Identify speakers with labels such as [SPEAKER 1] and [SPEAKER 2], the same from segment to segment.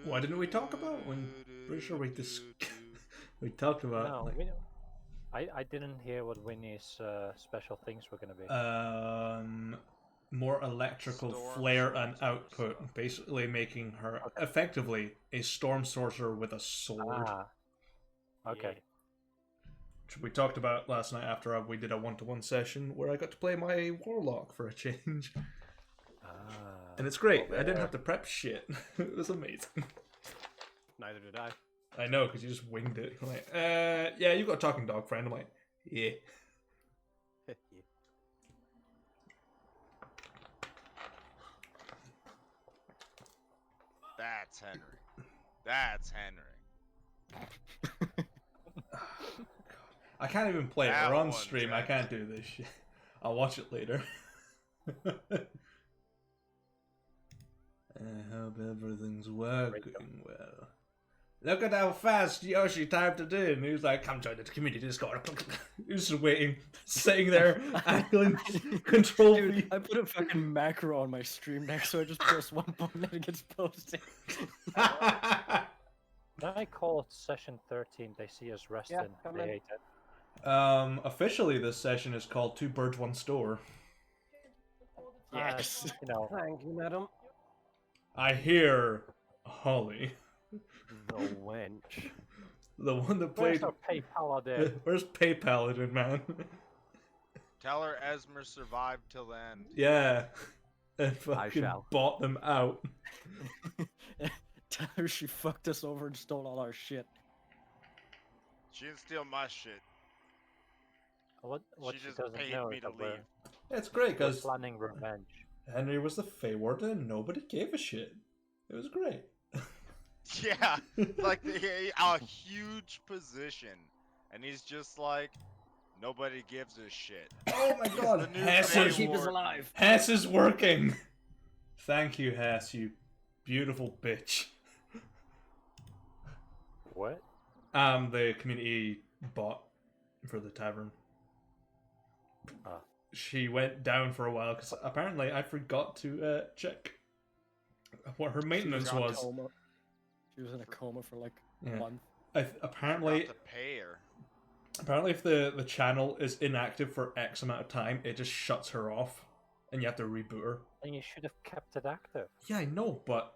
[SPEAKER 1] What didn't we talk about? Pretty sure we we talked about
[SPEAKER 2] No,
[SPEAKER 1] like,
[SPEAKER 2] we don't. I didn't hear what Winnie's special things were gonna be.
[SPEAKER 1] more electrical
[SPEAKER 3] Storm
[SPEAKER 1] flare and
[SPEAKER 3] sorcerer
[SPEAKER 1] output,
[SPEAKER 3] stuff.
[SPEAKER 1] basically making her
[SPEAKER 2] Okay.
[SPEAKER 1] effectively a storm sorcerer with a sword.
[SPEAKER 2] Ah. Okay.
[SPEAKER 1] Which we talked about last night after we did a one-to-one session where I got to play my warlock for a change.
[SPEAKER 2] Ah.
[SPEAKER 1] And it's great.
[SPEAKER 2] Well,
[SPEAKER 1] I didn't have to prep shit. It was amazing.
[SPEAKER 4] Neither did I.
[SPEAKER 1] I know, because you just winged it. You're like, yeah, you got a talking dog friend. I'm like, yeah.
[SPEAKER 4] Yeah.
[SPEAKER 3] That's Henry. That's Henry.
[SPEAKER 1] I can't even play it.
[SPEAKER 3] That
[SPEAKER 1] We're on
[SPEAKER 3] one's
[SPEAKER 1] stream. I can't do this shit. I'll watch it later. I hope everything's working well. Look at how fast Yoshi typed it in. He was like, come join the community Discord. He was just waiting, sitting there, angling control
[SPEAKER 4] Dude,
[SPEAKER 1] V.
[SPEAKER 4] I put a fucking macro on my stream deck, so I just press one button and it gets posted.
[SPEAKER 2] Then I call it session 13. They see us resting.
[SPEAKER 4] Yeah, come
[SPEAKER 2] They
[SPEAKER 4] in.
[SPEAKER 2] hate it.
[SPEAKER 1] Officially, this session is called Two Birds, One Store.
[SPEAKER 4] Yes.
[SPEAKER 2] You know,
[SPEAKER 4] Thank you, madam.
[SPEAKER 1] I hear Holly,
[SPEAKER 4] The wench.
[SPEAKER 1] the one that
[SPEAKER 2] where's
[SPEAKER 1] played.
[SPEAKER 2] our pay paladin?
[SPEAKER 1] Where's Pay Paladin, man?
[SPEAKER 3] Tell her Esmer survived till the end.
[SPEAKER 1] Yeah. And fucking
[SPEAKER 4] shall.
[SPEAKER 1] bought them out.
[SPEAKER 4] Tell her she fucked us over and stole all our shit.
[SPEAKER 3] She didn't steal my shit.
[SPEAKER 2] What
[SPEAKER 3] She
[SPEAKER 2] she
[SPEAKER 3] just
[SPEAKER 2] doesn't
[SPEAKER 3] paid
[SPEAKER 2] know
[SPEAKER 3] me
[SPEAKER 2] is
[SPEAKER 3] to
[SPEAKER 2] that we're,
[SPEAKER 3] leave.
[SPEAKER 1] It's great
[SPEAKER 2] we're
[SPEAKER 1] because
[SPEAKER 2] planning revenge.
[SPEAKER 1] Henry was the Fey Warden. Nobody gave a shit. It was great.
[SPEAKER 3] Yeah, like a huge position, and he's just like, nobody gives a shit.
[SPEAKER 1] Oh my god,
[SPEAKER 3] the new
[SPEAKER 1] Hess
[SPEAKER 3] Fey
[SPEAKER 1] is,
[SPEAKER 4] Keep us
[SPEAKER 3] Warden.
[SPEAKER 4] alive.
[SPEAKER 1] Hess is working! Thank you, Hess, you beautiful bitch.
[SPEAKER 2] What?
[SPEAKER 1] The community bot for the tavern.
[SPEAKER 2] Ah.
[SPEAKER 1] She went down for a while because apparently I forgot to check what her maintenance
[SPEAKER 4] She was in a
[SPEAKER 1] was.
[SPEAKER 4] coma. She was in a coma for like
[SPEAKER 1] Yeah.
[SPEAKER 4] a month.
[SPEAKER 1] Apparently,
[SPEAKER 3] Forgot to pay her.
[SPEAKER 1] apparently, if the channel is inactive for X amount of time, it just shuts her off, and you have to reboot her.
[SPEAKER 2] And you should have kept it active.
[SPEAKER 1] Yeah, I know, but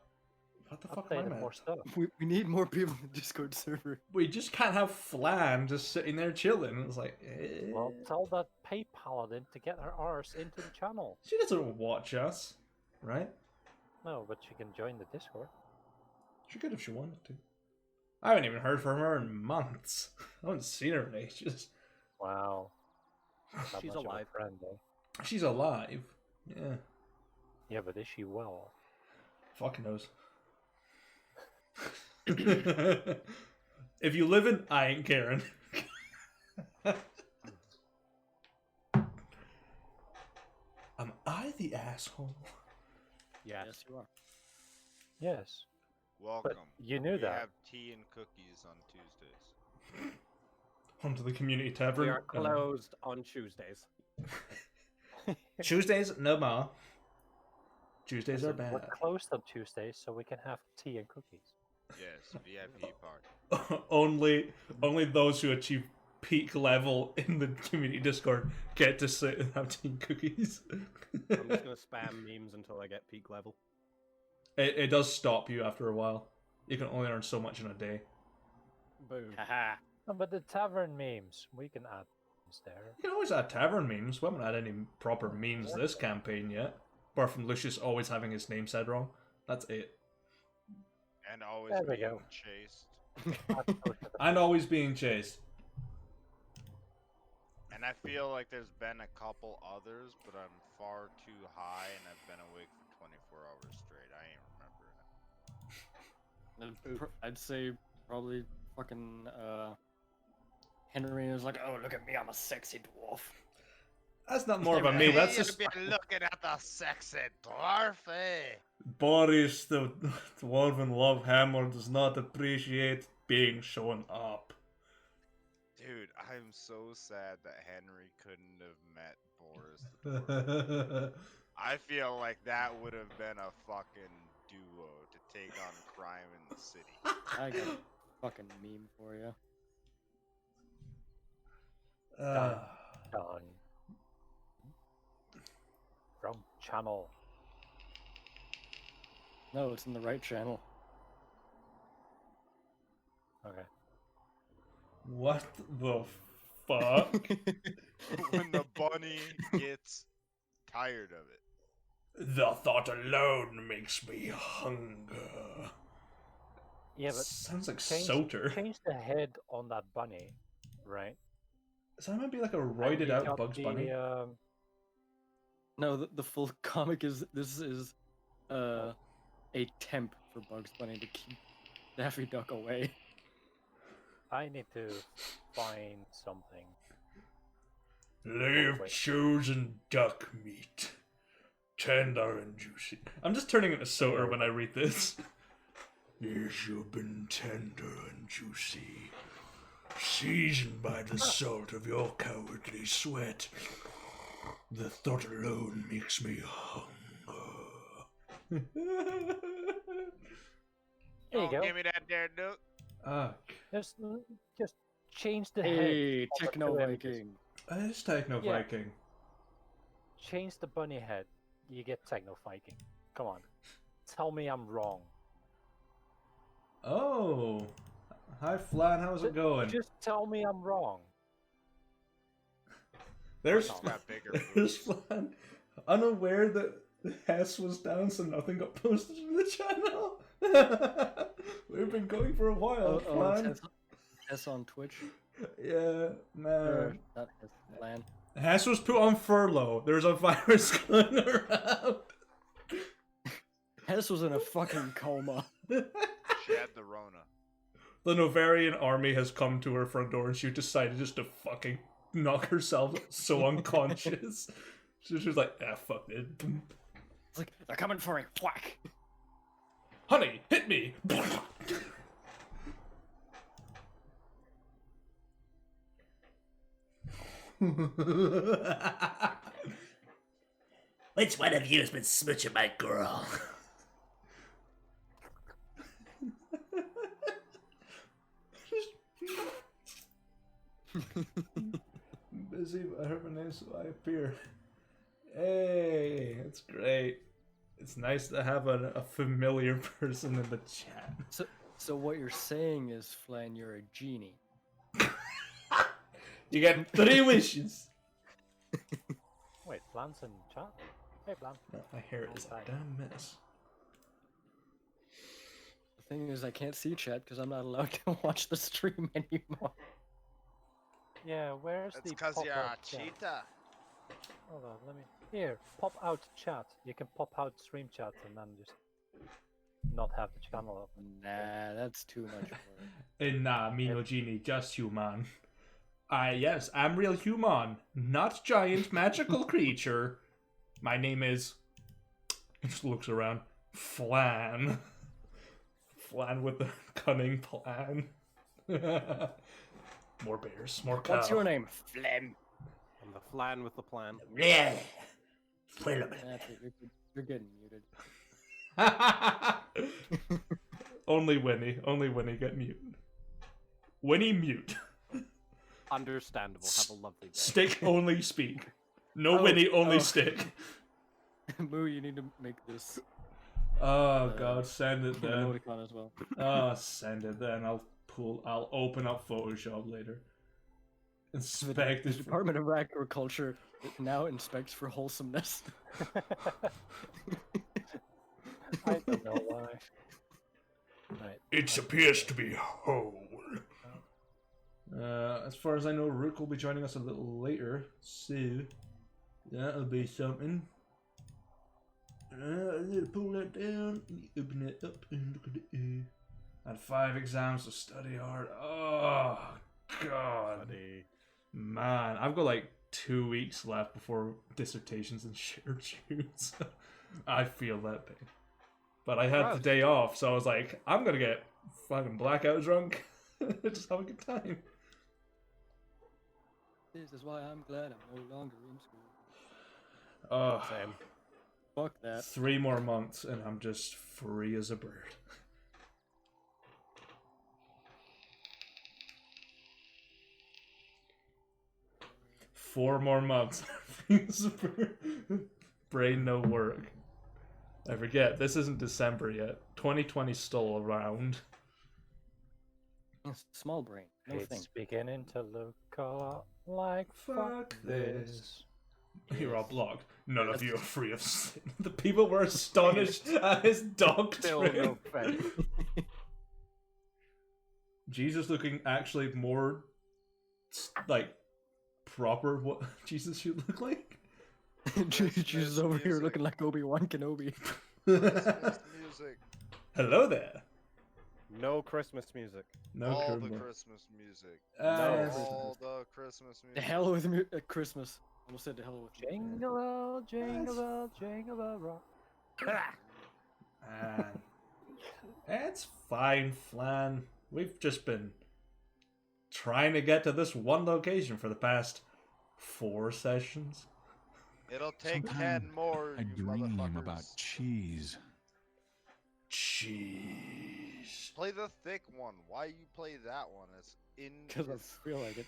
[SPEAKER 1] what the fuck am I
[SPEAKER 2] Updated
[SPEAKER 1] meant?
[SPEAKER 2] more stuff.
[SPEAKER 4] We need more people in the Discord server.
[SPEAKER 1] We just can't have Flan just sitting there chilling. It's like,
[SPEAKER 2] Well, tell that pay paladin to get her arse into the channel.
[SPEAKER 1] she doesn't watch us, right?
[SPEAKER 2] No, but she can join the Discord.
[SPEAKER 1] She could if she wanted to. I haven't even heard from her in months. I haven't seen her in ages.
[SPEAKER 2] Wow. Not
[SPEAKER 4] She's
[SPEAKER 2] much of a
[SPEAKER 4] alive.
[SPEAKER 2] friend, eh?
[SPEAKER 1] She's alive. Yeah.
[SPEAKER 2] Yeah, but is she well?
[SPEAKER 1] Fuck knows. If you live in, I ain't caring. Am I the asshole?
[SPEAKER 4] Yes, you are.
[SPEAKER 2] Yes.
[SPEAKER 3] Welcome.
[SPEAKER 2] you knew
[SPEAKER 3] we
[SPEAKER 2] that.
[SPEAKER 3] have tea and cookies on Tuesdays.
[SPEAKER 1] Onto the community tavern.
[SPEAKER 4] We are closed on Tuesdays.
[SPEAKER 1] Tuesdays, no more. Tuesdays are
[SPEAKER 2] We're
[SPEAKER 1] bad.
[SPEAKER 2] closed on Tuesdays, so we can have tea and cookies.
[SPEAKER 3] Yes, VIP party.
[SPEAKER 1] only those who achieve peak level in the community Discord get to sit and have tea and cookies.
[SPEAKER 4] I'm just gonna spam memes until I get peak level.
[SPEAKER 1] It does stop you after a while. You can only earn so much in a day.
[SPEAKER 4] Boom.
[SPEAKER 2] No, but the tavern memes, we can add memes there.
[SPEAKER 1] You can always add tavern memes. We haven't had any proper memes this campaign yet. Apart from Lucius always having his name said wrong. That's it.
[SPEAKER 3] And always
[SPEAKER 2] There we
[SPEAKER 3] being
[SPEAKER 2] go.
[SPEAKER 3] chased.
[SPEAKER 1] And always being chased.
[SPEAKER 3] And I feel like there's been a couple others, but I'm far too high and I've been awake for 24 hours straight. I ain't remembering it.
[SPEAKER 4] I'd say probably fucking Henry is like, oh look at me, I'm a sexy dwarf.
[SPEAKER 1] That's not more of a meme. That's just
[SPEAKER 3] You'd be looking at the sexy dwarf, eh?
[SPEAKER 1] Boris, the dwarven love hammer, does not appreciate being shown up.
[SPEAKER 3] Dude, I'm so sad that Henry couldn't have met Boris the dwarf. I feel like that would have been a fucking to take on crime in the city.
[SPEAKER 4] I got a fucking meme for you.
[SPEAKER 2] Done. Wrong channel.
[SPEAKER 4] No, it's in the right channel.
[SPEAKER 2] Okay.
[SPEAKER 1] What the fuck?
[SPEAKER 3] When the bunny gets tired of it.
[SPEAKER 1] The thought alone makes me hunger.
[SPEAKER 2] Yeah, but
[SPEAKER 1] Sounds like
[SPEAKER 2] change,
[SPEAKER 1] Soter.
[SPEAKER 2] change the head on that bunny, right?
[SPEAKER 1] So that might be like a
[SPEAKER 2] And
[SPEAKER 1] roided
[SPEAKER 2] you
[SPEAKER 1] out
[SPEAKER 2] got
[SPEAKER 1] Bugs
[SPEAKER 2] the,
[SPEAKER 1] Bunny.
[SPEAKER 4] No, the full comic is this is a temp for Bugs Bunny to keep Daffy Duck away.
[SPEAKER 2] I need to find something.
[SPEAKER 1] They've
[SPEAKER 2] wait.
[SPEAKER 1] chosen duck meat. Tender and juicy. I'm just turning into Soter when I read this. Yes, you've been tender and juicy, seasoned by the salt of your cowardly sweat. The thought alone makes me hunger.
[SPEAKER 2] There you go.
[SPEAKER 3] Give me that there, duck.
[SPEAKER 2] Just change the
[SPEAKER 4] Hey,
[SPEAKER 2] head. of the
[SPEAKER 4] Techno
[SPEAKER 2] two images.
[SPEAKER 4] Viking.
[SPEAKER 1] It's Techno
[SPEAKER 2] Yeah.
[SPEAKER 1] Viking.
[SPEAKER 2] Change the bunny head. You get Techno Viking. Come on. Tell me I'm wrong.
[SPEAKER 1] Oh. Hi, Flan. How's it going?
[SPEAKER 2] Just tell me I'm wrong.
[SPEAKER 1] There's
[SPEAKER 3] It's got bigger
[SPEAKER 1] There's
[SPEAKER 3] boobs.
[SPEAKER 1] Flan. Unaware that Hess was down, so nothing got posted to the channel. We've been going for a while, Flan.
[SPEAKER 4] Hess on Twitch.
[SPEAKER 1] Yeah, man.
[SPEAKER 4] Or not Hess, Lan.
[SPEAKER 1] Hess was put on furlough. There's a virus going around.
[SPEAKER 4] Hess was in a fucking coma.
[SPEAKER 3] She had the Rona.
[SPEAKER 1] The Novarian army has come to her front door and she decided just to fucking knock herself so unconscious. So she was like, ah, fuck it.
[SPEAKER 4] It's like, they're coming for me. Whack.
[SPEAKER 1] Honey, hit me! Which one of you has been smooching my girl? Busy, but I heard my name, so I appear. Hey, that's great. It's nice to have a familiar person in the chat.
[SPEAKER 4] So what you're saying is, Flan, you're a genie.
[SPEAKER 1] You get 3 wishes.
[SPEAKER 2] Wait, Flan's in chat? Hey, Flan.
[SPEAKER 1] My hair is a damn mess.
[SPEAKER 4] The thing is, I can't see chat because I'm not allowed to watch the stream anymore.
[SPEAKER 2] Yeah, where's
[SPEAKER 3] That's
[SPEAKER 2] the
[SPEAKER 3] because you're a
[SPEAKER 2] pop-out chat?
[SPEAKER 3] cheetah.
[SPEAKER 2] Hold on, let me... Here, pop out chat. You can pop out stream chat and then just not have the channel up.
[SPEAKER 4] Nah, that's too much work.
[SPEAKER 1] Nah, me no genie, just human. Yes, I'm real human, not giant magical creature. My name is... He just looks around. Flan. Flan with the cunning plan. More bears, more cow.
[SPEAKER 4] What's your name? Flem.
[SPEAKER 5] I'm the Flan with the plan.
[SPEAKER 1] Yeah. Wait a
[SPEAKER 4] That's it. You're getting muted.
[SPEAKER 1] minute. Only Winnie get mute. Winnie mute.
[SPEAKER 5] Understandable. Have a lovely day.
[SPEAKER 1] Stick only speak. No
[SPEAKER 4] Oh,
[SPEAKER 1] Winnie, only
[SPEAKER 4] oh.
[SPEAKER 1] stick.
[SPEAKER 4] Moo, you need to make this
[SPEAKER 1] Oh god, send it
[SPEAKER 4] an
[SPEAKER 1] then.
[SPEAKER 4] emoticon as well.
[SPEAKER 1] Oh, send it then. I'll open up Photoshop later. Inspect
[SPEAKER 4] The
[SPEAKER 1] it.
[SPEAKER 4] Department of Agriculture now inspects for wholesomeness.
[SPEAKER 2] I don't know why. Right.
[SPEAKER 1] It appears to be whole. As far as I know, Rook will be joining us a little later, so that'll be something. I need to pull that down, open it up, and look at it. I had 5 exams to study hard. Oh, God.
[SPEAKER 5] Buddy.
[SPEAKER 1] Man, I've got like 2 weeks left before dissertations and shared shoots. I feel that pain. But I had the day off, so I was like, I'm gonna get fucking blackout drunk. Just have a good time.
[SPEAKER 4] This is why I'm glad I'm no longer in school.
[SPEAKER 1] Oh,
[SPEAKER 5] Same.
[SPEAKER 4] Fuck that.
[SPEAKER 1] 3 more months, and I'm just free as a bird. Four more months. Free as a bird. Brain no work. I forget, this isn't December yet. 2020's still around.
[SPEAKER 4] Small brain. No thing.
[SPEAKER 2] It's beginning to look a lot like fuck this.
[SPEAKER 1] You're all blocked. None of you are free of sin. The people were astonished at his
[SPEAKER 5] Still
[SPEAKER 1] doctrine.
[SPEAKER 5] no faith.
[SPEAKER 1] Jesus looking actually more like proper what Jesus should look like.
[SPEAKER 4] Jesus over here looking like Obi-Wan Kenobi.
[SPEAKER 3] Christmas music.
[SPEAKER 1] Hello there.
[SPEAKER 5] No Christmas music.
[SPEAKER 1] No
[SPEAKER 3] All the
[SPEAKER 1] Kermit.
[SPEAKER 3] Christmas music.
[SPEAKER 5] No.
[SPEAKER 3] All the Christmas music.
[SPEAKER 4] The hell with Christmas. Almost said the hell with
[SPEAKER 2] Jingle all, jingle all, jingle all rock.
[SPEAKER 1] Man. It's fine, Flan. We've just been trying to get to this one location for the past 4 sessions.
[SPEAKER 3] It'll take
[SPEAKER 6] Sometime
[SPEAKER 3] 10 more,
[SPEAKER 6] I
[SPEAKER 3] you
[SPEAKER 6] dream
[SPEAKER 3] motherfuckers.
[SPEAKER 6] about cheese.
[SPEAKER 1] Jeez.
[SPEAKER 3] Play the thick one. Why you play that one? It's in.
[SPEAKER 4] Because I feel like it.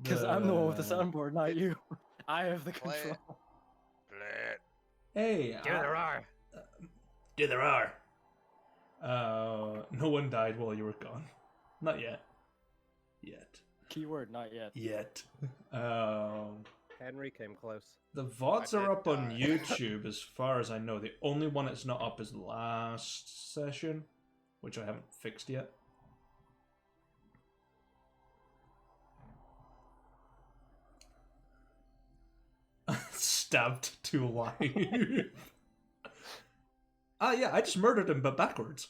[SPEAKER 4] Because I'm the one with the soundboard, not you. I have the
[SPEAKER 3] Play it.
[SPEAKER 4] control.
[SPEAKER 3] Bleh.
[SPEAKER 1] Hey.
[SPEAKER 5] There are.
[SPEAKER 1] Yeah, there are. No one died while you were gone. Not yet. Yet.
[SPEAKER 4] Keyword, not yet.
[SPEAKER 1] Yet.
[SPEAKER 5] Henry came close.
[SPEAKER 1] The VODs
[SPEAKER 3] I
[SPEAKER 1] are
[SPEAKER 3] did
[SPEAKER 1] up on
[SPEAKER 3] die.
[SPEAKER 1] YouTube as far as I know. The only one that's not up is last session, which I haven't fixed yet. Stabbed too alive. Ah, yeah, I just murdered him, but backwards.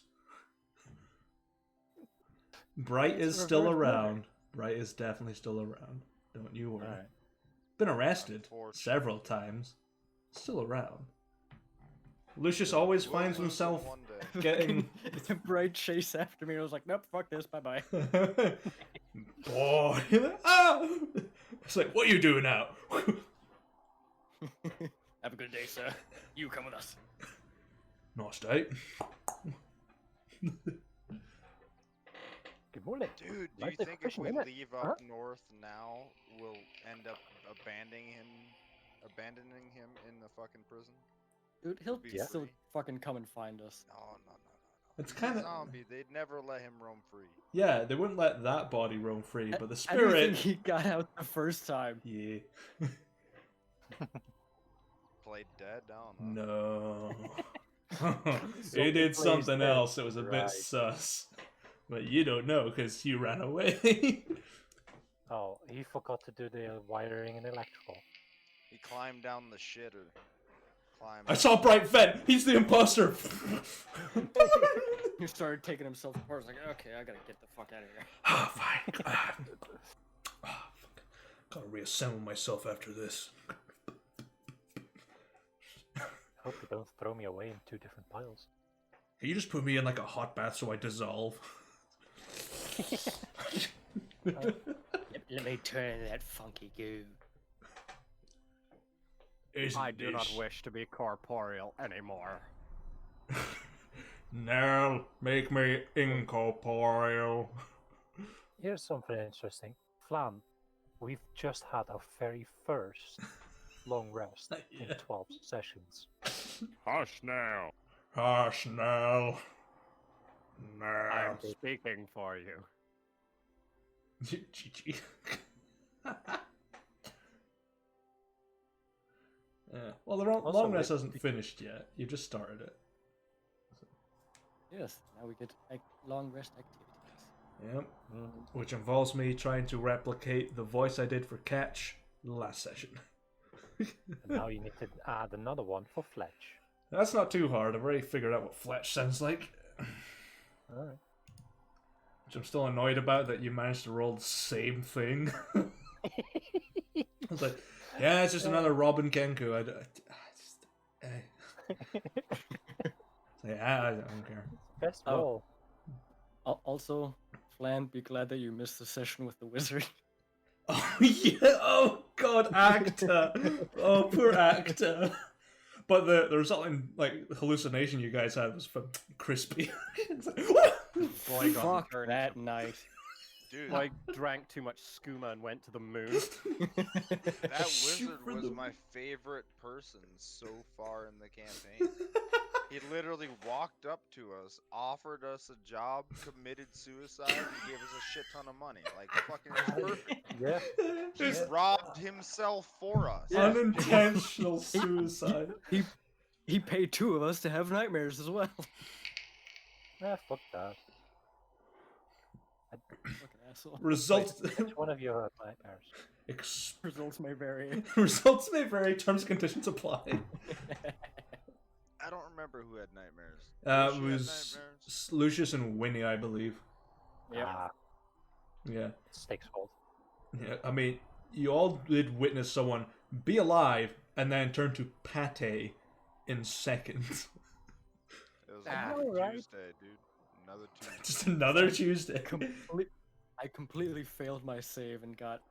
[SPEAKER 1] Bright is still
[SPEAKER 4] reverse murder.
[SPEAKER 1] around. Bright is definitely still around. Don't you worry.
[SPEAKER 4] Alright.
[SPEAKER 1] Been arrested
[SPEAKER 3] Unfortunate.
[SPEAKER 1] several times. Still around. Lucius always
[SPEAKER 3] We'll
[SPEAKER 1] finds
[SPEAKER 3] lose
[SPEAKER 1] himself
[SPEAKER 3] them one day.
[SPEAKER 1] getting.
[SPEAKER 4] The bright chase after me. I was like, nope, fuck this, bye bye.
[SPEAKER 1] Boy, ah! It's like, what are you doing now?
[SPEAKER 4] Have a good day, sir. You come with us.
[SPEAKER 1] Nice day.
[SPEAKER 2] Good morning.
[SPEAKER 3] Dude, do you
[SPEAKER 2] Like the
[SPEAKER 3] think if
[SPEAKER 2] fishing,
[SPEAKER 3] we
[SPEAKER 2] innit?
[SPEAKER 3] leave
[SPEAKER 2] Huh?
[SPEAKER 3] up north now, we'll end up abandoning him in the fucking prison?
[SPEAKER 4] Dude, he'll
[SPEAKER 3] Yeah.
[SPEAKER 4] still fucking come and find us.
[SPEAKER 3] No.
[SPEAKER 1] It's
[SPEAKER 3] He's
[SPEAKER 1] kind
[SPEAKER 3] a
[SPEAKER 1] of
[SPEAKER 3] zombie. They'd never let him roam free.
[SPEAKER 1] yeah. They wouldn't let that body roam free, but the
[SPEAKER 4] I don't
[SPEAKER 1] spirit.
[SPEAKER 4] think he got out the first time.
[SPEAKER 1] Yeah.
[SPEAKER 3] Played dead? I don't know.
[SPEAKER 1] No. He did
[SPEAKER 2] plays
[SPEAKER 1] something
[SPEAKER 2] dead.
[SPEAKER 1] else. It was a bit
[SPEAKER 2] Right.
[SPEAKER 1] sus. But you don't know because you ran away.
[SPEAKER 2] Oh, he forgot to do the wiring and electrical.
[SPEAKER 3] He climbed down the shitter.
[SPEAKER 1] I saw Bright vent. He's the imposter.
[SPEAKER 4] He started taking himself apart. I was like, okay, I gotta get the fuck out of here.
[SPEAKER 1] Ah, fine. Fuck. Gotta reassemble myself after this.
[SPEAKER 2] Hope you don't throw me away in 2 different piles.
[SPEAKER 1] Can you just put me in like a hot bath so I dissolve?
[SPEAKER 4] Let me turn that funky goo.
[SPEAKER 1] Isn't
[SPEAKER 5] I do not
[SPEAKER 1] this-
[SPEAKER 5] wish to be corporeal anymore.
[SPEAKER 1] Now make me incorporeal.
[SPEAKER 2] Here's something interesting. Flan, we've just had our very first long rest in
[SPEAKER 1] Yeah.
[SPEAKER 2] 12 sessions.
[SPEAKER 5] Hush now.
[SPEAKER 1] Hush now.
[SPEAKER 5] I
[SPEAKER 1] Now.
[SPEAKER 5] am speaking for you.
[SPEAKER 1] GG. Yeah. Well, the
[SPEAKER 2] Also,
[SPEAKER 1] long rest
[SPEAKER 2] we-
[SPEAKER 1] hasn't finished yet. You just started it.
[SPEAKER 4] Yes, now we get long rest activities.
[SPEAKER 1] Yep.
[SPEAKER 2] Mm,
[SPEAKER 1] Which involves me trying to replicate the voice I did for Catch last session.
[SPEAKER 2] and now you need to add another one for Fletch.
[SPEAKER 1] That's not too hard. I've already figured out what Fletch sounds like.
[SPEAKER 2] Alright.
[SPEAKER 1] Which I'm still annoyed about that you managed to roll the same thing. I was like, yeah, it's just another Robin Kenku. I don't care.
[SPEAKER 2] Best
[SPEAKER 4] Oh.
[SPEAKER 2] roll.
[SPEAKER 4] Also, Flan, be glad that you missed the session with the wizard.
[SPEAKER 1] Oh yeah! Oh god, Acta! Oh poor Acta! But the resulting like hallucination you guys had was from crispy. It's like,
[SPEAKER 5] Boy got
[SPEAKER 4] Fuck
[SPEAKER 5] turned
[SPEAKER 4] that
[SPEAKER 5] to-
[SPEAKER 4] night.
[SPEAKER 3] Dude,
[SPEAKER 5] Boy drank too much skooma and went to the moon.
[SPEAKER 3] that
[SPEAKER 1] Shoot
[SPEAKER 3] wizard
[SPEAKER 1] for
[SPEAKER 3] was
[SPEAKER 1] the-
[SPEAKER 3] my favorite person so far in the campaign. He literally walked up to us, offered us a job, committed suicide, and gave us a shit ton of money. Like, fucking it was perfect.
[SPEAKER 2] Yeah.
[SPEAKER 3] He
[SPEAKER 1] Just
[SPEAKER 3] robbed himself for us.
[SPEAKER 4] Yeah.
[SPEAKER 1] unintentional suicide.
[SPEAKER 4] He paid 2 of us to have nightmares as well.
[SPEAKER 2] Yeah, fuck that.
[SPEAKER 4] Fucking asshole.
[SPEAKER 1] Results
[SPEAKER 2] Which one of you had nightmares?
[SPEAKER 4] Results may vary.
[SPEAKER 1] results may vary. Terms and conditions apply.
[SPEAKER 3] I don't remember who had nightmares.
[SPEAKER 1] It
[SPEAKER 3] Lucy had
[SPEAKER 1] was
[SPEAKER 3] nightmares?
[SPEAKER 1] Lucius and Winnie, I believe.
[SPEAKER 4] Yeah.
[SPEAKER 2] Ah,
[SPEAKER 1] Yeah.
[SPEAKER 2] Snake's fault.
[SPEAKER 1] Yeah. I mean, you all did witness someone be alive and then turn to pate in seconds.
[SPEAKER 3] It was
[SPEAKER 5] Ah.
[SPEAKER 3] another
[SPEAKER 2] Right.
[SPEAKER 3] Tuesday, dude. Another Tuesday.
[SPEAKER 1] Just another Tuesday.
[SPEAKER 4] I completely failed my save and got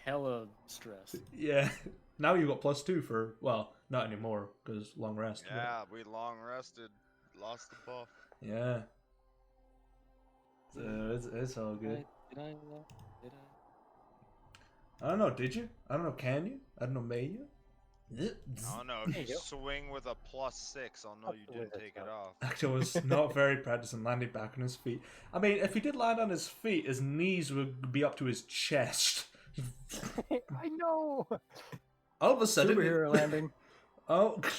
[SPEAKER 4] hella stressed.
[SPEAKER 1] Yeah. Now you got +2 for, well, not anymore because long rest. but-
[SPEAKER 3] Yeah, we long rested. Lost the buff.
[SPEAKER 1] Yeah. So it's all good.
[SPEAKER 4] Did I?
[SPEAKER 1] I don't know. Did you? I don't know. Can you? I don't know. May you?
[SPEAKER 3] I don't know. If
[SPEAKER 2] There
[SPEAKER 3] you
[SPEAKER 2] you go.
[SPEAKER 3] swing with a +6, I'll know
[SPEAKER 2] Up
[SPEAKER 3] you
[SPEAKER 2] the
[SPEAKER 3] didn't
[SPEAKER 2] wizard
[SPEAKER 3] take it
[SPEAKER 2] go.
[SPEAKER 3] off.
[SPEAKER 1] Actually, was not very practicing landing back on his feet. I mean, if he did land on his feet, his knees would be up to his chest.
[SPEAKER 2] I know.
[SPEAKER 1] All of a sudden,
[SPEAKER 4] Superhero landing.
[SPEAKER 1] Oh,
[SPEAKER 5] Really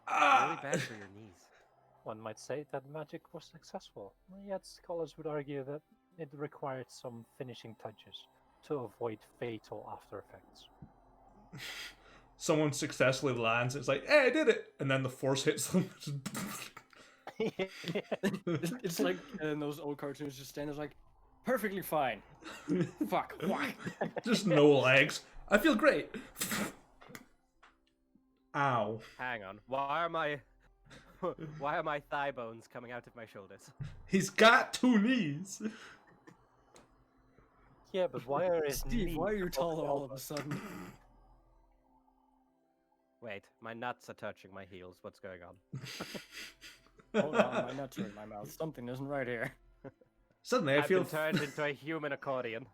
[SPEAKER 1] ah!
[SPEAKER 5] bad for your knees.
[SPEAKER 2] One might say that magic was successful, yet scholars would argue that it required some finishing touches to avoid fatal after effects.
[SPEAKER 1] Someone successfully lands. It's like, hey, I did it, and then the force hits them.
[SPEAKER 4] It's like in those old cartoons, just stand there like, perfectly fine. Fuck. Why?
[SPEAKER 1] Just no legs. I feel great. Ow.
[SPEAKER 5] Hang on. Why are my thigh bones coming out of my shoulders?
[SPEAKER 1] He's got 2 knees.
[SPEAKER 2] Yeah, but why are his
[SPEAKER 4] Steve,
[SPEAKER 2] knees
[SPEAKER 4] why are you
[SPEAKER 2] above
[SPEAKER 4] taller
[SPEAKER 2] the
[SPEAKER 4] all of
[SPEAKER 2] elbow?
[SPEAKER 4] a sudden?
[SPEAKER 5] Wait, my nuts are touching my heels. What's going on?
[SPEAKER 4] Hold on, my nuts are in my mouth. Something isn't right here.
[SPEAKER 1] Suddenly, I
[SPEAKER 5] I've
[SPEAKER 1] feel.
[SPEAKER 5] been turned into a human accordion.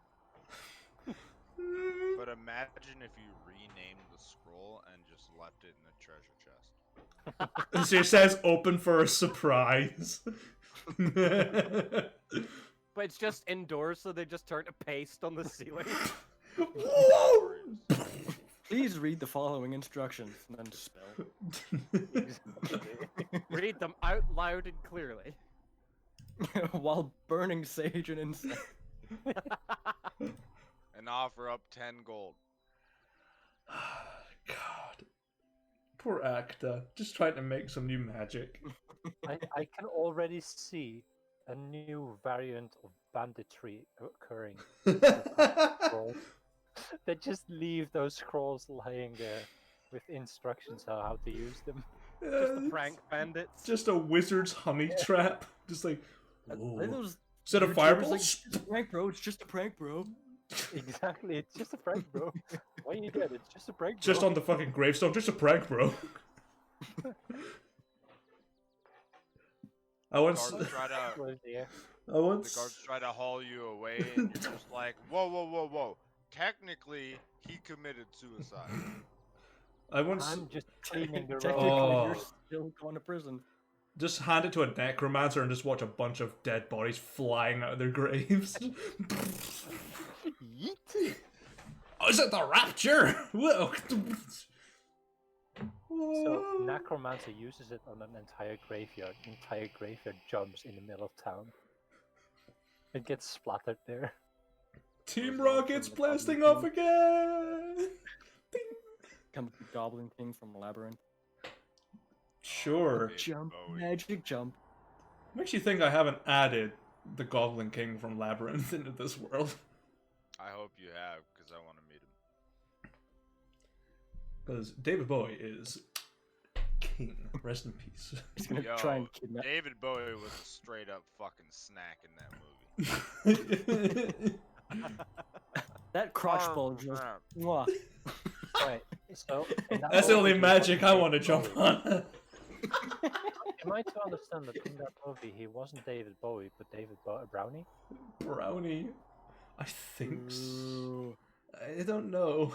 [SPEAKER 3] But imagine if you renamed the scroll and just left it in the treasure chest.
[SPEAKER 1] So it says open for a surprise.
[SPEAKER 5] But it's just indoors, so they just turn to paste on the ceiling.
[SPEAKER 1] Whoa!
[SPEAKER 4] Please read the following instructions and then spell.
[SPEAKER 5] Read them out loud and clearly.
[SPEAKER 4] While burning sage and incense.
[SPEAKER 3] And offer up 10 gold.
[SPEAKER 1] God. Poor actor. Just trying to make some new magic.
[SPEAKER 2] I can already see a new variant of banditry occurring. Scrolls. They just leave those scrolls lying there with instructions on how to use them.
[SPEAKER 5] Just the prank bandits.
[SPEAKER 1] Just a wizard's honey trap. Just like,
[SPEAKER 4] Are
[SPEAKER 1] whoa.
[SPEAKER 4] those
[SPEAKER 1] Instead of
[SPEAKER 4] YouTubers
[SPEAKER 1] fireballs,
[SPEAKER 4] like, it's just a prank, bro. It's just a prank, bro.
[SPEAKER 2] Exactly, it's just a prank, bro. Why you dead? It's just a prank, bro.
[SPEAKER 1] just on the fucking gravestone. Just a prank, bro. I once,
[SPEAKER 3] Guards try to,
[SPEAKER 2] Oh, dear.
[SPEAKER 1] I
[SPEAKER 3] the
[SPEAKER 1] once,
[SPEAKER 3] guards try to haul you away, and you're just like, whoa, whoa, whoa, whoa. Technically, he committed suicide.
[SPEAKER 1] I once
[SPEAKER 2] I'm just cleaning the
[SPEAKER 4] Technically,
[SPEAKER 2] road.
[SPEAKER 4] you're
[SPEAKER 1] Oh.
[SPEAKER 4] still going to prison.
[SPEAKER 1] just hand it to a necromancer and just watch a bunch of dead bodies flying out of their graves. Oh, is it the rapture? Whoa.
[SPEAKER 2] So necromancer uses it on an entire graveyard. The entire graveyard jumps in the middle of town. It gets splattered there.
[SPEAKER 1] Team
[SPEAKER 4] Goes on
[SPEAKER 1] Rocket's
[SPEAKER 4] from the Goblin
[SPEAKER 1] blasting off
[SPEAKER 4] King.
[SPEAKER 1] again. Ding.
[SPEAKER 4] Comes the Goblin King from Labyrinth.
[SPEAKER 1] Sure.
[SPEAKER 3] David
[SPEAKER 4] Jump,
[SPEAKER 3] Bowie.
[SPEAKER 4] magic jump.
[SPEAKER 1] Makes you think I haven't added the Goblin King from Labyrinth into this world.
[SPEAKER 3] I hope you have, because I want to meet him.
[SPEAKER 1] Because David Bowie is king. Rest in peace.
[SPEAKER 4] He's gonna
[SPEAKER 3] Yo,
[SPEAKER 4] try and kidnap.
[SPEAKER 3] David Bowie was a straight up fucking snack in that movie.
[SPEAKER 4] That crotch bulge was. Mwah.
[SPEAKER 2] Right. So in that
[SPEAKER 1] That's the only
[SPEAKER 2] movie, he
[SPEAKER 1] magic I
[SPEAKER 2] wasn't
[SPEAKER 1] want to
[SPEAKER 2] David
[SPEAKER 1] jump
[SPEAKER 2] Bowie.
[SPEAKER 1] on.
[SPEAKER 2] Am I to understand that in that movie he wasn't David Bowie, but David Brownie?
[SPEAKER 1] Brownie. I think
[SPEAKER 4] Ooh.
[SPEAKER 1] I don't know.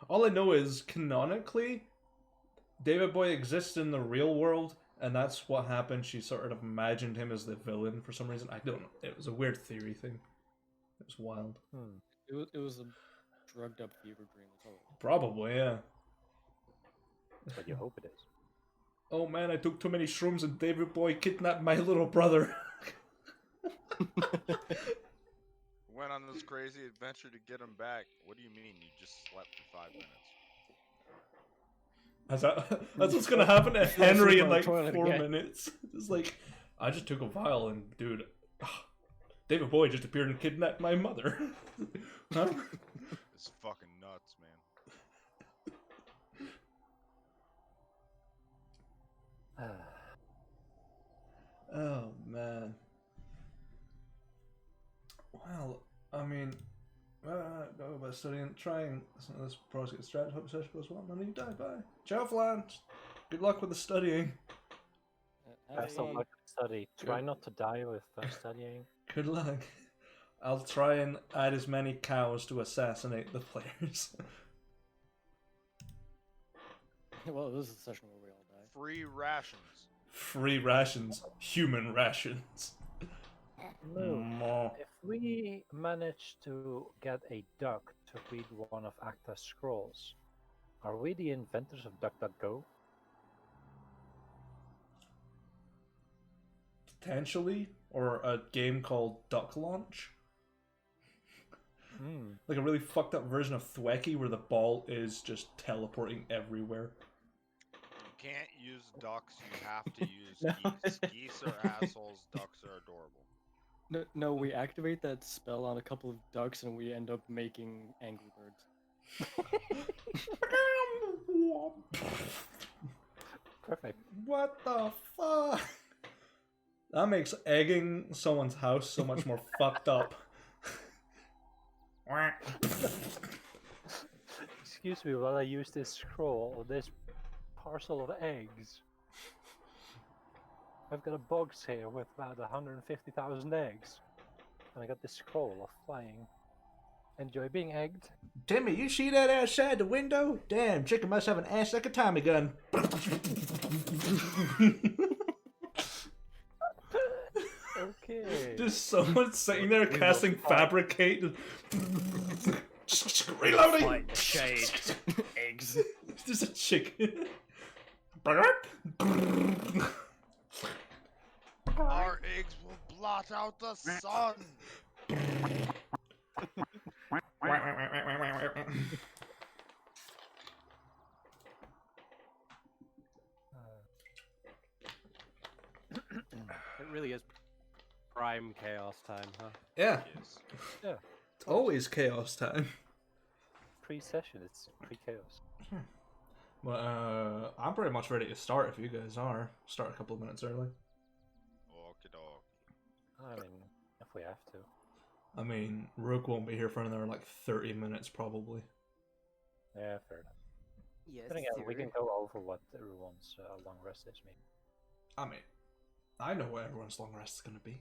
[SPEAKER 1] All I know is, canonically, David Bowie exists in the real world, and that's what happened. She sort of imagined him as the villain for some reason. I don't know. It was a weird theory thing. It was wild.
[SPEAKER 4] It was a drugged up fever dream. That's all.
[SPEAKER 1] Probably, yeah.
[SPEAKER 2] But you hope it is.
[SPEAKER 1] Oh man, I took too many shrooms and David Bowie kidnapped my little brother.
[SPEAKER 3] Went on this crazy adventure to get him back. What do you mean you just slept for 5 minutes?
[SPEAKER 1] That's what's gonna happen to Henry in
[SPEAKER 4] on the
[SPEAKER 1] like 4
[SPEAKER 4] toilet again.
[SPEAKER 1] minutes. It's like, I just took a vial and dude, David Bowie just appeared and kidnapped my mother. Huh?
[SPEAKER 3] It's fucking nuts, man.
[SPEAKER 1] Oh man. Well, I mean, go about studying, trying some of this project strat. Hope session goes well. None of you die. Bye. Ciao, Flange. Good luck with the studying.
[SPEAKER 2] Best of luck with study. Try not to die with studying.
[SPEAKER 1] Good luck. I'll try and add as many cows to assassinate the players.
[SPEAKER 4] Well, this is a session where we all die.
[SPEAKER 3] Free rations.
[SPEAKER 1] Free rations. Human rations.
[SPEAKER 2] No. If we manage to get a duck to read one of Acta's scrolls, are we the inventors of DuckDuckGo?
[SPEAKER 1] Potentially. Or a game called Duck Launch.
[SPEAKER 2] Hmm.
[SPEAKER 1] Like a really fucked up version of Thwacky where the ball is just teleporting everywhere.
[SPEAKER 3] You can't use ducks, you have to use
[SPEAKER 4] No.
[SPEAKER 3] geese. Geese are assholes, ducks are adorable.
[SPEAKER 4] No, we activate that spell on a couple of ducks and we end up making Angry Birds.
[SPEAKER 2] Perfect.
[SPEAKER 1] What the fuck? That makes egging someone's house so much more fucked up.
[SPEAKER 2] Excuse me while I use this scroll or this parcel of eggs. I've got a box here with about 150,000 eggs. And I got this scroll of flying. Enjoy being egged.
[SPEAKER 1] Timmy, you see that outside the window? Damn, chicken must have an ass like a Tommy gun.
[SPEAKER 2] Okay.
[SPEAKER 1] Just someone sitting there casting Fabricate. Reloading!
[SPEAKER 4] Light, shade, eggs.
[SPEAKER 1] Just a chicken.
[SPEAKER 3] Our eggs will blot out the sun.
[SPEAKER 5] It really is prime chaos time, huh?
[SPEAKER 1] Yeah,
[SPEAKER 3] Yes.
[SPEAKER 2] Yeah.
[SPEAKER 1] it's always chaos time.
[SPEAKER 2] Pre-session, it's pre-chaos.
[SPEAKER 1] Well, I'm pretty much ready to start if you guys are. Start a couple of minutes early.
[SPEAKER 3] Okie doke.
[SPEAKER 2] I mean, if we have to.
[SPEAKER 1] I mean, Rook won't be here for another like 30 minutes probably.
[SPEAKER 2] Yeah, fair enough.
[SPEAKER 5] Yes,
[SPEAKER 2] But again, we can go over what everyone's long rest is, maybe.
[SPEAKER 1] I mean, I know what everyone's long rest is going to be.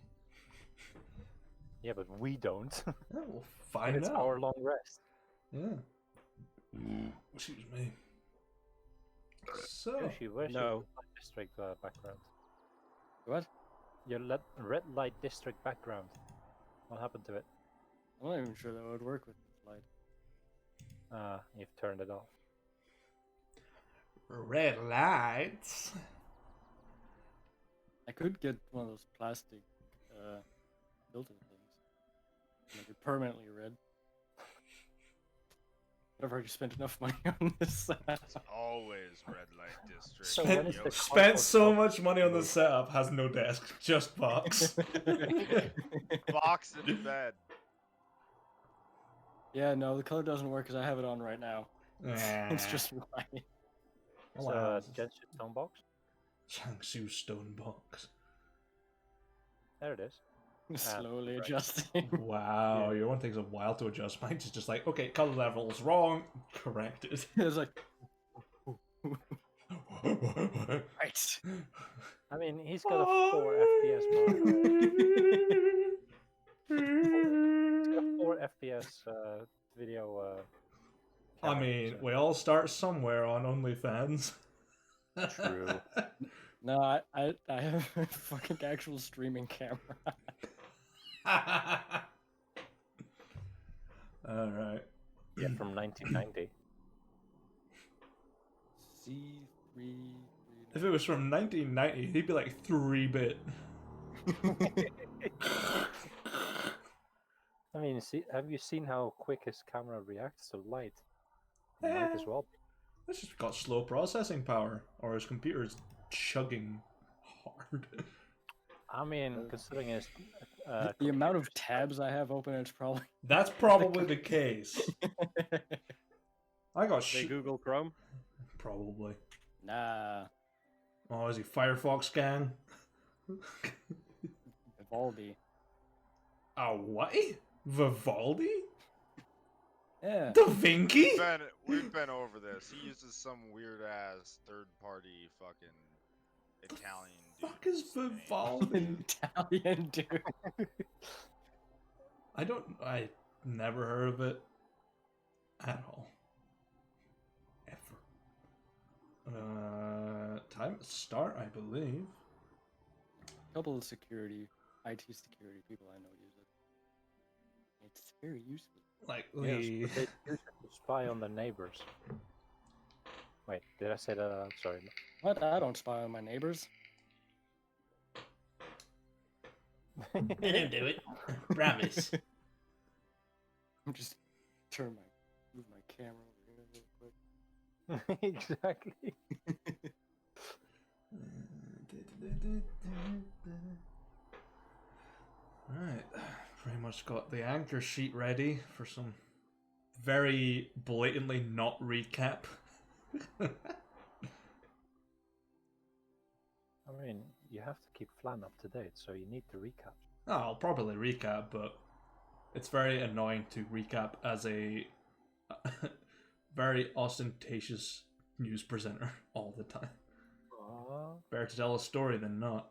[SPEAKER 2] Yeah, but we don't.
[SPEAKER 1] Yeah, we'll find
[SPEAKER 2] It's
[SPEAKER 1] out.
[SPEAKER 2] our long rest.
[SPEAKER 1] Yeah. Excuse me. So,
[SPEAKER 2] Yoshi, where's
[SPEAKER 5] No.
[SPEAKER 2] your red light district background?
[SPEAKER 4] What?
[SPEAKER 2] Your red light district background. What happened to it?
[SPEAKER 4] I'm not even sure that would work with this light.
[SPEAKER 2] You've turned it off.
[SPEAKER 1] red lights.
[SPEAKER 4] I could get one of those plastic filter things. Make it permanently red. I've already spent enough money on this.
[SPEAKER 3] It's always red light district.
[SPEAKER 2] So
[SPEAKER 1] Spent-
[SPEAKER 2] when is the
[SPEAKER 1] Spent
[SPEAKER 2] cardboard
[SPEAKER 1] so
[SPEAKER 2] box
[SPEAKER 1] much money on the
[SPEAKER 2] removed?
[SPEAKER 1] setup, has no desk, just box.
[SPEAKER 3] Box in bed.
[SPEAKER 4] Yeah, no, the color doesn't work because I have it on right now. It's
[SPEAKER 1] Nah.
[SPEAKER 4] just white.
[SPEAKER 2] It's
[SPEAKER 1] Oh,
[SPEAKER 2] a
[SPEAKER 1] wow.
[SPEAKER 2] Genshin Stone box.
[SPEAKER 1] Jiangsu stone box.
[SPEAKER 2] There it is.
[SPEAKER 4] Slowly
[SPEAKER 2] right.
[SPEAKER 4] adjusting.
[SPEAKER 1] Wow, your one takes a while to adjust. Mine is just like, okay, color level's wrong, corrected.
[SPEAKER 4] It's like, right.
[SPEAKER 2] I mean, he's got a 4 FPS monitor. He's got a 4 FPS video.
[SPEAKER 1] I
[SPEAKER 2] Camera,
[SPEAKER 1] mean,
[SPEAKER 2] so-
[SPEAKER 1] we all start somewhere on OnlyFans.
[SPEAKER 2] True.
[SPEAKER 4] No, I have a fucking actual streaming camera.
[SPEAKER 1] All right.
[SPEAKER 2] Yeah, from 1990.
[SPEAKER 4] C3.
[SPEAKER 1] If it was from 1990, he'd be like 3-bit.
[SPEAKER 2] I mean, have you seen how quick his camera reacts to light? Might as well.
[SPEAKER 1] It's just got slow processing power, or his computer's chugging hard.
[SPEAKER 2] I mean, considering his
[SPEAKER 4] The amount of tabs I have open, it's probably.
[SPEAKER 1] That's probably the case. I got
[SPEAKER 5] They Google Chrome.
[SPEAKER 1] Probably.
[SPEAKER 4] Nah.
[SPEAKER 1] Oh, is he Firefox scan?
[SPEAKER 4] Vivaldi.
[SPEAKER 1] Oh, what? Vivaldi?
[SPEAKER 4] Yeah.
[SPEAKER 1] Da Vinci?
[SPEAKER 3] We've been over this. He uses some weird ass third party fucking Italian dude.
[SPEAKER 1] Fuck is Vivaldi?
[SPEAKER 4] Italian dude.
[SPEAKER 1] I never heard of it at all. Ever. Time to start, I believe.
[SPEAKER 4] A couple of IT security people I know use it. It's very useful.
[SPEAKER 1] Like,
[SPEAKER 2] yes,
[SPEAKER 1] we...
[SPEAKER 2] but they use it to spy on the neighbors. Wait, did I say that? I'm sorry.
[SPEAKER 4] What? I don't spy on my neighbors.
[SPEAKER 1] I don't do it. Promise.
[SPEAKER 4] I'm just move my camera over here real quick.
[SPEAKER 2] Exactly.
[SPEAKER 1] Right, pretty much got the anchor sheet ready for some very blatantly not recap.
[SPEAKER 2] I mean, you have to keep Flan up to date, so you need to recap.
[SPEAKER 1] Oh, I'll probably recap, but it's very annoying to recap as a very ostentatious news presenter all the time. Better to tell a story than not.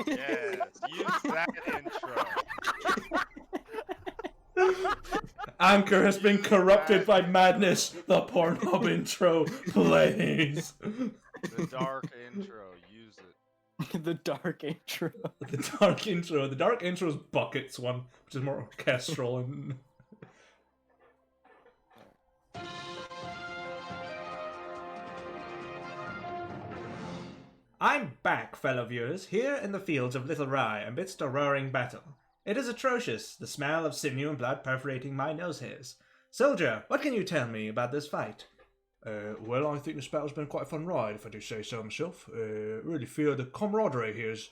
[SPEAKER 3] Yes, use that intro.
[SPEAKER 1] Anchor has been corrupted by madness. The Pornhub intro plays.
[SPEAKER 3] The dark intro, use it.
[SPEAKER 4] The dark intro.
[SPEAKER 1] The dark intro. The dark intro is Bucket's one, which is more orchestral and. I'm back, fellow viewers, here in the fields of Little Rye amidst a roaring battle. It is atrocious, the smell of sinew and blood perforating my nose hairs. Soldier, what can you tell me about this fight? Well, I think this battle's been quite a fun ride, if I do say so myself. Really feel the camaraderie here has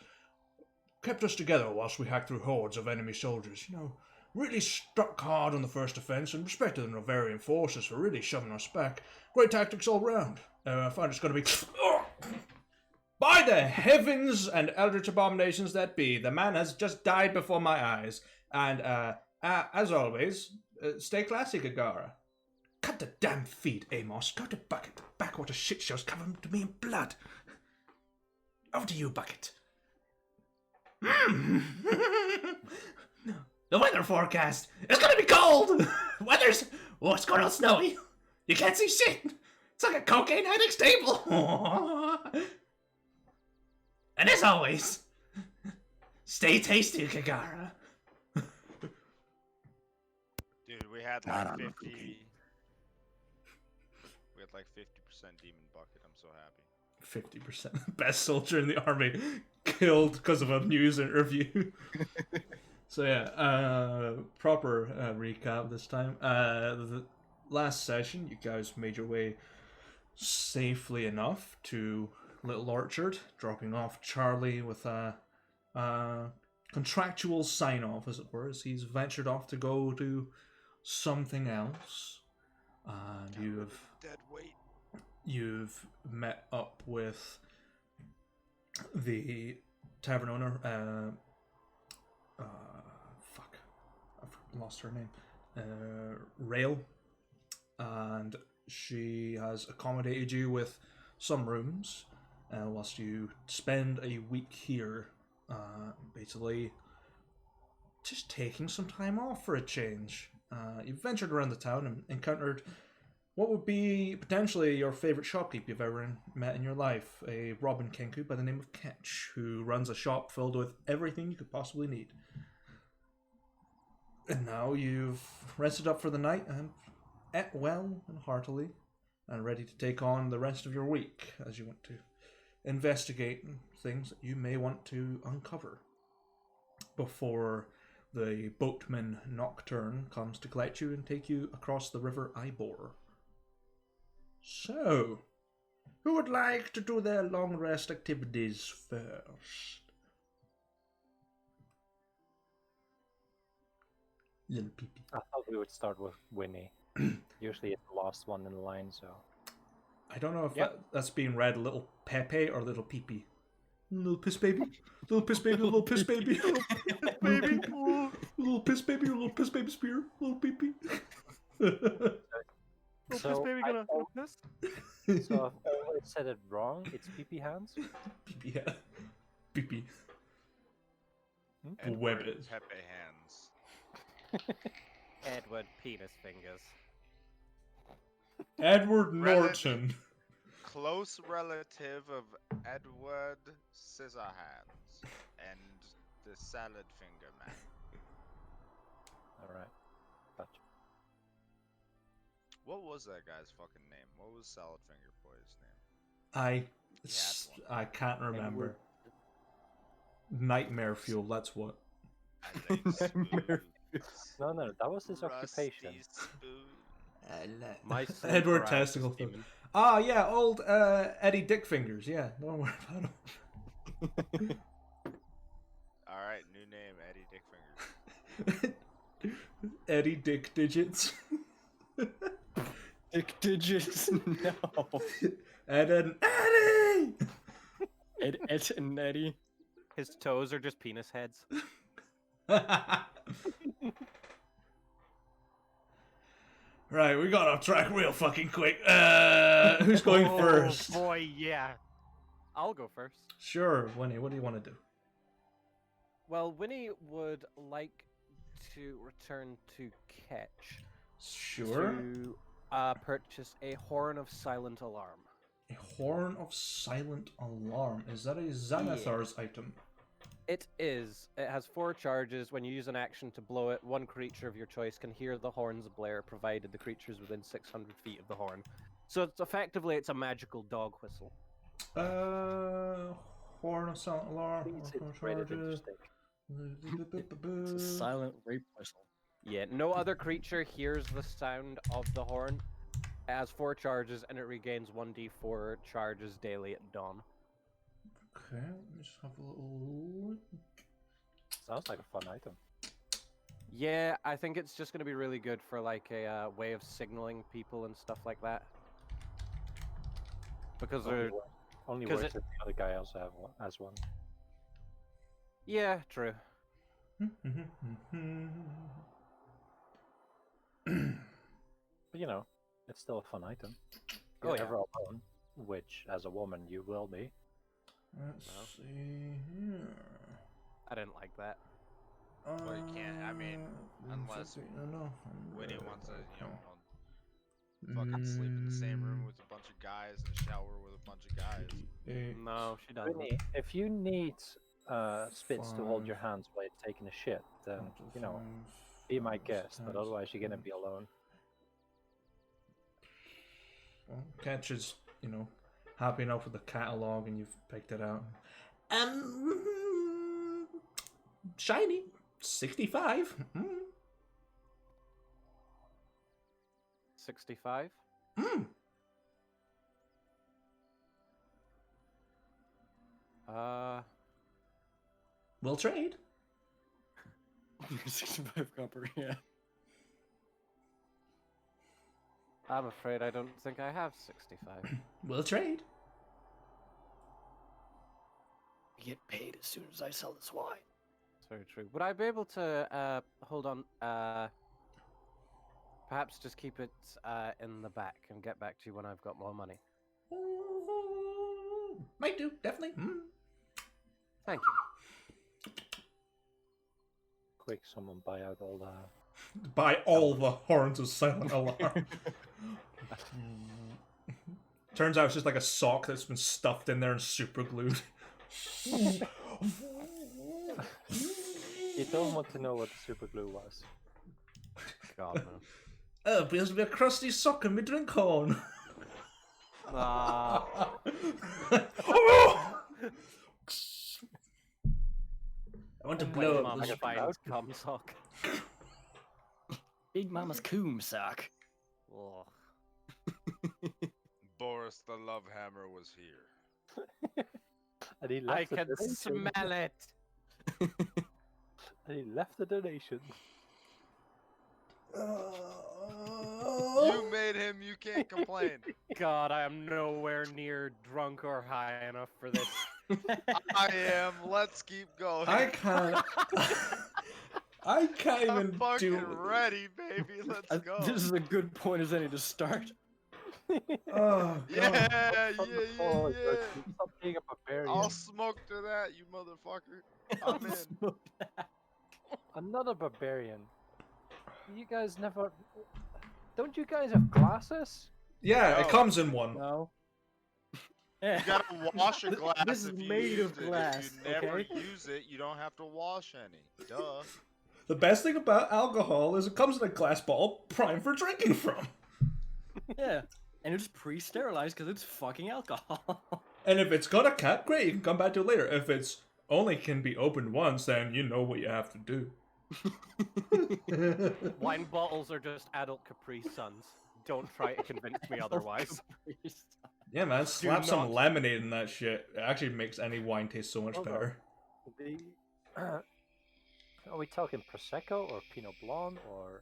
[SPEAKER 1] kept us together whilst we hacked through hordes of enemy soldiers. You know, really struck hard on the first offence and respected the Novarian forces for really shoving us back. Great tactics all round. I find it's going to be... By the heavens and eldritch abominations that be, the man has just died before my eyes. And, as always, stay classy, Gagara. Cut the damn feet, Amos. Go to Bucket. Backwater shit shows covered to me in blood. Over to you, Bucket. The weather forecast is gonna be cold. It's going on snowy. You can't see shit. It's like a cocaine addict's table. And as always, stay tasty, Kagara.
[SPEAKER 3] Dude, we had like 50. We had like 50% demon bucket. I'm so happy.
[SPEAKER 1] 50%. Best soldier in the army killed because of a news interview. So yeah, proper recap this time. The last session, you guys made your way safely enough to Little Orchard, dropping off Charlie with a contractual sign-off, as it were, as he's ventured off to go do something else. And you have...
[SPEAKER 3] Dead weight.
[SPEAKER 1] you've met up with the tavern owner. Fuck, I've lost her name. Rail, and she has accommodated you with some rooms, whilst you spend a week here, basically just taking some time off for a change. You've ventured around the town and encountered what would be potentially your favourite shopkeep you've ever met in your life, a Robin Kenku by the name of Ketch, who runs a shop filled with everything you could possibly need. And now you've rested up for the night and ate well and heartily, and ready to take on the rest of your week as you want to investigate things that you may want to uncover before the boatman Nocturne comes to collect you and take you across the river Ivor. So, who would like to do their long rest activities first? Little peepee.
[SPEAKER 2] I thought we would start with Winnie. Usually it's the last one in the line, so.
[SPEAKER 1] I don't know if that's being read little Pepe or little peepee. Little piss baby. Little piss baby, little piss baby. Baby. Little piss baby, little piss baby spear. Little peepee.
[SPEAKER 2] So
[SPEAKER 5] baby gonna this?
[SPEAKER 2] So I've always said it wrong. It's pee hands.
[SPEAKER 1] Peepee, yeah. Peepee.
[SPEAKER 3] Edward
[SPEAKER 1] Webbed.
[SPEAKER 3] Pepe hands.
[SPEAKER 5] Edward penis fingers.
[SPEAKER 1] Edward Norton.
[SPEAKER 3] Close relative of Edward Scissorhands and the Salad Finger Man.
[SPEAKER 2] All right. Gotcha.
[SPEAKER 3] What was that guy's fucking name? What was Salad Finger Boy's name?
[SPEAKER 1] I can't remember. Nightmare fuel, that's what.
[SPEAKER 3] I think
[SPEAKER 4] Nightmare.
[SPEAKER 2] No, that was his
[SPEAKER 3] Rusty
[SPEAKER 2] occupation.
[SPEAKER 3] Spoon.
[SPEAKER 5] My
[SPEAKER 1] Edward Testicle. Ah, yeah, old Eddie Dick Fingers. Yeah, don't worry about him.
[SPEAKER 3] Alright, new name, Eddie Dick Fingers.
[SPEAKER 1] Eddie Dick Digits.
[SPEAKER 4] Dick digits. No.
[SPEAKER 1] And an Eddie!
[SPEAKER 4] Ed and Eddie.
[SPEAKER 5] His toes are just penis heads.
[SPEAKER 1] Right, we got off track real fucking quick. Who's going first?
[SPEAKER 5] Oh boy, yeah. I'll go first.
[SPEAKER 1] Sure, Winnie, what do you want to do?
[SPEAKER 5] Well, Winnie would like to return to Ketch
[SPEAKER 1] Sure.
[SPEAKER 5] to purchase a Horn of Silent Alarm.
[SPEAKER 1] A Horn of Silent Alarm. Is that a Xanathar's item?
[SPEAKER 5] It is. It has 4 charges. When you use an action to blow it, one creature of your choice can hear the horn's blare, provided the creature is within 600 feet of the horn. So it's effectively it's a magical dog whistle.
[SPEAKER 1] Horn of Silent Alarm.
[SPEAKER 2] Please,
[SPEAKER 1] Four
[SPEAKER 2] it's rated
[SPEAKER 1] charges.
[SPEAKER 2] interesting.
[SPEAKER 4] It's a silent rape whistle.
[SPEAKER 5] Yeah, no other creature hears the sound of the horn. It has 4 charges and it regains 1d4 charges daily at dawn.
[SPEAKER 1] Okay, let me just have a little look.
[SPEAKER 2] Sounds like a fun item.
[SPEAKER 5] Yeah, I think it's just going to be really good for like a way of signaling people and stuff like that. Because they're...
[SPEAKER 2] Only
[SPEAKER 5] 'cause
[SPEAKER 2] works if the other guy also has one.
[SPEAKER 5] Yeah, true.
[SPEAKER 2] But you know, it's still a fun item.
[SPEAKER 5] Oh,
[SPEAKER 2] You're
[SPEAKER 5] yeah.
[SPEAKER 2] never alone, which as a woman you will be.
[SPEAKER 1] Let's
[SPEAKER 5] No.
[SPEAKER 1] see here.
[SPEAKER 5] I didn't like that.
[SPEAKER 3] Well, you can't, I mean, unless
[SPEAKER 1] no,
[SPEAKER 3] Winnie wants to, fucking sleep in the same room with a bunch of guys and shower with a bunch of guys.
[SPEAKER 5] No, she doesn't.
[SPEAKER 2] Winnie, if you need spits to hold your hands while you're taking a shit, then you know, be my guest. But otherwise, you're gonna be alone.
[SPEAKER 1] Well, Ketch is, happy enough with the catalog, and you've picked it out. Shiny, 65.
[SPEAKER 5] 65?
[SPEAKER 1] We'll trade.
[SPEAKER 4] 65 copper, yeah.
[SPEAKER 5] I'm afraid I don't think I have 65.
[SPEAKER 1] We'll trade.
[SPEAKER 4] I get paid as soon as I sell this wine.
[SPEAKER 5] It's very true. Would I be able to hold on? Perhaps just keep it in the back and get back to you when I've got more money.
[SPEAKER 1] Might do, definitely.
[SPEAKER 5] Thank you.
[SPEAKER 2] Quick, someone buy out all the...
[SPEAKER 1] Buy all the horns of silent alarm. Turns out it's just like a sock that's been stuffed in there and super glued.
[SPEAKER 2] You don't want to know what the super glue was.
[SPEAKER 5] God no.
[SPEAKER 1] Oh, but there's a crusty sock in my drink horn.
[SPEAKER 5] Ah.
[SPEAKER 1] I want to
[SPEAKER 5] Wait,
[SPEAKER 1] blow
[SPEAKER 5] Mom,
[SPEAKER 1] up
[SPEAKER 5] I
[SPEAKER 1] this.
[SPEAKER 5] find cum sock.
[SPEAKER 4] Big Mama's coom sock.
[SPEAKER 5] Ugh.
[SPEAKER 3] Boris the Love Hammer was here.
[SPEAKER 2] And he
[SPEAKER 5] I
[SPEAKER 2] left the
[SPEAKER 5] can
[SPEAKER 2] donation.
[SPEAKER 5] smell it.
[SPEAKER 2] And he left the donation.
[SPEAKER 3] You made him, you can't complain.
[SPEAKER 5] God, I am nowhere near drunk or high enough for this.
[SPEAKER 3] I am. Let's keep going.
[SPEAKER 1] I can't. I can't
[SPEAKER 3] I'm
[SPEAKER 1] even
[SPEAKER 3] fucking
[SPEAKER 1] do.
[SPEAKER 3] ready, baby. Let's go.
[SPEAKER 4] This is a good point as any to start.
[SPEAKER 1] Oh
[SPEAKER 3] Yeah,
[SPEAKER 1] god.
[SPEAKER 3] yeah,
[SPEAKER 2] From the
[SPEAKER 3] yeah,
[SPEAKER 2] floor,
[SPEAKER 3] yeah.
[SPEAKER 2] George, stop being a barbarian.
[SPEAKER 3] I'll smoke to that, you motherfucker. I'm in.
[SPEAKER 2] Another barbarian. You guys never... Don't you guys have glasses?
[SPEAKER 1] Yeah, it
[SPEAKER 3] No.
[SPEAKER 1] comes in one.
[SPEAKER 4] No.
[SPEAKER 3] You gotta wash a glass.
[SPEAKER 4] This is
[SPEAKER 3] if you
[SPEAKER 4] made
[SPEAKER 3] used
[SPEAKER 4] of
[SPEAKER 3] it.
[SPEAKER 4] glass,
[SPEAKER 3] If you never
[SPEAKER 4] okay?
[SPEAKER 3] use it, you don't have to wash any. Duh.
[SPEAKER 1] The best thing about alcohol is it comes in a glass bottle prime for drinking from.
[SPEAKER 4] Yeah. And it's pre-sterilized because it's fucking alcohol.
[SPEAKER 1] And if it's got a cap, great, you can come back to it later. If it's only can be opened once, then you know what you have to do.
[SPEAKER 5] Wine bottles are just adult Capri Suns. Don't try to convince me otherwise.
[SPEAKER 1] Yeah, man, slap some
[SPEAKER 5] not.
[SPEAKER 1] lemonade in that shit. It actually makes any wine taste so much
[SPEAKER 2] Hold on.
[SPEAKER 1] better.
[SPEAKER 2] The... Are we talking Prosecco or Pinot Blanc or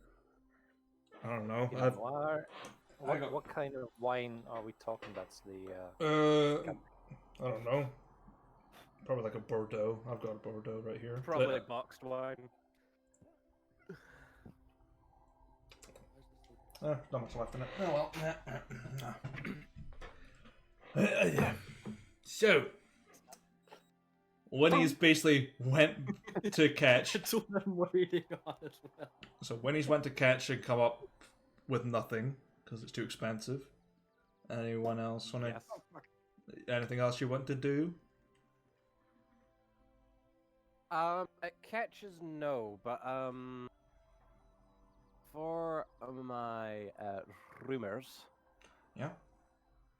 [SPEAKER 1] I don't know.
[SPEAKER 2] Pinot Noir?
[SPEAKER 1] I got-
[SPEAKER 2] What kind of wine are we talking? That's the...
[SPEAKER 1] I don't know. Probably like a Bordeaux. I've got a Bordeaux right here.
[SPEAKER 5] Probably boxed wine.
[SPEAKER 1] Not much left in it. Oh well. So, Winnie's basically went to catch.
[SPEAKER 4] It's what I'm waiting on as well.
[SPEAKER 1] So Winnie's went to catch and come up with nothing because it's too expensive. Anyone else want to?
[SPEAKER 5] Yes.
[SPEAKER 1] Anything else you want to do?
[SPEAKER 5] It catches no, but for my rumors,
[SPEAKER 1] Yeah.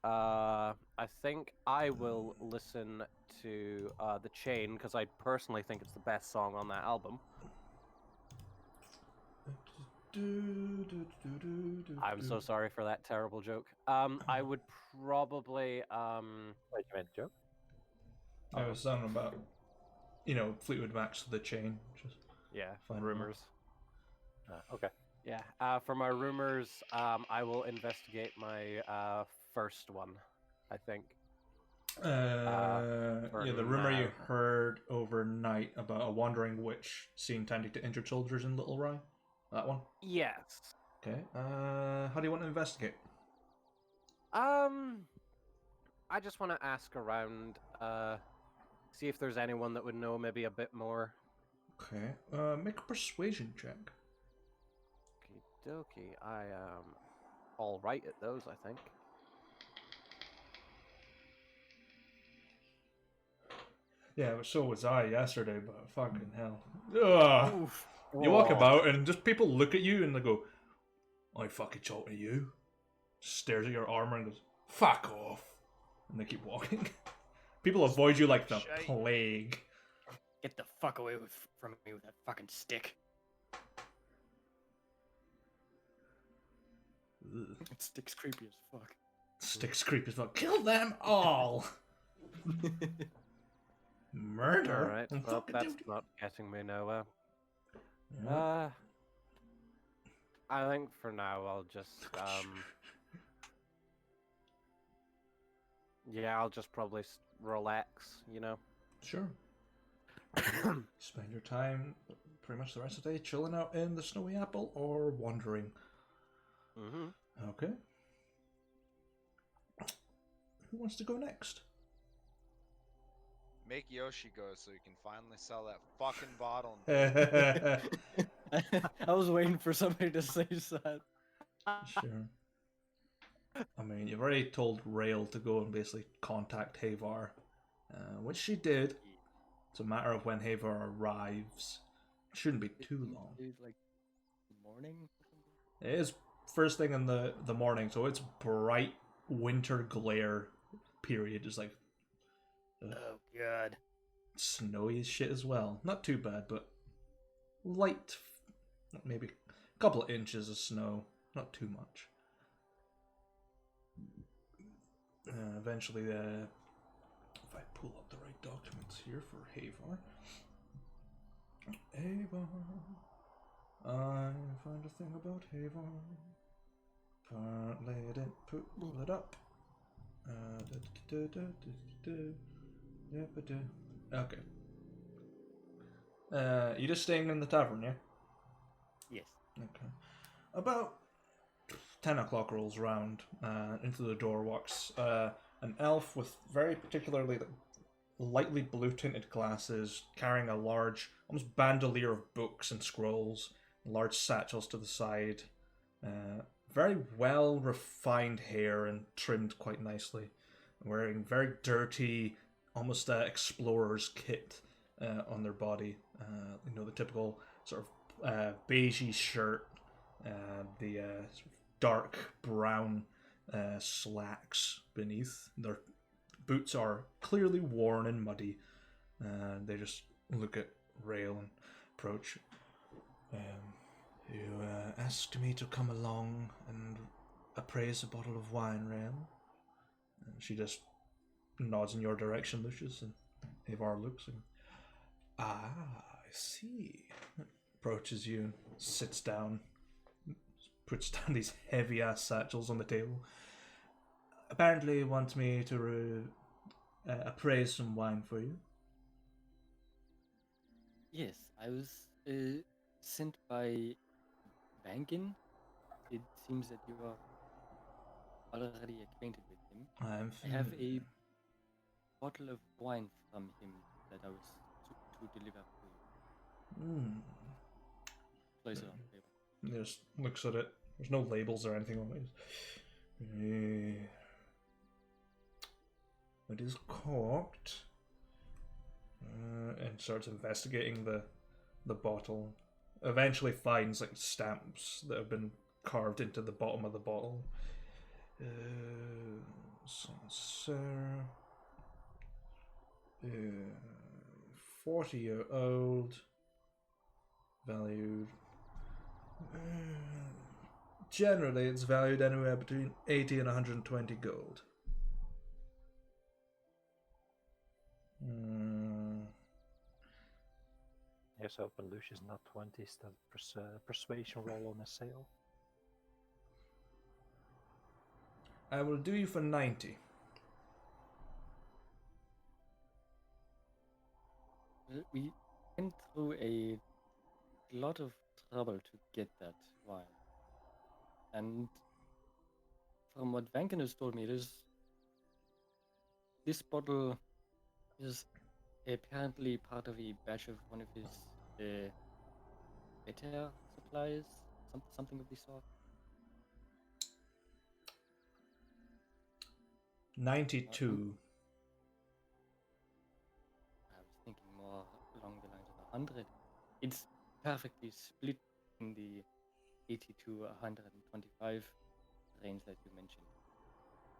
[SPEAKER 5] I think I will listen to The Chain because I personally think it's the best song on that album. I'm so sorry for that terrible joke. I would probably
[SPEAKER 2] Wait, you meant joke?
[SPEAKER 1] I was something about, Fleetwood Mac's The Chain. Just
[SPEAKER 5] yeah,
[SPEAKER 1] Fine.
[SPEAKER 5] rumors.
[SPEAKER 2] Okay.
[SPEAKER 5] Yeah, for my rumors, I will investigate my first one, I think.
[SPEAKER 1] yeah, the rumor you
[SPEAKER 5] now.
[SPEAKER 1] heard overnight about a wandering witch seen tending to injured soldiers in Little Rye. That one.
[SPEAKER 5] Yes.
[SPEAKER 1] Okay. How do you want to investigate?
[SPEAKER 5] I just want to ask around, see if there's anyone that would know maybe a bit more.
[SPEAKER 1] Okay. Make a persuasion check.
[SPEAKER 5] Okie dokie, I am all right at those, I think.
[SPEAKER 1] Yeah, so was I yesterday, but fucking hell. Ugh.
[SPEAKER 4] Oof.
[SPEAKER 1] You walk about and just people look at you and they go, I fucking talk to you. Stares at your armor and goes, fuck off. And they keep walking. People avoid you like the
[SPEAKER 3] Shite.
[SPEAKER 1] plague.
[SPEAKER 4] Get the fuck away from me with that fucking stick.
[SPEAKER 1] Ugh.
[SPEAKER 4] That stick's creepy as fuck.
[SPEAKER 1] Sticks creep as fuck. Kill them all! Murder?
[SPEAKER 5] Alright,
[SPEAKER 1] Oh,
[SPEAKER 5] well,
[SPEAKER 1] fucking
[SPEAKER 5] that's
[SPEAKER 1] dude.
[SPEAKER 5] not getting me nowhere.
[SPEAKER 1] Yeah.
[SPEAKER 5] I think for now I'll just Yeah, I'll just probably relax, you know.
[SPEAKER 1] Sure. Spend your time pretty much the rest of the day chilling out in the snowy apple or wandering.
[SPEAKER 5] Mm-hmm.
[SPEAKER 1] Okay. Who wants to go next?
[SPEAKER 3] Make Yoshi go so you can finally sell that fucking bottle.
[SPEAKER 4] I was waiting for somebody to say that.
[SPEAKER 1] Sure. I mean, you've already told Rail to go and basically contact Havar, which she did. It's a matter of when Havar arrives. It shouldn't be too long.
[SPEAKER 4] It's like morning or something.
[SPEAKER 1] It is first thing in the morning, so it's bright winter glare period. It's like
[SPEAKER 4] Oh god.
[SPEAKER 1] snowy as shit as well. Not too bad, but light, maybe a couple of inches of snow. Not too much. Eventually, if I pull up the right documents here for Havar. Havar. I found a thing about Havar. Apparently I didn't pull it up. Okay. You just staying in the tavern, yeah?
[SPEAKER 4] Yes.
[SPEAKER 1] Okay. About 10 o'clock rolls around. Into the door walks an elf with very particularly lightly blue tinted glasses, carrying a large, almost bandolier of books and scrolls, large satchels to the side. Very well refined hair and trimmed quite nicely. Wearing very dirty, almost explorer's kit on their body. The typical sort of beigey shirt, the sort of dark brown slacks beneath. Their boots are clearly worn and muddy. They just look at Rail and approach. You asked me to come along and appraise a bottle of wine, Rail. And she just nods in your direction, Lucius, and Havar looks and I see. Approaches you and sits down, puts down these heavy ass satchels on the table. Apparently wants me to appraise some wine for you.
[SPEAKER 4] Yes, I was sent by Bankin. It seems that you are already acquainted with him.
[SPEAKER 1] I'm
[SPEAKER 4] I have
[SPEAKER 1] familiar.
[SPEAKER 4] a bottle of wine from him that I was to deliver to you. Place it on the table.
[SPEAKER 1] He just looks at it. There's no labels or anything on it. It is corked. And starts investigating the bottle. Eventually finds like stamps that have been carved into the bottom of the bottle. Sancerre. 40-year-old. Valued. Generally, it's valued anywhere between 80 and 120 gold.
[SPEAKER 2] Yes, open Lucius not 20 is the persuasion roll on a sale.
[SPEAKER 1] I will do you for 90.
[SPEAKER 4] We went through a lot of trouble to get that wine. And from what Vankin has told me, this bottle is apparently part of a batch of one of his better supplies, something of the sort.
[SPEAKER 1] 92.
[SPEAKER 4] I was thinking more along the lines of 100. It's perfectly split in the 80 to 125 range that you mentioned.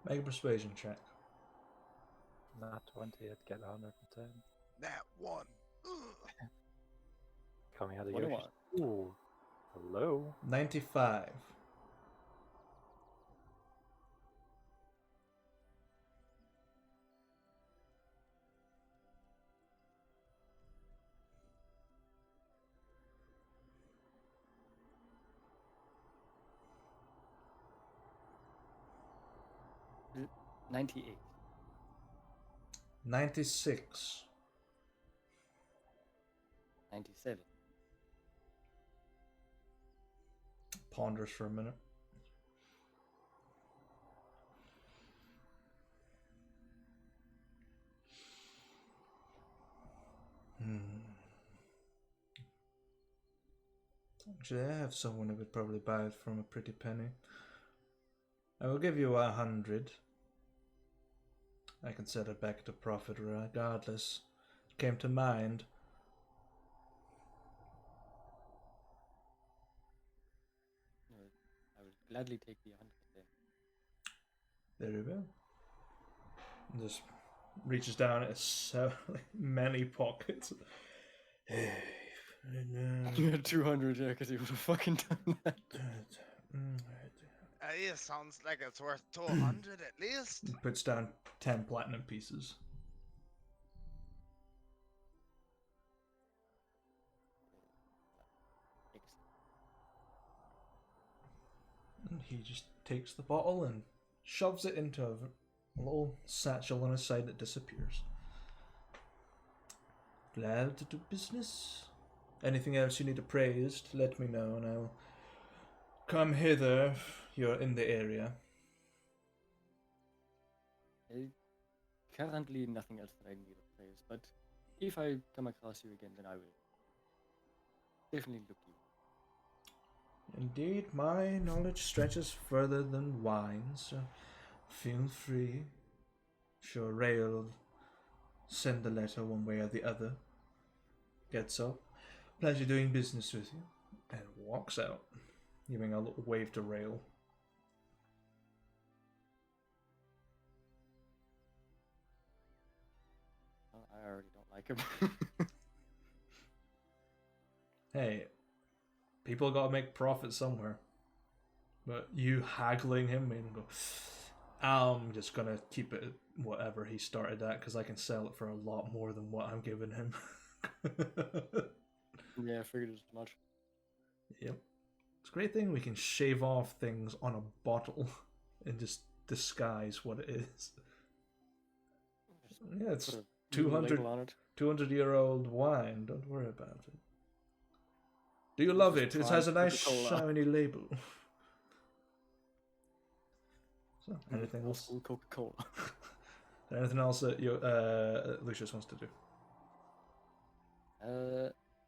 [SPEAKER 1] Make a persuasion check.
[SPEAKER 2] Not 20, I'd get 110.
[SPEAKER 3] That one.
[SPEAKER 2] Coming out of
[SPEAKER 4] 21.
[SPEAKER 2] Yoshi's. Ooh. Hello.
[SPEAKER 1] 95.
[SPEAKER 4] Uh, 98.
[SPEAKER 1] 96.
[SPEAKER 4] 97.
[SPEAKER 1] Ponders for a minute. Actually, I have someone who would probably buy it from a pretty penny. I will give you 100. I can set it back to profit regardless. It came to mind.
[SPEAKER 4] I would gladly take the 100 then.
[SPEAKER 1] There you go. Just reaches down at so many pockets.
[SPEAKER 4] You had 200, yeah, because he would have fucking done that.
[SPEAKER 3] Yeah, sounds like it's worth 200 at least.
[SPEAKER 1] He puts down 10 platinum pieces. And he just takes the bottle and shoves it into a little satchel on his side that disappears. Glad to do business. Anything else you need appraised, let me know and I'll come hither if you're in the area.
[SPEAKER 4] Currently, nothing else that I need to praise, but if I come across you again, then I will definitely look you.
[SPEAKER 1] Indeed, my knowledge stretches further than wine, so feel free. Sure, Ray will send the letter one way or the other. Gets up. Pleasure doing business with you. And walks out, giving a little wave to Rail.
[SPEAKER 4] I already don't like him.
[SPEAKER 1] Hey, people gotta make profit somewhere. But you haggling him and go, I'm just gonna keep it whatever he started at because I can sell it for a lot more than what I'm giving him.
[SPEAKER 4] Yeah, I figured as much.
[SPEAKER 1] Yep. It's a great thing we can shave off things on a bottle and just disguise what it is. Yeah, it's
[SPEAKER 4] Put a
[SPEAKER 1] 200
[SPEAKER 4] label on it.
[SPEAKER 1] 200-year-old wine. Don't worry about it. Do you love it? It has a nice
[SPEAKER 4] Coca-Cola.
[SPEAKER 1] shiny label. So, anything else?
[SPEAKER 4] Coca-Cola.
[SPEAKER 1] Anything else that you, Lucius wants to do?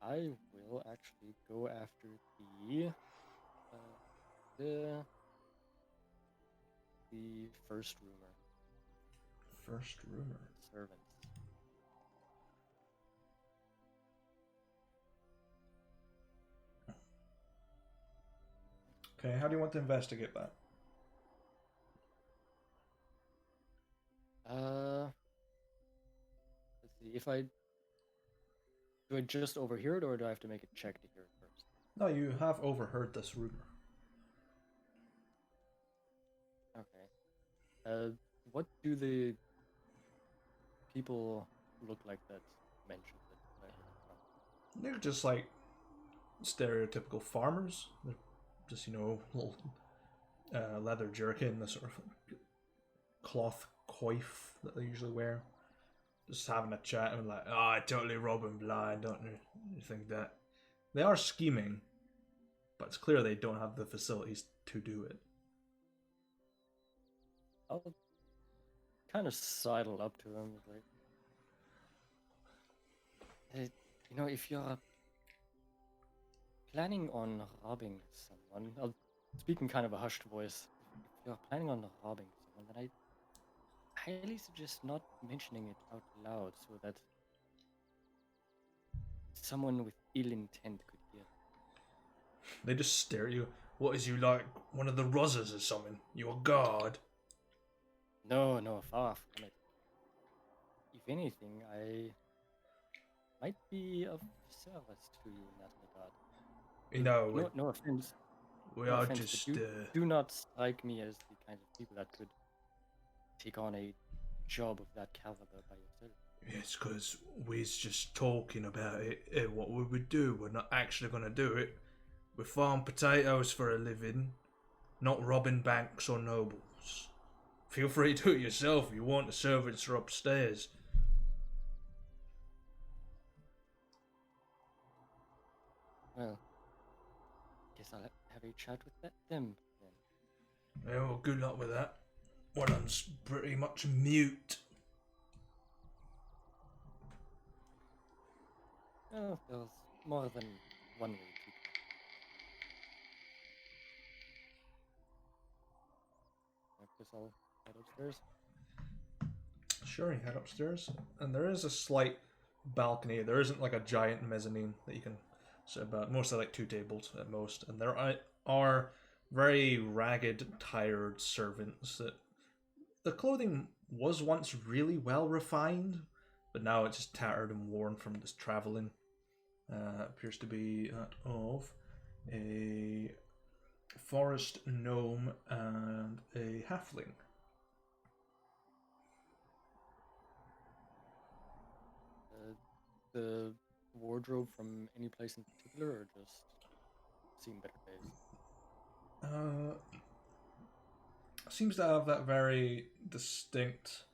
[SPEAKER 4] I will actually go after the first rumor.
[SPEAKER 1] First rumor.
[SPEAKER 4] Servants.
[SPEAKER 1] Okay, how do you want to investigate that?
[SPEAKER 4] Let's see. Do I just overhear it, or do I have to make a check to hear it first?
[SPEAKER 1] No, you have overheard this rumor.
[SPEAKER 4] Okay. What do the people look like that mentioned it? That I heard from?
[SPEAKER 1] They're just like stereotypical farmers. They're just, little leather jerkin, the sort of cloth coif that they usually wear. Just having a chat and like, I totally rob him blind, don't you think that? They are scheming, but it's clear they don't have the facilities to do it.
[SPEAKER 4] I'll kind of sidle up to him, like, hey, if you're planning on robbing someone, I'll speak in kind of a hushed voice. If you're planning on robbing someone, then I highly suggest not mentioning it out loud so that someone with ill intent could hear.
[SPEAKER 1] They just stare at you. What is you like? One of the Rozzers or something? You a guard?
[SPEAKER 4] No, far from it. If anything, I might be of service to you in that regard. No offense.
[SPEAKER 1] We
[SPEAKER 4] No
[SPEAKER 1] are
[SPEAKER 4] offense,
[SPEAKER 1] just.
[SPEAKER 4] but you do not strike me as the kind of people that could take on a job of that caliber by yourself.
[SPEAKER 1] It's because we're just talking about it, what we would do. We're not actually going to do it. We farm potatoes for a living, not robbing banks or nobles. Feel free to do it yourself if you want. The servants are upstairs.
[SPEAKER 4] Well, guess I'll have a chat with them then.
[SPEAKER 1] Yeah, well, good luck with that. One of them's pretty much mute.
[SPEAKER 4] Well, there's more than one way to go. I guess I'll head upstairs.
[SPEAKER 1] Sure, you head upstairs, and there is a slight balcony. There isn't like a giant mezzanine that you can sit about. Mostly like 2 tables at most, and there are very ragged, tired servants that the clothing was once really well refined, but now it's just tattered and worn from this traveling. Appears to be that of a forest gnome and a halfling.
[SPEAKER 4] The wardrobe from any place in particular, or just seen better days?
[SPEAKER 1] Seems to have that very distinct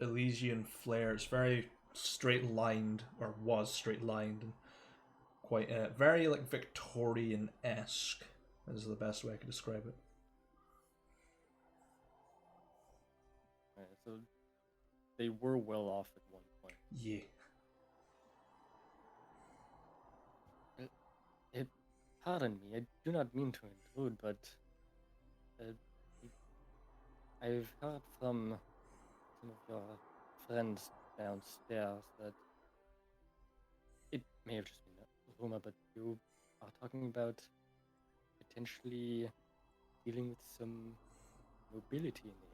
[SPEAKER 1] Elysian flair. It's very straight lined, or was straight lined, and quite very like Victorian-esque is the best way I could describe it.
[SPEAKER 4] So they were well off at one point.
[SPEAKER 1] Yeah.
[SPEAKER 4] Pardon me, I do not mean to intrude, but I've heard from some of your friends downstairs that it may have just been a rumor, but you are talking about potentially dealing with some nobility in the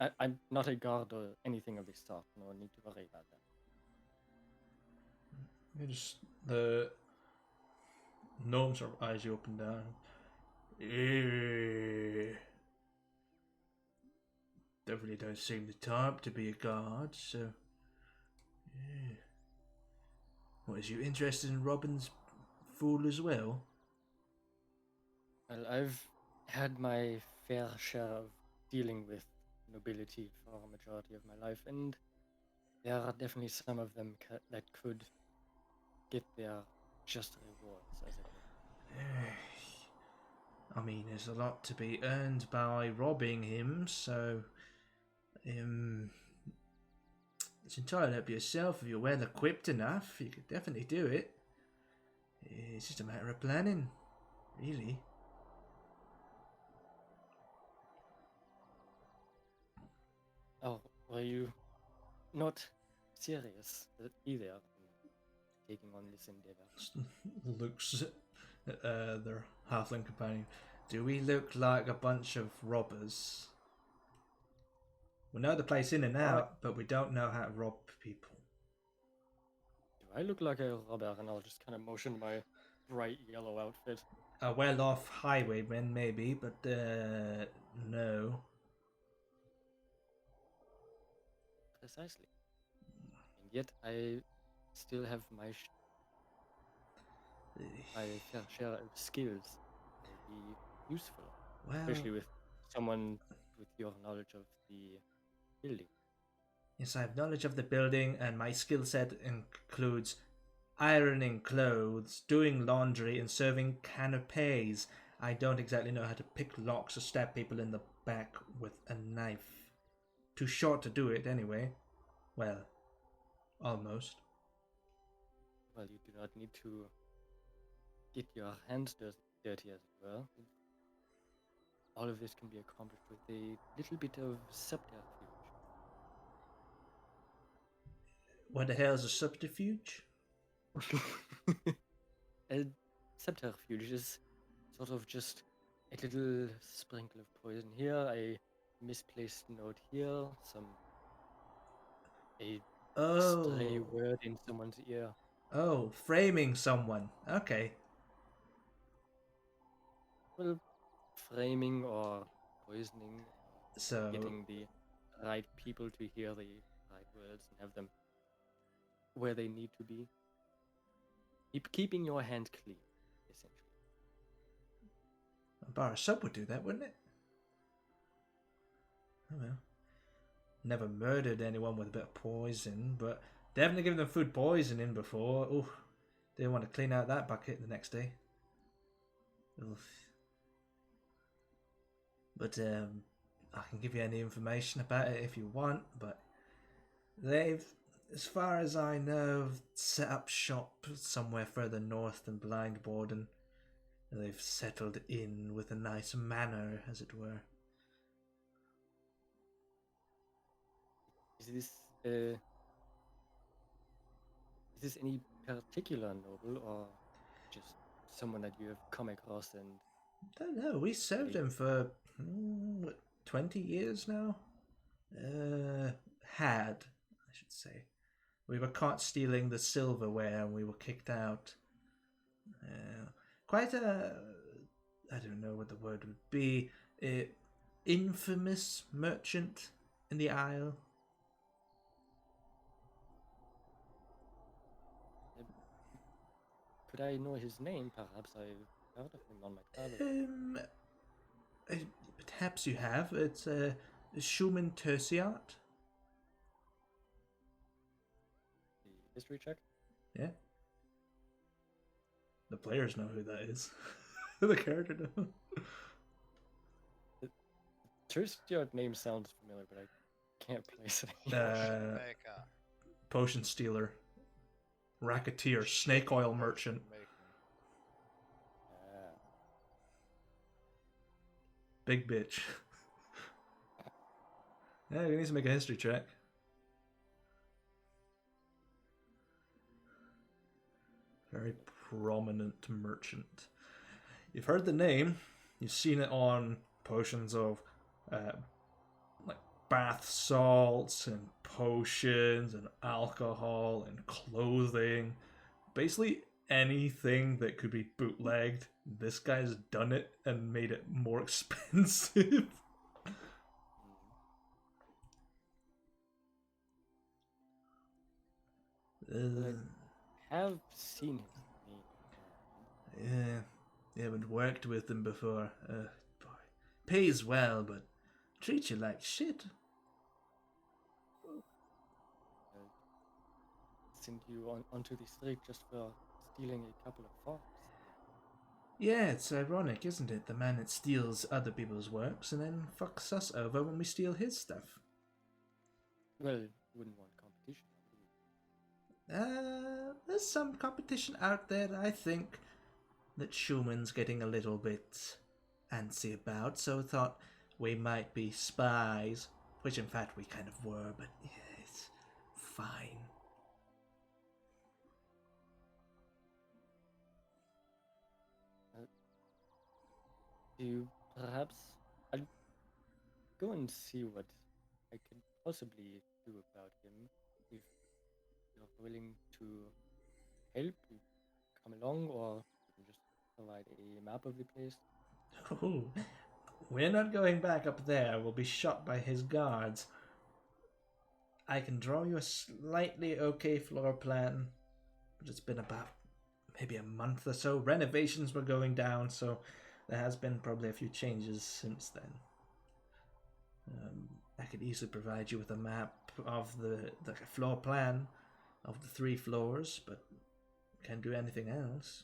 [SPEAKER 4] area. I'm not a guard or anything of the sort. No need to worry about that.
[SPEAKER 1] The gnomes sort of eyes you up and down. Definitely don't seem the type to be a guard, so. What, is you interested in Robin's fool as well?
[SPEAKER 4] Well, I've had my fair share of dealing with nobility for a majority of my life, and there are definitely some of them that could get their just rewards, as it were.
[SPEAKER 1] I mean, there's a lot to be earned by robbing him, so it's entirely up to yourself. If you're well equipped enough, you could definitely do it. It's just a matter of planning, really.
[SPEAKER 4] Oh, were you not serious either in taking on this endeavor?
[SPEAKER 1] Looks at their halfling companion. Do we look like a bunch of robbers? We know the place in and out, but we don't know how to rob people.
[SPEAKER 4] Do I look like a robber? And I'll just kind of motion my bright yellow outfit.
[SPEAKER 1] A well-off highwayman, maybe, but no.
[SPEAKER 4] Precisely. And yet I still have my fair share of skills that will be useful,
[SPEAKER 1] Well,
[SPEAKER 4] especially with someone with your knowledge of the building.
[SPEAKER 1] yes, I have knowledge of the building, and my skill set includes ironing clothes, doing laundry, and serving canapes. I don't exactly know how to pick locks or stab people in the back with a knife. Too short to do it, anyway. Well, almost.
[SPEAKER 4] Well, you do not need to get your hands dirty, as it were. All of this can be accomplished with a little bit of subterfuge.
[SPEAKER 1] What the hell is a subterfuge?
[SPEAKER 4] A subterfuge is sort of just a little sprinkle of poison here, a misplaced note here, a stray word in someone's ear.
[SPEAKER 1] Oh, framing someone. Okay.
[SPEAKER 4] Well, framing or poisoning,
[SPEAKER 1] So
[SPEAKER 4] getting the right people to hear the right words and have them where they need to be. Keeping your hand clean, essentially.
[SPEAKER 1] a bar of soap would do that, wouldn't it? Oh well. Never murdered anyone with a bit of poison, but definitely given them food poisoning before. Ooh, Didn't want to clean out that bucket the next day. Oof. But I can give you any information about it if you want, but they've, as far as I know, set up shop somewhere further north than Blind Borden. And they've settled in with a nice manner, as it were.
[SPEAKER 4] Is this any particular noble or just someone that you have come across and
[SPEAKER 1] Don't know, we served him for 20 years now? Had, I should say. We were caught stealing the silverware and we were kicked out. Quite a, I don't know what the word would be, infamous merchant in the Isle.
[SPEAKER 4] could I know his name? Perhaps I've heard of him on my travels.
[SPEAKER 1] Perhaps you have. It's Schumann Tertiat.
[SPEAKER 4] The history check?
[SPEAKER 1] Yeah. The players know who that is. The character knows.
[SPEAKER 4] Tertiat name sounds familiar, but I can't place it.
[SPEAKER 1] Potion stealer. Racketeer. Snake oil merchant. Big bitch. Yeah, we need to make a history check. Very prominent merchant. You've heard the name. You've seen it on potions of like bath salts and potions and alcohol and clothing. Basically anything that could be bootlegged. This guy's done it and made it more expensive.
[SPEAKER 4] I have seen his name.
[SPEAKER 1] Yeah, haven't worked with them before. Boy. Pays well, but treats you like shit.
[SPEAKER 4] Sent you onto the street just for stealing a couple of forks.
[SPEAKER 1] Yeah, it's ironic, isn't it? The man that steals other people's works and then fucks us over when we steal his stuff.
[SPEAKER 4] Well, you wouldn't want competition.
[SPEAKER 1] There's some competition out there, I think, that Schumann's getting a little bit antsy about, so I thought we might be spies, which in fact we kind of were, but yeah, it's fine.
[SPEAKER 4] You perhaps I'll go and see what I can possibly do about him. If you're willing to help, you come along, or you can just provide a map of the place.
[SPEAKER 1] Oh, we're not going back up there. We'll be shot by his guards. I can draw you a slightly okay floor plan, but it's been about maybe a month or so. Renovations were going down, so there has been probably a few changes since then. I could easily provide you with a map of the floor plan of the 3 floors, but can't do anything else.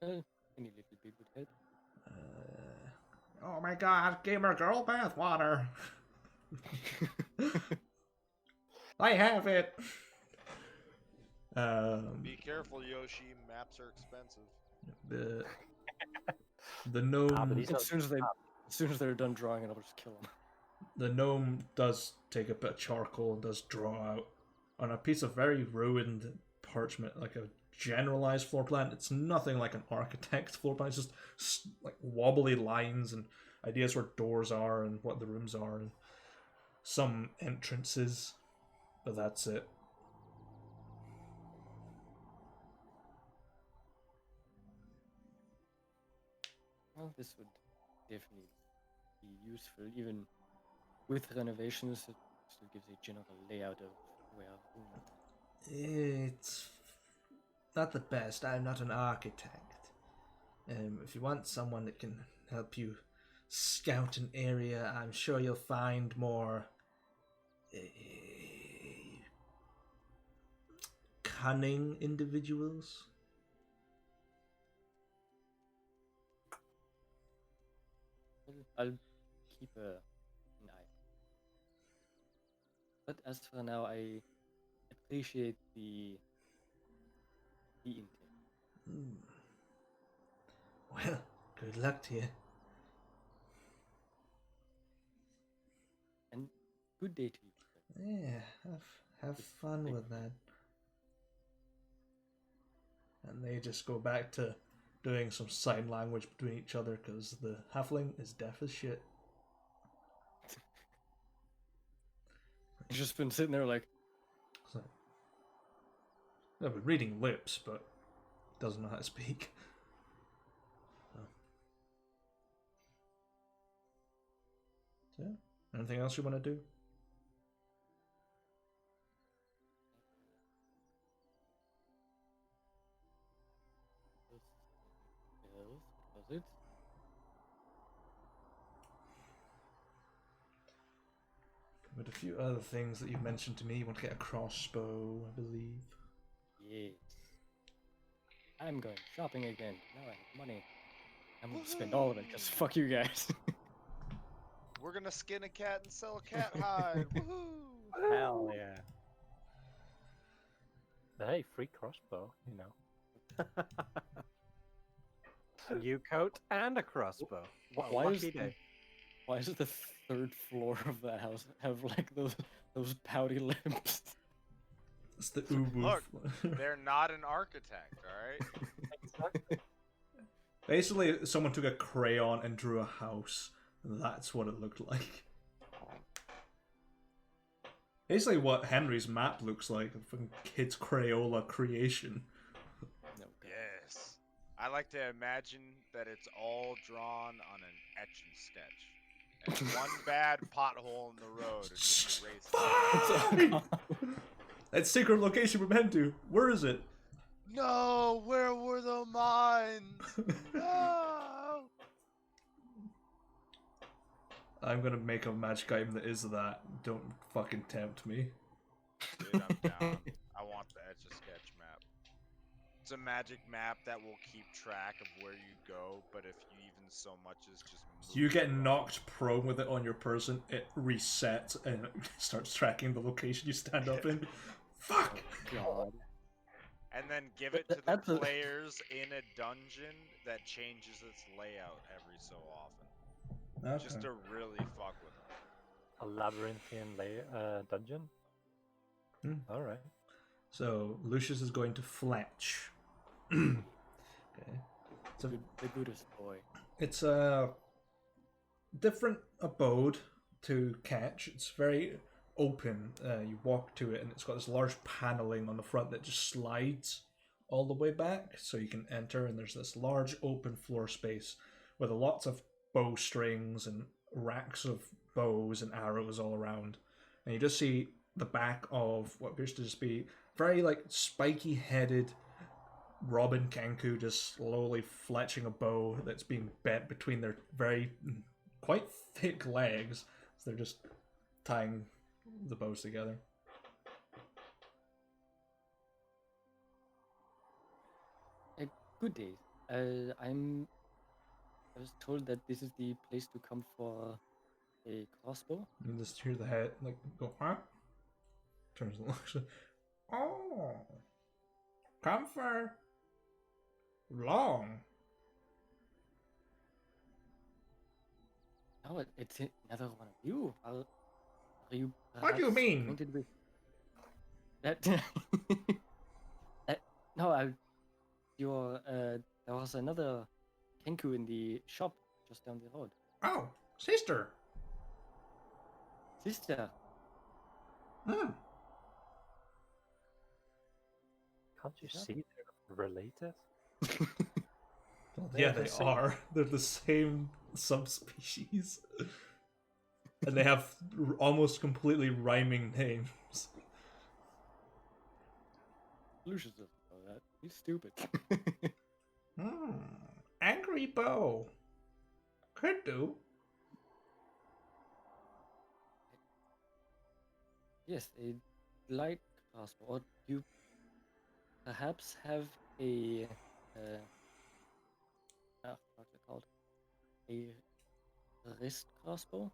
[SPEAKER 4] Any little bit would help.
[SPEAKER 1] Oh my god, gamer girl bathwater! I have it!
[SPEAKER 3] Be careful, Yoshi. Maps are expensive.
[SPEAKER 1] The gnome.
[SPEAKER 4] As soon as they're done drawing it, I'll just kill them.
[SPEAKER 1] The gnome does take a bit of charcoal and does draw out on a piece of very ruined parchment, like a generalized floor plan. It's nothing like an architect's floor plan. It's just like wobbly lines and ideas where doors are and what the rooms are and some entrances, but that's it.
[SPEAKER 4] Well, this would definitely be useful, even with renovations. It still gives a general layout of where.
[SPEAKER 1] It's not the best. I'm not an architect. If you want someone that can help you scout an area, I'm sure you'll find more cunning individuals?
[SPEAKER 4] I'll keep an eye. But as for now, I appreciate the intake.
[SPEAKER 1] Hmm. Well, good luck to you.
[SPEAKER 4] And good day to you.
[SPEAKER 1] Yeah, have fun with that. And they just go back to doing some sign language between each other because the halfling is deaf as shit.
[SPEAKER 4] He's just been sitting there like,
[SPEAKER 1] So, yeah, but reading lips, but doesn't know how to speak. So, yeah. Anything else you want to do?
[SPEAKER 4] what was it?
[SPEAKER 1] But a few other things that you mentioned to me. You want to get a crossbow, I believe.
[SPEAKER 4] Yes. I'm going shopping again. Now I have money. I'm gonna spend all of it because fuck you guys.
[SPEAKER 3] We're gonna skin a cat and sell a cat hide. Woohoo!
[SPEAKER 5] Hell yeah.
[SPEAKER 2] Hey, free crossbow, you know.
[SPEAKER 5] A new coat and a crossbow. What a
[SPEAKER 4] Why
[SPEAKER 5] lucky
[SPEAKER 4] is
[SPEAKER 5] day.
[SPEAKER 4] Why does the third floor of that house have like those pouty lips?
[SPEAKER 1] It's the ubu.
[SPEAKER 3] Look, they're not an architect, all right?
[SPEAKER 1] Basically, someone took a crayon and drew a house. That's what it looked like. Basically, what Henry's map looks like. A fucking kid's Crayola creation.
[SPEAKER 4] No.
[SPEAKER 3] Yes. I like to imagine that it's all drawn on an etch and sketch. And one bad pothole in the road is just erased.
[SPEAKER 1] Fuck! That secret location we're meant to. Where is it?
[SPEAKER 3] No, where were the mines? No.
[SPEAKER 1] I'm gonna make a magic item that is that. Don't fucking tempt me.
[SPEAKER 3] Dude, I'm down. I want the etch a sketch map. It's a magic map that will keep track of where you go, but if you even so much as just move
[SPEAKER 1] You get
[SPEAKER 3] around-
[SPEAKER 1] knocked prone with it on your person, it resets and it starts tracking the location you stand up in. Fuck!
[SPEAKER 4] God.
[SPEAKER 3] and then give it to the
[SPEAKER 4] That's a-
[SPEAKER 3] players in a dungeon that changes its layout every so often. Just
[SPEAKER 1] Okay.
[SPEAKER 3] to really fuck with them.
[SPEAKER 2] A labyrinthian dungeon.
[SPEAKER 1] Hmm.
[SPEAKER 2] All right.
[SPEAKER 1] So Lucius is going to Fletch. Okay. So
[SPEAKER 4] The goodest boy.
[SPEAKER 1] it's a different abode to catch. It's very open. You walk to it, and it's got this large paneling on the front that just slides all the way back, so you can enter. And there's this large open floor space with lots of bowstrings and racks of bows and arrows all around. And you just see the back of what appears to just be very like spiky-headed Robin Kanku just slowly fletching a bow that's being bent between their very quite thick legs. So they're just tying the bows together.
[SPEAKER 4] Good day. I was told that this is the place to come for a crossbow.
[SPEAKER 1] You just hear the head like go, huh? Turns and looks. Oh, come for long.
[SPEAKER 4] No, it's another one of you. Are you?
[SPEAKER 1] What do you
[SPEAKER 4] perhaps
[SPEAKER 1] mean?
[SPEAKER 4] acquainted with that? No, you're. There was another Kenku in the shop just down the road.
[SPEAKER 1] Oh, sister.
[SPEAKER 4] Sister.
[SPEAKER 1] Hmm.
[SPEAKER 2] Can't you
[SPEAKER 4] Yeah.
[SPEAKER 2] see they're related?
[SPEAKER 1] Well,
[SPEAKER 2] They're
[SPEAKER 1] yeah,
[SPEAKER 2] the
[SPEAKER 1] they
[SPEAKER 2] same.
[SPEAKER 1] are. They're the same subspecies. And they have almost completely rhyming names.
[SPEAKER 4] Lucius doesn't know that. He's stupid.
[SPEAKER 1] Angry bow. Could do.
[SPEAKER 4] Yes, a light crossbow. Or you perhaps have a what's it called? A wrist crossbow?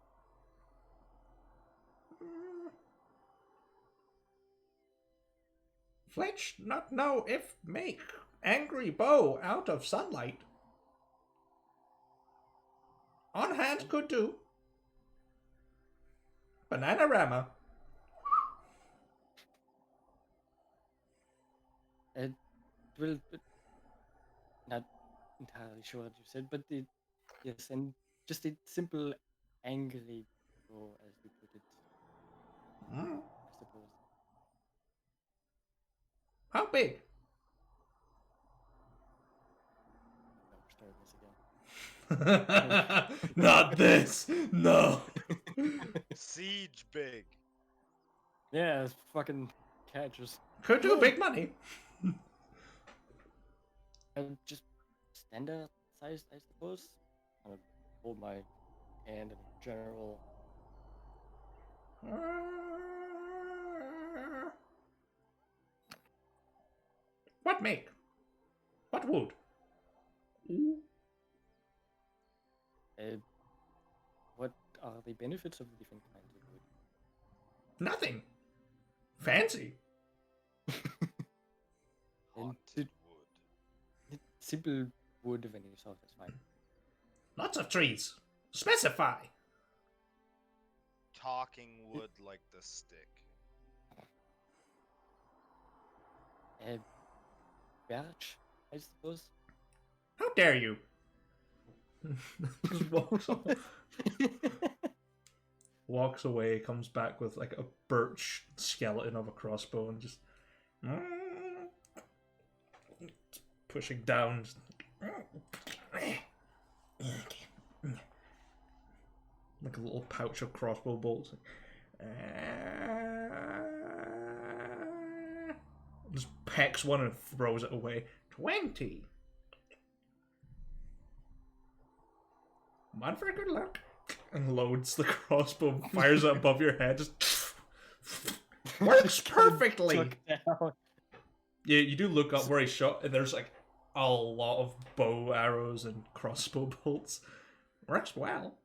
[SPEAKER 1] Fletch not know if make angry bow out of sunlight. On hand could do. Bananarama.
[SPEAKER 4] Well, not entirely sure what you said, but yes, and just a simple angry bow, as you put it,
[SPEAKER 1] Hmm.
[SPEAKER 4] I suppose.
[SPEAKER 1] How big?
[SPEAKER 4] No, we're starting this again.
[SPEAKER 1] Not this. No.
[SPEAKER 3] Siege big.
[SPEAKER 4] Yeah, it's fucking catches.
[SPEAKER 1] Could do big money.
[SPEAKER 4] Just standard size, I suppose. I'll hold my hand in general.
[SPEAKER 1] What make? What wood?
[SPEAKER 4] What are the benefits of the different kinds of wood?
[SPEAKER 1] Nothing. Fancy.
[SPEAKER 3] Haunted wood.
[SPEAKER 4] Simple wood of any sort is fine.
[SPEAKER 1] Lots of trees. Specify.
[SPEAKER 3] Talking wood like the stick.
[SPEAKER 4] Birch, I suppose.
[SPEAKER 1] How dare you? Just walks off. Walks away, comes back with like a birch skeleton of a crossbow and just pushing down. Like a little pouch of crossbow bolts. Just pecks one and throws it away. 20. One for good luck. And loads the crossbow, fires it above your head. Just works perfectly. Yeah, you do look up where he shot, and there's like a lot of bow arrows and crossbow bolts. Works well.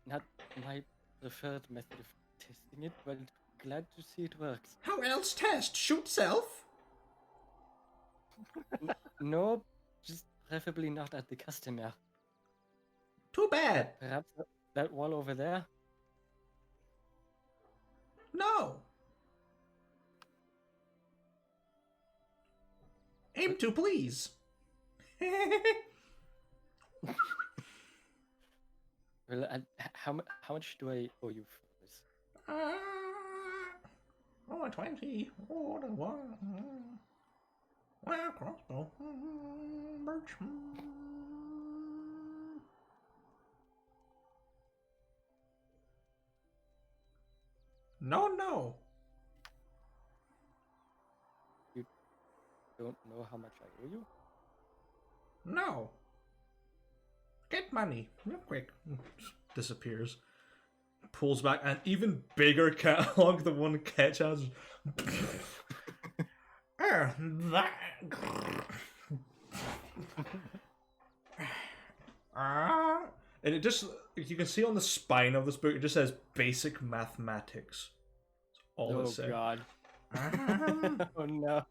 [SPEAKER 4] Not my preferred method of testing it, but glad to see it works.
[SPEAKER 1] How else test? Shoot self?
[SPEAKER 4] No, just preferably not at the customer.
[SPEAKER 1] Too bad.
[SPEAKER 4] Perhaps that wall over there?
[SPEAKER 1] No. Aim to please.
[SPEAKER 4] Well, how much do I owe you for this?
[SPEAKER 1] 20. Oh, the one. Well, crossbow. Birch. No.
[SPEAKER 4] You don't know how much I owe you?
[SPEAKER 1] No. Get money. Real quick. Disappears. Pulls back an even bigger catalog than one Ketch has. That. And it just, you can see on the spine of this book, it just says basic mathematics. That's all it says.
[SPEAKER 4] Oh god. Oh no.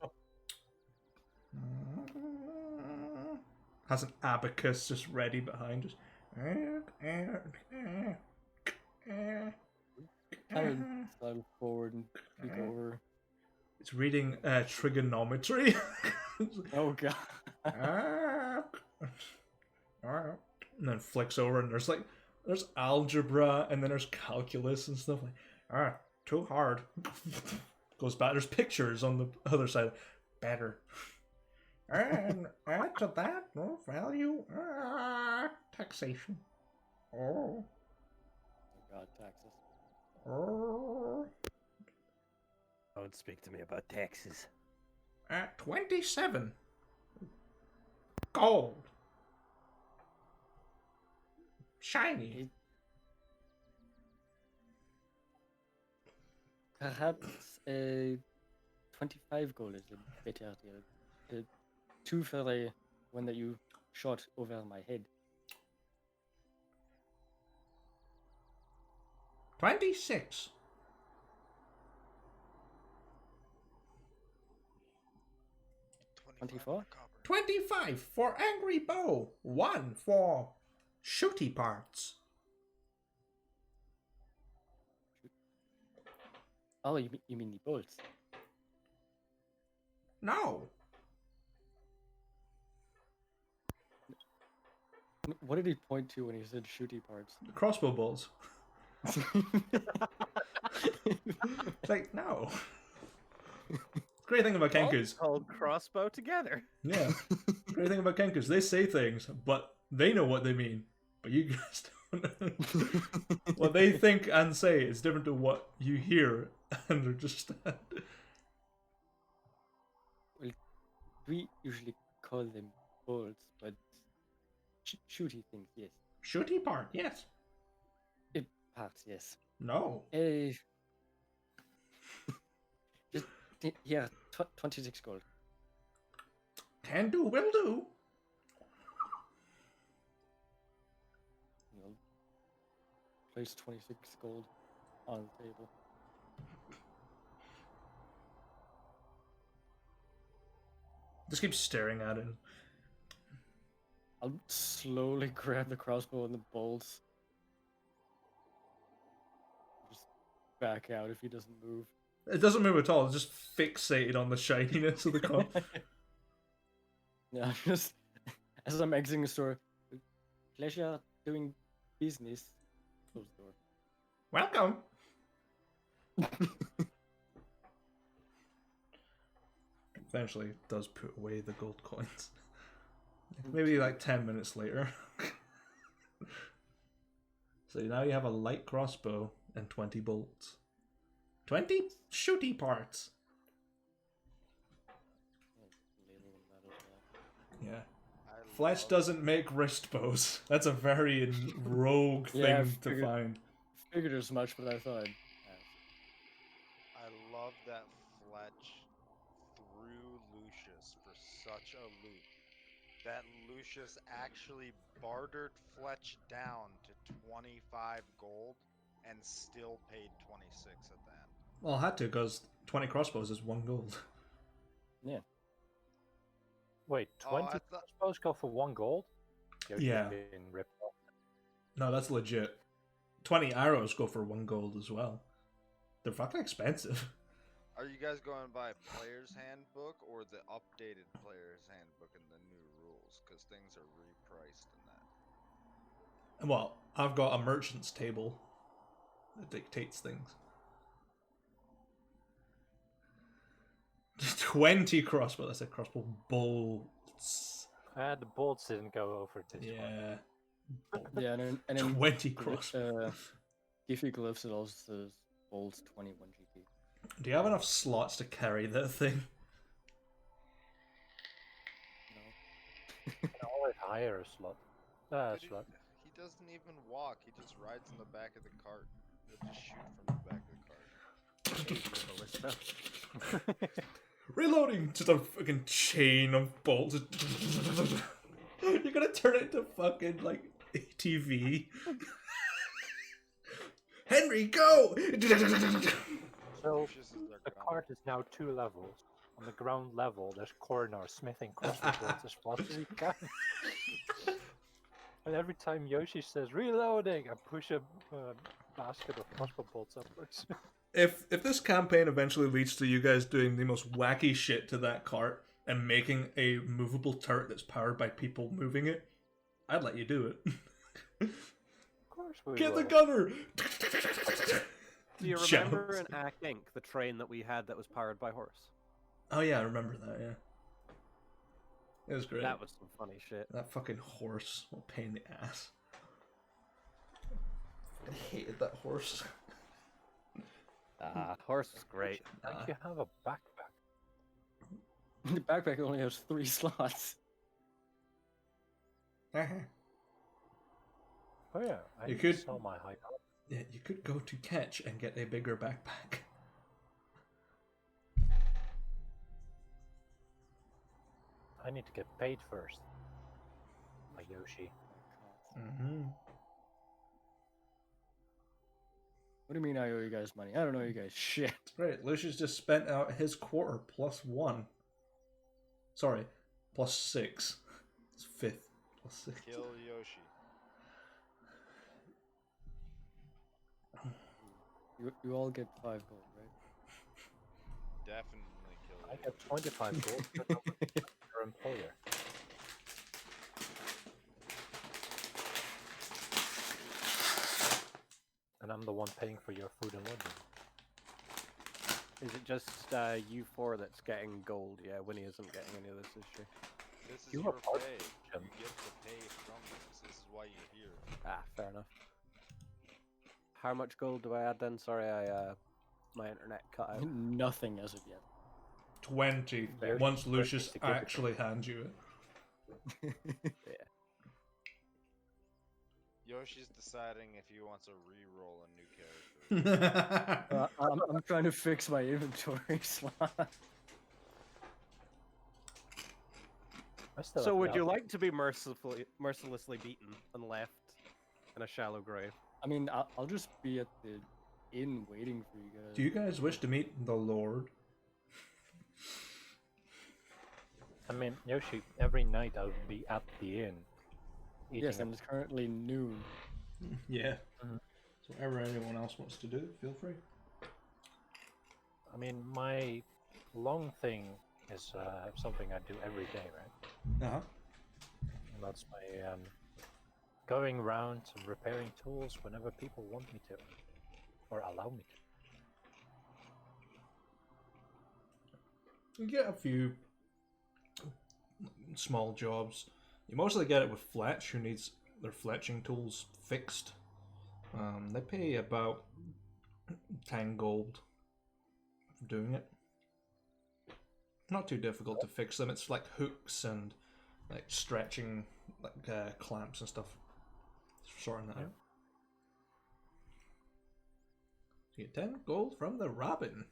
[SPEAKER 1] Has an abacus just ready behind. Just.
[SPEAKER 4] Kind of slide forward and peek over.
[SPEAKER 1] It's reading trigonometry.
[SPEAKER 4] Oh god.
[SPEAKER 1] And then flicks over and there's algebra and then there's calculus and stuff like too hard. Goes back, there's pictures on the other side. Better. And add to that no value taxation. Oh
[SPEAKER 4] God, taxes.
[SPEAKER 5] Don't speak to me about taxes.
[SPEAKER 1] At 27. Gold. Shiny.
[SPEAKER 4] Perhaps 25 gold is a better deal. 2 for the one that you shot over my head.
[SPEAKER 1] 26.
[SPEAKER 4] 24?
[SPEAKER 1] 25 for angry bow. 1 for shooty parts.
[SPEAKER 4] Oh, you mean the bolts?
[SPEAKER 1] No.
[SPEAKER 4] What did he point to when he said shooty parts?
[SPEAKER 1] Crossbow bolts. It's like, no. Great thing about Kenkus.
[SPEAKER 5] Called crossbow together.
[SPEAKER 1] Yeah. Great thing about Kenkus. They say things, but they know what they mean. But you guys don't know. What they think and say is different to what you hear and understand.
[SPEAKER 4] Well, we usually call them bolts, but shooty things, yes.
[SPEAKER 1] Shooty part, yes.
[SPEAKER 4] Parts, yes.
[SPEAKER 1] No.
[SPEAKER 4] Just yeah, 26 gold.
[SPEAKER 1] Can do, will do.
[SPEAKER 4] You'll place 26 gold on the table.
[SPEAKER 1] Just keep staring at him.
[SPEAKER 4] I'll slowly grab the crossbow and the bolts. Just back out if he doesn't move.
[SPEAKER 1] It doesn't move at all. It's just fixated on the shininess of the car.
[SPEAKER 4] Yeah, just as I'm exiting the store, pleasure doing business. Close the door.
[SPEAKER 1] Welcome. Eventually does put away the gold coins. Maybe like 10 minutes later. So now you have a light crossbow and 20 bolts. 20 shooty parts. Yeah. Fletch doesn't make wrist bows. That's a very rogue thing to find.
[SPEAKER 4] Figured as much, but I thought.
[SPEAKER 3] I love that Fletch threw Lucius for such a loop. That Lucius actually bartered Fletch down to 25 gold and still paid 26 at the end.
[SPEAKER 1] Well, I had to, because 20 crossbows is 1 gold.
[SPEAKER 4] Yeah.
[SPEAKER 2] Wait, 20 crossbows go for 1 gold?
[SPEAKER 1] Yeah.
[SPEAKER 2] Being ripped off.
[SPEAKER 1] No, that's legit. 20 arrows go for 1 gold as well. They're fucking expensive.
[SPEAKER 3] Are you guys going by Player's Handbook or the updated Player's Handbook and the new rules? Because things are repriced in that.
[SPEAKER 1] Well, I've got a merchant's table that dictates things. 20 crossbow. That's a crossbow bolts.
[SPEAKER 2] The bolts didn't go over this one.
[SPEAKER 1] Yeah.
[SPEAKER 4] Yeah, and then
[SPEAKER 1] 20 crossbow.
[SPEAKER 4] Giffy Glyphs, it also says bolts 21 GP.
[SPEAKER 1] Do you have enough slots to carry that thing?
[SPEAKER 4] No.
[SPEAKER 2] I can always hire a slot. Slot.
[SPEAKER 3] He doesn't even walk. He just rides in the back of the cart. He'll just shoot from the back of the cart.
[SPEAKER 1] Reloading! Just a fucking chain of bolts. You're gonna turn it into fucking, like, ATV. Henry, go!
[SPEAKER 2] So, the cart is now 2 levels. On the ground level, there's Coronar smithing crossbow bolts as fast as he can. And every time Yoshi says reloading, I push a basket of crossbow bolts upwards.
[SPEAKER 1] If this campaign eventually leads to you guys doing the most wacky shit to that cart and making a movable turret that's powered by people moving it, I'd let you do it.
[SPEAKER 2] Of course we
[SPEAKER 1] Get
[SPEAKER 2] will.
[SPEAKER 1] the gunner!
[SPEAKER 5] Do you remember in Ack Inc. the train that we had that was powered by horse?
[SPEAKER 1] Oh yeah, I remember that, yeah. It was great.
[SPEAKER 5] That was some funny shit.
[SPEAKER 1] That fucking horse. What a pain in the ass. I hated that horse.
[SPEAKER 5] Horse was great.
[SPEAKER 2] Like you have a backpack.
[SPEAKER 4] The backpack only has 3 slots.
[SPEAKER 2] Oh yeah, I
[SPEAKER 1] You could-
[SPEAKER 2] sell my high.
[SPEAKER 1] Yeah, you could go to Catch and get a bigger backpack.
[SPEAKER 2] I need to get paid first. My Yoshi.
[SPEAKER 1] Mm-hmm.
[SPEAKER 4] What do you mean I owe you guys money? I don't owe you guys shit.
[SPEAKER 1] Right, Lucius just spent out his quarter +1. Sorry, +6. It's 5th +6.
[SPEAKER 3] Kill Yoshi.
[SPEAKER 4] You all get 5 gold, right?
[SPEAKER 3] Definitely kill
[SPEAKER 2] I
[SPEAKER 3] Yoshi.
[SPEAKER 2] get 25 gold for your employer. And I'm the one paying for your food and lodging.
[SPEAKER 5] Is it just you four that's getting gold? Yeah, Winnie isn't getting any of this issue.
[SPEAKER 3] This is
[SPEAKER 2] You
[SPEAKER 3] your
[SPEAKER 2] are part
[SPEAKER 3] pay.
[SPEAKER 2] of
[SPEAKER 3] You get to pay from this. This is why you're here.
[SPEAKER 5] Ah, fair enough. How much gold do I add then? Sorry, my internet cut out.
[SPEAKER 4] Nothing as of yet.
[SPEAKER 1] 20.
[SPEAKER 2] Very
[SPEAKER 1] Once Lucius
[SPEAKER 2] significant.
[SPEAKER 1] actually hands you it.
[SPEAKER 5] Yeah.
[SPEAKER 3] Yoshi's deciding if he wants to re-roll a new character.
[SPEAKER 4] I'm trying to fix my inventory slot.
[SPEAKER 2] I still
[SPEAKER 5] So
[SPEAKER 2] have
[SPEAKER 5] would you
[SPEAKER 2] doubt.
[SPEAKER 5] like to be mercilessly beaten and left in a shallow grave?
[SPEAKER 4] I mean, I'll just be at the inn waiting for you guys.
[SPEAKER 1] Do you guys wish to meet the Lord?
[SPEAKER 2] I mean, Yoshi, every night I'll be at the inn.
[SPEAKER 4] Yes,
[SPEAKER 2] Eating
[SPEAKER 4] and it's currently noon.
[SPEAKER 1] Yeah.
[SPEAKER 2] Mhm.
[SPEAKER 1] So whatever anyone else wants to do, feel free.
[SPEAKER 2] I mean, my long thing is something I do every day, right?
[SPEAKER 1] Uh-huh.
[SPEAKER 2] And that's my going around and repairing tools whenever people want me to, or allow me to.
[SPEAKER 1] You get a few small jobs. You mostly get it with Fletch, who needs their fletching tools fixed. They pay about 10 gold for doing it. Not too difficult to fix them. It's like hooks and like stretching, like clamps and stuff. Sorting that out. You get 10 gold from the Robin.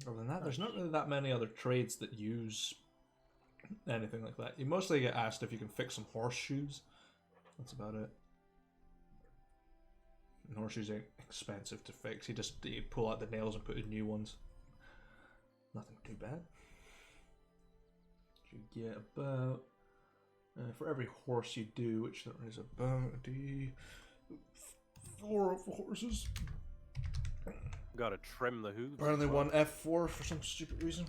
[SPEAKER 1] Other than that, there's not really that many other trades that use anything like that. You mostly get asked if you can fix some horseshoes. That's about it. And horseshoes ain't expensive to fix. You pull out the nails and put in new ones. Nothing too bad. You get about for every horse you do, which there is about D4 of horses.
[SPEAKER 5] Gotta trim the hooves.
[SPEAKER 1] Apparently
[SPEAKER 5] as well.
[SPEAKER 1] one F4 for some stupid reason.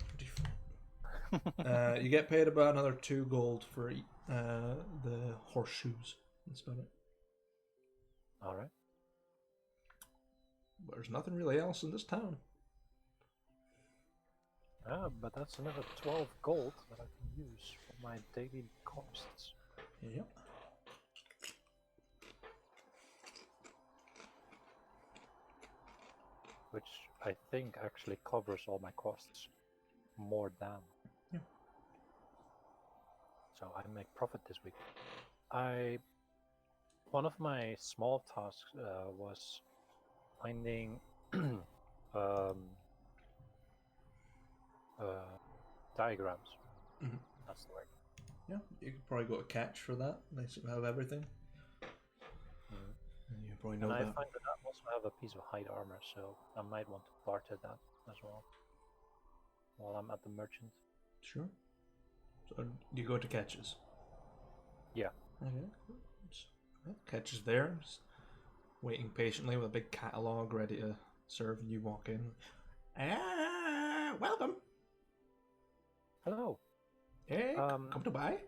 [SPEAKER 1] You get paid about another 2 gold for the horseshoes. That's about it.
[SPEAKER 2] All right.
[SPEAKER 1] But there's nothing really else in this town.
[SPEAKER 2] But that's another 12 gold that I can use for my daily costs.
[SPEAKER 1] Yep.
[SPEAKER 2] Which I think actually covers all my costs more than.
[SPEAKER 1] Yeah.
[SPEAKER 2] So I make profit this week. One of my small tasks was finding diagrams.
[SPEAKER 1] Mhm.
[SPEAKER 2] That's the word.
[SPEAKER 1] Yeah, you could probably go to catch for that. They seem to have everything.
[SPEAKER 2] Mhm.
[SPEAKER 1] And you probably
[SPEAKER 2] And
[SPEAKER 1] know
[SPEAKER 2] I
[SPEAKER 1] that.
[SPEAKER 2] find that I also have a piece of hide armor, so I might want to barter that as well while I'm at the merchant.
[SPEAKER 1] Sure. So you go to catches.
[SPEAKER 2] Yeah.
[SPEAKER 1] Okay. Well, catches there, just waiting patiently with a big catalogue ready to serve. And you walk in. Welcome.
[SPEAKER 2] Hello.
[SPEAKER 1] Hey,
[SPEAKER 2] Um,
[SPEAKER 1] come to buy.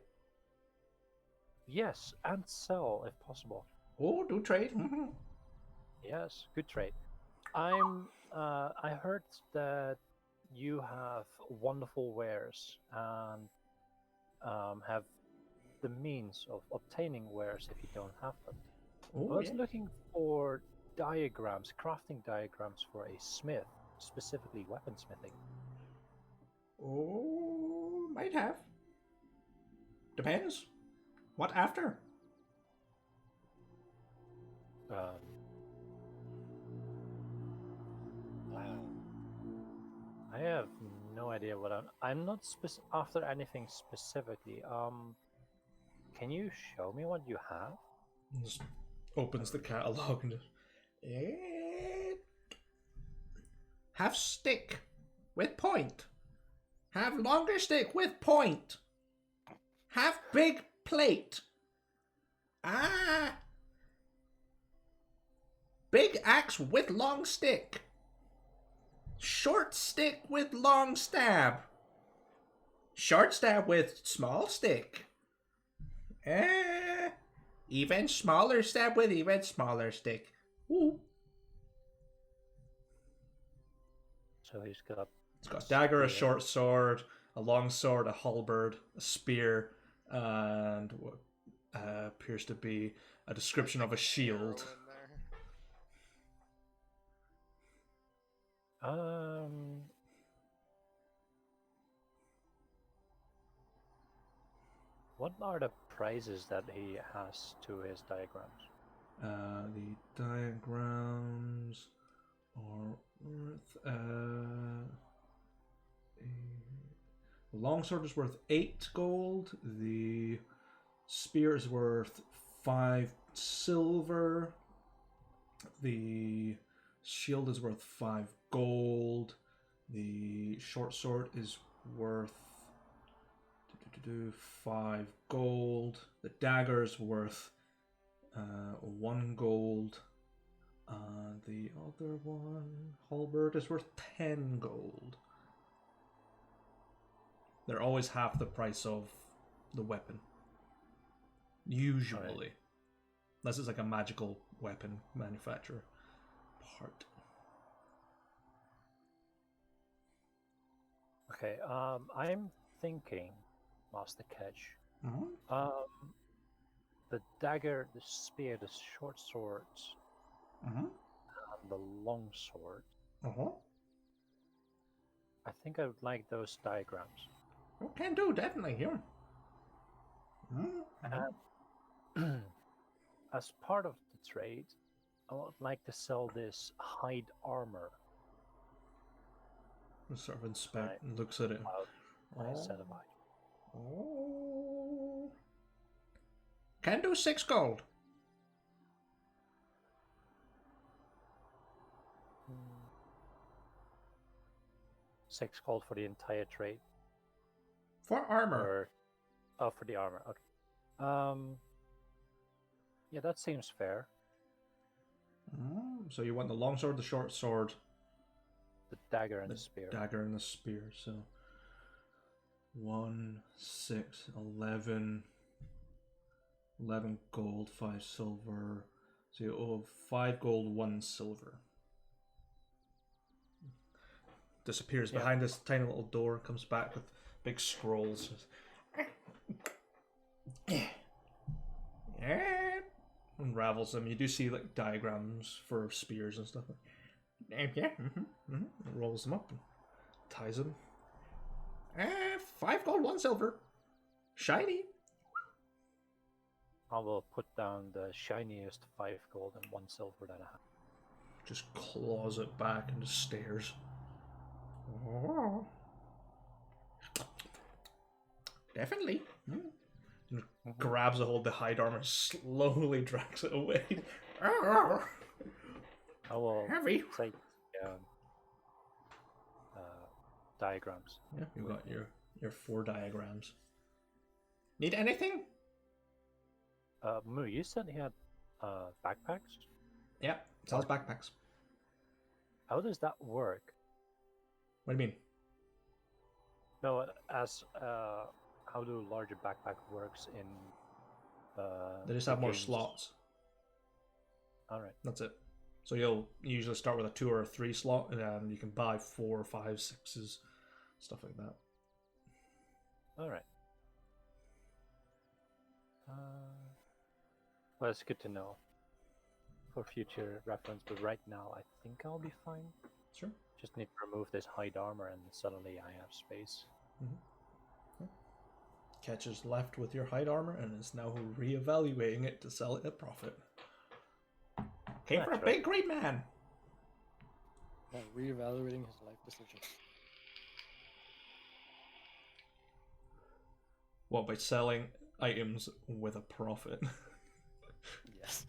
[SPEAKER 2] Yes, and sell if possible.
[SPEAKER 1] Oh, do trade.
[SPEAKER 2] Yes, good trade. I heard that you have wonderful wares and have the means of obtaining wares if you don't have them. I
[SPEAKER 1] Oh,
[SPEAKER 2] was
[SPEAKER 1] yeah.
[SPEAKER 2] looking for diagrams, crafting diagrams for a smith, specifically weaponsmithing.
[SPEAKER 1] Oh, might have. Depends. What after?
[SPEAKER 2] Wow. have no idea what I'm not after anything specifically. Can you show me what you have?
[SPEAKER 1] Just opens the catalog and just have stick with point. Have longer stick with point. Have big plate. Big axe with long stick. Short stick with long stab. Short stab with small stick. Even smaller stab with even smaller stick. Ooh.
[SPEAKER 2] So he's got.
[SPEAKER 1] It's got a dagger, a short sword, a long sword, a halberd, a spear, and what appears to be a description of a shield.
[SPEAKER 2] What are the prices that he has to his diagrams?
[SPEAKER 1] The diagrams are worth. The longsword is worth 8 gold. The spear is worth 5 silver. The shield is worth 5 gold. The short sword is worth 5 gold. The dagger is worth 1 gold. The other one, halberd, is worth 10 gold. They're always half the price of the weapon. Usually. Right. Unless it's like a magical weapon manufacturer part.
[SPEAKER 2] Okay, I'm thinking, Master Catch.
[SPEAKER 1] Mm-hmm.
[SPEAKER 2] The dagger, the spear, the short swords, and the long sword. I think I would like those diagrams.
[SPEAKER 1] Oh, can do, definitely, here.
[SPEAKER 2] As part of the trade, I would like to sell this hide armor.
[SPEAKER 1] Sort of inspect and looks at it.
[SPEAKER 2] Set of hide.
[SPEAKER 1] Oh. Can do 6 gold.
[SPEAKER 2] Hmm. 6 gold for the entire trade.
[SPEAKER 1] For armor.
[SPEAKER 2] For the armor. Okay. Yeah, that seems fair.
[SPEAKER 1] So you want the long sword, the short sword,
[SPEAKER 2] the dagger and the spear.
[SPEAKER 1] Dagger and the spear. So 1, 6, 11 gold, 5 silver. So you owe 5 gold, 1 silver. Disappears behind this tiny little door, comes back with big scrolls. Unravels them. You do see like diagrams for spears and stuff. Rolls them up and ties them. 5 gold, 1 silver. Shiny.
[SPEAKER 2] I will put down the shiniest 5 gold and 1 silver that I have.
[SPEAKER 1] Just claws it back into stairs. Oh. Definitely. Grabs a hold of the hide armor, slowly drags it away.
[SPEAKER 2] I will
[SPEAKER 1] Heavy.
[SPEAKER 2] take diagrams.
[SPEAKER 1] Yeah, you got your 4 diagrams. Need anything?
[SPEAKER 2] Moo, you said he had backpacks?
[SPEAKER 1] Yeah, sells backpacks.
[SPEAKER 2] How does that work?
[SPEAKER 1] What do you mean?
[SPEAKER 2] No, as how do larger backpack works in?
[SPEAKER 1] They just have more slots.
[SPEAKER 2] All right,
[SPEAKER 1] that's it. So you usually start with a 2 or a 3 slot, and you can buy 4, 5, 6s, stuff like that.
[SPEAKER 2] All right. Well, it's good to know for future reference. But right now, I think I'll be fine.
[SPEAKER 1] Sure.
[SPEAKER 2] Just need to remove this hide armor, and suddenly I have space.
[SPEAKER 1] Catches left with your hide armor and is now reevaluating it to sell it at profit. Came for a big green man.
[SPEAKER 4] Yeah, reevaluating his life decisions.
[SPEAKER 1] Well, by selling items with a profit.
[SPEAKER 4] Yes.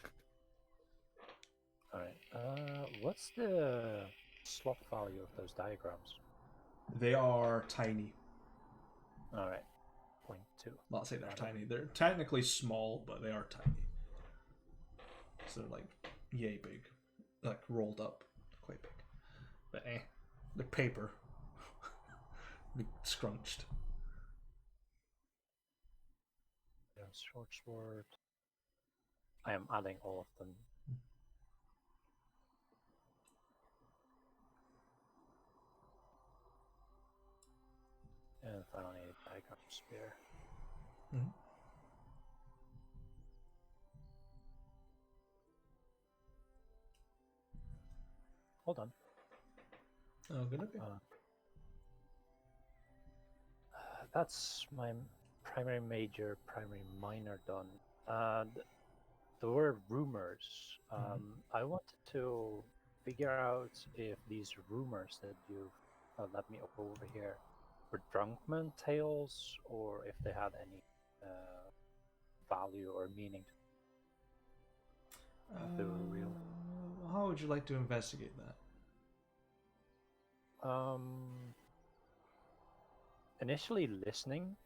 [SPEAKER 2] Alright. What's the slot value of those diagrams?
[SPEAKER 1] They are tiny.
[SPEAKER 2] Alright. 0.2.
[SPEAKER 1] Not say they're tiny. They're technically small, but they are tiny. So they're like yay big, like rolled up, quite big. But they're paper, they're scrunched.
[SPEAKER 2] Yeah, short sword. I am adding all of them. And finally, a diagram spear.
[SPEAKER 1] Mm-hmm.
[SPEAKER 2] Hold on.
[SPEAKER 1] Oh, good okay.
[SPEAKER 2] That's my primary major, primary minor done. There were rumors. I wanted to figure out if these rumors that you've led me over here were drunkman tales or if they had any value or meaning to if they were real.
[SPEAKER 1] How would you like to investigate that?
[SPEAKER 2] Initially listening,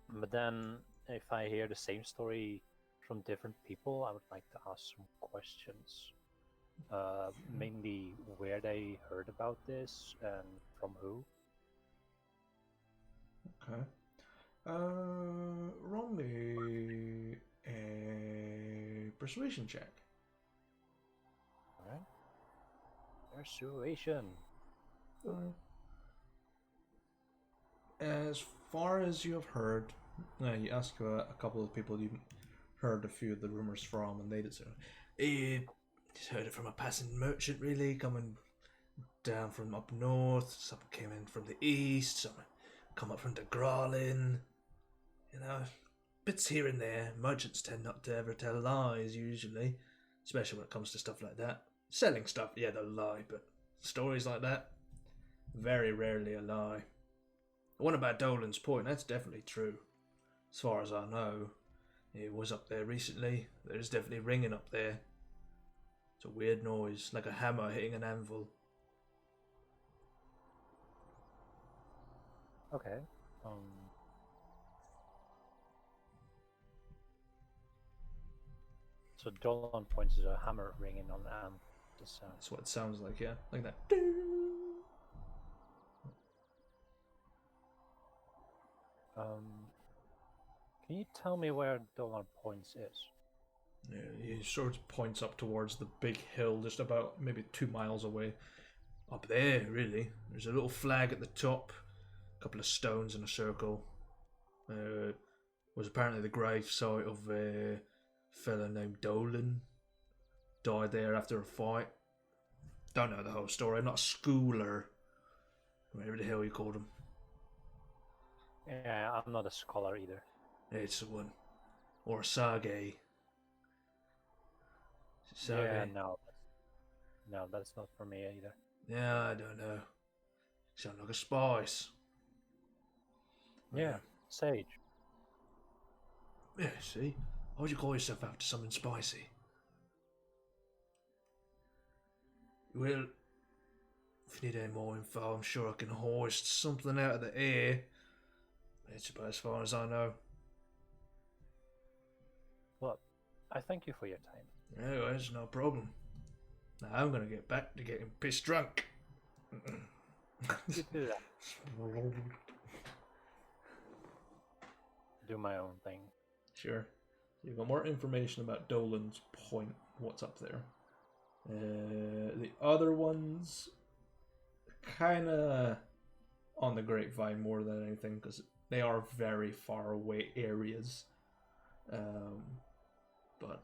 [SPEAKER 2] but then if I hear the same story from different people, I would like to ask some questions. Mainly where they heard about this and from who.
[SPEAKER 1] Okay. Roll me a persuasion check.
[SPEAKER 2] Alright. Persuasion.
[SPEAKER 1] As far as you have heard, you ask a couple of people you heard a few of the rumors from, and they just just heard it from a passing merchant, really, coming down from up north. Some came in from the east, some come up from the Growling. You know, bits here and there. Merchants tend not to ever tell lies, usually, especially when it comes to stuff like that. Selling stuff, yeah, they'll lie, but stories like that, very rarely a lie. The one about Dolan's Point, that's definitely true. As far as I know, it was up there recently. There's definitely ringing up there. It's a weird noise, like a hammer hitting an anvil.
[SPEAKER 2] Okay. So Dolan points is a hammer ringing on an sound.
[SPEAKER 1] That's what it sounds like, yeah, like that.
[SPEAKER 2] Can you tell me where Dolan points is?
[SPEAKER 1] Yeah, he sort of points up towards the big hill, just about maybe 2 miles away. Up there, really. There's a little flag at the top, a couple of stones in a circle. Was apparently the grave site of a fella named Dolan. Died there after a fight. Don't know the whole story. I'm not a schooler. Whatever the hell you called him.
[SPEAKER 2] Yeah, I'm not a scholar either.
[SPEAKER 1] It's the one. Or a sage.
[SPEAKER 2] Yeah, no. No, that's not for me either.
[SPEAKER 1] Yeah, I don't know. Sound like a spice.
[SPEAKER 2] Yeah, sage.
[SPEAKER 1] Yeah, see? Why would you call yourself after something spicy? Well, if you need any more info, I'm sure I can hoist something out of the air. It's about as far as I know.
[SPEAKER 2] Well, I thank you for your time.
[SPEAKER 1] Anyways, no problem. Now I'm gonna get back to getting pissed drunk.
[SPEAKER 2] You do that. Do my own thing.
[SPEAKER 1] Sure. You've got more information about Dolan's Point. What's up there? The other ones, kind of on the grapevine more than anything, because they are very far away areas. But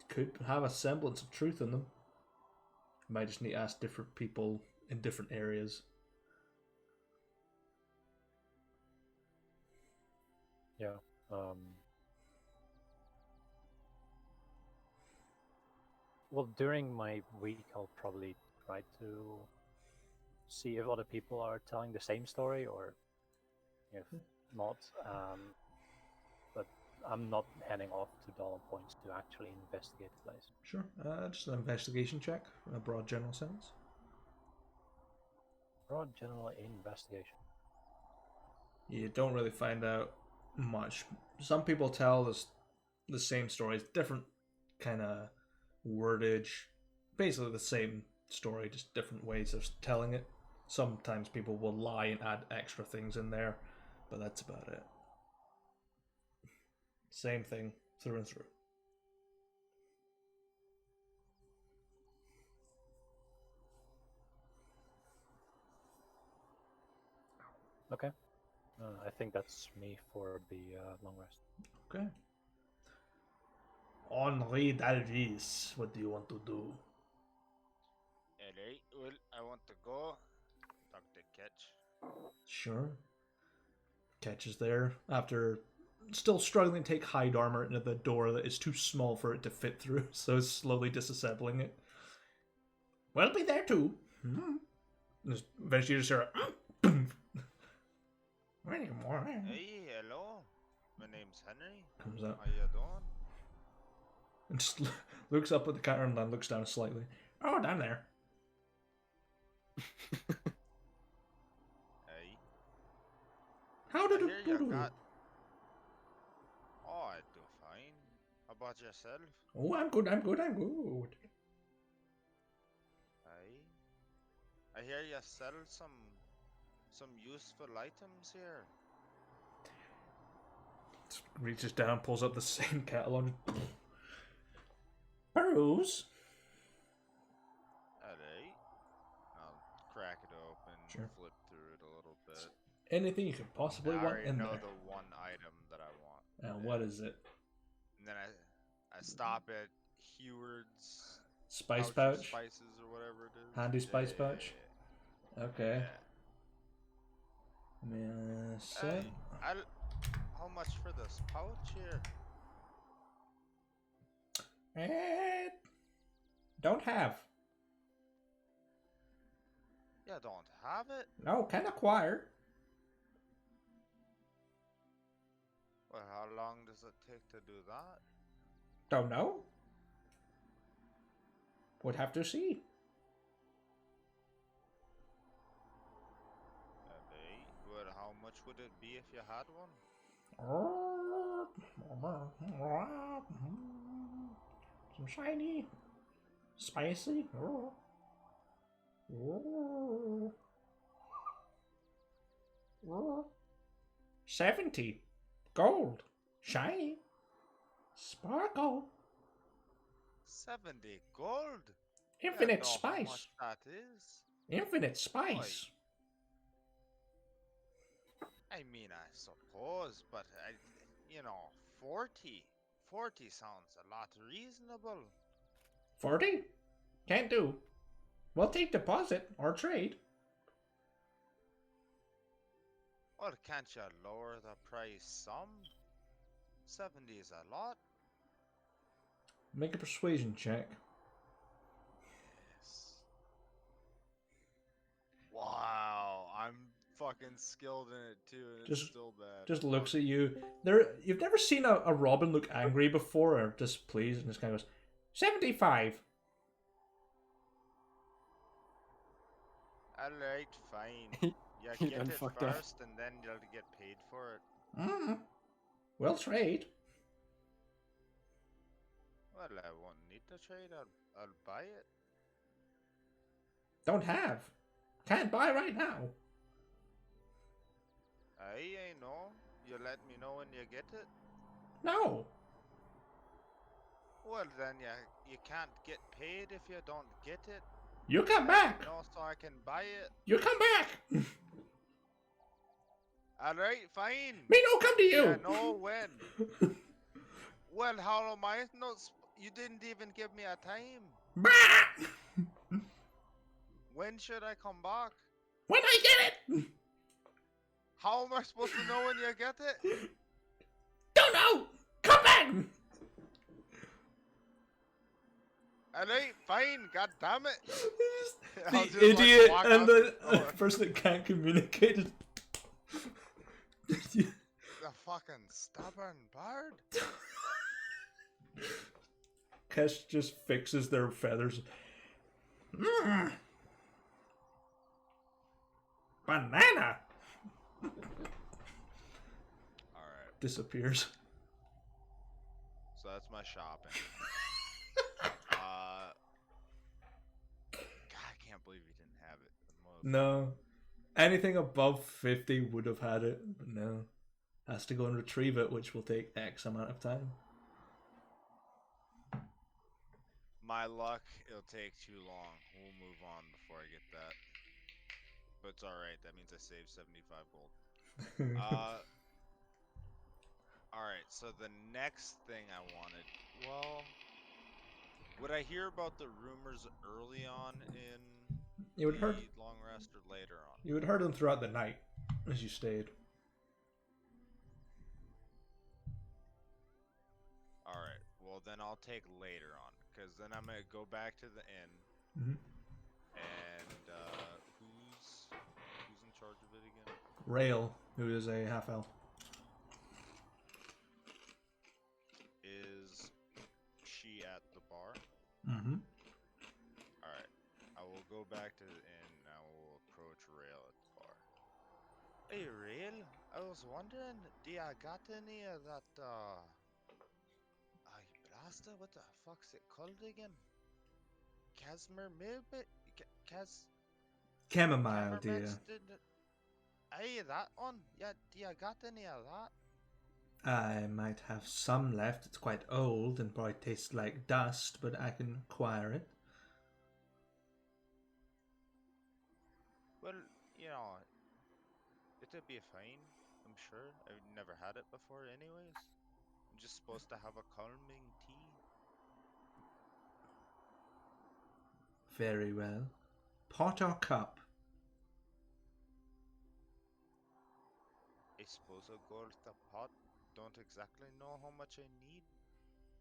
[SPEAKER 1] could have a semblance of truth in them. You might just need to ask different people in different areas.
[SPEAKER 2] Yeah. Well, during my week, I'll probably try to see if other people are telling the same story or if not. But I'm not heading off to Dollar Points to actually investigate the place.
[SPEAKER 1] Sure. Just an investigation check, in a broad general sense.
[SPEAKER 2] Broad general investigation.
[SPEAKER 1] You don't really find out much. Some people tell this the same stories, different kind of wordage, basically the same story, just different ways of telling it. Sometimes people will lie and add extra things in there, but that's about it. Same thing through and through.
[SPEAKER 2] Okay. I think that's me for the long rest.
[SPEAKER 1] Okay. Henri Dalvis, what do you want to do?
[SPEAKER 3] Alright, well, I want to go talk to Catch.
[SPEAKER 1] Sure. Catch is there after still struggling to take hide armor into the door that is too small for it to fit through, so it's slowly disassembling it. We'll be there too. Eventually you just hear a
[SPEAKER 3] Hey, hello. My name's Henry.
[SPEAKER 1] comes out
[SPEAKER 3] How you doing?
[SPEAKER 1] and just looks up at the counter and then looks down slightly. Oh, down there.
[SPEAKER 3] Hey.
[SPEAKER 1] How
[SPEAKER 3] I
[SPEAKER 1] did
[SPEAKER 3] hear you
[SPEAKER 1] it
[SPEAKER 3] got... Oh, I do fine. How about yourself?
[SPEAKER 1] Oh, I'm good, I'm good, I'm good.
[SPEAKER 3] Hey. I hear you sell some useful items here.
[SPEAKER 1] Just reaches down, pulls up the same catalog. Burrows.
[SPEAKER 3] Alright. I'll crack it open,
[SPEAKER 1] Sure.
[SPEAKER 3] flip through it a little bit.
[SPEAKER 1] Anything you could possibly
[SPEAKER 3] I
[SPEAKER 1] want
[SPEAKER 3] already
[SPEAKER 1] in
[SPEAKER 3] know
[SPEAKER 1] there.
[SPEAKER 3] the one item that I want.
[SPEAKER 1] And what is it?
[SPEAKER 3] And then I stop at Heward's
[SPEAKER 1] Spice
[SPEAKER 3] of
[SPEAKER 1] pouch?
[SPEAKER 3] spices or whatever it is.
[SPEAKER 1] Handy spice
[SPEAKER 3] Yeah,
[SPEAKER 1] pouch?
[SPEAKER 3] yeah.
[SPEAKER 1] Okay.
[SPEAKER 3] Hey, how much for this pouch here?
[SPEAKER 1] Don't have.
[SPEAKER 3] You don't have it?
[SPEAKER 1] No, can acquire.
[SPEAKER 3] Well, how long does it take to do that?
[SPEAKER 1] Don't know. Would have to see.
[SPEAKER 3] Okay. Well, how much would it be if you had one?
[SPEAKER 1] Some shiny, spicy. 70 gold, shiny, sparkle,
[SPEAKER 3] 70 gold?
[SPEAKER 1] infinite
[SPEAKER 3] Know how
[SPEAKER 1] spice,
[SPEAKER 3] much that is?
[SPEAKER 1] infinite spice.
[SPEAKER 3] I mean, I suppose, but 40. 40 sounds a lot reasonable.
[SPEAKER 1] 40? Can't do. We'll take deposit or trade.
[SPEAKER 3] Well, can't you lower the price some? 70 is a lot.
[SPEAKER 1] Make a persuasion check.
[SPEAKER 3] Yes. Wow, I'm fucking skilled in it too, and it's still bad.
[SPEAKER 1] Just looks at you. You've never seen a Robin look angry before or displeased, and just kind of goes, 75.
[SPEAKER 3] Alright, fine. Yeah,
[SPEAKER 4] You
[SPEAKER 3] get
[SPEAKER 4] done
[SPEAKER 3] it
[SPEAKER 4] fucked up.
[SPEAKER 3] first, and then you'll get paid for it.
[SPEAKER 1] We'll trade.
[SPEAKER 3] Well, I won't need to trade. I'll buy it.
[SPEAKER 1] Don't have. Can't buy right now.
[SPEAKER 3] I know. You let me know when you get it.
[SPEAKER 1] No.
[SPEAKER 3] Well, then you can't get paid if you don't get it.
[SPEAKER 1] You come back.
[SPEAKER 3] No, so I can buy it.
[SPEAKER 1] You come back.
[SPEAKER 3] Alright, fine.
[SPEAKER 1] Me no come to you.
[SPEAKER 3] Yeah, no, when? Well, how am I? No, you didn't even give me a time.
[SPEAKER 1] Bah!
[SPEAKER 3] When should I come back?
[SPEAKER 1] When I get it.
[SPEAKER 3] How am I supposed to know when you get it?
[SPEAKER 1] Don't know. Come back.
[SPEAKER 3] Alright, fine. God damn it.
[SPEAKER 1] The
[SPEAKER 3] I'll just,
[SPEAKER 1] idiot
[SPEAKER 3] walk
[SPEAKER 1] and
[SPEAKER 3] out
[SPEAKER 1] the
[SPEAKER 3] door.
[SPEAKER 1] person that can't communicate.
[SPEAKER 3] fucking stubborn bird.
[SPEAKER 1] Kesh just fixes their feathers. Banana!
[SPEAKER 3] Alright,
[SPEAKER 1] Disappears.
[SPEAKER 3] so that's my shopping. God, I can't believe you didn't have it.
[SPEAKER 1] No. Anything above 50 would have had it, but no. Has to go and retrieve it, which will take X amount of time.
[SPEAKER 3] My luck, it'll take too long. We'll move on before I get that. But it's alright, that means I saved 75 gold. Alright, so the next thing I wanted, well, would I hear about the rumors early on in
[SPEAKER 1] You would
[SPEAKER 3] the
[SPEAKER 1] heard
[SPEAKER 3] long rest or later on?
[SPEAKER 1] you would heard them throughout the night as you stayed.
[SPEAKER 3] Alright, well then I'll take later on, because then I'm going to go back to the inn,
[SPEAKER 1] Mhm.
[SPEAKER 3] and who's in charge of it again?
[SPEAKER 1] Rail, who is a half elf.
[SPEAKER 3] Is she at the bar?
[SPEAKER 1] Mm-hmm.
[SPEAKER 3] Alright, I will go back to the inn, and I will approach Rail at the bar. Hey Rail, I was wondering, do you got any of that, blaster, what the fuck's it called again? Casimir maybe?
[SPEAKER 1] Chamomile, dear.
[SPEAKER 3] Hey, that one? Yeah, do you got any of that?
[SPEAKER 1] I might have some left. It's quite old and probably tastes like dust, but I can acquire it.
[SPEAKER 3] Well, you know, it'll be fine, I'm sure. I've never had it before anyways. I'm just supposed to have a calming tea.
[SPEAKER 1] Very well. Pot or cup?
[SPEAKER 3] I suppose I'll go with the pot. Don't exactly know how much I need.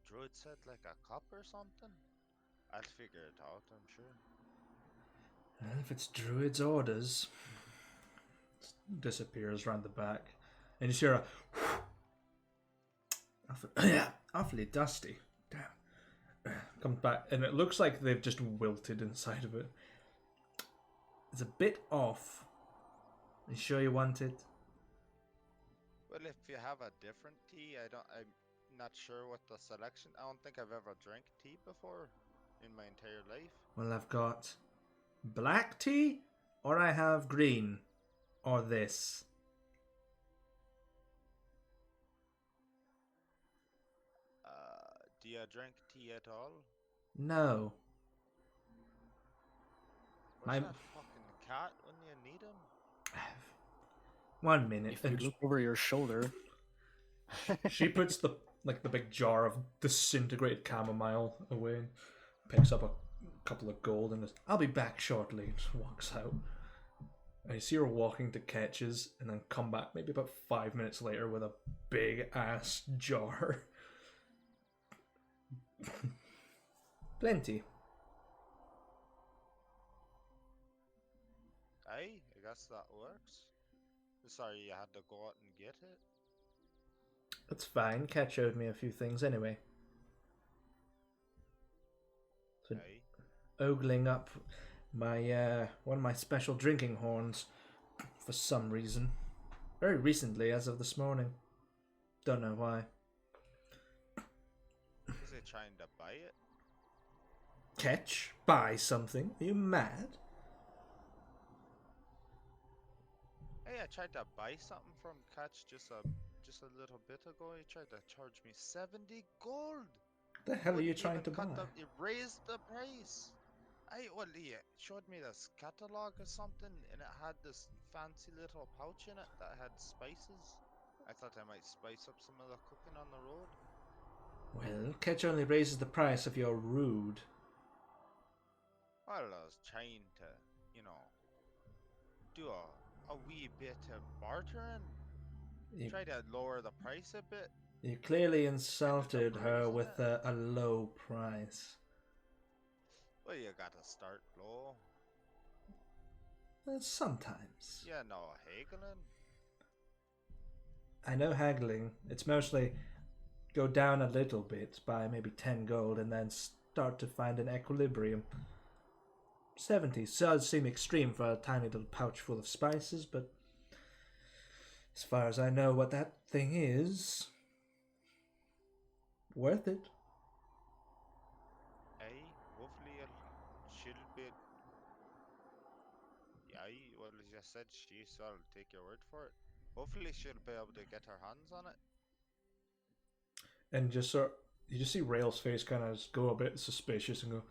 [SPEAKER 3] Druid said like a cup or something. I'll figure it out, I'm sure.
[SPEAKER 1] Well, if it's Druid's orders. Disappears round the back. And you hear a awfully dusty. Damn. Comes back and it looks like they've just wilted inside of it. It's a bit off. You sure you want it?
[SPEAKER 3] Well, if you have a different tea, I'm not sure what the selection. I don't think I've ever drank tea before in my entire life.
[SPEAKER 1] Well, I've got black tea, or I have green, or this.
[SPEAKER 3] Do you drink tea at all?
[SPEAKER 1] No.
[SPEAKER 3] Where's that fucking cat when you need him?
[SPEAKER 1] 1 minute.
[SPEAKER 4] If you look over your shoulder,
[SPEAKER 1] She puts the big jar of disintegrated chamomile away and picks up a couple of gold and goes, I'll be back shortly, and just walks out. And you see her walking to Ketch's and then come back maybe about 5 minutes later with a big ass jar. Plenty.
[SPEAKER 3] Aye, I guess that works. Sorry you had to go out and get it.
[SPEAKER 1] That's fine. Ketch showed me a few things anyway. So,
[SPEAKER 3] Aye.
[SPEAKER 1] ogling up my one of my special drinking horns for some reason. Very recently, as of this morning. Don't know why.
[SPEAKER 3] Is he trying to buy it?
[SPEAKER 1] Ketch? Buy something? Are you mad?
[SPEAKER 3] Hey, I tried to buy something from Catch just a little bit ago. He tried to charge me 70 gold.
[SPEAKER 1] What the hell are you
[SPEAKER 3] Wouldn't
[SPEAKER 1] trying
[SPEAKER 3] even
[SPEAKER 1] to buy?
[SPEAKER 3] He raised the price. He showed me this catalog or something, and it had this fancy little pouch in it that had spices. I thought I might spice up some of the cooking on the road.
[SPEAKER 1] Well, Ketch only raises the price if you're rude.
[SPEAKER 3] Well, I was trying to, do a wee bit of bartering. Try to lower the price a bit.
[SPEAKER 1] You clearly insulted her
[SPEAKER 3] praising
[SPEAKER 1] with
[SPEAKER 3] it.
[SPEAKER 1] a low price.
[SPEAKER 3] Well, you gotta start low.
[SPEAKER 1] Sometimes.
[SPEAKER 3] Yeah, no haggling.
[SPEAKER 1] I know haggling. It's mostly go down a little bit by maybe 10 gold and then start to find an equilibrium. 70 does seem extreme for a tiny little pouch full of spices, but as far as I know what that thing is, worth it.
[SPEAKER 3] Aye, hopefully she'll be. Aye, well, as you said, so I'll take your word for it. Hopefully she'll be able to get her hands on it.
[SPEAKER 1] And just you just see Rail's face kind of go a bit suspicious and go,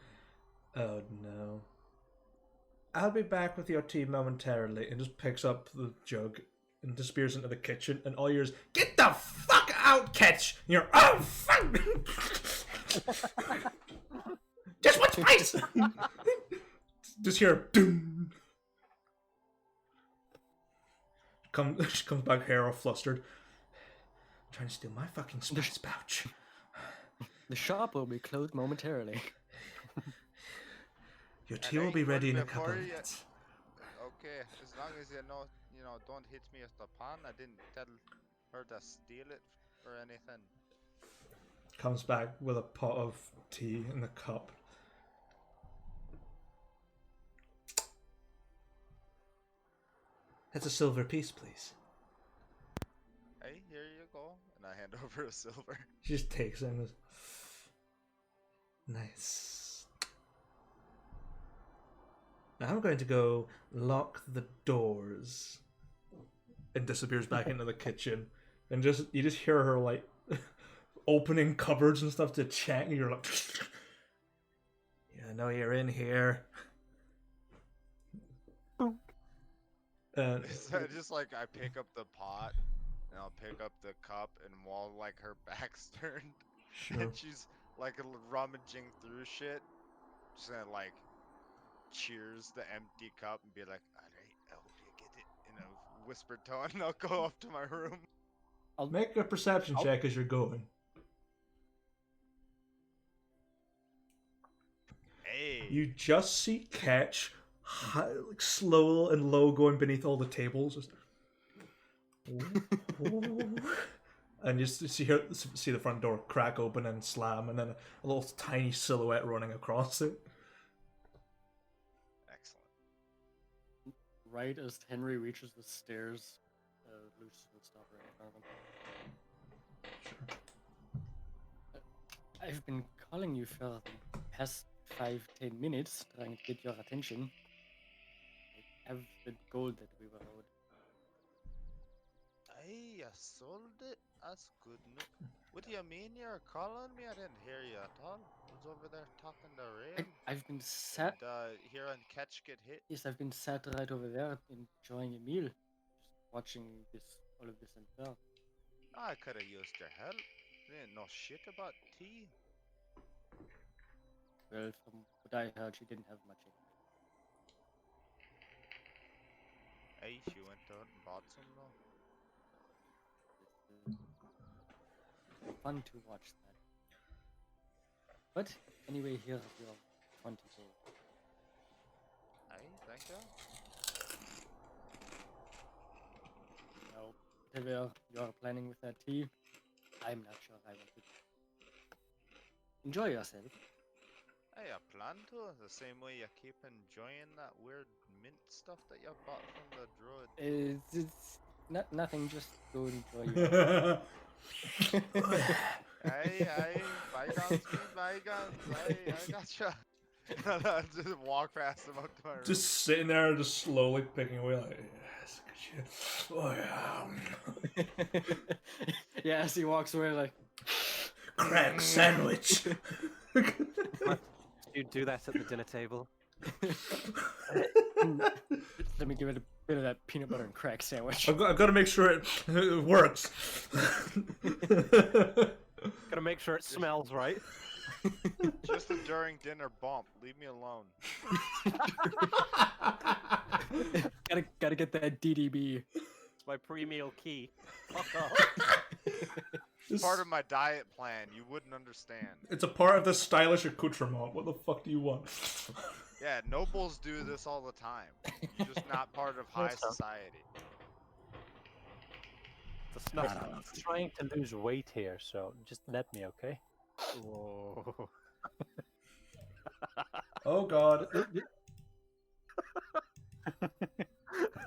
[SPEAKER 1] "Oh no. I'll be back with your tea momentarily," and just picks up the jug and disappears into the kitchen, and all yours, "Get the fuck out, Ketch!" And you're, "Oh fuck!" Just watch face! Just hear doom. She comes back, hair all flustered. Trying to steal my fucking spice pouch.
[SPEAKER 4] The shop will be closed momentarily.
[SPEAKER 1] Your tea will be ready in a couple of
[SPEAKER 3] before you-
[SPEAKER 1] minutes.
[SPEAKER 3] Okay, as long as you know, don't hit me with the pan. I didn't tell her to steal it or anything.
[SPEAKER 1] Comes back with a pot of tea in the cup. That's a silver piece, please.
[SPEAKER 3] Hey, here you go. And I hand over a silver.
[SPEAKER 1] She just takes it and goes, nice. Now I'm going to go lock the doors. And disappears back into the kitchen. And you just hear her like opening cupboards and stuff to check, and you're like, yeah, I know you're in here.
[SPEAKER 3] So just like I pick up the pot and I'll pick up the cup, and while like her back's turned
[SPEAKER 1] Sure.
[SPEAKER 3] and she's like rummaging through shit, just gonna like cheers the empty cup and be like, "Alright, I hope you get it," in a whispered tone. And I'll go up to my room.
[SPEAKER 1] Make a perception check as you're going.
[SPEAKER 3] Hey.
[SPEAKER 1] You just see Ketch like slow and low going beneath all the tables. Just... and you just see the front door crack open and slam, and then a little tiny silhouette running across it.
[SPEAKER 3] Excellent.
[SPEAKER 4] Right as Henry reaches the stairs, Lucius will stop right in front of him. I've been calling you for the past 5-10 minutes, trying to get your attention. I have the gold that we were owed.
[SPEAKER 3] Hey, you sold it? That's good news. What do you mean you're calling me? I didn't hear you at all. I was over there talking to Rail.
[SPEAKER 4] I've been sat.
[SPEAKER 3] Hearing Catch get hit.
[SPEAKER 4] Yes, I've been sat right over there enjoying a meal, just watching all of this unfold.
[SPEAKER 3] I could have used your help. Didn't know shit about tea.
[SPEAKER 4] Well, from what I heard, she didn't have much in
[SPEAKER 3] Hey, she went out and bought some though.
[SPEAKER 4] it. Fun to watch that. But anyway, here's your 20 gold.
[SPEAKER 3] Hey, thank you.
[SPEAKER 4] Now, whatever you're planning with that tea, I'm not sure I want to. Enjoy yourself.
[SPEAKER 3] Hey, I plan to. The same way you keep enjoying that weird mint stuff that you bought from the druid.
[SPEAKER 4] It's nothing, just go enjoy yourself.
[SPEAKER 3] Hey, bygones be bygones. Hey, I gotcha. I'll just walk past him up to my room.
[SPEAKER 1] Just sitting there, just slowly picking away, like, yes, good shit. Oh yeah.
[SPEAKER 4] Yeah, as he walks away, like,
[SPEAKER 1] Crack sandwich.
[SPEAKER 5] You do that at the dinner table.
[SPEAKER 4] let me give it a bit of that peanut butter and crack sandwich.
[SPEAKER 1] I've got to make sure it works.
[SPEAKER 5] Gotta make sure it smells right.
[SPEAKER 3] Just a during dinner bump. Leave me alone.
[SPEAKER 4] gotta get that DDB.
[SPEAKER 5] It's my pre-meal key. Fuck off.
[SPEAKER 3] It's part of my diet plan. You wouldn't understand.
[SPEAKER 1] It's a part of the stylish accoutrement. What the fuck do you want?
[SPEAKER 3] Yeah, nobles do this all the time. You're just not part of high society.
[SPEAKER 5] It's
[SPEAKER 4] No,
[SPEAKER 5] not.
[SPEAKER 4] no, no.
[SPEAKER 2] I'm trying to lose weight here, so just let me, okay?
[SPEAKER 5] Whoa.
[SPEAKER 1] Oh god.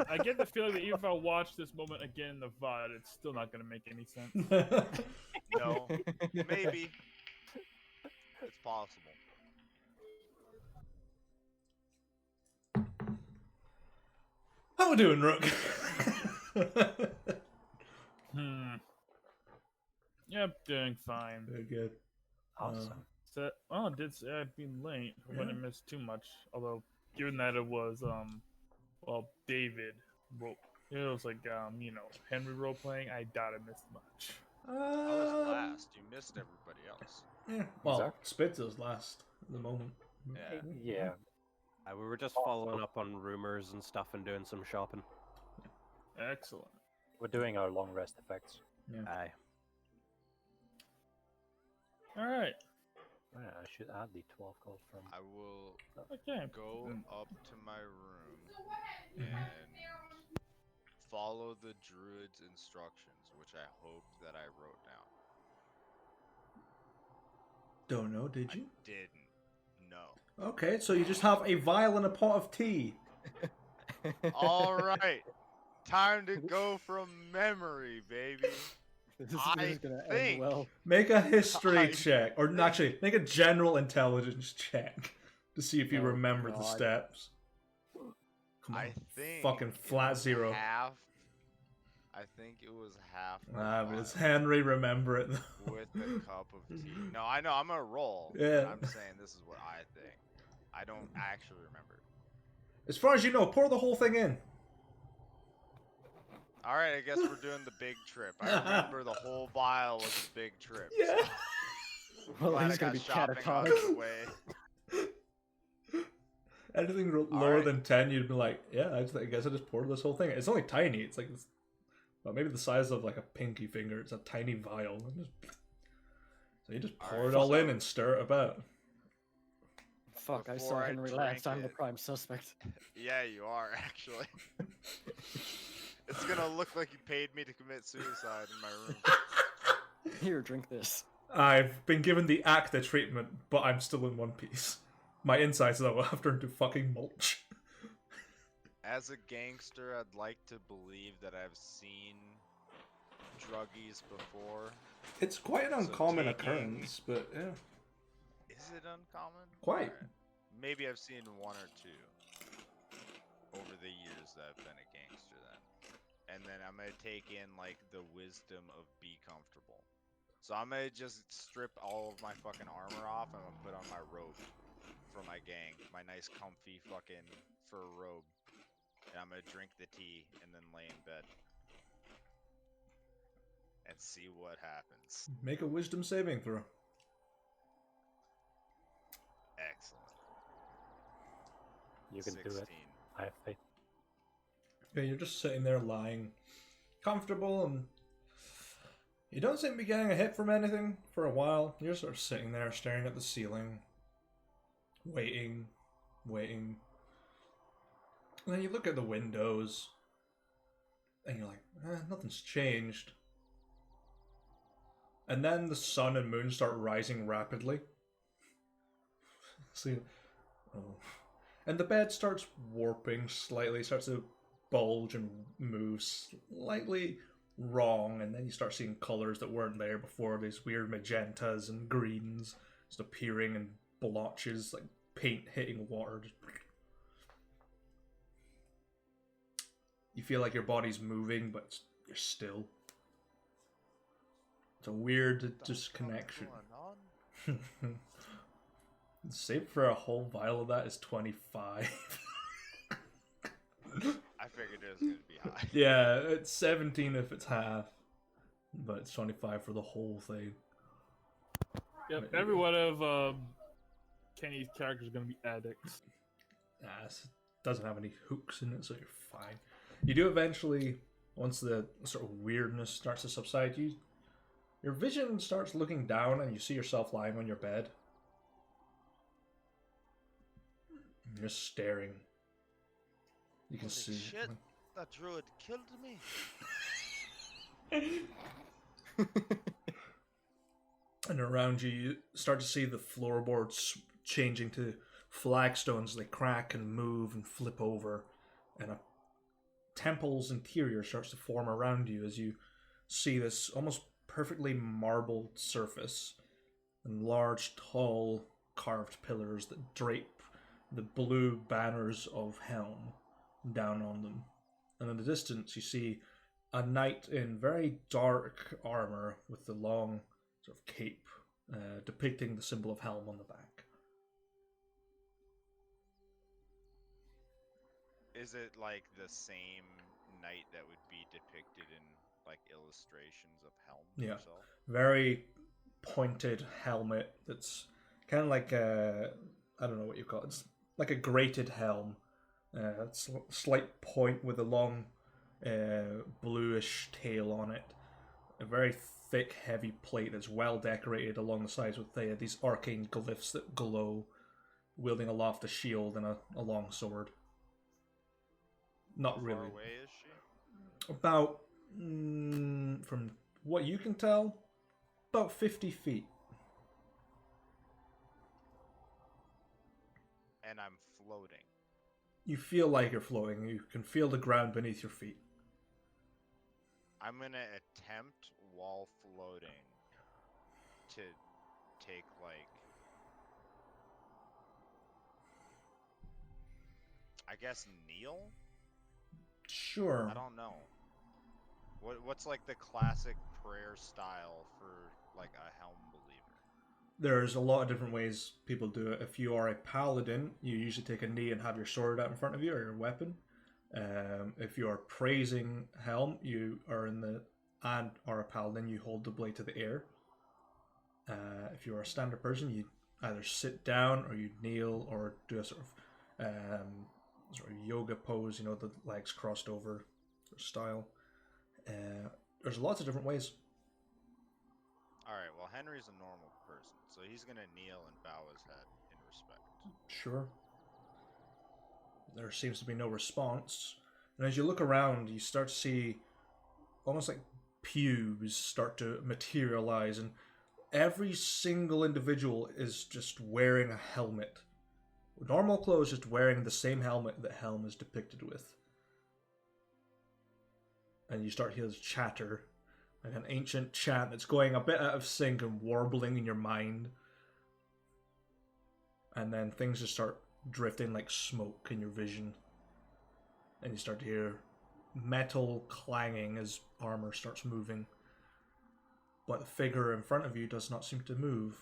[SPEAKER 6] I get the feeling that even if I watch this moment again in the VOD, it's still not going to make any sense.
[SPEAKER 3] No, maybe. It's possible.
[SPEAKER 1] How we doing, Rook?
[SPEAKER 6] Yep, doing fine.
[SPEAKER 1] Very good.
[SPEAKER 2] Awesome.
[SPEAKER 6] So, well, it did say I'd be late. I wouldn't miss too much. Although, given that it was, well, David, it was like, Henry role playing, I doubt I missed much.
[SPEAKER 3] I was last. You missed everybody else.
[SPEAKER 1] Yeah. Well,
[SPEAKER 2] Exactly.
[SPEAKER 1] Spitzel's last at the moment.
[SPEAKER 3] Yeah.
[SPEAKER 2] Yeah.
[SPEAKER 5] We were just following up on rumors and stuff and doing some shopping.
[SPEAKER 6] Excellent.
[SPEAKER 2] We're doing our long rest effects.
[SPEAKER 5] Aye.
[SPEAKER 6] All right.
[SPEAKER 2] Yeah, I should add the 12 gold from.
[SPEAKER 3] I will
[SPEAKER 6] Okay.
[SPEAKER 3] go up to my room and follow the druid's instructions, which I hoped that I wrote down.
[SPEAKER 1] Don't know, did
[SPEAKER 3] I
[SPEAKER 1] you?
[SPEAKER 3] didn't. No.
[SPEAKER 1] Okay, so you just have a vial and a pot of tea.
[SPEAKER 3] All right. Time to go from memory, baby.
[SPEAKER 4] This is
[SPEAKER 3] I
[SPEAKER 4] gonna end
[SPEAKER 3] think-
[SPEAKER 4] well.
[SPEAKER 1] Make a history
[SPEAKER 3] I
[SPEAKER 1] check, or
[SPEAKER 3] think-
[SPEAKER 1] actually, make a general intelligence check to see if you
[SPEAKER 4] Oh,
[SPEAKER 1] remember the
[SPEAKER 4] God.
[SPEAKER 1] steps. Come on,
[SPEAKER 3] I think
[SPEAKER 1] fucking
[SPEAKER 3] it
[SPEAKER 1] flat
[SPEAKER 3] was
[SPEAKER 1] zero.
[SPEAKER 3] Half. I think it was half. the
[SPEAKER 1] Ah, but it's
[SPEAKER 3] vial
[SPEAKER 1] Henry. Remember it. Though.
[SPEAKER 3] with the cup of tea. No, I know. I'm gonna roll. but
[SPEAKER 1] Yeah.
[SPEAKER 3] I'm saying this is what I think. I don't actually remember.
[SPEAKER 1] As far as you know, pour the whole thing in.
[SPEAKER 3] All right, I guess we're doing the big trip. I remember the whole vial was a big trip.
[SPEAKER 1] Yeah.
[SPEAKER 3] So
[SPEAKER 4] Well,
[SPEAKER 3] glad
[SPEAKER 4] he's
[SPEAKER 3] I
[SPEAKER 4] gonna
[SPEAKER 3] got
[SPEAKER 4] be
[SPEAKER 3] shopping out
[SPEAKER 4] catatonic.
[SPEAKER 3] of the way.
[SPEAKER 1] Anything lower
[SPEAKER 3] Alright.
[SPEAKER 1] than 10, you'd be like, yeah, I guess I just poured this whole thing. It's only tiny. It's like, well, maybe the size of like a pinky finger. It's a tiny vial. So you just pour
[SPEAKER 3] Alright,
[SPEAKER 1] it all
[SPEAKER 3] so-
[SPEAKER 1] in and stir it about.
[SPEAKER 4] Fuck, I
[SPEAKER 3] Before
[SPEAKER 4] saw
[SPEAKER 3] I
[SPEAKER 4] Henry
[SPEAKER 3] drank
[SPEAKER 4] last. I'm the
[SPEAKER 3] it-
[SPEAKER 4] prime suspect.
[SPEAKER 3] Yeah, you are actually. It's gonna look like you paid me to commit suicide in my room.
[SPEAKER 4] Here, drink this.
[SPEAKER 1] I've been given the ACTA treatment, but I'm still in one piece. My insides, though, have turned to fucking mulch.
[SPEAKER 3] As a gangster, I'd like to believe that I've seen druggies before.
[SPEAKER 1] It's quite an
[SPEAKER 3] So
[SPEAKER 1] uncommon
[SPEAKER 3] taking-
[SPEAKER 1] occurrence, but yeah.
[SPEAKER 3] Is it uncommon?
[SPEAKER 1] Quite.
[SPEAKER 3] Alright. Maybe I've seen one or two over the years that I've been a gangster then. And then I'm gonna take in like the wisdom of be comfortable. So I'm gonna just strip all of my fucking armor off and I'm gonna put on my robe for my gang. My nice comfy fucking fur robe. And I'm gonna drink the tea and then lay in bed. And see what happens.
[SPEAKER 1] Make a wisdom saving throw.
[SPEAKER 3] Excellent.
[SPEAKER 2] You can
[SPEAKER 3] 16.
[SPEAKER 2] do it. I have faith.
[SPEAKER 1] Yeah, you're just sitting there lying comfortable, and you don't seem to be getting a hit from anything for a while. You're sort of sitting there staring at the ceiling, waiting. And then you look at the windows, and you're like, nothing's changed. And then the sun and moon start rising rapidly. See, and the bed starts warping slightly, starts to bulge and move slightly wrong, and then you start seeing colors that weren't there before. These weird magentas and greens just appearing in blotches, like paint hitting water. You feel like your body's moving, but you're still. It's a weird disconnection.
[SPEAKER 3] Going on?
[SPEAKER 1] Save for a whole vial of that is 25.
[SPEAKER 3] I figured it was gonna be high.
[SPEAKER 1] Yeah, it's 17 if it's half, but it's 25 for the whole thing.
[SPEAKER 6] Yep, every one of Kenny's characters is gonna be addicts.
[SPEAKER 1] It doesn't have any hooks in it, so you're fine. You do eventually, once the sort of weirdness starts to subside, your vision starts looking down and you see yourself lying on your bed. You're just staring. You can
[SPEAKER 3] Holy
[SPEAKER 1] see.
[SPEAKER 3] shit. That druid killed me.
[SPEAKER 1] And around you, you start to see the floorboards changing to flagstones. They crack and move and flip over, and a temple's interior starts to form around you as you see this almost perfectly marbled surface and large, tall, carved pillars that drape the blue banners of Helm down on them. And in the distance, you see a knight in very dark armor with the long sort of cape depicting the symbol of Helm on the back.
[SPEAKER 3] Is it like the same knight that would be depicted in like illustrations of Helm
[SPEAKER 1] Yeah.
[SPEAKER 3] himself?
[SPEAKER 1] Very pointed helmet that's kind of like a, I don't know what you call it. It's like a grated helm. Slight point with a long bluish tail on it. A very thick, heavy plate that's well decorated along the sides with these arcane glyphs that glow, wielding aloft a shield and a long sword. Not
[SPEAKER 3] How
[SPEAKER 1] really.
[SPEAKER 3] far away is she?
[SPEAKER 1] About, from what you can tell, about 50 feet.
[SPEAKER 3] And I'm floating.
[SPEAKER 1] You feel like you're floating. You can feel the ground beneath your feet.
[SPEAKER 3] I'm gonna attempt while floating to take like, I guess, kneel?
[SPEAKER 1] Sure.
[SPEAKER 3] I don't know. What's like the classic prayer style for like a Helm believer?
[SPEAKER 1] There's a lot of different ways people do it. If you are a paladin, you usually take a knee and have your sword out in front of you or your weapon. If you are praising Helm, you are and are a paladin, you hold the blade to the air. If you are a standard person, you either sit down or you kneel or do a sort of yoga pose, the legs crossed over style. There's lots of different ways.
[SPEAKER 3] Alright, well, Henry's a normal person, so he's gonna kneel and bow his head in respect.
[SPEAKER 1] Sure. There seems to be no response. And as you look around, you start to see almost like pews start to materialize, and every single individual is just wearing a helmet. Normal clothes, just wearing the same helmet that Helm is depicted with. And you start to hear this chatter, like an ancient chant that's going a bit out of sync and warbling in your mind. And then things just start drifting like smoke in your vision. And you start to hear metal clanging as armor starts moving. But the figure in front of you does not seem to move.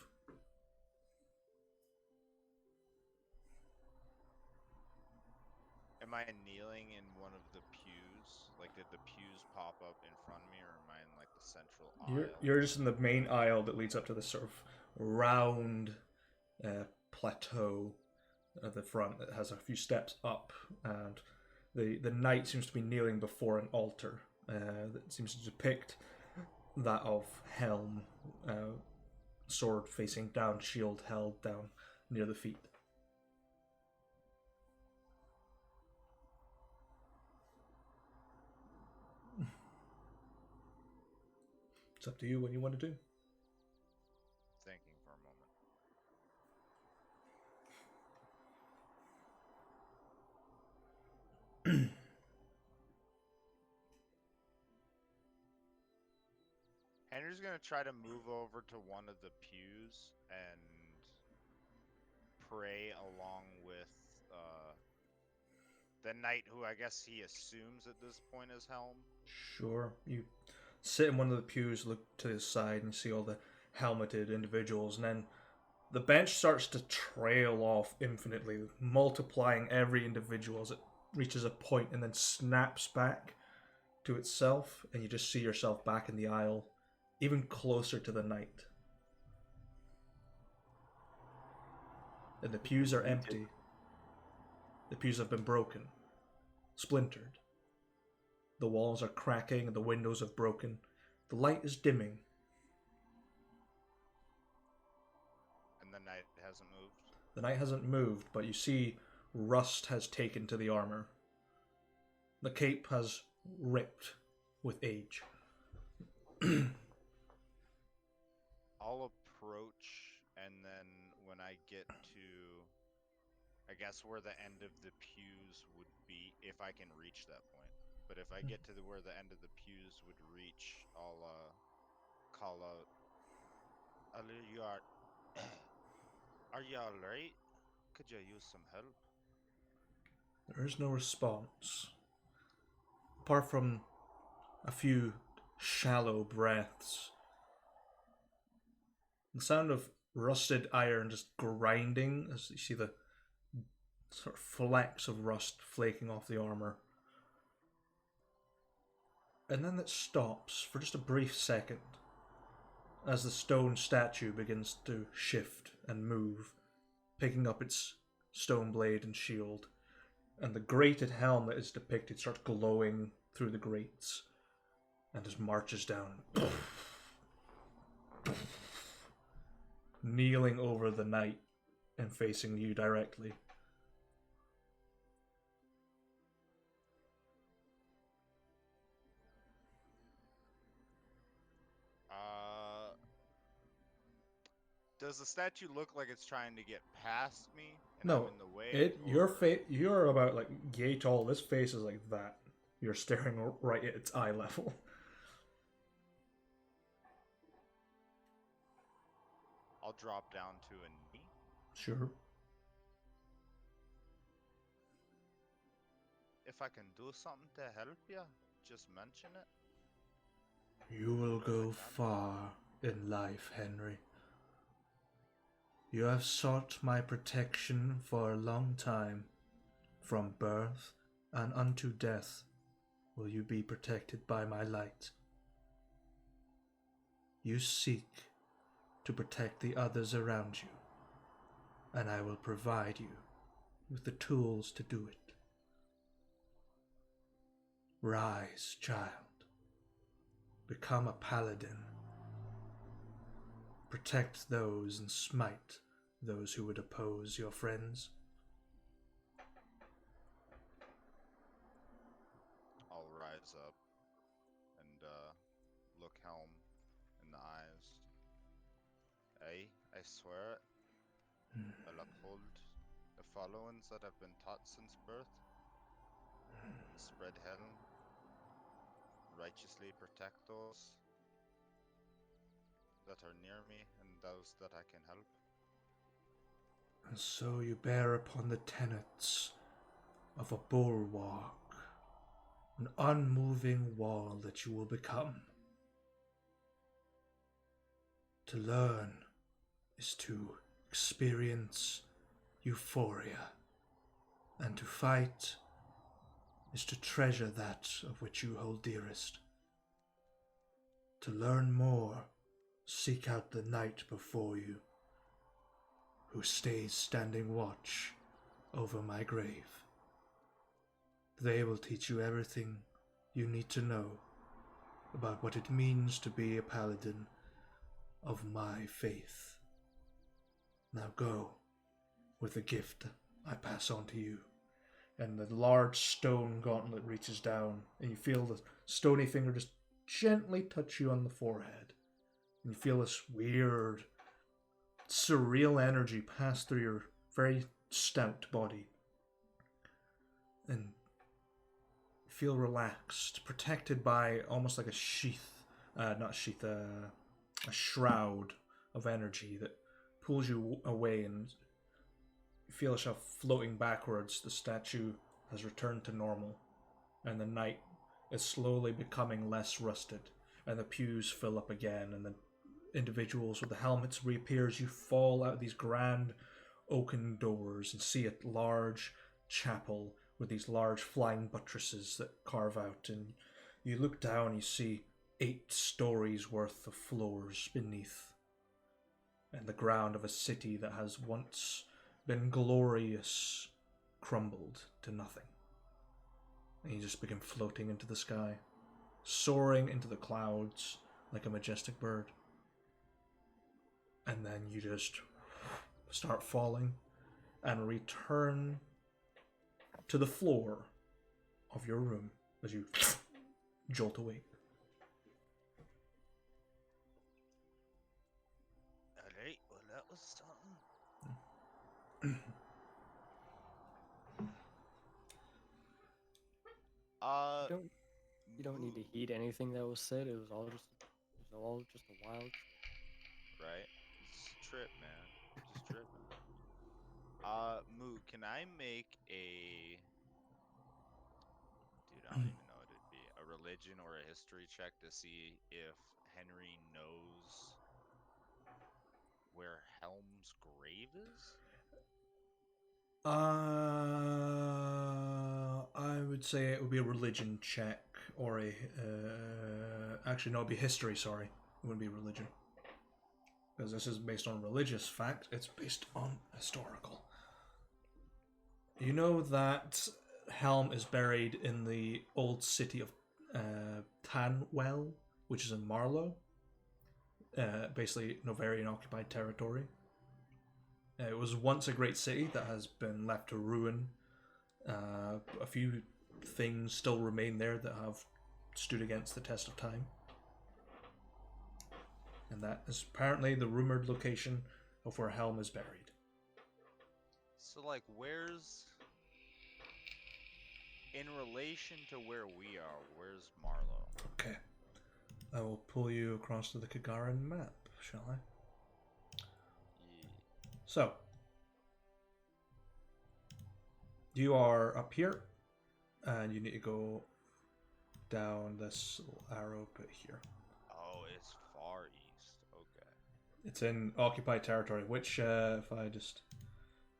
[SPEAKER 3] Am I kneeling in one of the pews? Like, did the pews pop up in front of me, or am I in like the central aisle?
[SPEAKER 1] You're just in the main aisle that leads up to this sort of round plateau at the front that has a few steps up, and the knight seems to be kneeling before an altar that seems to depict that of Helm, sword facing down, shield held down near the feet. It's up to you what you want to do.
[SPEAKER 3] Thinking for a moment. Henry's gonna try to move over to one of the pews and pray along with the knight, who I guess he assumes at this point is Helm.
[SPEAKER 1] Sure. You sit in one of the pews, look to the side, and see all the helmeted individuals, and then the bench starts to trail off infinitely, multiplying every individual as it reaches a point and then snaps back to itself, and you just see yourself back in the aisle, even closer to the knight. And the pews are empty. The pews have been broken, splintered. The walls are cracking and the windows have broken. The light is dimming.
[SPEAKER 3] And the knight hasn't moved.
[SPEAKER 1] The knight hasn't moved, but you see rust has taken to the armor. The cape has ripped with age.
[SPEAKER 3] I'll approach, and then when I get to, I guess where the end of the pews would be, if I can reach that point. But if I get to where the end of the pews would reach, I'll call out, you are, are you alright? Could you use some help?
[SPEAKER 1] There is no response. Apart from a few shallow breaths. The sound of rusted iron just grinding as you see the sort of flecks of rust flaking off the armor. And then it stops for just a brief second as the stone statue begins to shift and move, picking up its stone blade and shield. And the grated helm that is depicted starts glowing through the grates and just marches down, kneeling over the knight and facing you directly.
[SPEAKER 3] Does the statue look like it's trying to get past me and
[SPEAKER 1] No,
[SPEAKER 3] I'm in the way?
[SPEAKER 1] you're about like yay tall. This face is like that. You're staring right at its eye level.
[SPEAKER 3] I'll drop down to a knee.
[SPEAKER 1] Sure.
[SPEAKER 3] If I can do something to help you, just mention it.
[SPEAKER 1] You will go far in life, Henry. You have sought my protection for a long time. From birth and unto death will you be protected by my light. You seek to protect the others around you, and I will provide you with the tools to do it. Rise, child. Become a paladin. Protect those and smite those who would oppose your friends.
[SPEAKER 3] I'll rise up and look Helm in the eyes. I swear it. I'll uphold the followings that have been taught since birth. Spread Helm. Righteously protect those that are near me and those that I can help.
[SPEAKER 1] And so you bear upon the tenets of a bulwark, an unmoving wall that you will become. To learn is to experience euphoria, and to fight is to treasure that of which you hold dearest. To learn more, seek out the knight before you, who stays standing watch over my grave. They will teach you everything you need to know about what it means to be a paladin of my faith. Now go with the gift I pass on to you. And the large stone gauntlet reaches down, and you feel the stony finger just gently touch you on the forehead. And you feel this weird, surreal energy pass through your very stout body. And feel relaxed, protected by almost like a a shroud of energy that pulls you away, and you feel yourself floating backwards. The statue has returned to normal, and the night is slowly becoming less rusted, and the pews fill up again, and the individuals with the helmets reappear as you fall out of these grand oaken doors and see a large chapel with these large flying buttresses that carve out, and you look down, you see 8 stories worth of floors beneath, and the ground of a city that has once been glorious crumbled to nothing. And you just begin floating into the sky, soaring into the clouds like a majestic bird. And then you just start falling and return to the floor of your room as you jolt awake.
[SPEAKER 3] something.
[SPEAKER 4] You don't need to heed anything that was said. It was all just a wild trip.
[SPEAKER 3] Right? It's a trip, man. Just tripping. Moo, can I make a... Dude, I don't even know what it'd be. A religion or a history check to see if Henry knows where Helm's grave is?
[SPEAKER 1] I would say it would be a religion check or a. Actually, no, it'd be history. Sorry, it wouldn't be religion because this is based on religious fact. It's based on historical. You know that Helm is buried in the old city of Tanwell, which is in Marlow, basically Novarian occupied territory. It was once a great city that has been left to ruin. A few things still remain there that have stood against the test of time. And that is apparently the rumored location of where Helm is buried.
[SPEAKER 3] So, like, where's... In relation to where we are, where's Marlow?
[SPEAKER 1] Okay. I will pull you across to the Kagaran map, shall I?
[SPEAKER 3] Yeah.
[SPEAKER 1] So, you are up here, and you need to go down this little arrow bit here.
[SPEAKER 3] Oh, it's far east. Okay.
[SPEAKER 1] It's in occupied territory, which, if I just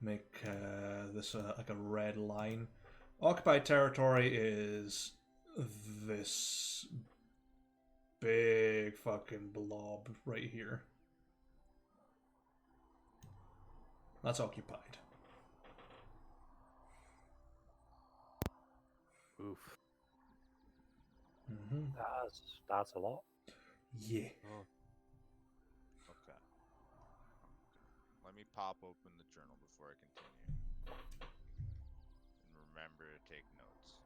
[SPEAKER 1] make this like a red line, occupied territory is this big fucking blob right here. That's occupied.
[SPEAKER 5] Oof.
[SPEAKER 1] Mm-hmm.
[SPEAKER 2] That's a lot.
[SPEAKER 1] Yeah.
[SPEAKER 5] Oh.
[SPEAKER 3] Okay. Let me pop open the journal before I continue. And remember to take notes.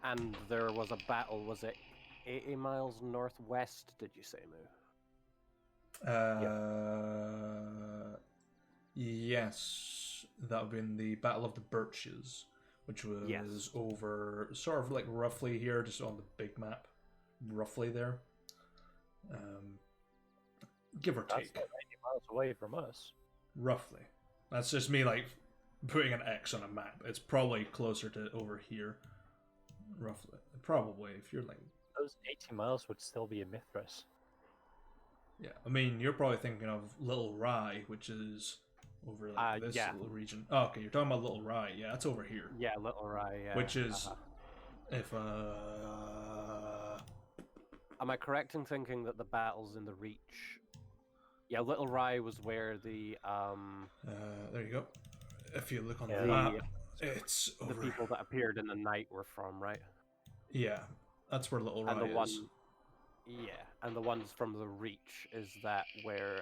[SPEAKER 5] And there was a battle, was it 80 miles northwest, did you say, Moo?
[SPEAKER 1] Yes. That would have been the Battle of the Birches, which was over sort of like roughly here, just on the big map. Roughly there. Give or
[SPEAKER 2] That's
[SPEAKER 1] take.
[SPEAKER 2] like 80 miles away from us.
[SPEAKER 1] Roughly. That's just me like putting an X on a map. It's probably closer to over here. Roughly. Probably, if you're like...
[SPEAKER 2] Those 80 miles would still be in Mithras.
[SPEAKER 1] Yeah, I mean, you're probably thinking of Little Rye, which is over like this
[SPEAKER 5] yeah.
[SPEAKER 1] little region. Oh, okay, you're talking about Little Rye. Yeah, that's over here.
[SPEAKER 5] Yeah, Little Rye, yeah.
[SPEAKER 1] Which is... If,
[SPEAKER 5] Am I correct in thinking that the battles in the Reach... Yeah, Little Rye was where the...
[SPEAKER 1] there you go. If you look on
[SPEAKER 2] Yeah,
[SPEAKER 1] the map, it's over...
[SPEAKER 5] The people that appeared in the night were from, right?
[SPEAKER 1] Yeah, that's where Little Rye
[SPEAKER 5] And the
[SPEAKER 1] is.
[SPEAKER 5] one... Yeah, and the ones from the Reach is that where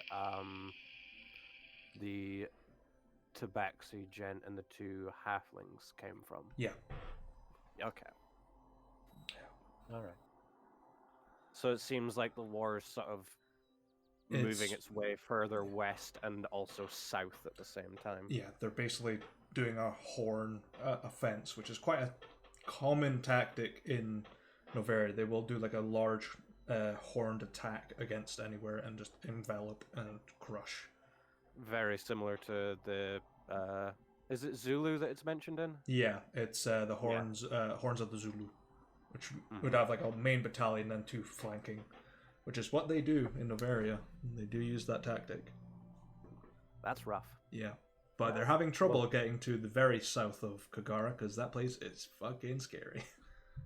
[SPEAKER 5] the Tabaxi gent and the two halflings came from.
[SPEAKER 1] Yeah.
[SPEAKER 5] Okay.
[SPEAKER 2] Alright.
[SPEAKER 5] So it seems like the war is sort of moving its way further west and also south at the same time.
[SPEAKER 1] Yeah, they're basically doing a horn offense, which is quite a common tactic in Novaria. They will do like a large horned attack against anywhere and just envelop and crush.
[SPEAKER 5] Very similar to the... is it Zulu that it's mentioned in?
[SPEAKER 1] Yeah, it's the horns of the Zulu, which would have like a main battalion and two flanking, which is what they do in Novaria. They do use that tactic.
[SPEAKER 5] That's rough.
[SPEAKER 1] Yeah, but they're having trouble getting to the very south of Kagara because that place is fucking scary.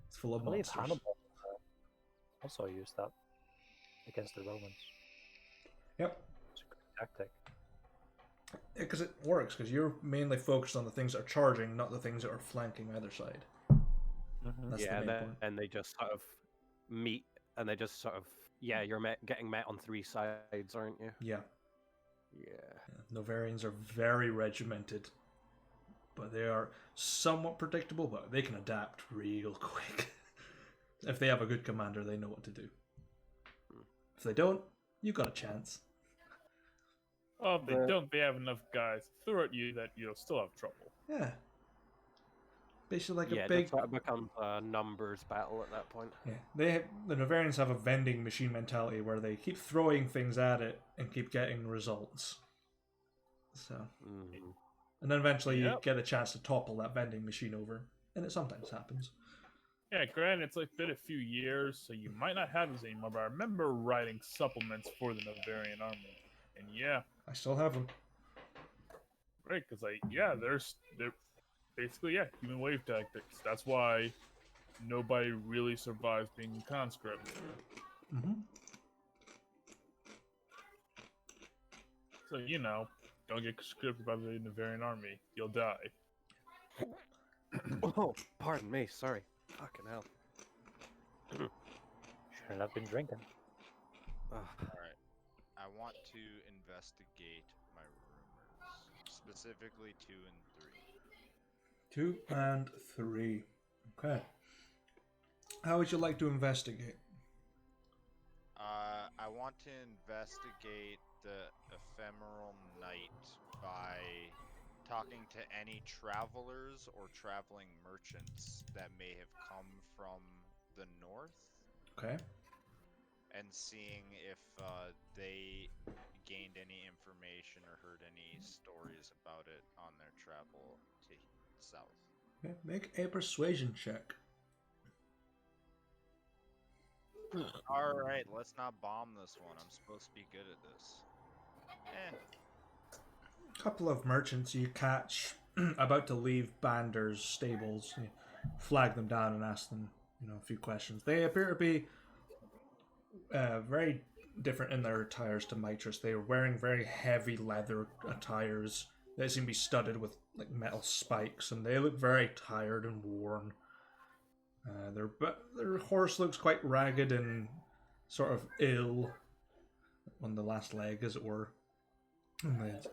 [SPEAKER 1] It's full of
[SPEAKER 2] I believe
[SPEAKER 1] monsters.
[SPEAKER 2] Hannibal also used that against the Romans.
[SPEAKER 1] Yep.
[SPEAKER 2] It's a great tactic.
[SPEAKER 1] Because it works, because you're mainly focused on the things that are charging, not the things that are flanking either side. That's
[SPEAKER 5] Yeah,
[SPEAKER 1] the main point.
[SPEAKER 5] and they just sort of meet, and they just sort of... Yeah, you're getting met on three sides, aren't you?
[SPEAKER 1] Yeah.
[SPEAKER 5] Yeah.
[SPEAKER 1] Novarians are very regimented, but they are somewhat predictable, but they can adapt real quick. If they have a good commander, they know what to do. If they don't, you got a chance.
[SPEAKER 6] Well, if they
[SPEAKER 5] The-
[SPEAKER 6] don't, they have enough guys to throw at you that you'll still have trouble.
[SPEAKER 1] Yeah. Basically like
[SPEAKER 5] yeah,
[SPEAKER 1] a big...
[SPEAKER 5] it becomes a numbers battle at that point.
[SPEAKER 1] Yeah, the Novarians have a vending machine mentality where they keep throwing things at it and keep getting results. So,
[SPEAKER 5] Mhm.
[SPEAKER 1] and then eventually you
[SPEAKER 6] Yep.
[SPEAKER 1] get a chance to topple that vending machine over, and it sometimes happens.
[SPEAKER 6] Yeah, granted, it's like been a few years, so you might not have these anymore, but I remember writing supplements for the Novarian army. And yeah,
[SPEAKER 1] I still have them.
[SPEAKER 6] right, because like, yeah, they're basically, yeah, human wave tactics. That's why nobody really survives being a conscript.
[SPEAKER 1] Mm-hmm.
[SPEAKER 6] So, you know, don't get conscripted by the Novarian army. You'll die.
[SPEAKER 5] Oh, pardon me. Sorry. Fucking hell.
[SPEAKER 2] Shouldn't have been drinking.
[SPEAKER 3] Alright. I want to investigate my rumors. Specifically 2 and 3.
[SPEAKER 1] 2 and 3. Okay. How would you like to investigate?
[SPEAKER 3] I want to investigate the ephemeral night by talking to any travelers or traveling merchants that may have come from the north.
[SPEAKER 1] Okay.
[SPEAKER 3] And seeing if they gained any information or heard any stories about it on their travel to south.
[SPEAKER 1] Okay. Make a persuasion check.
[SPEAKER 3] Alright, let's not bomb this one. I'm supposed to be good at this.
[SPEAKER 1] A couple of merchants you catch about to leave Bander's stables. You flag them down and ask them, a few questions. They appear to be very different in their attires to Mitris. They are wearing very heavy leather attires. They seem to be studded with like metal spikes, and they look very tired and worn. Their horse looks quite ragged and sort of ill on the last leg, as it were. And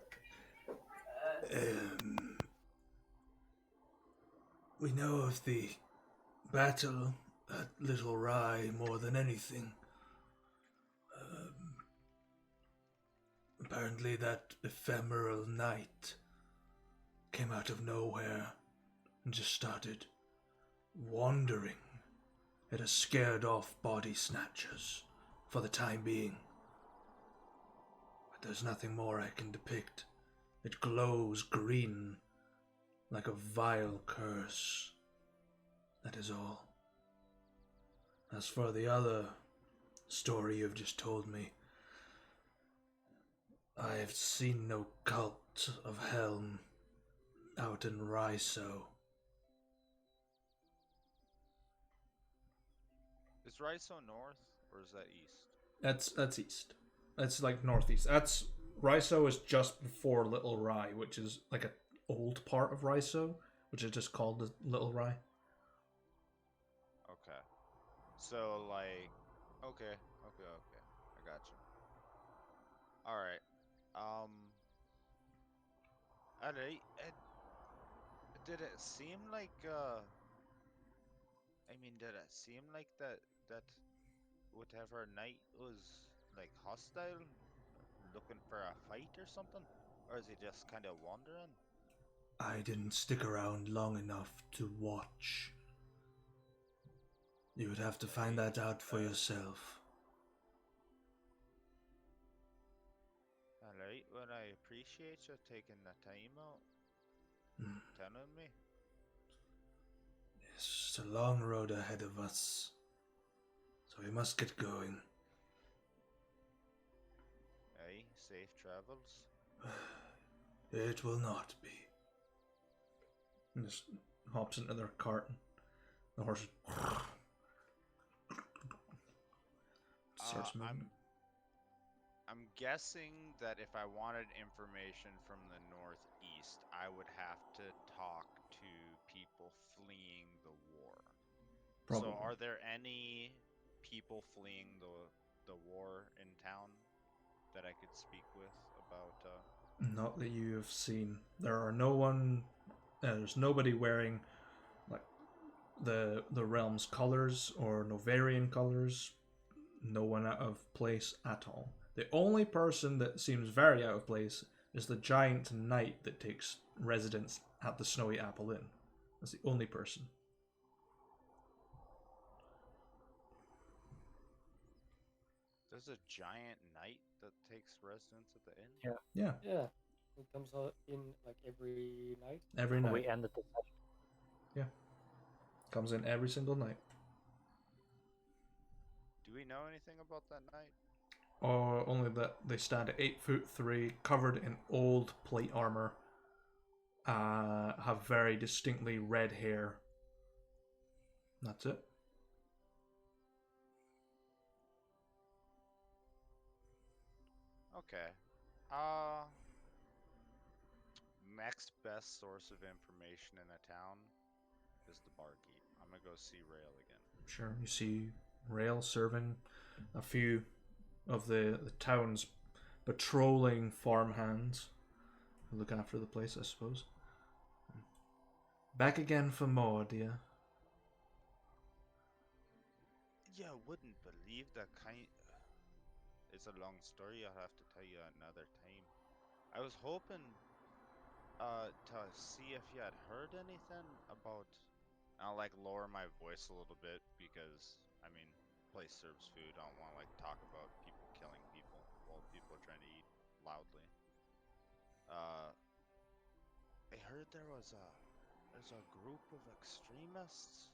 [SPEAKER 1] we know of the battle at Little Rye more than anything. Apparently that ephemeral night came out of nowhere and just started wandering. It has scared off body snatchers for the time being. But there's nothing more I can depict. It glows green like a vile curse. That is all. As for the other story you've just told me, I have seen no cult of Helm out in Ryso.
[SPEAKER 3] Is Ryso north or is that east?
[SPEAKER 1] That's east. That's like northeast. Ryso is just before Little Rye, which is like an old part of Ryso, which is just called the Little Rye.
[SPEAKER 3] Okay. So like, okay. I got you. All right. Alright. Did it seem like did it seem like that whatever knight was like hostile, looking for a fight or something, or is he just kind of wandering?
[SPEAKER 1] I didn't stick around long enough to watch. You would have to find that out for yourself.
[SPEAKER 3] Alright, well I appreciate you taking the time out telling me.
[SPEAKER 1] It's a long road ahead of us, so we must get going.
[SPEAKER 3] Aye, safe travels.
[SPEAKER 1] It will not be. And just hops into their cart. And the horse starts moving.
[SPEAKER 3] I'm guessing that if I wanted information from the northeast, I would have to talk to people fleeing the war.
[SPEAKER 1] Probably.
[SPEAKER 3] So are there any people fleeing the war in town that I could speak with about
[SPEAKER 1] Not that you have seen. There's nobody wearing like the realm's colors or Novarian colors. No one out of place at all. The only person that seems very out of place is the giant knight that takes residence at the Snowy Apple Inn. That's the only person.
[SPEAKER 3] There's a giant knight that takes residence at the inn?
[SPEAKER 1] Yeah,
[SPEAKER 4] Yeah. It comes out in like every night.
[SPEAKER 1] every night.
[SPEAKER 2] We ended the session.
[SPEAKER 1] Yeah. Comes in every single night.
[SPEAKER 3] Do we know anything about that knight?
[SPEAKER 1] Or only that they stand at 8'3", covered in old plate armor, have very distinctly red hair. That's it.
[SPEAKER 3] Okay. Next best source of information in a town is the barkeep. I'm gonna go see Rail again.
[SPEAKER 1] Sure, you see Rail serving a few of the town's patrolling farmhands who look after the place, I suppose. Back again for more, dear.
[SPEAKER 3] Yeah, wouldn't believe that kind. It's a long story. I'll have to tell you another time. I was hoping to see if you had heard anything about. I'll like lower my voice a little bit because I mean, place serves food. I don't want to like talk about people killing people while people are trying to eat loudly. I heard there's a group of extremists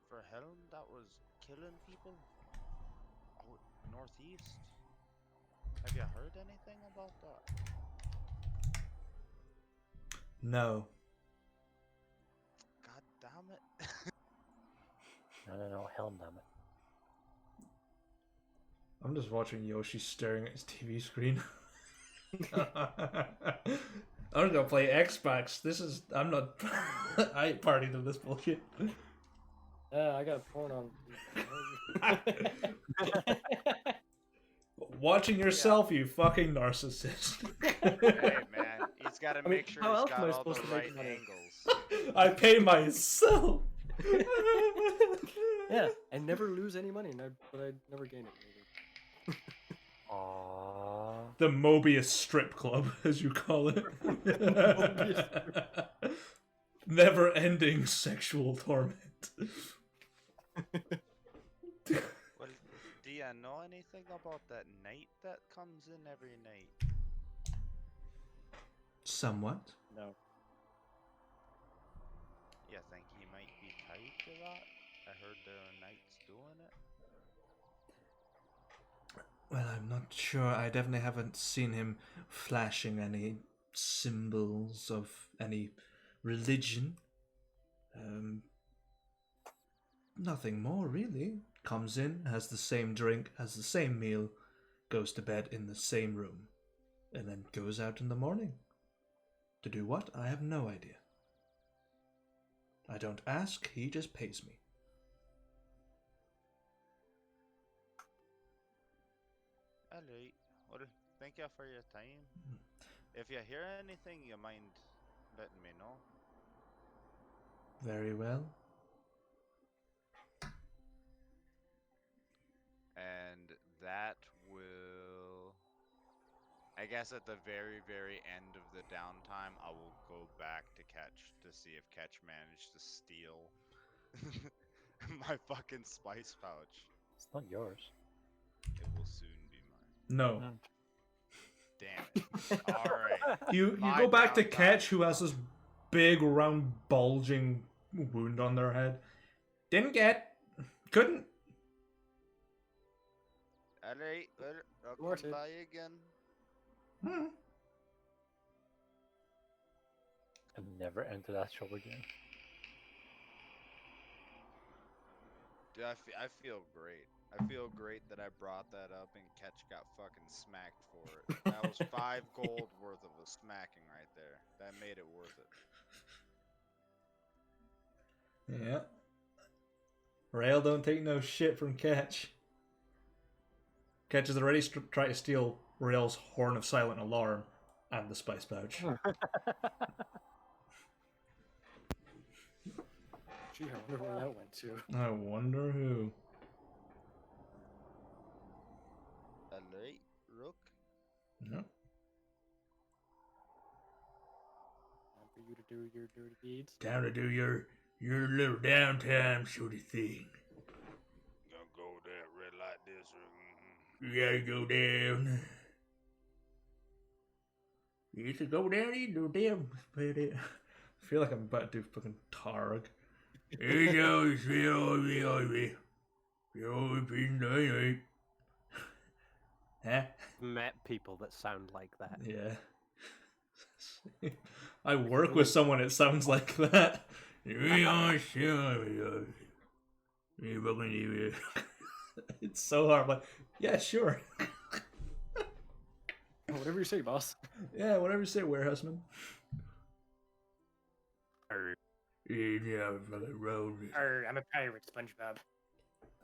[SPEAKER 3] for Helm that was killing people out northeast. Have you heard anything about that?
[SPEAKER 1] No.
[SPEAKER 3] God damn it.
[SPEAKER 2] No, Helm, damn it.
[SPEAKER 1] I'm just watching Yoshi staring at his TV screen. I'm gonna play Xbox. I'm not. I ain't party to this bullshit.
[SPEAKER 4] Yeah, I got porn on.
[SPEAKER 1] Watching yourself, you fucking narcissist.
[SPEAKER 3] Hey man, he's got to
[SPEAKER 4] I mean,
[SPEAKER 3] make sure
[SPEAKER 4] how
[SPEAKER 3] he's
[SPEAKER 4] else
[SPEAKER 3] got
[SPEAKER 4] am I
[SPEAKER 3] all
[SPEAKER 4] supposed
[SPEAKER 3] the
[SPEAKER 4] to make
[SPEAKER 3] right
[SPEAKER 4] money?
[SPEAKER 3] angles.
[SPEAKER 1] I pay myself.
[SPEAKER 4] Yeah, I never lose any money, but I never gain it.
[SPEAKER 2] Aww.
[SPEAKER 1] The Mobius Strip Club, as you call it. Never-ending sexual torment.
[SPEAKER 3] Well, do you know anything about that knight that comes in every night?
[SPEAKER 1] Somewhat.
[SPEAKER 4] No.
[SPEAKER 3] You think he might be tied to that? I heard there are knights doing it.
[SPEAKER 1] Well, I'm not sure. I definitely haven't seen him flashing any symbols of any religion. Nothing more, really. Comes in, has the same drink, has the same meal, goes to bed in the same room, and then goes out in the morning. To do what? I have no idea. I don't ask, he just pays me.
[SPEAKER 3] Alright, well, thank you for your time. If you hear anything, you mind letting me know.
[SPEAKER 1] Very well.
[SPEAKER 3] And that will... I guess at the very, very end of the downtime, I will go back to Catch to see if Catch managed to steal my fucking spice pouch.
[SPEAKER 2] It's not yours.
[SPEAKER 3] It will soon be mine.
[SPEAKER 1] No.
[SPEAKER 3] Damn it. Alright.
[SPEAKER 1] You
[SPEAKER 3] My
[SPEAKER 1] go back to
[SPEAKER 3] downtime.
[SPEAKER 1] Ketch, who has this big, round, bulging wound on their head. Didn't get. Couldn't.
[SPEAKER 3] Alright, well, I'll
[SPEAKER 4] Worth
[SPEAKER 3] come
[SPEAKER 4] it.
[SPEAKER 3] by again.
[SPEAKER 2] And never enter that shop again.
[SPEAKER 3] Dude, I feel great. I feel great that I brought that up and Catch got fucking smacked for it. That was 5 gold worth of a smacking right there. That made it worth it.
[SPEAKER 1] Yeah. Rail don't take no shit from Ketch. Ketch has already tried to steal Rail's Horn of Silent Alarm and the spice pouch.
[SPEAKER 4] Gee, I wonder where that went to.
[SPEAKER 1] I wonder who.
[SPEAKER 3] Alright, Rook.
[SPEAKER 1] No.
[SPEAKER 4] Time for you to do your dirty deeds.
[SPEAKER 1] Time to do your little downtime sort of thing.
[SPEAKER 3] Gonna go that red light district.
[SPEAKER 1] You gotta go down. You used to go down and do damn. I feel like I'm about to do fucking Targ. Huh?
[SPEAKER 5] Met people that sound like that.
[SPEAKER 1] Yeah. I work with someone that sounds like that. It's so hard. Like, yeah, sure.
[SPEAKER 4] Whatever you say, boss.
[SPEAKER 1] Yeah, whatever you say, warehouseman. Yeah,
[SPEAKER 4] I'm a pirate, SpongeBob.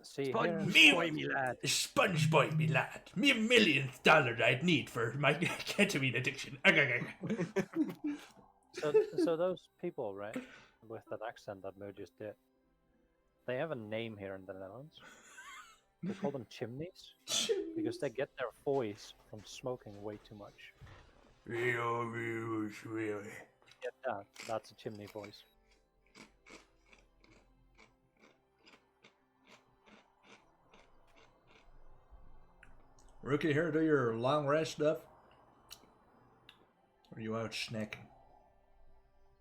[SPEAKER 2] See
[SPEAKER 5] Sponge
[SPEAKER 2] here,
[SPEAKER 5] boy, me lad.
[SPEAKER 1] Sponge boy, me lad. Me $1,000,000 I'd need for my ketamine addiction.
[SPEAKER 2] so those people, right, with that accent that Mo just did, they have a name here in the Netherlands. We call them chimneys because they get their voice from smoking way too much. Get that? That's a chimney voice.
[SPEAKER 1] Rookie, here, do your long rest stuff. Are you out snacking?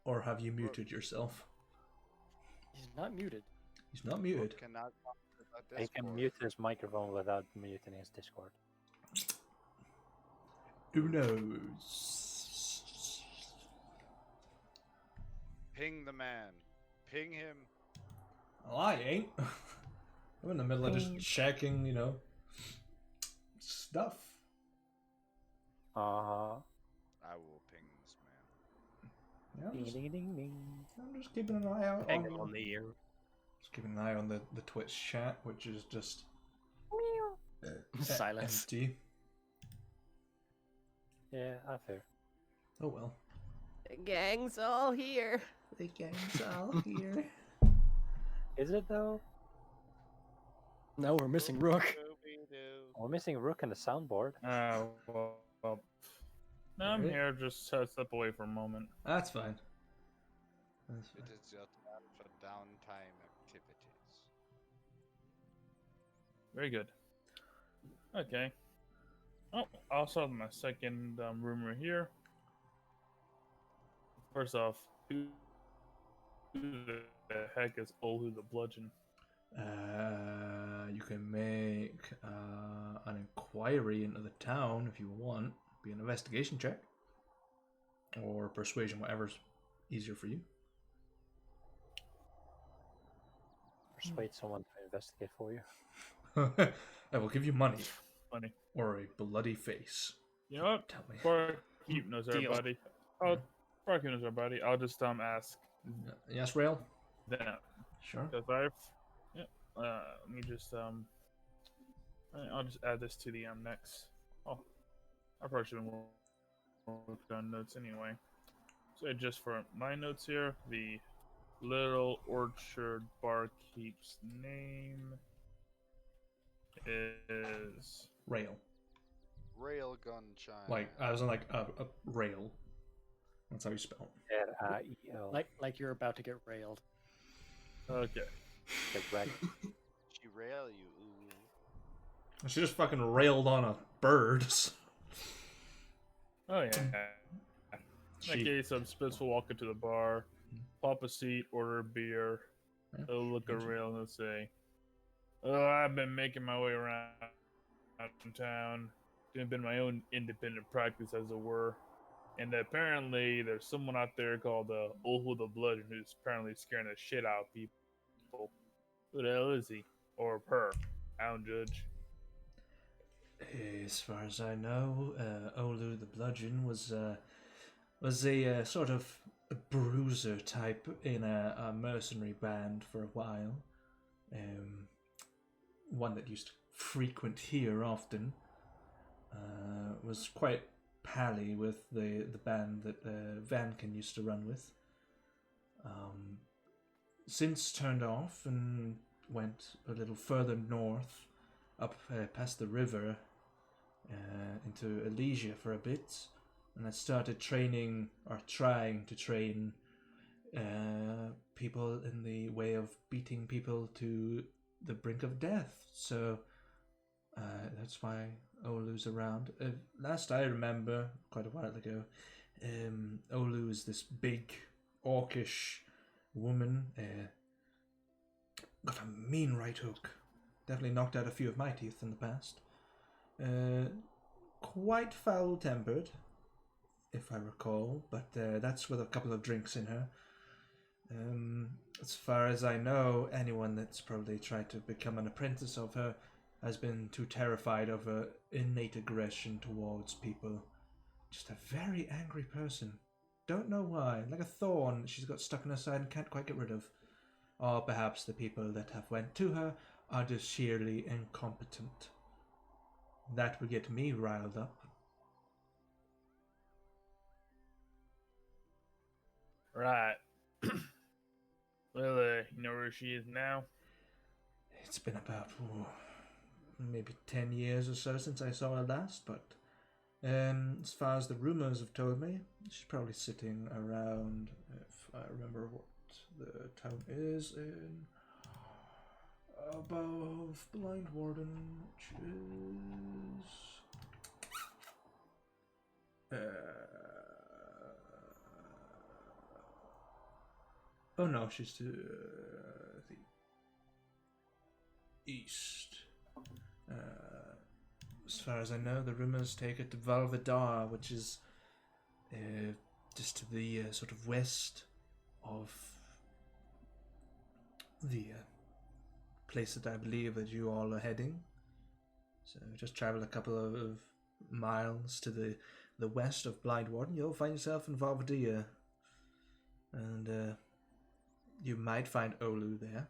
[SPEAKER 1] Or have you muted yourself?
[SPEAKER 4] He's not muted.
[SPEAKER 1] He's not muted.
[SPEAKER 3] Cannot talk about
[SPEAKER 2] He can
[SPEAKER 3] Discord.
[SPEAKER 2] mute his microphone without muting his Discord.
[SPEAKER 1] Who knows?
[SPEAKER 3] Ping the man. Ping him.
[SPEAKER 1] Well, I ain't. I'm in the middle of just checking, stuff.
[SPEAKER 2] Uh-huh.
[SPEAKER 3] I will ping this man.
[SPEAKER 1] Yeah,
[SPEAKER 2] Ding ding ding ding.
[SPEAKER 1] I'm just keeping an eye out
[SPEAKER 5] Hang on the ear.
[SPEAKER 1] Just keeping an eye on the Twitch chat, which is just
[SPEAKER 4] Silence.
[SPEAKER 1] empty.
[SPEAKER 2] Yeah, I fear.
[SPEAKER 1] Oh well.
[SPEAKER 5] The gang's all here.
[SPEAKER 1] The gang's all here.
[SPEAKER 2] Is it though?
[SPEAKER 4] Now we're missing Rook.
[SPEAKER 2] We're missing Rook and the soundboard.
[SPEAKER 6] Well. No, I'm
[SPEAKER 1] Alright.
[SPEAKER 6] here. Just step away for a moment.
[SPEAKER 1] That's fine. That's
[SPEAKER 3] It
[SPEAKER 1] fine.
[SPEAKER 3] is just time for downtime activities.
[SPEAKER 6] Very good. Okay. Oh, I also have my second rumor here. First off, who the heck is Olu the Bludgeon?
[SPEAKER 1] You can make an inquiry into the town if you want. Be an investigation check. Or persuasion, whatever's easier for you.
[SPEAKER 2] Persuade someone to investigate for you.
[SPEAKER 1] I will give you money.
[SPEAKER 6] Funny.
[SPEAKER 1] Or a bloody face.
[SPEAKER 6] You know what?
[SPEAKER 1] Tell me.
[SPEAKER 6] Barkeep knows
[SPEAKER 4] Deal.
[SPEAKER 6] everybody. Oh, Barkeep knows everybody. I'll just ask
[SPEAKER 1] Yes, Rail?
[SPEAKER 6] them.
[SPEAKER 1] Sure.
[SPEAKER 6] Because let me just I'll just add this to the next. Oh, I probably should have worked on notes anyway. So just for my notes here, the Little Orchard Barkeep's name is
[SPEAKER 1] Rail.
[SPEAKER 3] Railgun chime.
[SPEAKER 1] Like, I was in like a rail. That's how you spell it.
[SPEAKER 2] R-A-E-L.
[SPEAKER 4] Like you're about to get railed.
[SPEAKER 6] okay.
[SPEAKER 2] Get wrecked.
[SPEAKER 3] She rail you. Ooh.
[SPEAKER 1] She just fucking railed on a bird.
[SPEAKER 6] Oh yeah. In that
[SPEAKER 1] She-
[SPEAKER 6] case, Spitz will walk into the bar, pop a seat, order a beer.
[SPEAKER 1] Yeah.
[SPEAKER 6] He'll look around and say, "Oh, I've been making my way around town, doing been my own independent practice, as it were. And apparently, there's someone out there called Ohu the Bludgeon who's apparently scaring the shit out of people. Who the hell is he? Or her? I don't judge."
[SPEAKER 1] As far as I know, Olu the Bludgeon was a sort of a bruiser type in a mercenary band for a while. One that used to frequent here often. Was quite pally with the band that Vankin used to run with. Since turned off and went a little further north, up past the river, into Elysia for a bit, and I started training or trying to train people in the way of beating people to the brink of death. So that's why Olu's around. Last I remember, quite a while ago, Olu is this big, orcish woman. Got a mean right hook. Definitely knocked out a few of my teeth in the past. Quite foul-tempered, if I recall, but that's with a couple of drinks in her. As far as I know, anyone that's probably tried to become an apprentice of her has been too terrified of her innate aggression towards people. Just a very angry person. Don't know why. Like a thorn that she's got stuck in her side and can't quite get rid of. Or perhaps the people that have went to her are just sheerly incompetent. That would get me riled up.
[SPEAKER 6] Right. Well, you know where she is now?
[SPEAKER 1] It's been about maybe 10 years or so since I saw her last, but as far as the rumors have told me, she's probably sitting around, if I remember what the town is, in above Blind Warden, which is oh no, she's to the east. As far as I know, the rumors take it to Valvadar, which is just to the sort of west of the place that I believe that you all are heading. So just travel a couple of miles to the west of Blind Warden. You'll find yourself in Valvadir, and you might find Olu there.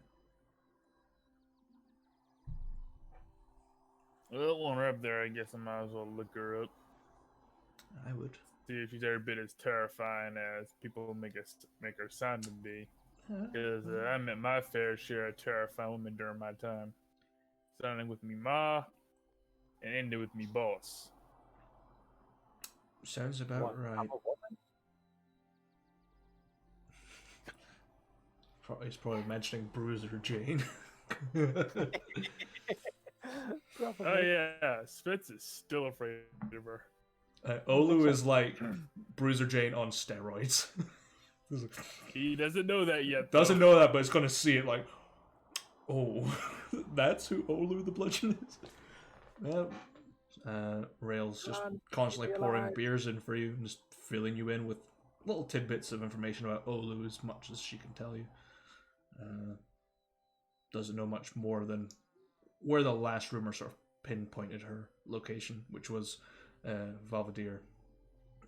[SPEAKER 6] Well, when we're up there, I guess I might as well look her up.
[SPEAKER 1] I would.
[SPEAKER 6] See if she's every bit as terrifying as people make her sound to be. Because I met my fair share of terrifying women during my time. Starting with me ma, and ended with me boss.
[SPEAKER 1] Sounds about right. He's probably mentioning Bruiser Jane.
[SPEAKER 6] Oh yeah, Spitz is still afraid of her.
[SPEAKER 1] Olu is like Bruiser Jane on steroids.
[SPEAKER 6] He doesn't know that yet.
[SPEAKER 1] Doesn't know that, but he's gonna see it like, oh, that's who Olu the Bludgeon is. Well, Rail's just constantly pouring beers in for you and just filling you in with little tidbits of information about Olu as much as she can tell you. Doesn't know much more than where the last rumor sort of pinpointed her location, which was Valvadir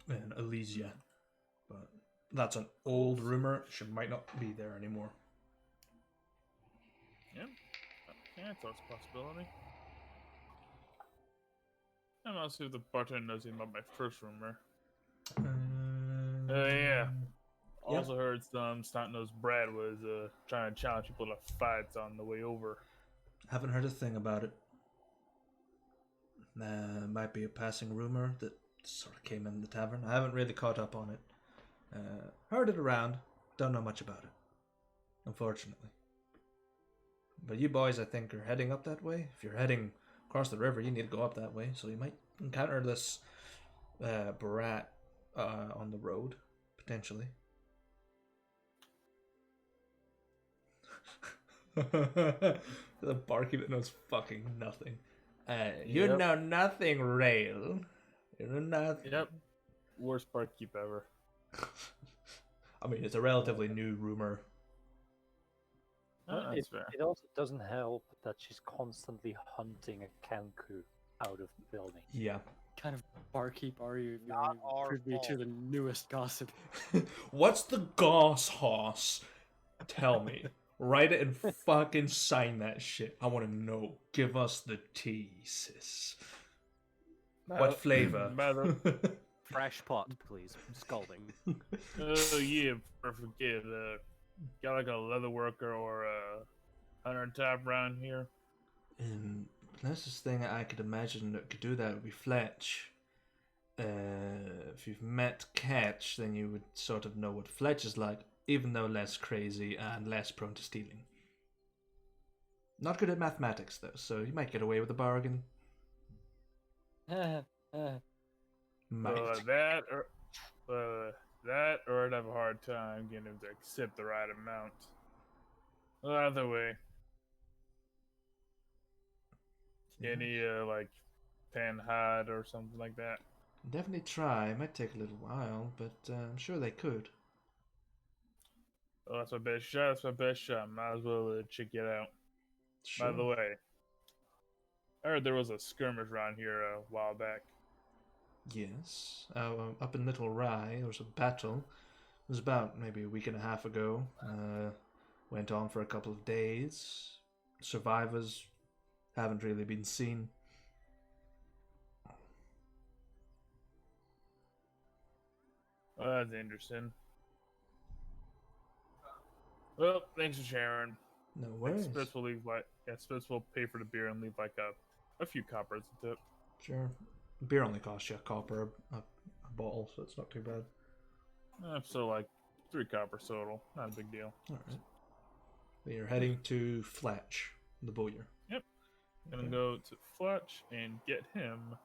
[SPEAKER 1] and Elysia. But that's an old rumor. She might not be there anymore.
[SPEAKER 6] Yeah, that's a possibility. I'm not sure if the bartender knows anything about my first rumor. Yeah. Also heard some snot-nosed Brad was trying to challenge people to fights on the way over.
[SPEAKER 1] Haven't heard a thing about it. Might be a passing rumor that sort of came in the tavern. I haven't really caught up on it. Heard it around. Don't know much about it, unfortunately. But you boys, I think, are heading up that way. If you're heading across the river, you need to go up that way. So you might encounter this brat on the road, potentially. The barkeep that knows fucking nothing. You know nothing, Rail. You know nothing.
[SPEAKER 6] Yep. Worst barkeep ever.
[SPEAKER 1] I mean, it's a relatively new rumor.
[SPEAKER 2] It also doesn't help that she's constantly hunting a Kanku out of the building.
[SPEAKER 1] Yeah.
[SPEAKER 4] What kind of barkeep are you if you're
[SPEAKER 3] Not
[SPEAKER 4] only
[SPEAKER 3] our
[SPEAKER 4] privy to
[SPEAKER 3] fault.
[SPEAKER 4] the newest gossip?
[SPEAKER 1] What's the goss hoss? Tell me. Write it and fucking sign that shit. I want to know. Give us the tea, sis. What flavor?
[SPEAKER 5] Fresh pot, please. Scalding.
[SPEAKER 6] Oh yeah, forget. Got like a leather worker or a hunter type around here.
[SPEAKER 1] closest thing I could imagine that could do that would be Fletch. If you've met Catch, then you would sort of know what Fletch is like, even though less crazy and less prone to stealing. Not good at mathematics, though, so you might get away with a bargain. Might.
[SPEAKER 6] That or I'd have a hard time getting him to accept the right amount. Either way. Any like panhide or something like that?
[SPEAKER 1] Definitely try. It might take a little while, but I'm sure they could.
[SPEAKER 6] Oh, that's my best shot. That's my best shot. Might as well check it out.
[SPEAKER 1] Sure.
[SPEAKER 6] By the way, I heard there was a skirmish around here a while back.
[SPEAKER 1] Yes. Up in Little Rye, there was a battle. It was about maybe a week and a half ago. Went on for a couple of days. Survivors haven't really been seen.
[SPEAKER 6] Oh, that's interesting. Well, thanks for sharing.
[SPEAKER 1] No worries.
[SPEAKER 6] Spitz will leave Spitz will pay for the beer and leave like a few coppers a tip.
[SPEAKER 1] Sure. Beer only costs you a copper a bottle, so it's not too bad.
[SPEAKER 6] So like 3 coppers total. Not a big deal.
[SPEAKER 1] Alright. So you're heading to Fletch, the bowyer.
[SPEAKER 6] Yep. Gonna go to Fletch and get him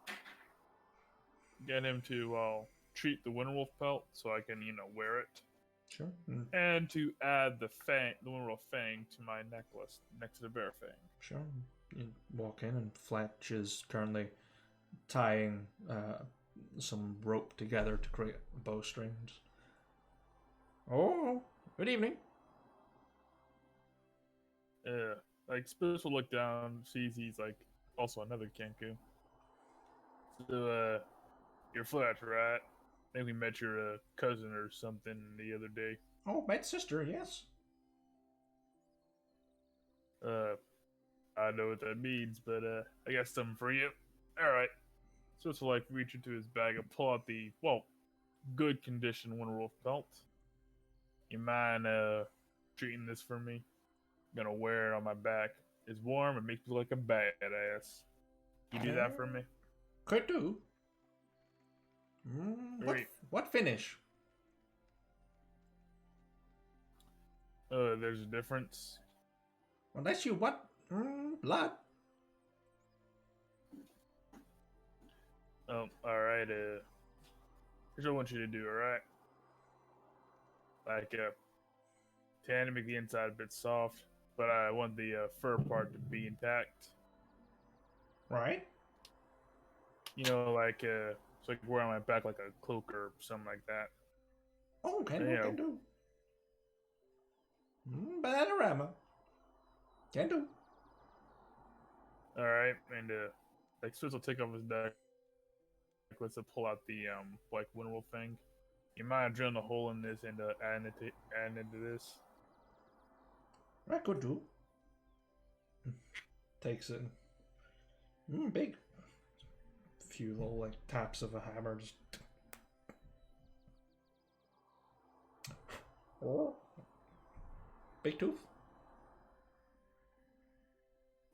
[SPEAKER 6] to treat the Winterwolf pelt so I can, wear it.
[SPEAKER 1] Sure.
[SPEAKER 6] And to add the Winterwolf fang to my necklace next to the bear fang.
[SPEAKER 1] Sure. You walk in and Fletch is currently tying some rope together to create a bowstring. Oh, good evening.
[SPEAKER 6] Like Spitz will look down, sees he's like also another Kenku. So, you're Fletch, right? I think we met your cousin or something the other day.
[SPEAKER 1] Oh, my sister, yes.
[SPEAKER 6] I know what that means, but I got something for you. Alright. So it's like reach into his bag and pull out the good condition Winterwolf belt. You mind treating this for me? I'm gonna wear it on my back. It's warm, it makes me look like a badass. You do that for me?
[SPEAKER 1] Could do. What finish?
[SPEAKER 6] There's a difference.
[SPEAKER 1] Unless you what? Blood.
[SPEAKER 6] Oh, alright, here's what I want you to do, alright? Like, tan to make the inside a bit soft, but I want the fur part to be intact.
[SPEAKER 1] Right.
[SPEAKER 6] Like, so I can wear on my back like a cloak or something like that.
[SPEAKER 1] Oh, can do. Bananarama. Can do.
[SPEAKER 6] Alright, and like Swiss will take off his necklace to pull out the like Winterwolf thing. You mind drilling a hole in this and adding into this?
[SPEAKER 1] I could do. Takes it. Big. Few little like taps of a hammer. Just. Oh. Big tooth.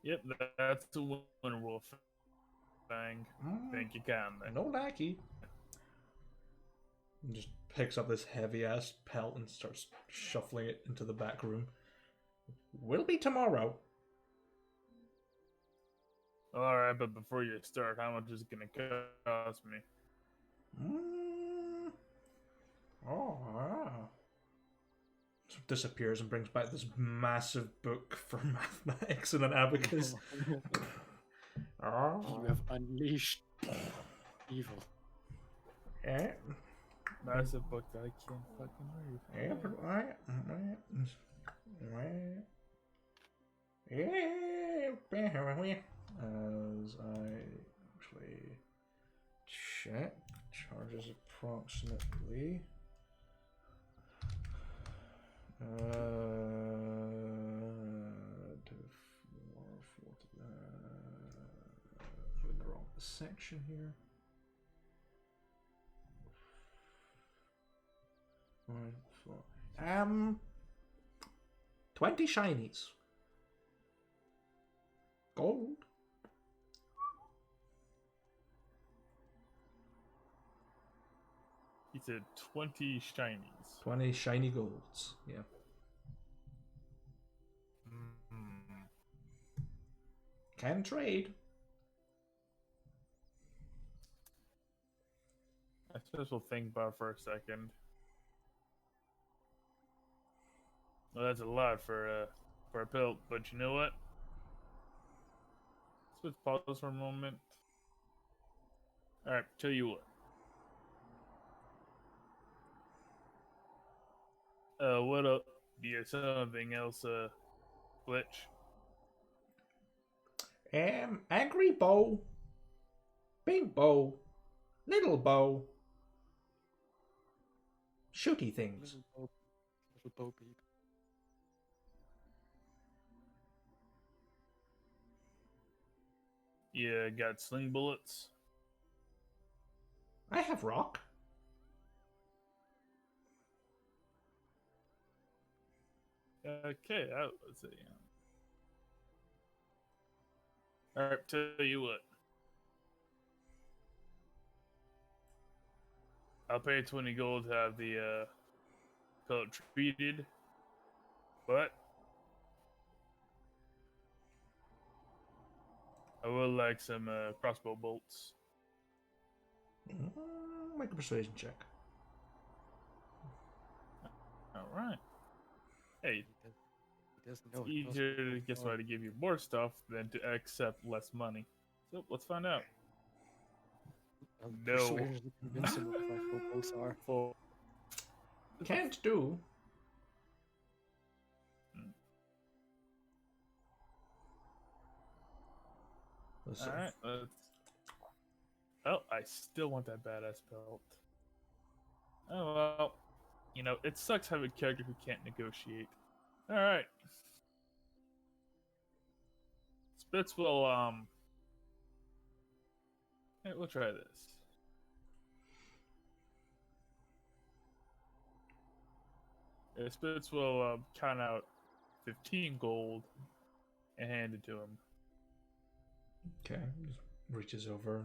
[SPEAKER 6] Yep, that's the Winterwolf thing. Thank you kindly.
[SPEAKER 1] No lackey. And just picks up this heavy ass pelt and starts shuffling it into the back room. Will be tomorrow.
[SPEAKER 6] Alright, but before you start, how much is it gonna cost me?
[SPEAKER 1] Disappears and brings back this massive book for mathematics and an abacus.
[SPEAKER 4] You have unleashed evil.
[SPEAKER 1] Yeah.
[SPEAKER 6] Massive book that I can't fucking read.
[SPEAKER 1] As I actually check, charges approximately. In the wrong section here. 20 shinies. Gold.
[SPEAKER 6] He said 20 shinies.
[SPEAKER 1] 20 shiny golds. Yeah. Can trade.
[SPEAKER 6] I suppose we'll think about it for a second. Well, that's a lot for a pelt, but you know what? Let's pause for a moment. All right, tell you what. What up? Do you have something else, Glitch?
[SPEAKER 1] Angry bow. Big bow. Little bow. Shooty things.
[SPEAKER 4] Little Bo Peep.
[SPEAKER 6] Yeah, got sling bullets.
[SPEAKER 1] I have rock.
[SPEAKER 6] Okay, that was it. All right, tell you what. I'll pay 20 gold to have the pelt treated, but I would like some crossbow bolts.
[SPEAKER 1] Make a persuasion check.
[SPEAKER 6] All right. Hey,
[SPEAKER 4] He doesn't know.
[SPEAKER 6] it's easier to get somebody to give you more stuff than to accept less money. So let's find out. No.
[SPEAKER 4] Persuasion to convince him what crossbow bolts are.
[SPEAKER 6] For
[SPEAKER 1] Can't do.
[SPEAKER 6] all right, let's. Oh, I still want that badass belt. Oh well, you know it sucks having a character who can't negotiate. All right, Spitz will hey, we'll try this. Yeah, Spitz will count out 15 gold and hand it to him.
[SPEAKER 1] Okay, just reaches over.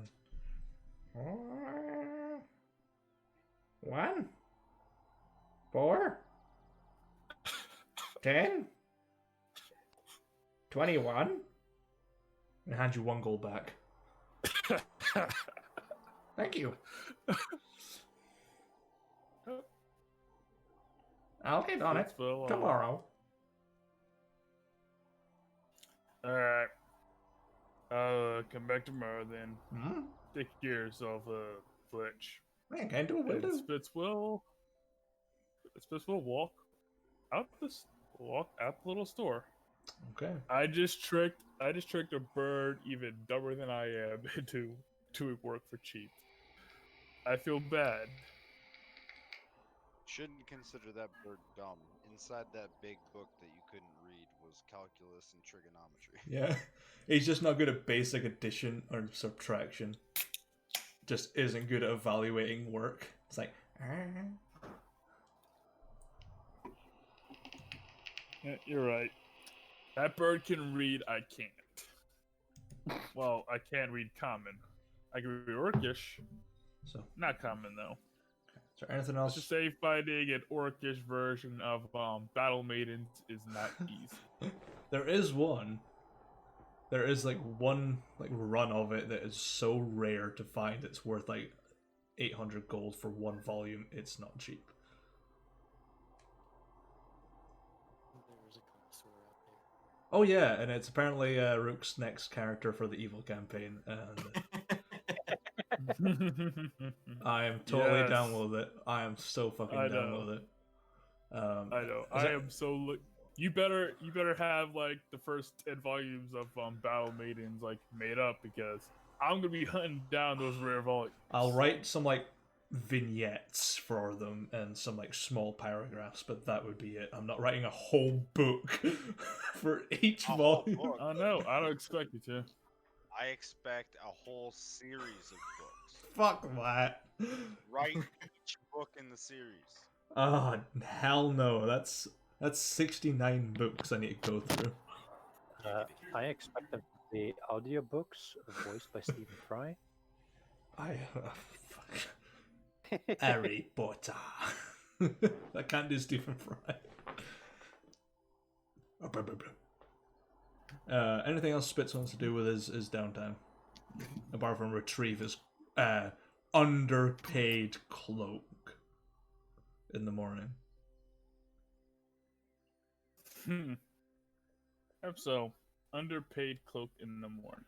[SPEAKER 1] 1, 4, 10, 21, and hand you 1 gold back. Thank you. I'll hit on it tomorrow.
[SPEAKER 6] Alright. I'll come back tomorrow then.
[SPEAKER 1] Hmm?
[SPEAKER 6] Take care of yourself, Fletch.
[SPEAKER 1] Man, can't do it, will
[SPEAKER 6] And
[SPEAKER 1] do.
[SPEAKER 6] Spitz will walk out the little store.
[SPEAKER 1] Okay.
[SPEAKER 6] I just tricked a bird even dumber than I am into work for cheap. I feel bad.
[SPEAKER 3] Shouldn't consider that bird dumb. Inside that big book that you couldn't read was calculus and trigonometry.
[SPEAKER 1] Yeah. He's just not good at basic addition or subtraction. Just isn't good at evaluating work. It's like,
[SPEAKER 6] Yeah, you're right. That bird can read, I can't. Well, I can't read common. I can read Orcish.
[SPEAKER 1] So,
[SPEAKER 6] Not common though.
[SPEAKER 1] is there anything else?
[SPEAKER 6] To say finding an Orcish version of Battle Maidens is not easy.
[SPEAKER 1] There is one. There is like one run of it that is so rare to find. It's worth like 800 gold for 1 volume. It's not cheap.
[SPEAKER 4] There's a connoisseur out there.
[SPEAKER 1] Oh yeah, and it's apparently Rook's next character for the evil campaign, and I am totally
[SPEAKER 6] Yes.
[SPEAKER 1] down with it. I am so fucking
[SPEAKER 6] I
[SPEAKER 1] down
[SPEAKER 6] know.
[SPEAKER 1] with it.
[SPEAKER 6] I know. I am so. You better have like the first 10 volumes of Battle Maidens like made up, because I'm gonna be hunting down those rare volumes.
[SPEAKER 1] I'll write some like vignettes for them and some like small paragraphs, but that would be it. I'm not writing a whole book for each
[SPEAKER 3] A whole
[SPEAKER 1] volume.
[SPEAKER 3] book.
[SPEAKER 6] Oh no, I don't expect you to.
[SPEAKER 3] I expect a whole series of books.
[SPEAKER 1] Fuck that.
[SPEAKER 3] Write each book in the series.
[SPEAKER 1] Oh hell no! That's 69 books I need to go through.
[SPEAKER 2] I expect them to be audiobooks voiced by Stephen Fry.
[SPEAKER 1] Fuck. Harry Potter. I can't do Stephen Fry. Anything else Spitz wants to do with his downtime? Apart from retrieve his underpaid cloak in the morning.
[SPEAKER 6] So, underpaid cloak in the morning.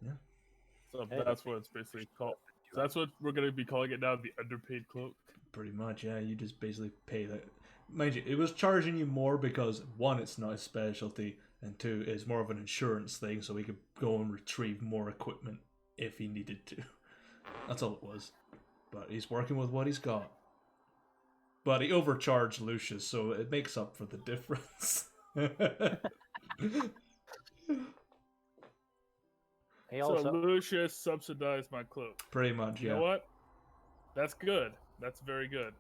[SPEAKER 1] Yeah.
[SPEAKER 6] So that's what it's basically called. So that's what we're going to be calling it now, the underpaid cloak.
[SPEAKER 1] Pretty much, yeah. You just basically pay that. Mind you, it was charging you more because, one, it's not a specialty, and two, it's more of an insurance thing, so he could go and retrieve more equipment if he needed to. That's all it was. But he's working with what he's got. But he overcharged Lucius, so it makes up for the difference.
[SPEAKER 2] He also,
[SPEAKER 6] So Lucius subsidized my cloak.
[SPEAKER 1] Pretty much,
[SPEAKER 6] You
[SPEAKER 1] yeah.
[SPEAKER 6] know what? That's good. That's very good.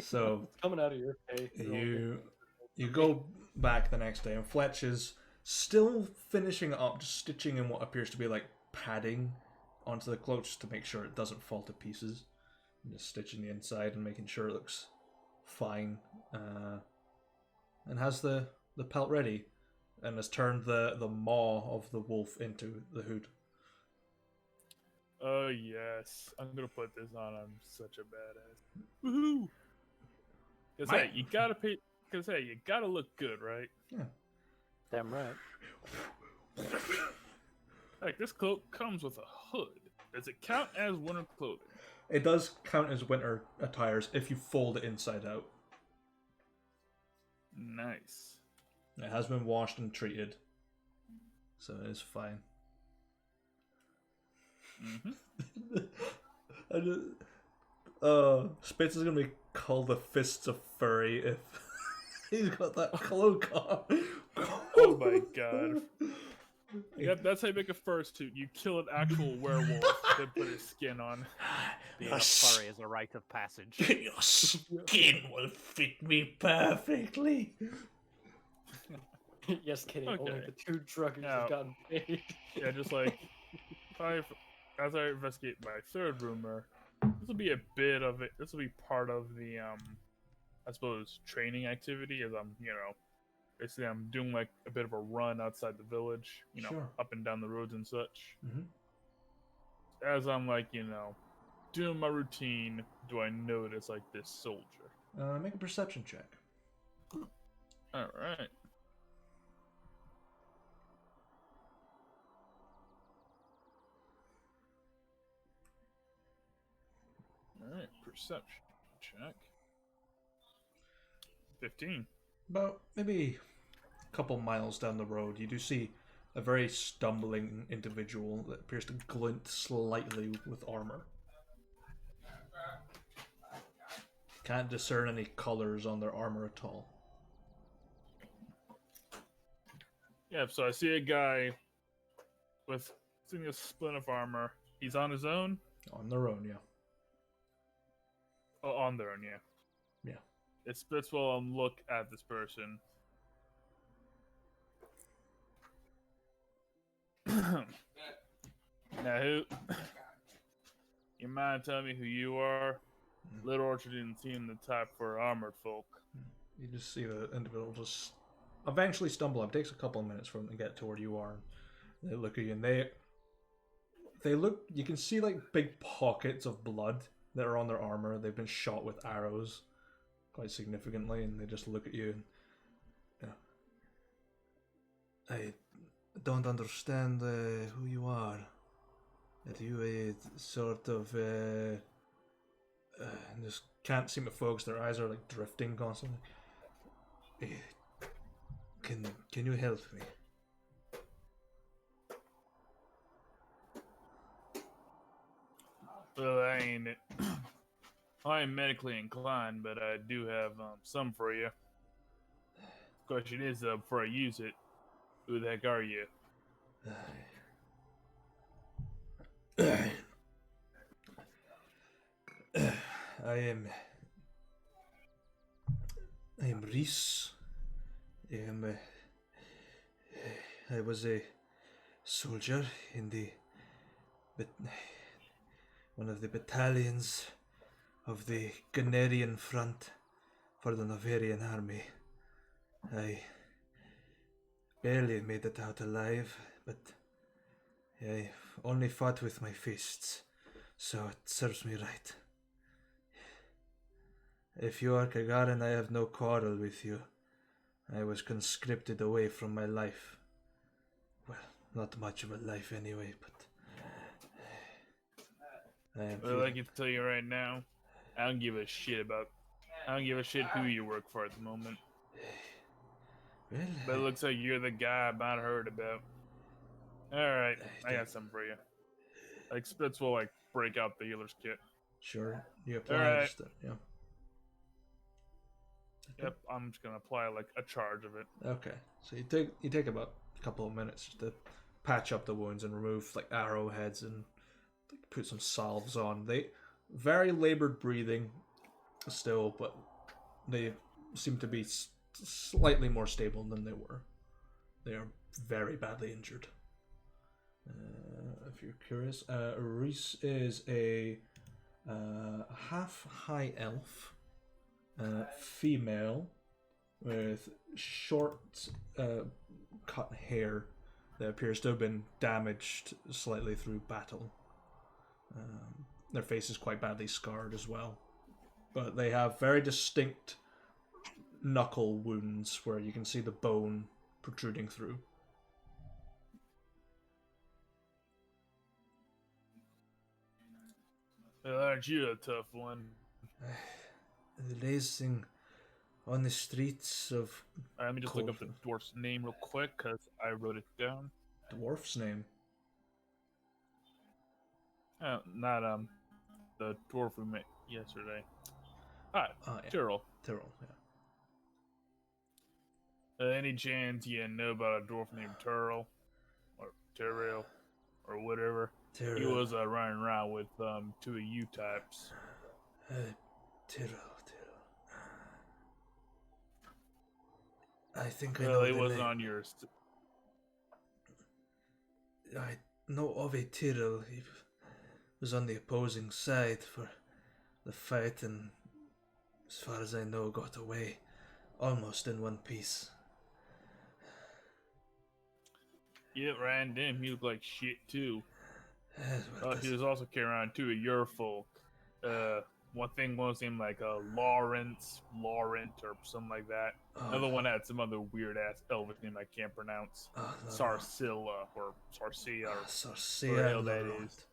[SPEAKER 1] So
[SPEAKER 4] It's coming out of your pay.
[SPEAKER 1] you go back the next day, and Fletch is still finishing up, just stitching in what appears to be like padding onto the cloak just to make sure it doesn't fall to pieces. And just stitching the inside and making sure it looks fine. And has the pelt ready, and has turned the maw of the wolf into the hood.
[SPEAKER 6] Oh yes, I'm gonna put this on. I'm such a badass. Woohoo! Cause hey, you gotta pay. Cause hey, you gotta look good, right?
[SPEAKER 1] Yeah.
[SPEAKER 2] damn right.
[SPEAKER 6] Like this cloak comes with a hood. Does it count as winter clothing?
[SPEAKER 1] It does count as winter attires if you fold it inside out.
[SPEAKER 6] Nice.
[SPEAKER 1] It has been washed and treated, so it is fine. Spitz is gonna be called the Fists of Furry if he's got that cloak on.
[SPEAKER 6] Oh my god. Yep, that's how you make a fursuit. You kill an actual werewolf, then put his skin on.
[SPEAKER 5] Being a furry is a rite of passage.
[SPEAKER 1] Your skin will fit me perfectly.
[SPEAKER 4] Yes, kidding.
[SPEAKER 6] Okay.
[SPEAKER 4] Only the two truckers
[SPEAKER 6] Now-
[SPEAKER 4] have gotten paid.
[SPEAKER 6] Yeah, just like as I investigate my third rumor, this will be a bit of it. This will be part of the I suppose training activity as basically I'm doing like a bit of a run outside the village,
[SPEAKER 1] Sure.
[SPEAKER 6] up and down the roads and such.
[SPEAKER 1] Mhm.
[SPEAKER 6] As I'm like, doing my routine, do I notice like this soldier?
[SPEAKER 1] Make a perception check.
[SPEAKER 6] Alright. Alright, perception check. 15.
[SPEAKER 1] About maybe a couple miles down the road, you do see a very stumbling individual that appears to glint slightly with armor. Can't discern any colors on their armor at all.
[SPEAKER 6] Yeah, so I see a guy with a splint of armor. He's on his own?
[SPEAKER 1] On their own, yeah.
[SPEAKER 6] Oh, on their own, yeah.
[SPEAKER 1] Yeah.
[SPEAKER 6] It spits will look at this person. Now, who? You mind telling me who you are? Little Orchard didn't seem the type for armored folk.
[SPEAKER 1] You just see the individual just eventually stumble up. It takes a couple of minutes for them to get to where you are. They look at you and they look. You can see like big pockets of blood that are on their armor. They've been shot with arrows quite significantly, and they just look at you. And, I don't understand who you are. Are you a sort of just can't seem to focus. Their eyes are like drifting constantly. Can you help me?
[SPEAKER 6] Well, I ain't medically inclined, but I do have some for you. Question is, before I use it, who the heck are you?
[SPEAKER 1] I am Reese. I was a soldier in one of the battalions of the Gunnerian front for the Novarian army. I barely made it out alive, but I only fought with my fists, so it serves me right. If you are Kagaran, I have no quarrel with you. I was conscripted away from my life. Well, not much of a life anyway, but I am
[SPEAKER 6] Well, I can tell you right now, I don't give a shit who you work for at the moment.
[SPEAKER 1] Well,
[SPEAKER 6] But it looks like you're the guy I might have heard about. Alright, I got something for you. Like, Spitz will, like, break out the healer's kit.
[SPEAKER 1] sure, you apply
[SPEAKER 6] Alright.
[SPEAKER 1] just yeah.
[SPEAKER 6] Yep, I'm just gonna apply, like, a charge of it.
[SPEAKER 1] Okay, so you take about a couple of minutes just to patch up the wounds and remove like arrowheads and like, put some salves on. They very labored breathing still, but they seem to be slightly more stable than they were. They are very badly injured. If you're curious, Reese is a half high elf, female with short cut hair that appears to have been damaged slightly through battle. Their face is quite badly scarred as well, but they have very distinct knuckle wounds where you can see the bone protruding through.
[SPEAKER 6] Well, aren't you a tough one?
[SPEAKER 1] Racing on the streets of
[SPEAKER 6] Let me just look up the dwarf's name real quick, because I wrote it down.
[SPEAKER 1] Dwarf's name.
[SPEAKER 6] Not the dwarf we met yesterday. Yeah. Tyrrell.
[SPEAKER 1] Tyrrell, yeah.
[SPEAKER 6] Any chance you know about a dwarf named Tyrrell? Or Tyrrell? Or whatever?
[SPEAKER 1] Tyrrell.
[SPEAKER 6] He was running around with two of you types.
[SPEAKER 1] Tyrrell. I think I know
[SPEAKER 6] he
[SPEAKER 1] the
[SPEAKER 6] wasn't
[SPEAKER 1] name.
[SPEAKER 6] on yours.
[SPEAKER 1] I know of a Tyrrell. He was on the opposing side for the fight, and as far as I know, got away almost in one piece.
[SPEAKER 6] Yeah, ran him. He looked like shit too.
[SPEAKER 1] Well,
[SPEAKER 6] He was also carrying around two of your folk. One thing was named like Laurent, or something like that. Another one had some other weird ass elvish name I can't pronounce. Sarcilla or Sarcia or
[SPEAKER 1] Sarcia
[SPEAKER 6] whatever the hell
[SPEAKER 1] and
[SPEAKER 6] that
[SPEAKER 1] Laurent.
[SPEAKER 6] is.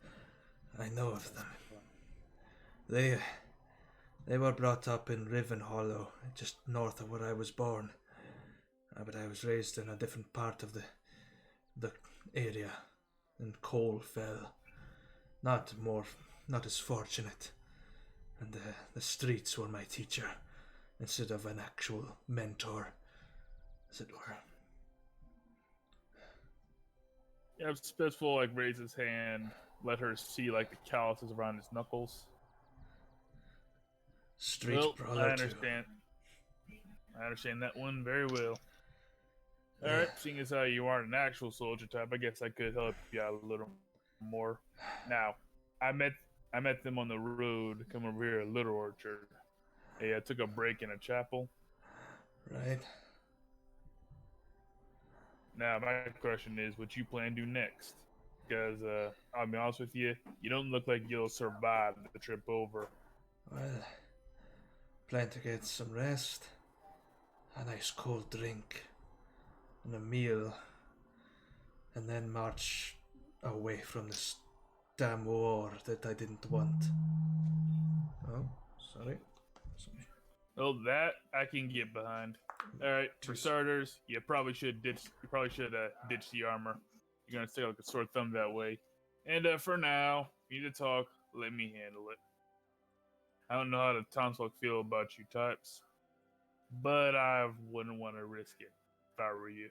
[SPEAKER 1] I know of them. They were brought up in Riven Hollow, just north of where I was born. But I was raised in a different part of the area, and Cole fell. Not as fortunate. And the streets were my teacher, instead of an actual mentor, as it were.
[SPEAKER 6] Yeah, Spitzful like raised his hand, let her see like the calluses around his knuckles.
[SPEAKER 1] Street
[SPEAKER 6] well,
[SPEAKER 1] brawler
[SPEAKER 6] I understand. I understand that one very well. Alright, seeing as how you aren't an actual soldier type, I guess I could help you out a little more. Now, I met them on the road coming over here at Little Orchard. They took a break in a chapel.
[SPEAKER 1] Right.
[SPEAKER 6] Now, my question is, what you plan to do next? Because, I'll be honest with you, you don't look like you'll survive the trip over.
[SPEAKER 1] Well, plan to get some rest, a nice cold drink, and a meal, and then march away from this damn war that I didn't want. Oh, sorry.
[SPEAKER 6] Well, that I can get behind. All right, for starters, you probably should ditch the armor. You're gonna stick out like a sore thumb that way. And for now, if you need to talk, let me handle it. I don't know how the townsfolk feel about you types, but I wouldn't want to risk it if I were you.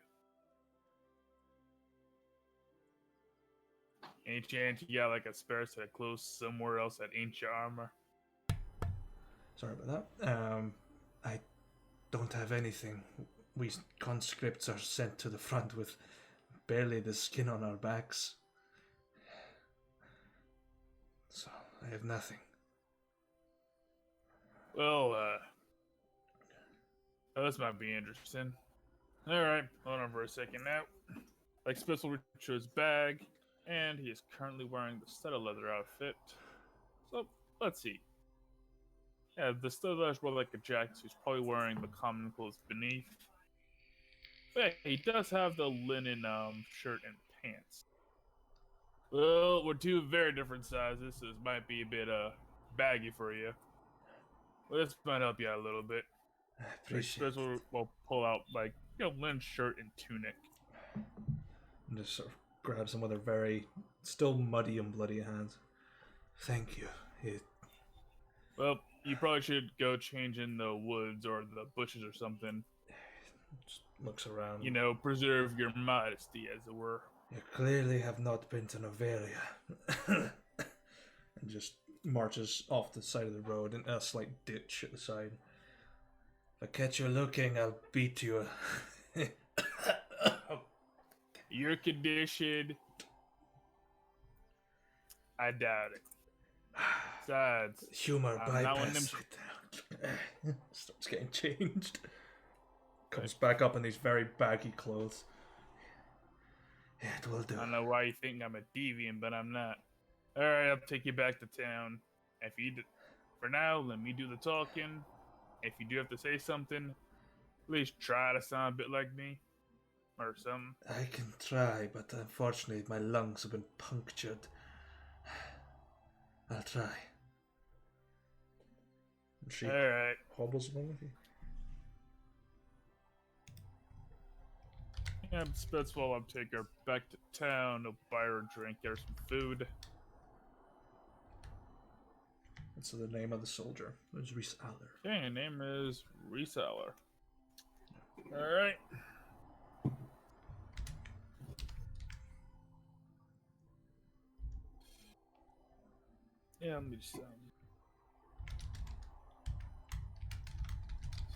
[SPEAKER 6] Any chance you got like a spare set of clothes somewhere else that ain't your armor?
[SPEAKER 1] Sorry about that. I don't have anything. We conscripts are sent to the front with barely the skin on our backs. So, I have nothing.
[SPEAKER 6] Well, this might be interesting. Alright, hold on for a second now. Like Spitzel reaches to his bag, and he is currently wearing the studded leather outfit. So, let's see. Yeah, the studded leather is more like a jacket, so he's probably wearing the common clothes beneath. But yeah, he does have the linen shirt and pants. Well, we're two very different sizes, so this might be a bit baggy for you. Well, this might help you out a little bit.
[SPEAKER 1] I appreciate it.
[SPEAKER 6] Will pull out like linen shirt and tunic.
[SPEAKER 1] And just sort of grab some other very still muddy and bloody hands. Thank you.
[SPEAKER 6] Well, you probably should go change in the woods or the bushes or something.
[SPEAKER 1] Just looks around.
[SPEAKER 6] You know, preserve your modesty, as it were.
[SPEAKER 1] You clearly have not been to Novaria. And just marches off the side of the road in a slight ditch at the side. If I catch you looking, I'll beat you.
[SPEAKER 6] Your condition, I doubt it. Besides,
[SPEAKER 1] Humor
[SPEAKER 6] I'm not one of
[SPEAKER 1] bypass.
[SPEAKER 6] them
[SPEAKER 1] Starts getting changed. Comes back up in these very baggy clothes. Yeah, it will do.
[SPEAKER 6] I don't know why you think I'm a deviant, but I'm not. Alright, I'll take you back to town. For now, let me do the talking. If you do have to say something, at least try to sound a bit like me. Or something.
[SPEAKER 1] I can try, but unfortunately my lungs have been punctured. I'll try. She
[SPEAKER 6] Alright.
[SPEAKER 1] hobbles along with you.
[SPEAKER 6] Yeah, Spitzwell, I'll take her back to town. I'll buy her a drink, get her some food.
[SPEAKER 1] That's the name of the soldier. It's Reese Aller.
[SPEAKER 6] Okay, her name is Reseller. Alright. Yeah, let me just so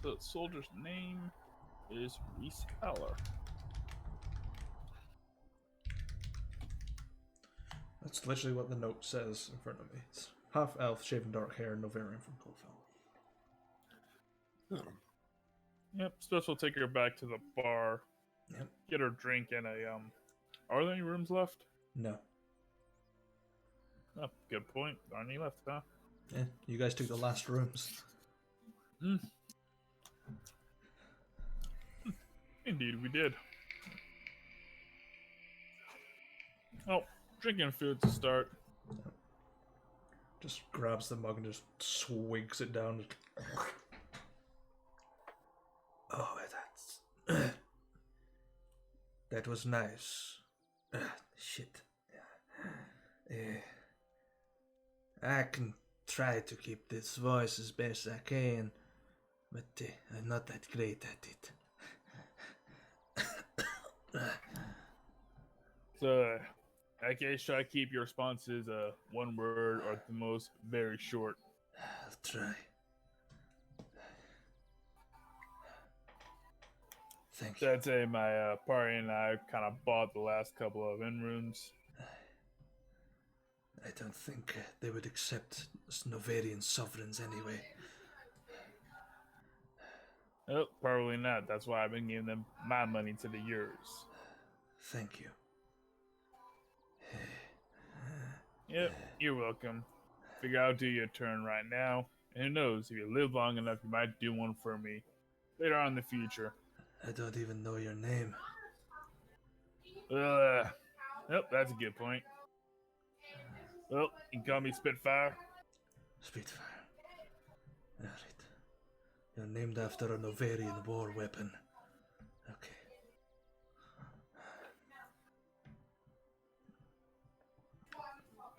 [SPEAKER 6] the soldier's name is Reese Aller.
[SPEAKER 1] That's literally what the note says in front of me. It's half elf, shaven dark hair, Novarian from Coldfell.
[SPEAKER 7] Oh.
[SPEAKER 6] Yep, Spitz will take her back to the bar.
[SPEAKER 1] Yep.
[SPEAKER 6] Get her a drink and a Are there any rooms left?
[SPEAKER 1] No.
[SPEAKER 6] Oh, good point. Aren't any left, huh?
[SPEAKER 1] Yeah, you guys took the last rooms.
[SPEAKER 6] Indeed, we did. Oh, drinking food to start.
[SPEAKER 1] Just grabs the mug and just swigs it down. Oh, that's... that was nice. Shit. I can try to keep this voice as best I can, but I'm not that great at it.
[SPEAKER 6] So, I guess try to keep your responses one word or at the most very short.
[SPEAKER 1] I'll try. Thank you.
[SPEAKER 6] So I'd say my party and I kind of bought the last couple of inn rooms.
[SPEAKER 1] I don't think they would accept Novarian sovereigns anyway.
[SPEAKER 6] Oh, probably not. That's why I've been giving them my money to the yours.
[SPEAKER 1] Thank you.
[SPEAKER 6] Yep, you're welcome. Figure I'll do you a turn right now. And who knows, if you live long enough, you might do one for me later on in the future.
[SPEAKER 1] I don't even know your name.
[SPEAKER 6] Yep, that's a good point. Well, you can call me Spitfire.
[SPEAKER 1] Spitfire. Alright. You're named after a Novarian war weapon. Okay.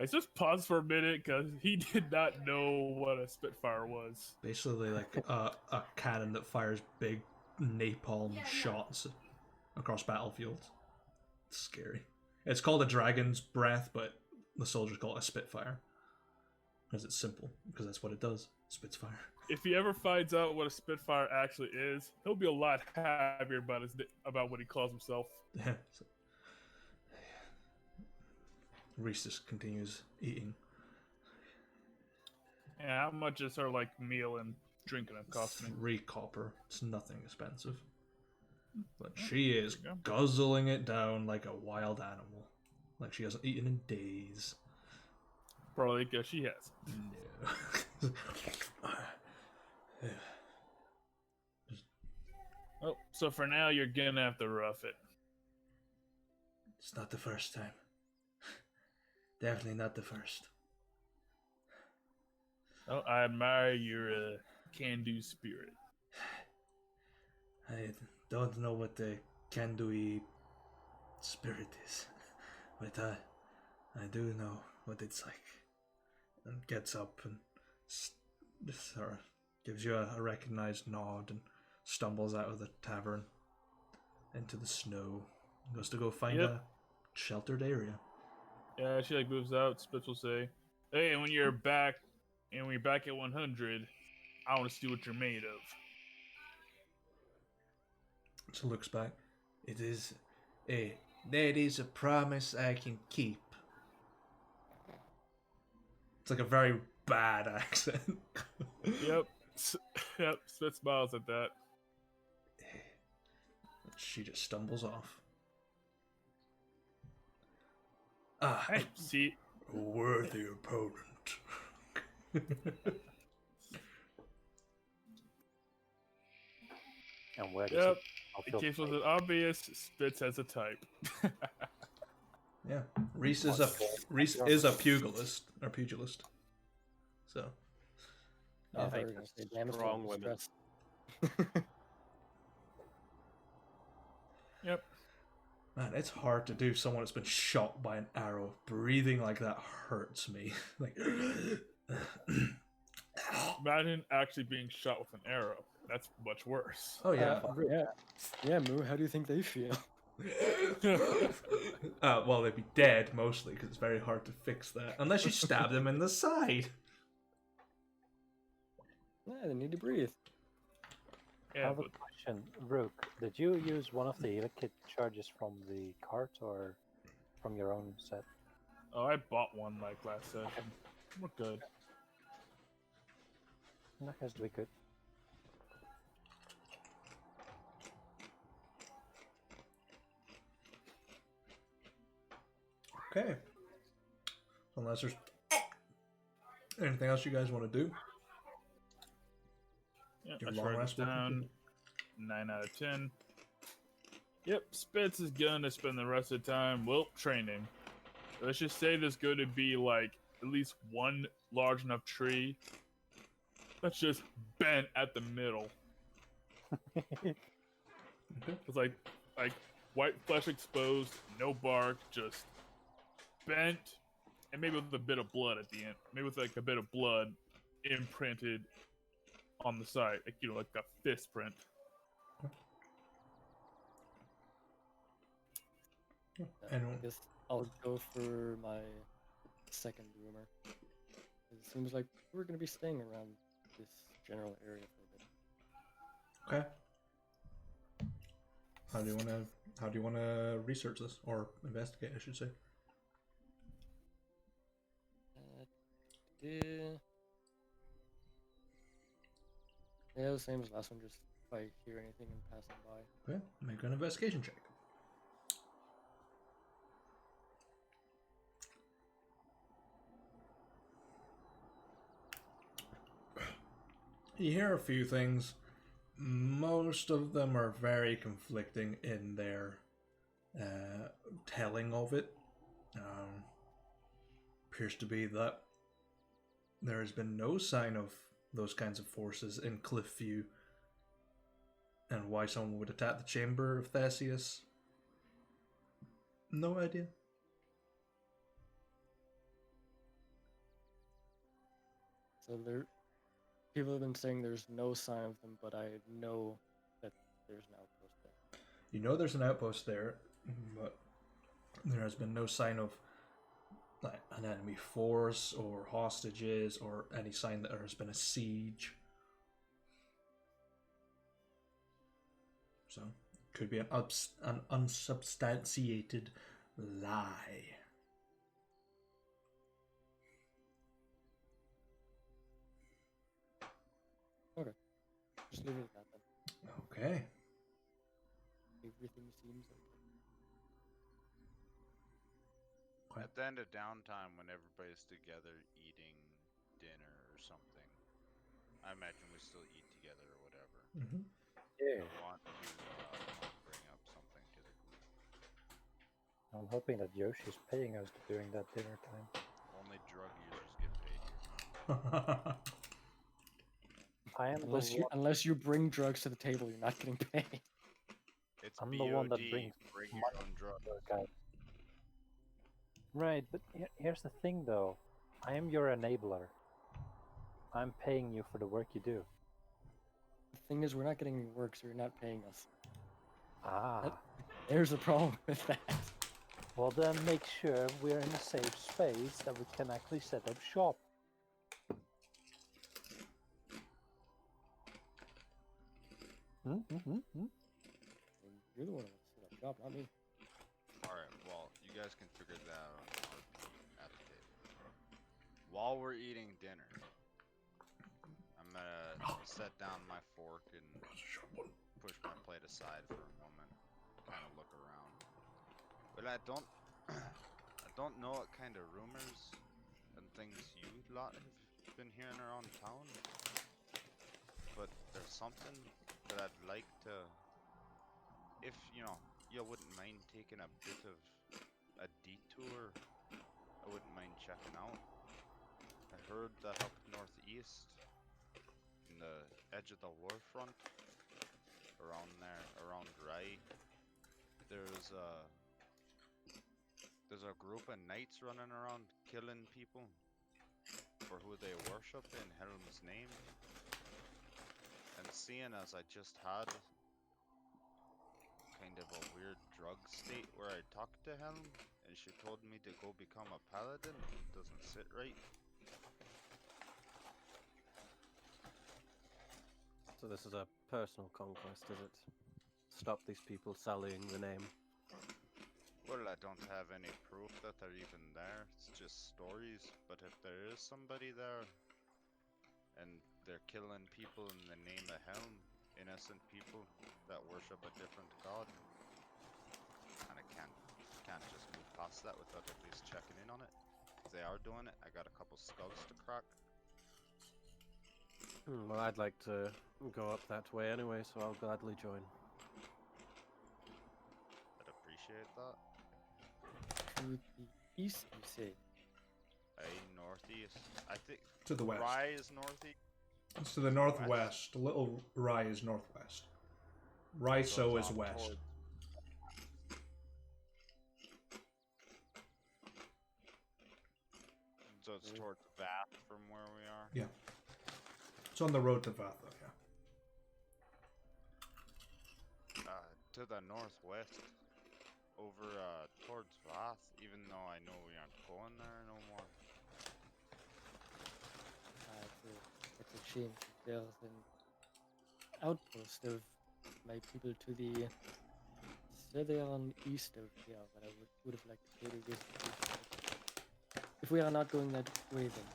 [SPEAKER 6] I just paused for a minute because he did not know what a Spitfire was.
[SPEAKER 1] Basically like a cannon that fires big napalm shots across battlefields. It's scary. It's called a dragon's breath, but the soldiers call it a Spitfire. Because it's simple, because that's what it does. Spitfire.
[SPEAKER 6] If he ever finds out what a Spitfire actually is, he'll be a lot happier about what he calls himself.
[SPEAKER 1] Yeah. Reese just continues eating.
[SPEAKER 6] Yeah, how much is her like meal and drinking it cost me.
[SPEAKER 1] 3 copper. It's nothing expensive. But she is
[SPEAKER 6] there you go.
[SPEAKER 1] guzzling it down like a wild animal. Like she hasn't eaten in days.
[SPEAKER 6] Probably because she has.
[SPEAKER 1] No.
[SPEAKER 6] Oh, so for now, you're gonna have to rough it.
[SPEAKER 1] It's not the first time. Definitely not the first.
[SPEAKER 6] Oh, I admire your can-do spirit.
[SPEAKER 1] I don't know what the can-do spirit is, but I do know what it's like. And gets up and sort of gives you a recognized nod and stumbles out of the tavern into the snow. Goes to go find a sheltered area.
[SPEAKER 6] Yeah, she like moves out. Spitz will say, "Hey, and when you're back at 100, I want to see what you're made of."
[SPEAKER 1] So looks back. That is a promise I can keep. It's like a very bad accent.
[SPEAKER 6] Yep. Yep. Spitz smiles at that.
[SPEAKER 1] She just stumbles off.
[SPEAKER 6] Hey, see,
[SPEAKER 1] A worthy opponent.
[SPEAKER 2] And where does
[SPEAKER 6] yep.
[SPEAKER 2] it
[SPEAKER 6] In case it wasn't obvious, Spitz has a type.
[SPEAKER 1] Yeah, Reese is a pugilist. So
[SPEAKER 4] Yeah,
[SPEAKER 5] I think
[SPEAKER 4] we're gonna say damage
[SPEAKER 5] strong
[SPEAKER 4] level
[SPEAKER 5] women.
[SPEAKER 4] stress.
[SPEAKER 6] Yep.
[SPEAKER 1] man, it's hard to do someone that's been shot by an arrow. Breathing like that hurts me. Like
[SPEAKER 6] Imagine actually being shot with an arrow. That's much worse.
[SPEAKER 1] oh yeah.
[SPEAKER 4] Yeah, Moo, how do you think they feel?
[SPEAKER 1] Well, they'd be dead mostly because it's very hard to fix that unless you stab them in the side.
[SPEAKER 4] Yeah, they need to breathe.
[SPEAKER 2] I
[SPEAKER 6] Yeah,
[SPEAKER 2] have a
[SPEAKER 6] but
[SPEAKER 2] question. Rook, did you use one of the evacuate charges from the cart or from your own set?
[SPEAKER 6] oh, I bought one like last session. We're good.
[SPEAKER 2] I guess we could.
[SPEAKER 1] Okay. Unless there's anything else you guys want to do.
[SPEAKER 6] Yeah,
[SPEAKER 1] Your
[SPEAKER 6] I
[SPEAKER 1] long
[SPEAKER 6] write
[SPEAKER 1] rest
[SPEAKER 6] this
[SPEAKER 1] will
[SPEAKER 6] down.
[SPEAKER 1] continue.
[SPEAKER 6] 9 out of 10. Yep, Spitz is gonna spend the rest of the time, well, training. Let's just say there's going to be like at least one large enough tree that's just bent at the middle.
[SPEAKER 1] Okay.
[SPEAKER 6] It's like white flesh exposed, no bark, just bent, and maybe with a bit of blood at the end. Maybe with like a bit of blood imprinted on the side, like like a fist print.
[SPEAKER 1] And
[SPEAKER 4] I guess I'll go for my second rumor. It seems like we're gonna be staying around this general area for a bit.
[SPEAKER 1] okay. How do you wanna research this or investigate? I should say.
[SPEAKER 4] Yeah. Yeah, the same as last one. Just if I hear anything in passing by.
[SPEAKER 1] Okay. Make an investigation check. You hear a few things. Most of them are very conflicting in their telling of it. Appears to be that there has been no sign of those kinds of forces in Cliffview, and why someone would attack the chamber of Theseus. No idea.
[SPEAKER 4] So people have been saying there's no sign of them, but I know that there's an outpost there.
[SPEAKER 1] You know there's an outpost there, but there has been no sign of like an enemy force or hostages or any sign that there has been a siege. So, could be an unsubstantiated lie.
[SPEAKER 4] Okay. just live with that then.
[SPEAKER 1] Okay.
[SPEAKER 4] Everything seems okay.
[SPEAKER 3] At the end of downtime, when everybody's together eating dinner or something, I imagine we still eat together or whatever.
[SPEAKER 1] Mm-hmm.
[SPEAKER 2] Yeah.
[SPEAKER 3] I want to bring up something to the group.
[SPEAKER 2] I'm hoping that Yoshi's paying us during that dinner time.
[SPEAKER 3] Only drug users get paid here.
[SPEAKER 2] I am
[SPEAKER 4] Unless you bring drugs to the table, you're not getting paid.
[SPEAKER 3] It's
[SPEAKER 2] I'm
[SPEAKER 3] BOD.
[SPEAKER 2] the one that brings
[SPEAKER 3] Bring
[SPEAKER 2] money
[SPEAKER 3] your own drugs.
[SPEAKER 2] guys. Right, but here's the thing though. I am your enabler. I'm paying you for the work you do.
[SPEAKER 4] The thing is, we're not getting any work, so you're not paying us.
[SPEAKER 2] Ah.
[SPEAKER 4] There's a problem with that.
[SPEAKER 2] Well then make sure we're in a safe space that we can actually set up shop.
[SPEAKER 4] You're the one who wants to set up shop, not me.
[SPEAKER 3] Alright, well, you guys can figure that out on RP at the table. While we're eating dinner, I'm gonna set down my fork and push my plate aside for a moment, kind of look around. But I don't know what kind of rumors and things you lot have been hearing around town, but there's something that I'd like to, if you wouldn't mind taking a bit of a detour, I wouldn't mind checking out. I heard that up northeast, in the edge of the warfront, around there, around Rye, there's a group of knights running around killing people for who they worship in Helm's name. And seeing as I just had kind of a weird drug state where I talked to Helm and she told me to go become a paladin, it doesn't sit right.
[SPEAKER 5] So this is a personal conquest, is it? Stop these people sullying the name.
[SPEAKER 3] Well, I don't have any proof that they're even there, it's just stories, but if there is somebody there and they're killing people in the name of Helm, innocent people that worship a different god, and I can't just move past that without at least checking in on it. If they are doing it, I got a couple skulls to crack.
[SPEAKER 5] Well, I'd like to go up that way anyway, so I'll gladly join.
[SPEAKER 3] I'd appreciate that.
[SPEAKER 4] To the east, you say?
[SPEAKER 3] Northeast. I think
[SPEAKER 1] To the west.
[SPEAKER 3] Rye is northeast.
[SPEAKER 1] It's to the northwest. Little Rye is northwest. Raiso is
[SPEAKER 3] off
[SPEAKER 1] west.
[SPEAKER 3] towards- So it's towards Bath from where we are.
[SPEAKER 1] Yeah. It's on the road to Vatha, yeah.
[SPEAKER 3] To the northwest, over towards Vath, even though I know we aren't going there no more.
[SPEAKER 4] It's a shame. There's an outpost of my people to the southern east of here, but I would have liked to go to visit. If we are not going that way, then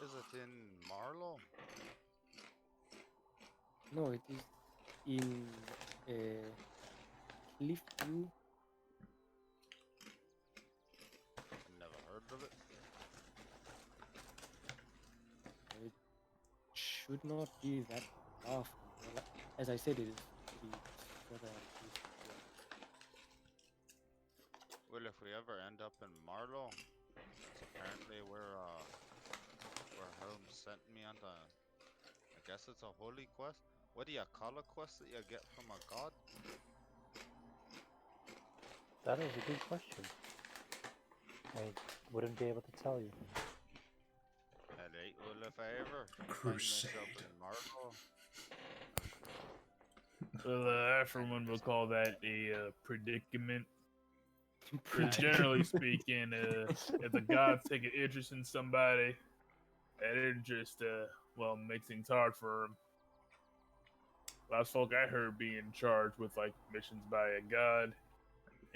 [SPEAKER 3] Is it in Marlow?
[SPEAKER 4] no, it is in Cliffview.
[SPEAKER 3] Never heard of it.
[SPEAKER 4] It should not be that far from here. As I said, it is to the southern east of here.
[SPEAKER 3] Well, if we ever end up in Marlow, it's apparently where Helm sent me on the, I guess it's a holy quest. What do you call a quest that you get from a god?
[SPEAKER 2] That is a good question. I wouldn't be able to tell you.
[SPEAKER 3] Alright, well if I ever
[SPEAKER 1] Crusade.
[SPEAKER 3] find myself in Marlow,
[SPEAKER 6] Well, everyone will call that a predicament. Generally speaking, if the gods take an interest in somebody, and it just makes things hard for them. Last folk I heard being charged with like missions by a god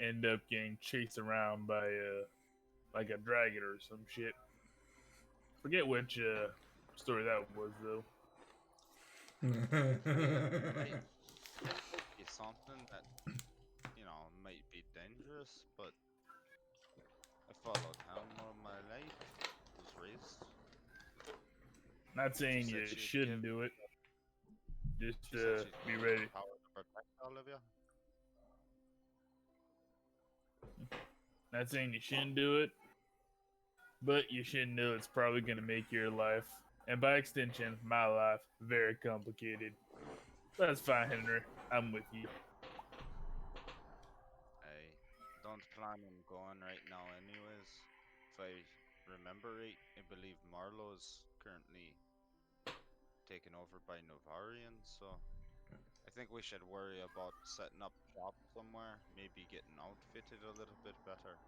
[SPEAKER 6] end up getting chased around by like a dragon or some shit. Forget which story that was though.
[SPEAKER 3] Might be something that, you know, might be dangerous, but I followed him all my life. Was raised.
[SPEAKER 6] Not
[SPEAKER 3] She
[SPEAKER 6] saying
[SPEAKER 3] said
[SPEAKER 6] you
[SPEAKER 3] she'd
[SPEAKER 6] shouldn't
[SPEAKER 3] give.
[SPEAKER 6] do it. Just
[SPEAKER 3] She said she'd
[SPEAKER 6] be
[SPEAKER 3] give
[SPEAKER 6] ready.
[SPEAKER 3] the power to protect all of you.
[SPEAKER 6] Not saying you shouldn't do it, but you should know it's probably going to make your life, and by extension, my life, very complicated. That's fine, Henry. I'm with you.
[SPEAKER 3] I don't plan on going right now, anyways. If I remember right, I believe Marlowe's currently taken over by Novarians, so I think we should worry about setting up shop somewhere, maybe getting outfitted a little bit better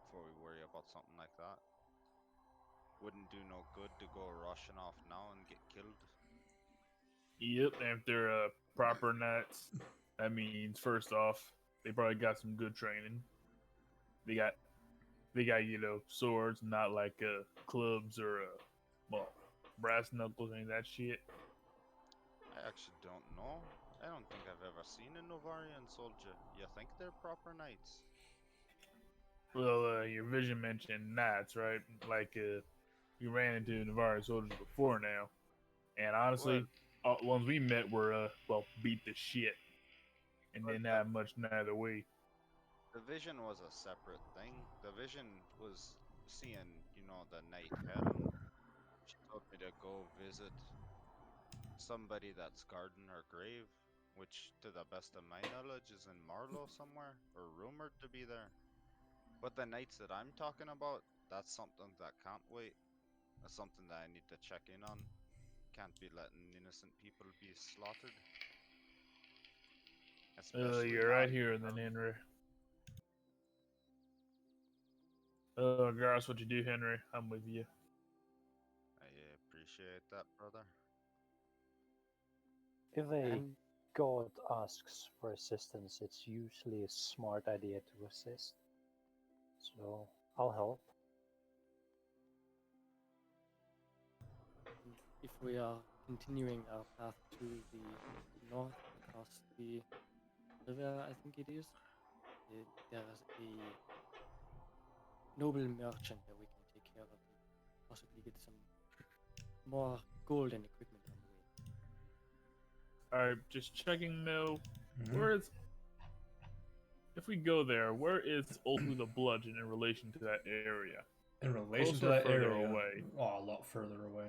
[SPEAKER 3] before we worry about something like that. Wouldn't do no good to go rushing off now and get killed.
[SPEAKER 6] Yep, and if they're proper knights, that means first off, they probably got some good training. They got swords, not like clubs or well, brass knuckles and that shit.
[SPEAKER 3] I actually don't know. I don't think I've ever seen a Novarian soldier. You think they're proper knights?
[SPEAKER 6] Well, your vision mentioned knights, right? Like we ran into Navarre soldiers before now, and
[SPEAKER 3] Well,
[SPEAKER 6] honestly, all the ones we met were well beat the shit, and
[SPEAKER 3] well
[SPEAKER 6] didn't
[SPEAKER 3] the,
[SPEAKER 6] have much neither way.
[SPEAKER 3] the vision was a separate thing. The vision was seeing, you know, the Knight Helm. She told me to go visit somebody that's guarding her grave, which, to the best of my knowledge, is in Marlow somewhere, or rumored to be there. But the knights that I'm talking about, that's something that can't wait. That's something that I need to check in on. Can't be letting innocent people be slaughtered. Especially
[SPEAKER 6] You're
[SPEAKER 3] not.
[SPEAKER 6] right here, then, Henry. Regardless what you do, Henry, I'm with you.
[SPEAKER 3] I appreciate that, brother.
[SPEAKER 2] If a
[SPEAKER 4] And
[SPEAKER 2] god asks for assistance, it's usually a smart idea to assist. So I'll help.
[SPEAKER 4] if we are continuing our path to the north across the river, I think it is, there's a noble merchant that we can take care of and possibly get some more gold and equipment on the way.
[SPEAKER 6] Alright, just checking though.
[SPEAKER 1] Mhm.
[SPEAKER 6] Where is. If we go there, where is Ulfu the Bludgeon in relation to that area?
[SPEAKER 1] In relation
[SPEAKER 6] Closer
[SPEAKER 1] to that
[SPEAKER 6] further
[SPEAKER 1] area,
[SPEAKER 6] away?
[SPEAKER 1] oh, a lot further away.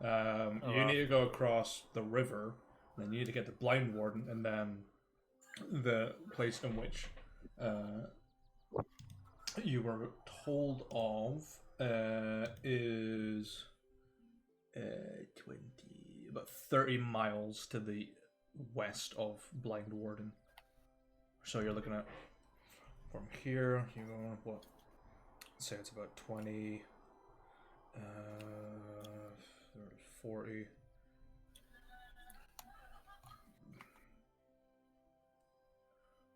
[SPEAKER 6] A
[SPEAKER 1] You
[SPEAKER 6] lot
[SPEAKER 1] need to go
[SPEAKER 6] further
[SPEAKER 1] across the river, then you need to get the Blind Warden, and then the place in which you were told of is 20, about 30 miles to the west of Blind Warden. So you're looking at from here, you go, what? Say it's about 20, 40.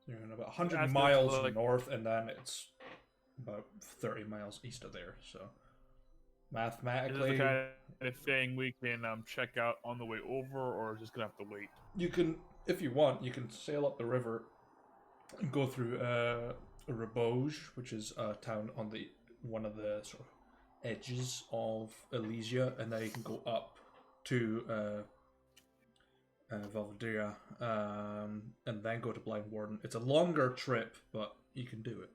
[SPEAKER 1] You're in about 100
[SPEAKER 6] That's
[SPEAKER 1] miles
[SPEAKER 6] like,
[SPEAKER 1] north, and then it's about 30 miles east of there. So
[SPEAKER 6] is
[SPEAKER 1] mathematically,
[SPEAKER 6] this the kind of thing we can check out on the way over, or is this gonna have to wait?
[SPEAKER 1] you can, if you want, you can sail up the river and go through Rebauge, which is a town on the one of the sort of edges of Elysia, and then you can go up to Valverdea, and then go to Blind Warden. It's a longer trip, but you can do it.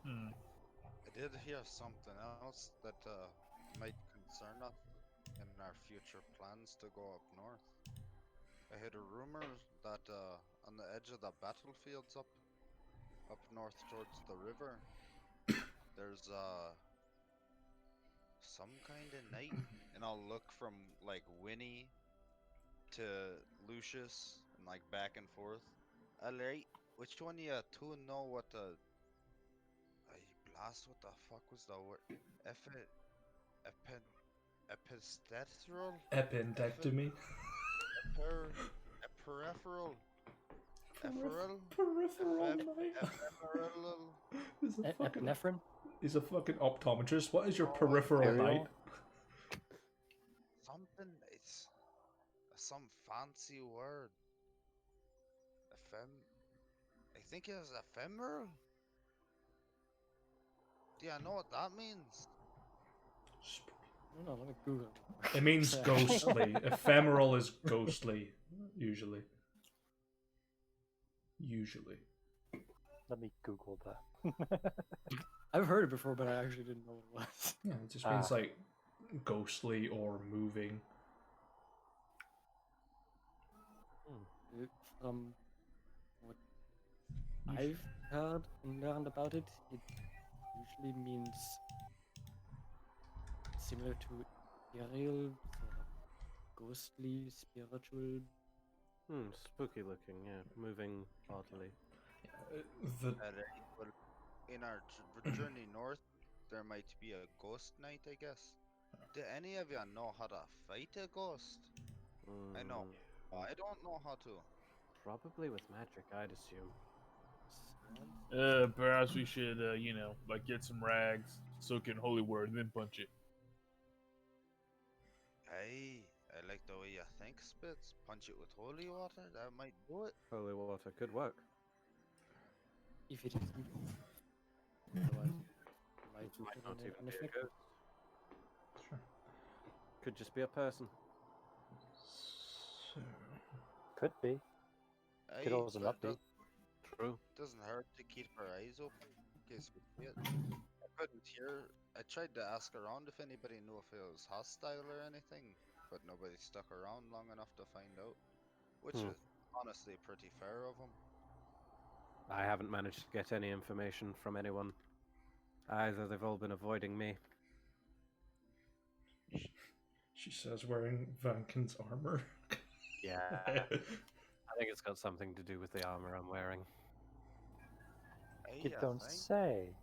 [SPEAKER 3] I did hear something else that might concern us in our future plans to go up north. I heard a rumor that on the edge of the battlefields up north towards the river, there's some kind of knight, and I'll look from like Winnie to Lucius and like back and forth. Alright, which one of you two know what the I blast? What the fuck was the word? Epi, epi, epistethral?
[SPEAKER 1] Appendectomy.
[SPEAKER 3] Eper, peripheral. Ephemeral?
[SPEAKER 1] Peripheral night.
[SPEAKER 3] Ephemeral?
[SPEAKER 1] He's a fucking.
[SPEAKER 4] Epinephrine?
[SPEAKER 1] He's a fucking optometrist. What is your
[SPEAKER 3] Oh,
[SPEAKER 1] peripheral
[SPEAKER 2] Imperial?
[SPEAKER 1] night?
[SPEAKER 3] Something. It's some fancy word. I think it's ephemeral. Do you know what that means?
[SPEAKER 4] No, let me Google.
[SPEAKER 1] It means ghostly. Ephemeral is ghostly, usually. Usually.
[SPEAKER 2] Let me Google that.
[SPEAKER 4] I've heard it before, but I actually didn't know what it was.
[SPEAKER 1] Yeah, it just means like ghostly or moving.
[SPEAKER 4] It, what I've heard and learned about it, it usually means similar to ethereal, sort of ghostly, spiritual.
[SPEAKER 5] Spooky looking, yeah. Moving oddly.
[SPEAKER 1] The
[SPEAKER 3] Well, in our journey north, there might be a ghost night, I guess. Do any of you know how to fight a ghost? I know. I don't know how to.
[SPEAKER 5] Probably with magic, I'd assume.
[SPEAKER 6] Perhaps we should, like get some rags, soak in holy word, and then punch it.
[SPEAKER 3] Hey, I like the way you think, Spitz. Punch it with holy water, that might do it.
[SPEAKER 5] Holy water could work.
[SPEAKER 4] If it is evil. Otherwise, it might
[SPEAKER 5] Might not
[SPEAKER 4] have
[SPEAKER 5] even
[SPEAKER 4] an
[SPEAKER 5] be a
[SPEAKER 4] effect.
[SPEAKER 5] ghost. Could just be a person.
[SPEAKER 1] so
[SPEAKER 2] Could be. Could
[SPEAKER 3] Aye,
[SPEAKER 2] also not be.
[SPEAKER 5] True.
[SPEAKER 3] Doesn't hurt to keep our eyes open in case we see it. I couldn't hear. I tried to ask around if anybody knew if it was hostile or anything, but nobody stuck around long enough to find out, which is honestly pretty fair of them.
[SPEAKER 5] I haven't managed to get any information from anyone. Either they've all been avoiding me.
[SPEAKER 1] she says wearing Vankin's armor.
[SPEAKER 5] Yeah. I think it's got something to do with the armor I'm wearing.
[SPEAKER 3] Aye,
[SPEAKER 2] You
[SPEAKER 3] I
[SPEAKER 2] don't
[SPEAKER 3] think.
[SPEAKER 2] say.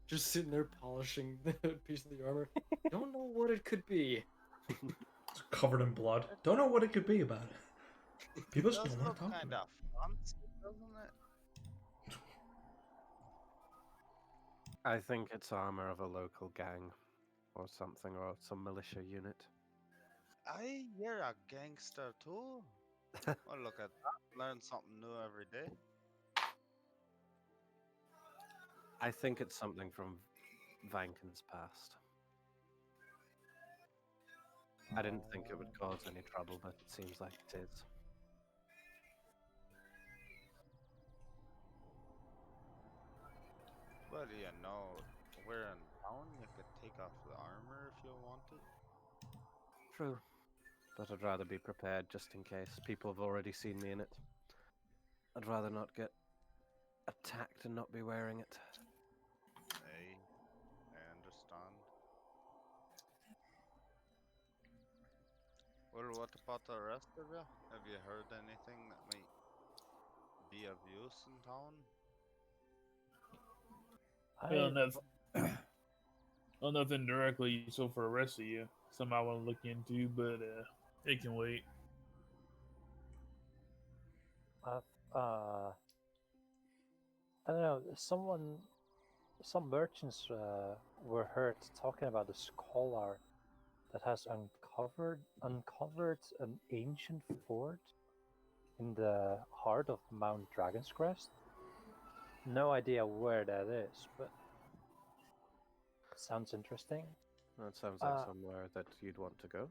[SPEAKER 4] just sitting there polishing the piece of the armor. Don't know what it could be.
[SPEAKER 1] It's covered in blood. Don't know what it could be about it. People just
[SPEAKER 3] Does
[SPEAKER 1] don't want
[SPEAKER 3] look
[SPEAKER 1] to talk
[SPEAKER 3] kind
[SPEAKER 1] about
[SPEAKER 3] of fancy, doesn't it?
[SPEAKER 5] I think it's armor of a local gang or something, or some militia unit.
[SPEAKER 3] Aye, you're a gangster too. Well, look at that. Learn something new every day.
[SPEAKER 5] I think it's something from Vankin's past. I didn't think it would cause any trouble, but it seems like it is.
[SPEAKER 3] Well, we're in town. You could take off the armor if you wanted.
[SPEAKER 5] True. But I'd rather be prepared just in case. People have already seen me in it. I'd rather not get attacked and not be wearing it.
[SPEAKER 3] Aye, I understand. Well, what about the rest of you? Have you heard anything that might be of use in town?
[SPEAKER 6] Well, nothing directly so for the rest of you. Something I want to look into, but it can wait.
[SPEAKER 2] I don't know. Some merchants were heard talking about a scholar that has uncovered an ancient fort in the heart of Mount Dragon's Crest. No idea where that is, but it sounds interesting.
[SPEAKER 5] That sounds like somewhere that you'd want to go.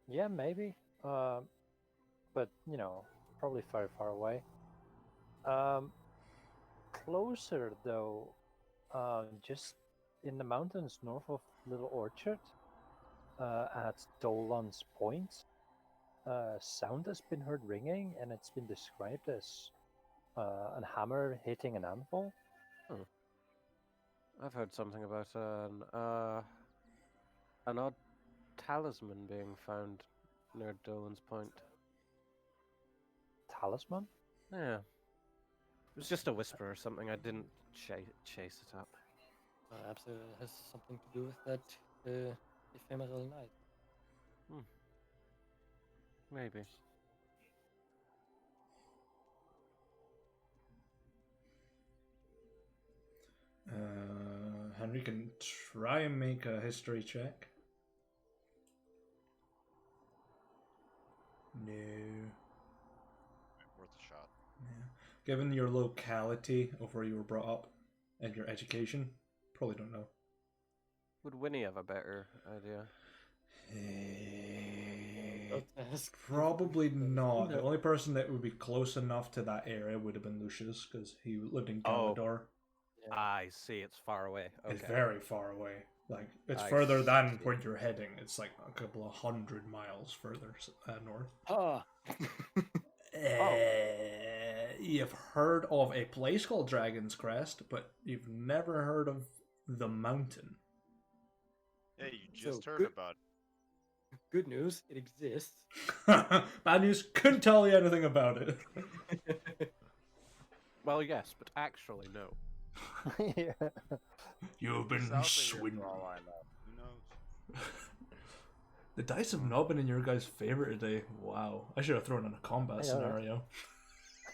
[SPEAKER 2] Yeah, maybe. But probably very far away. Closer though, just in the mountains north of Little Orchard, at Dolan's Point, sound has been heard ringing, and it's been described as a hammer hitting an anvil.
[SPEAKER 5] I've heard something about an odd talisman being found near Dolan's Point.
[SPEAKER 2] Talisman?
[SPEAKER 5] Yeah. It was just a whisper or something. I didn't chase it up.
[SPEAKER 4] Perhaps it has something to do with that ephemeral night.
[SPEAKER 5] Maybe.
[SPEAKER 1] Henry can try and make a history check. No.
[SPEAKER 3] Worth a shot.
[SPEAKER 1] Yeah. Given your locality of where you were brought up and your education, probably don't know.
[SPEAKER 5] Would Winnie have a better idea?
[SPEAKER 1] Probably not. The only person that would be close enough to that area would have been Lucius, because he lived in Galador.
[SPEAKER 4] Yeah.
[SPEAKER 5] I see, it's far away. Okay.
[SPEAKER 1] It's very far away. Like, it's
[SPEAKER 5] I
[SPEAKER 1] further than
[SPEAKER 5] see.
[SPEAKER 1] where you're heading. It's like a couple of 100 miles further north.
[SPEAKER 4] Ah.
[SPEAKER 1] You've heard of a place called Dragon's Crest, but you've never heard of the mountain.
[SPEAKER 3] Yeah, you just
[SPEAKER 4] So,
[SPEAKER 3] heard
[SPEAKER 4] good-
[SPEAKER 3] about it.
[SPEAKER 4] Good news, it exists.
[SPEAKER 1] Bad news, couldn't tell you anything about it.
[SPEAKER 5] Well, yes, but actually, no.
[SPEAKER 2] Yeah.
[SPEAKER 1] You've been
[SPEAKER 3] South of here
[SPEAKER 1] swindled.
[SPEAKER 3] for all I know. Who knows?
[SPEAKER 1] The dice have not been in your guys' favor today. Wow. I should have thrown in a combat
[SPEAKER 2] I know.
[SPEAKER 1] scenario.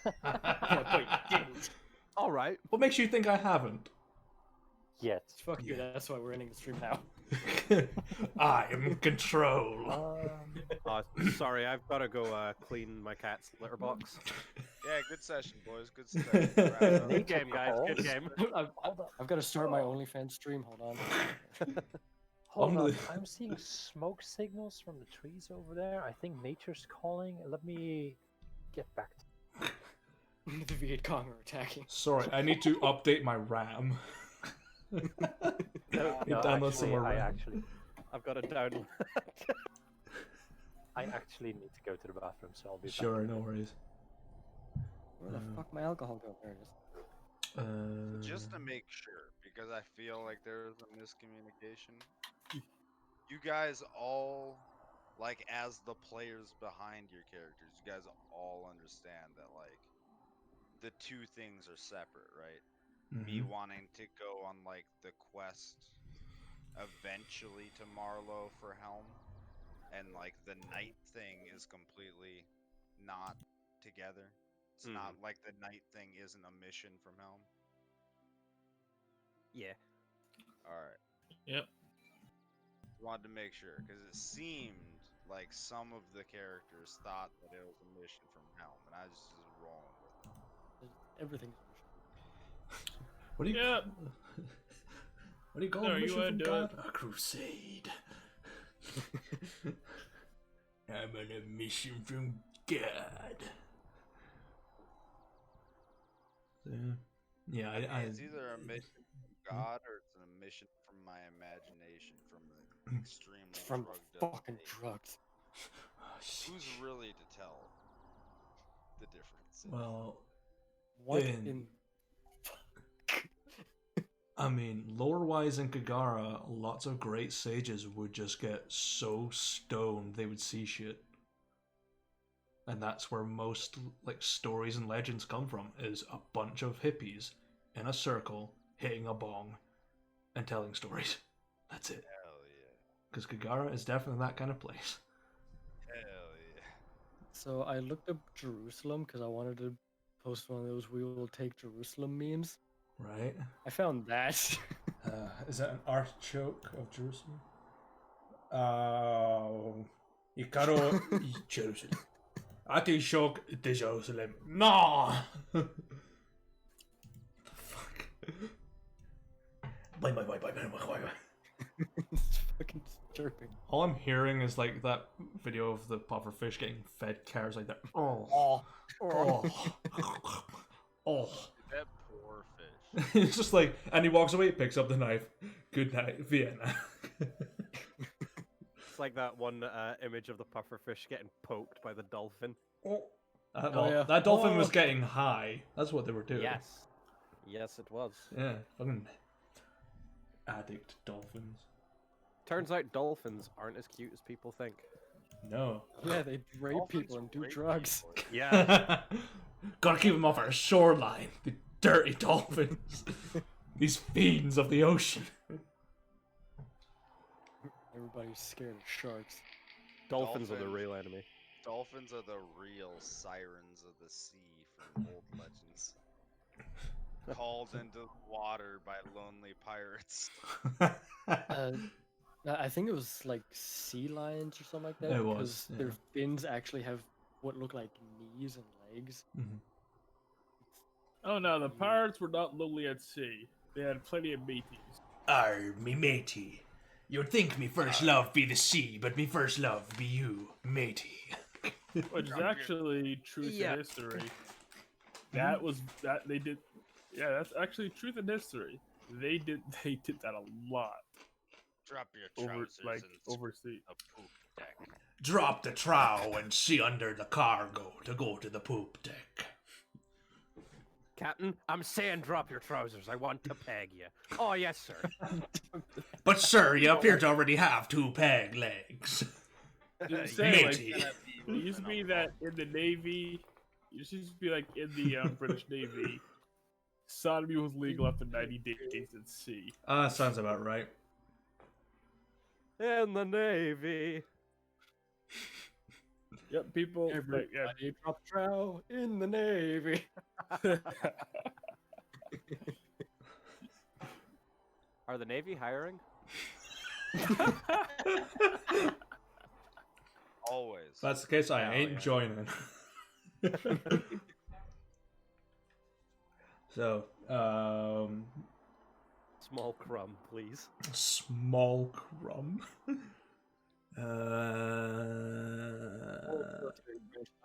[SPEAKER 4] Yeah, but you didn't.
[SPEAKER 5] All right.
[SPEAKER 1] What makes you think I haven't?
[SPEAKER 2] Yet.
[SPEAKER 4] Fuck you, that's why we're ending the stream now.
[SPEAKER 1] I am in control.
[SPEAKER 5] Sorry, I've got to go clean my cat's litter box.
[SPEAKER 3] Yeah, good session, boys. Good session. Wrap it up.
[SPEAKER 5] Good game, guys. Good game.
[SPEAKER 4] I've got to start my OnlyFans stream, hold on.
[SPEAKER 2] Hold on,
[SPEAKER 1] Only-
[SPEAKER 2] I'm seeing smoke signals from the trees over there. I think nature's calling. Let me get back to
[SPEAKER 4] The Viet Cong are attacking.
[SPEAKER 1] Sorry, I need to update my RAM.
[SPEAKER 2] No,
[SPEAKER 1] You download some more
[SPEAKER 2] I
[SPEAKER 1] RAM.
[SPEAKER 5] I've got to download.
[SPEAKER 2] actually need to go to the bathroom, so I'll be
[SPEAKER 1] Sure,
[SPEAKER 2] back.
[SPEAKER 1] no worries.
[SPEAKER 4] Where the fuck my alcohol go? There it is.
[SPEAKER 3] Just to make sure, because I feel like there's a miscommunication. You guys all, like, as the players behind your characters, you guys all understand that, like, the two things are separate, right? Me
[SPEAKER 1] Mhm.
[SPEAKER 3] wanting to go on, like, the quest eventually to Marlow for Helm, and, like, the night thing is completely not together. It's not like the night thing isn't a mission from Helm.
[SPEAKER 5] Yeah.
[SPEAKER 3] Alright.
[SPEAKER 6] Yep.
[SPEAKER 3] Wanted to make sure, because it seemed like some of the characters thought that it was a mission from Helm, and I was just rolling with it.
[SPEAKER 4] Everything's
[SPEAKER 1] What do you
[SPEAKER 6] Yep.
[SPEAKER 1] What do you call
[SPEAKER 6] No,
[SPEAKER 1] a
[SPEAKER 6] you
[SPEAKER 1] mission
[SPEAKER 6] wanna
[SPEAKER 1] from
[SPEAKER 6] do
[SPEAKER 1] God? A crusade. I'm on a mission from God. Yeah, I
[SPEAKER 3] It's either a mission from God or it's a mission from my imagination from an extremely
[SPEAKER 4] from
[SPEAKER 3] drugged up
[SPEAKER 4] fucking
[SPEAKER 3] state.
[SPEAKER 4] drugs.
[SPEAKER 3] Who's really to tell the difference?
[SPEAKER 1] Well,
[SPEAKER 4] What
[SPEAKER 1] In-
[SPEAKER 4] in
[SPEAKER 1] I mean, lore-wise in Kagara, lots of great sages would just get so stoned they would see shit. And that's where most like stories and legends come from, is a bunch of hippies in a circle hitting a bong and telling stories. That's it.
[SPEAKER 3] Hell yeah.
[SPEAKER 1] Because Kagara is definitely that kind of place.
[SPEAKER 3] Hell yeah.
[SPEAKER 4] So I looked up Jerusalem because I wanted to post one of those "We will take Jerusalem" memes.
[SPEAKER 1] Right?
[SPEAKER 4] I found that.
[SPEAKER 1] Is that an artichoke of Jerusalem? Icaro Jerusalem. Artichoke de Jerusalem. No! The fuck? Bye.
[SPEAKER 4] It's fucking disturbing.
[SPEAKER 1] All I'm hearing is like that video of the pufferfish getting fed carrots like that. Oh.
[SPEAKER 4] Oh,
[SPEAKER 1] Oh.
[SPEAKER 3] That poor fish.
[SPEAKER 1] It's just like, and he walks away, picks up the knife. Good night, Vienna.
[SPEAKER 5] It's like that one image of the pufferfish getting poked by the dolphin.
[SPEAKER 4] yeah.
[SPEAKER 1] That dolphin was
[SPEAKER 4] Oh.
[SPEAKER 1] getting high. That's what they were doing.
[SPEAKER 5] Yes. Yes, it was.
[SPEAKER 1] Yeah, fucking addict dolphins.
[SPEAKER 5] Turns out dolphins aren't as cute as people think.
[SPEAKER 1] No.
[SPEAKER 4] yeah, they rape
[SPEAKER 3] Dolphins
[SPEAKER 4] people and do
[SPEAKER 3] rape
[SPEAKER 4] drugs.
[SPEAKER 3] people.
[SPEAKER 5] Yeah.
[SPEAKER 1] Gotta keep them off our shoreline. The dirty dolphins. These fiends of the ocean.
[SPEAKER 4] Everybody's scared of sharks.
[SPEAKER 5] Dolphins are the
[SPEAKER 3] Dolphins.
[SPEAKER 5] real enemy.
[SPEAKER 3] Dolphins are the real sirens of the sea from old legends. called into the water by lonely pirates.
[SPEAKER 4] I think it was like sea lions or something like that.
[SPEAKER 1] It was,
[SPEAKER 4] because
[SPEAKER 1] yeah.
[SPEAKER 4] their fins actually have what look like knees and legs.
[SPEAKER 1] Mhm.
[SPEAKER 6] Oh no, the pirates were not lonely at sea. They had plenty of mateys.
[SPEAKER 1] Arr, me matey. You'd think me first love be the sea, but me first love be you, matey.
[SPEAKER 6] Which is actually truth
[SPEAKER 5] Yeah.
[SPEAKER 6] in history. That was that they did. Yeah, that's actually truth in history. They did that a lot
[SPEAKER 3] Drop your trousers and
[SPEAKER 6] overseas.
[SPEAKER 3] a poop deck.
[SPEAKER 1] Drop the trow and see under the cargo to go to the poop deck.
[SPEAKER 5] Captain, I'm saying drop your trousers. I want to peg you. Oh, yes, sir.
[SPEAKER 1] But sir, you appear to already have 2 peg legs.
[SPEAKER 6] Just saying,
[SPEAKER 1] Matey.
[SPEAKER 6] it used to be that in the Navy, it used to be like in the British Navy, sodomy was legal after 90 days at sea.
[SPEAKER 1] Sounds about right.
[SPEAKER 5] In the Navy.
[SPEAKER 6] Yep, people.
[SPEAKER 4] Everybody drop trow in the Navy.
[SPEAKER 5] Are the Navy hiring?
[SPEAKER 3] Always.
[SPEAKER 1] If that's the case, I
[SPEAKER 3] Hell
[SPEAKER 1] ain't
[SPEAKER 3] yeah.
[SPEAKER 1] joining. So,
[SPEAKER 5] Small crumb, please.
[SPEAKER 1] small crumb.
[SPEAKER 4] My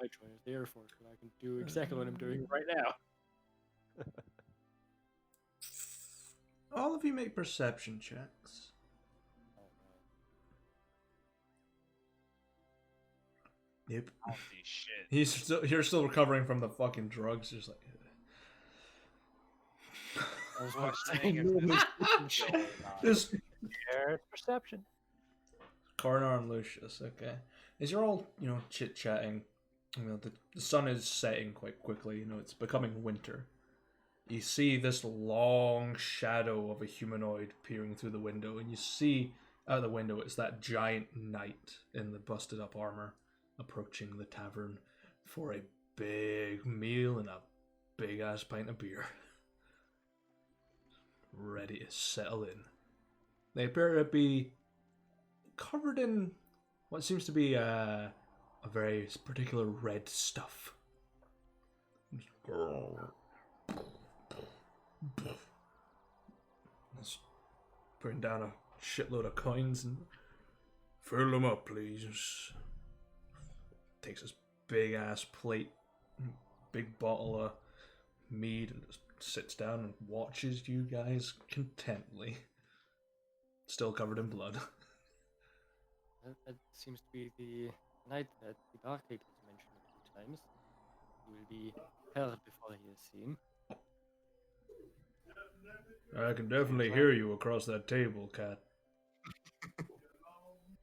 [SPEAKER 4] choice, the Air Force, but I can do exactly what I'm doing right now.
[SPEAKER 1] All of you make perception checks. Yep.
[SPEAKER 3] Holy shit.
[SPEAKER 1] You're still recovering from the fucking drugs. Just like.
[SPEAKER 4] I was
[SPEAKER 3] What's
[SPEAKER 4] watching
[SPEAKER 3] saying
[SPEAKER 1] This
[SPEAKER 2] There's perception.
[SPEAKER 1] Coroner and Lucius, okay. As you're all, chit-chatting, the sun is setting quite quickly, it's becoming winter. You see this long shadow of a humanoid peering through the window, and you see out the window it's that giant knight in the busted up armor approaching the tavern for a big meal and a big ass pint of beer. Ready to settle in. They appear to be covered in what seems to be a very particular red stuff. Just putting down a shitload of coins and fill them up, please. Takes this big ass plate, big bottle of mead, and just sits down and watches you guys contently. Still covered in blood.
[SPEAKER 4] That seems to be the night that the barkeep has mentioned a few times. He will be heard before he is seen.
[SPEAKER 1] I can definitely hear you across that table, Cat.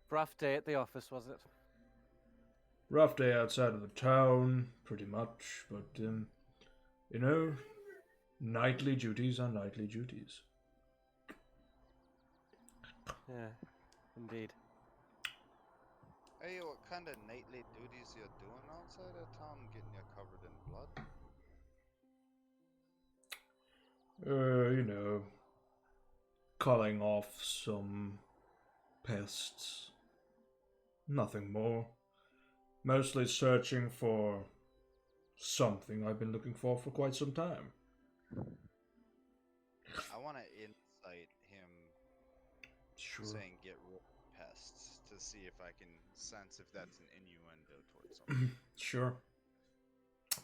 [SPEAKER 5] Rough day at the office, was it?
[SPEAKER 1] Rough day outside of the town, pretty much, but, nightly duties are nightly duties.
[SPEAKER 5] Yeah, indeed.
[SPEAKER 3] Hey, what kind of nightly duties you doing outside of town getting you covered in blood?
[SPEAKER 1] Culling off some pests. Nothing more. Mostly searching for something I've been looking for quite some time.
[SPEAKER 3] I want to incite him
[SPEAKER 1] Sure.
[SPEAKER 3] saying get rid of pests to see if I can sense if that's an innuendo towards something.
[SPEAKER 1] Sure.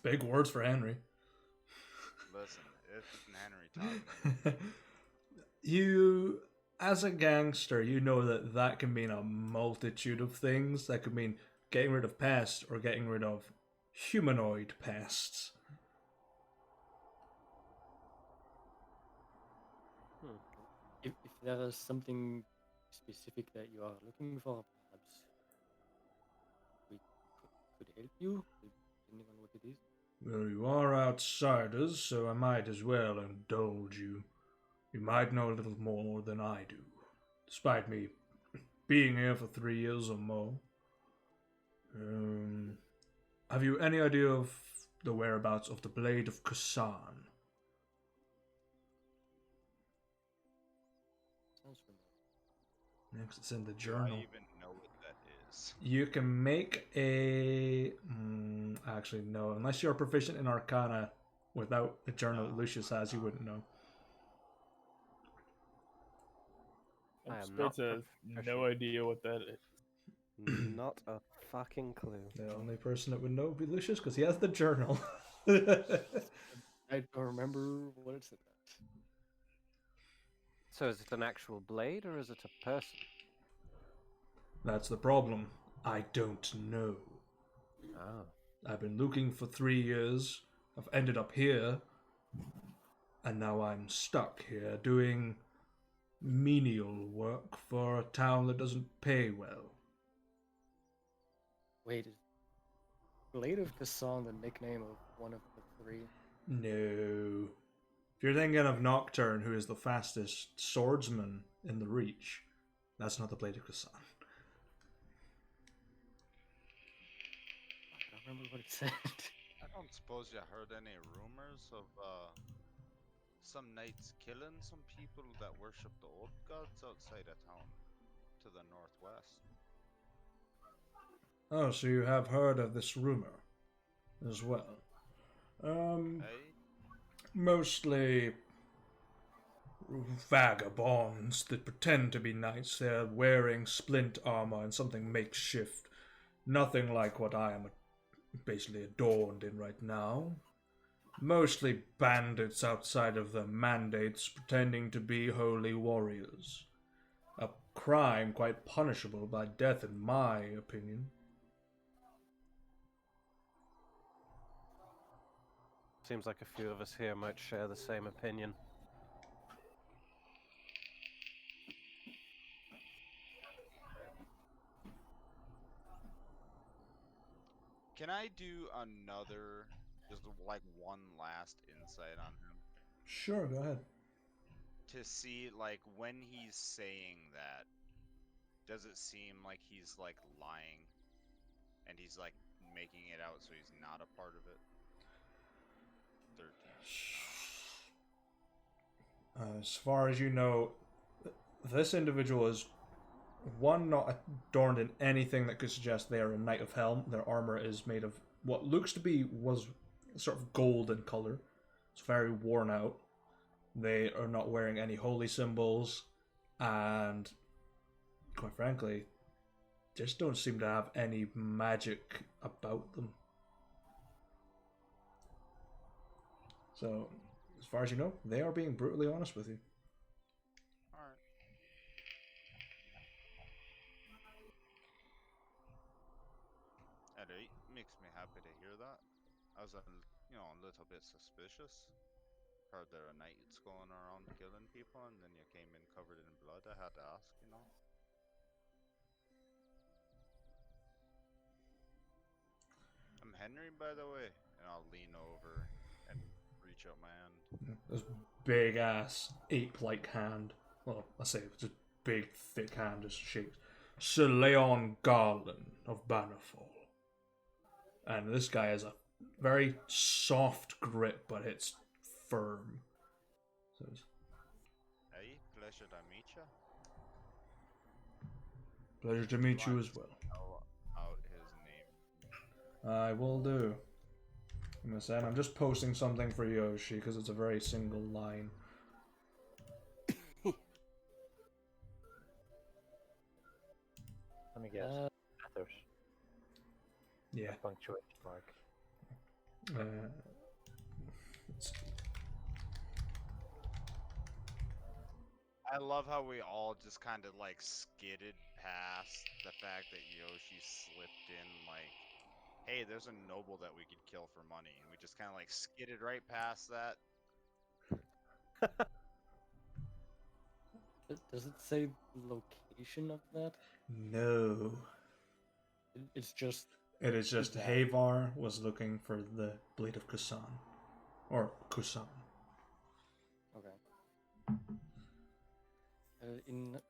[SPEAKER 1] Big words for Henry.
[SPEAKER 3] Listen, it's Henry talking.
[SPEAKER 1] You, as a gangster, you know that can mean a multitude of things. That could mean getting rid of pests or getting rid of humanoid pests.
[SPEAKER 4] If there is something specific that you are looking for, perhaps we could help you, depending on what it is.
[SPEAKER 1] Well, you are outsiders, so I might as well indulge you. You might know a little more than I do, despite me being here for 3 years or more. Have you any idea of the whereabouts of the Blade of Kasan?
[SPEAKER 4] Sounds familiar.
[SPEAKER 1] Next, it's in the
[SPEAKER 3] Do I
[SPEAKER 1] journal.
[SPEAKER 3] even know what that is?
[SPEAKER 1] You can make a. Actually, no. Unless you're proficient in Arcana, without the journal that Lucius has, you wouldn't know.
[SPEAKER 5] I am
[SPEAKER 6] Spitz
[SPEAKER 5] not
[SPEAKER 6] has no
[SPEAKER 5] proficient.
[SPEAKER 6] idea what that is.
[SPEAKER 5] Not a fucking clue.
[SPEAKER 1] The only person that would know would be Lucius because he has the journal.
[SPEAKER 4] I don't remember what it said.
[SPEAKER 5] So is it an actual blade or is it a person?
[SPEAKER 1] That's the problem. I don't know.
[SPEAKER 5] Oh.
[SPEAKER 1] I've been looking for 3 years. I've ended up here. And now I'm stuck here doing menial work for a town that doesn't pay well.
[SPEAKER 4] Wait, is Blade of Kassan the nickname of one of the three?
[SPEAKER 1] No. If you're thinking of Nocturne, who is the fastest swordsman in the Reach, that's not the Blade of Kassan.
[SPEAKER 4] I don't remember what it said.
[SPEAKER 3] I don't suppose you heard any rumors of some knights killing some people that worship the old gods outside of town to the northwest.
[SPEAKER 1] Oh, so you have heard of this rumor as well.
[SPEAKER 3] Hey?
[SPEAKER 1] Mostly vagabonds that pretend to be knights. They're wearing splint armor and something makeshift. Nothing like what I am basically adorned in right now. Mostly bandits outside of their mandates pretending to be holy warriors. A crime quite punishable by death in my opinion.
[SPEAKER 5] Seems like a few of us here might share the same opinion.
[SPEAKER 3] Can I do another, just like one last insight on him?
[SPEAKER 1] Sure, go ahead.
[SPEAKER 3] To see, like, when he's saying that, does it seem like he's, like, lying? And he's, like, making it out so he's not a part of it? 13.
[SPEAKER 1] As far as you know, this individual is one, not adorned in anything that could suggest they are a Knight of Helm. Their armor is made of what looks to be was sort of gold in color. It's very worn out. They are not wearing any holy symbols, and quite frankly, just don't seem to have any magic about them. So, as far as you know, they are being brutally honest with you.
[SPEAKER 3] Alright. It makes me happy to hear that. I was a little bit suspicious. Heard there are knights going around killing people, and then you came in covered in blood. I had to ask. I'm Henry, by the way, and I'll lean over and reach out my hand.
[SPEAKER 1] This big ass ape-like hand. Well, I say it's a big, thick hand just shakes. Sir Leon Garland of Bannerfall. And this guy has a very soft grip, but it's firm. So it's
[SPEAKER 3] Hey, pleasure to meet you.
[SPEAKER 1] pleasure to meet you as well.
[SPEAKER 3] Spell out his name.
[SPEAKER 1] I will do. I'm just posting something for Yoshi because it's a very single line.
[SPEAKER 2] Let me guess. Letters.
[SPEAKER 1] Yeah.
[SPEAKER 2] A punctuation mark.
[SPEAKER 1] It's-
[SPEAKER 3] I love how we all just kind of like skidded past the fact that Yoshi slipped in like, hey, there's a noble that we could kill for money. And we just kind of like skidded right past that.
[SPEAKER 4] Does it say the location of that?
[SPEAKER 1] no.
[SPEAKER 4] It's just
[SPEAKER 1] It is just
[SPEAKER 4] Yeah.
[SPEAKER 1] Havar was looking for the Blade of Kusan. Or Kusan.
[SPEAKER 4] okay. In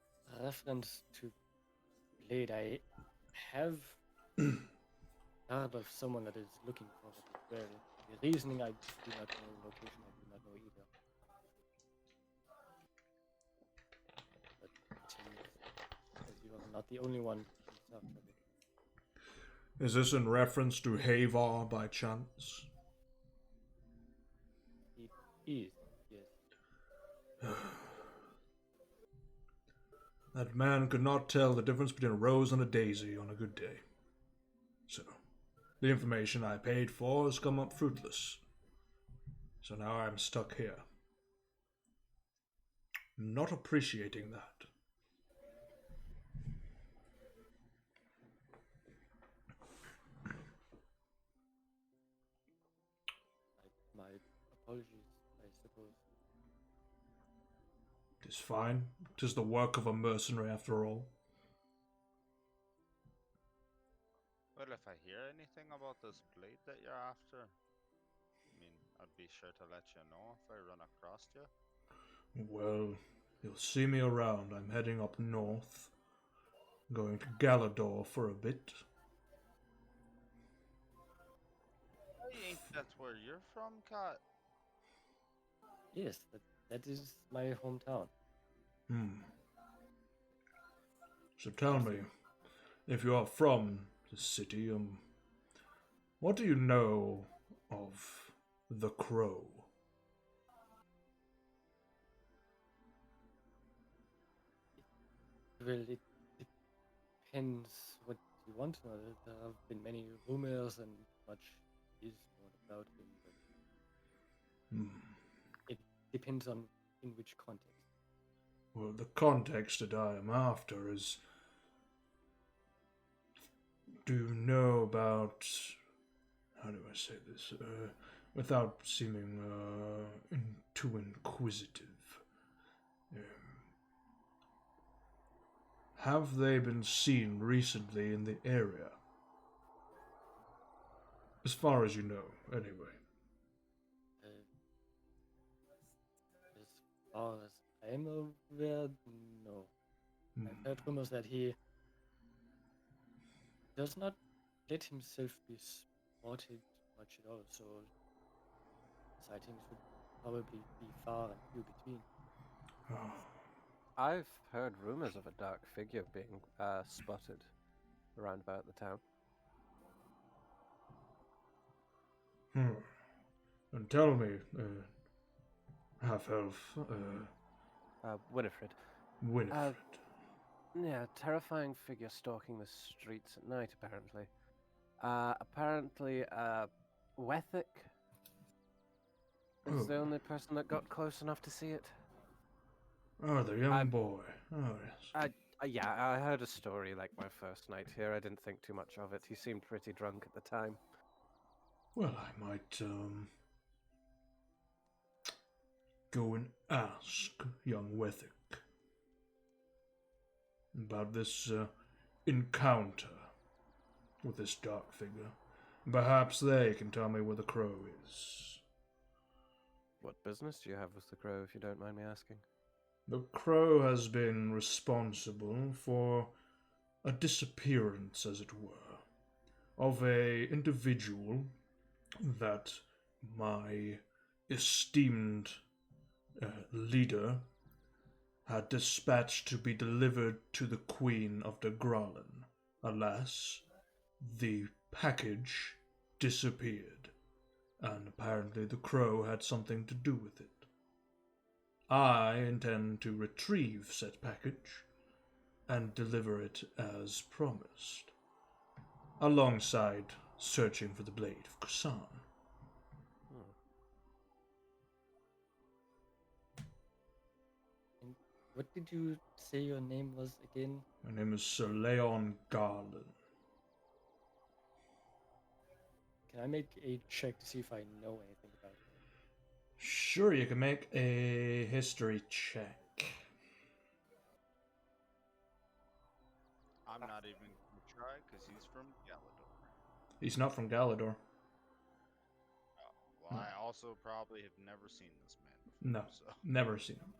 [SPEAKER 4] reference to Blade, I have heard of someone that is looking for it as well. The reasoning I do not know, location I do not know either. But I'm not the only one.
[SPEAKER 1] Is this in reference to Havar by chance?
[SPEAKER 4] It is, yes.
[SPEAKER 1] That man could not tell the difference between a rose and a daisy on a good day. So, the information I paid for has come up fruitless. So now I'm stuck here. Not appreciating that.
[SPEAKER 4] My apologies, I suppose.
[SPEAKER 1] Tis fine. 'Tis the work of a mercenary after all.
[SPEAKER 3] Well, if I hear anything about this blade that you're after, I mean, I'd be sure to let you know if I run across you.
[SPEAKER 1] Well, you'll see me around. I'm heading up north. Going to Galador for a bit.
[SPEAKER 3] I ain't that's where you're from, Kat.
[SPEAKER 4] Yes, that is my hometown.
[SPEAKER 1] So tell me, if you are from the city, what do you know of the Crow?
[SPEAKER 4] Well, it depends what you want to know. There have been many rumors and much is known about him, but it depends on in which context.
[SPEAKER 1] Well, the context that I am after is, do you know about, how do I say this, without seeming too inquisitive? Have they been seen recently in the area? As far as you know, anyway.
[SPEAKER 4] As far as I'm aware, no. I've heard rumors that he does not let himself be spotted much at all, so sightings would probably be far and few between.
[SPEAKER 5] I've heard rumors of a dark figure being spotted around about the town.
[SPEAKER 1] And tell me, half-elf,
[SPEAKER 5] Winifred.
[SPEAKER 1] Winifred.
[SPEAKER 5] Yeah, terrifying figure stalking the streets at night, apparently. Wethick is the only person that got close enough to see it.
[SPEAKER 1] Oh, the young boy. Oh, yes.
[SPEAKER 5] Yeah, I heard a story like my first night here. I didn't think too much of it. He seemed pretty drunk at the time.
[SPEAKER 1] Well, I might, go and ask young Wethick about this, encounter with this dark figure. Perhaps they can tell me where the Crow is.
[SPEAKER 5] What business do you have with the Crow, if you don't mind me asking?
[SPEAKER 1] The Crow has been responsible for a disappearance, as it were, of a individual that my esteemed leader had dispatched to be delivered to the Queen of the Grallen. Alas, the package disappeared, and apparently the Crow had something to do with it. I intend to retrieve said package and deliver it as promised, alongside searching for the Blade of Kusan.
[SPEAKER 4] And what did you say your name was again?
[SPEAKER 1] My name is Sir Leon Garland.
[SPEAKER 4] Can I make a check to see if I know anything about it?
[SPEAKER 1] Sure, you can make a history check.
[SPEAKER 3] I'm not even going to try because he's from Galador.
[SPEAKER 1] He's not from Galador.
[SPEAKER 3] Well, I also probably have never seen this man
[SPEAKER 1] No,
[SPEAKER 3] before. So.
[SPEAKER 1] never seen him.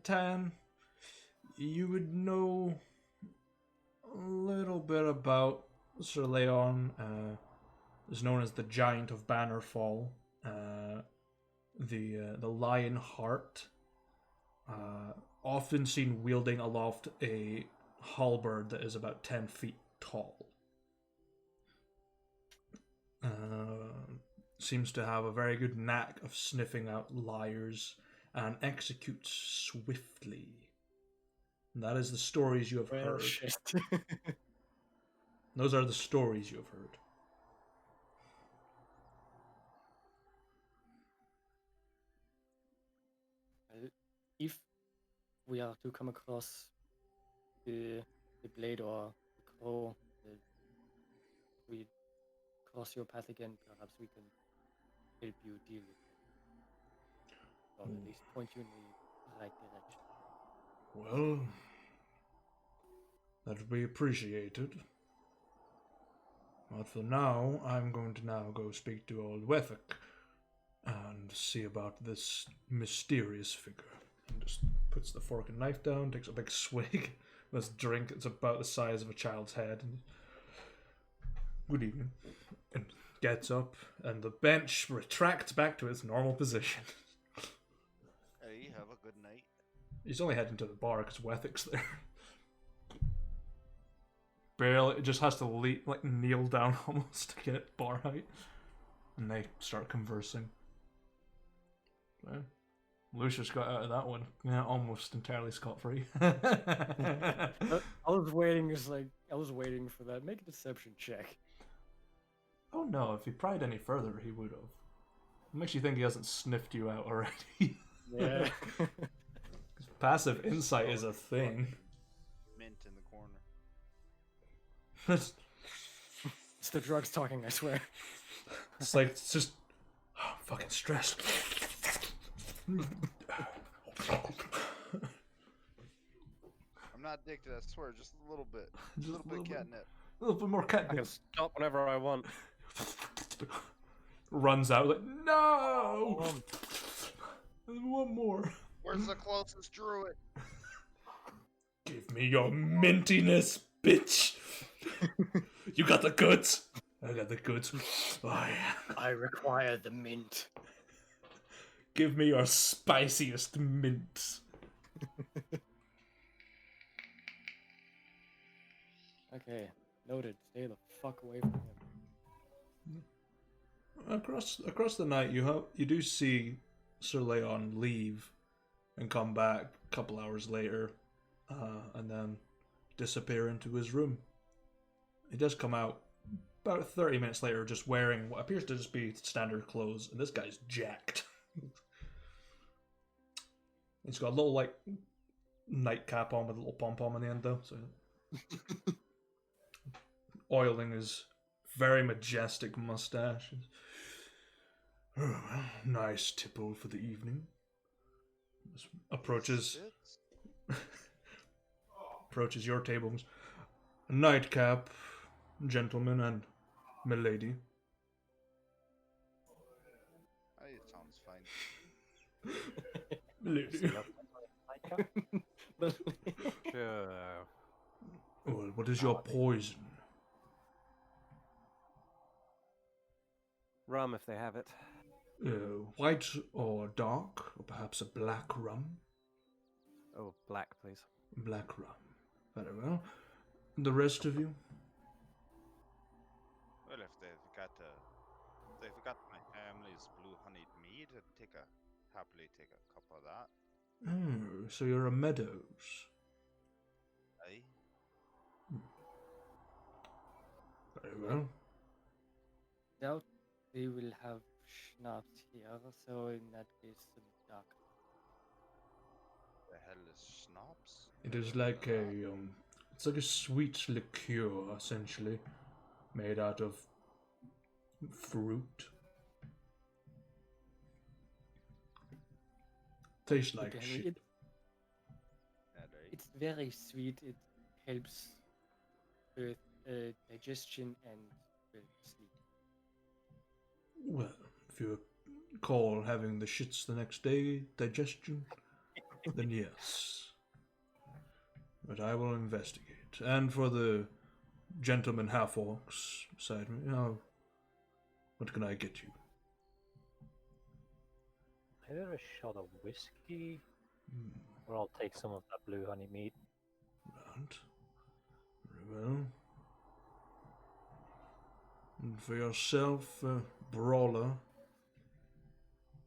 [SPEAKER 1] Tan, you would know a little bit about Sir Leon, is known as the Giant of Bannerfall, the Lion Heart, often seen wielding aloft a halberd that is about 10 feet tall. Seems to have a very good knack of sniffing out liars and executes swiftly. And that is the stories you have heard.
[SPEAKER 4] Shit.
[SPEAKER 1] Those are the stories you have heard.
[SPEAKER 4] If we are to come across the blade or the crow, we cross your path again, perhaps we can help you deal with it. Or at least point you in the right direction.
[SPEAKER 1] Well, that would be appreciated. But for now, I'm going to now go speak to old Wethik and see about this mysterious figure. And just puts the fork and knife down, takes a big swig of this drink. It's about the size of a child's head. And, good evening. And gets up, and the bench retracts back to its normal position.
[SPEAKER 3] Hey, have a good night.
[SPEAKER 1] He's only heading to the bar because Wethik's there. Barely, it just has to kneel down almost to get bar height. And they start conversing. Well, Lucius got out of that one. Yeah, almost entirely scot-free.
[SPEAKER 4] I was waiting, I was waiting for that. Make a deception check.
[SPEAKER 1] Oh no, if he pried any further, he would have. It makes you think he hasn't sniffed you out already.
[SPEAKER 4] Yeah.
[SPEAKER 1] Passive insight is a thing.
[SPEAKER 3] Mint in the corner.
[SPEAKER 4] It's the drugs talking, I swear.
[SPEAKER 1] It's just fucking stress.
[SPEAKER 3] I'm not addicted, I swear, just a little bit. Just a little bit catnip.
[SPEAKER 1] A little bit more
[SPEAKER 5] I
[SPEAKER 1] catnip.
[SPEAKER 5] can stop whenever I want.
[SPEAKER 1] Runs out like, no! One more.
[SPEAKER 3] Where's the closest druid?
[SPEAKER 1] Give me your mintiness, bitch. You got the goods. I got the goods.
[SPEAKER 4] I require the mint.
[SPEAKER 1] Give me your spiciest mint.
[SPEAKER 4] Okay, noted. Stay the fuck away from him.
[SPEAKER 1] Across the night, you do see Sir Leon leave and come back a couple hours later, and then disappear into his room. He does come out about 30 minutes later, just wearing what appears to just be standard clothes, and this guy's jacked. He's got a little nightcap on with a little pom pom on the end though, so oiling his very majestic mustache. Oh, well, nice tipple for the evening. Approaches your table. A nightcap, gentlemen and milady.
[SPEAKER 3] Hey, it sounds fine.
[SPEAKER 1] Milady.
[SPEAKER 5] Sure.
[SPEAKER 1] Well, what is your poison?
[SPEAKER 5] Rum if they have it.
[SPEAKER 1] White or dark, or perhaps a black rum?
[SPEAKER 5] Oh, black, please.
[SPEAKER 1] Black rum. Very well. The rest of you?
[SPEAKER 3] Well, if they've got my family's blue honeyed mead, I'd happily take a cup of that.
[SPEAKER 1] Oh, so you're a Meadows.
[SPEAKER 3] Aye.
[SPEAKER 1] Very well.
[SPEAKER 4] Doubt we will have schnapps here, so in that case, some dark.
[SPEAKER 3] The hell is schnapps?
[SPEAKER 1] It is like it's like a sweet liqueur, essentially, made out of fruit. Tastes like
[SPEAKER 4] Okay,
[SPEAKER 1] shit.
[SPEAKER 4] It's very sweet. It helps with digestion and with sleep.
[SPEAKER 1] Well, if you call having the shits the next day digestion, then yes. But I will investigate. And for the gentleman half-orcs beside me, what can I get you?
[SPEAKER 2] Either a shot of whiskey, or I'll take some of that blue honey meat.
[SPEAKER 1] And well. And for yourself, brawler, what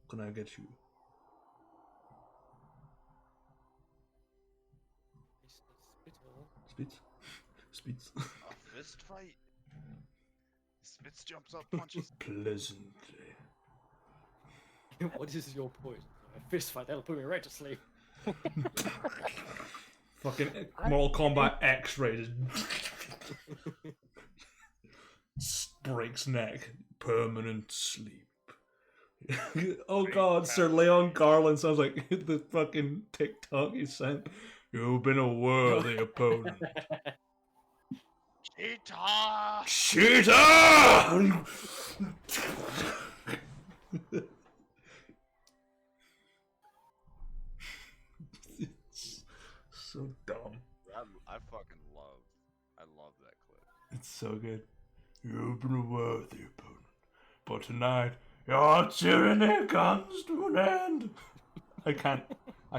[SPEAKER 1] can I get you? Spitz? Spitz?
[SPEAKER 3] A fist fight. Spitz jumps up, punches.
[SPEAKER 1] Pleasantly.
[SPEAKER 4] What is your point? A fist fight, that'll put me right to sleep.
[SPEAKER 1] Fucking Mortal Kombat X-rated. Breaks neck. Permanent sleep. Oh god, Sir Leon Garland sounds like the fucking TikTok you sent. You've been a worthy opponent.
[SPEAKER 3] Cheetah!
[SPEAKER 1] Cheetah! It's so dumb.
[SPEAKER 3] I fucking love that clip.
[SPEAKER 1] It's so good. You've been a worthy opponent, but tonight your tyranny comes to an end. I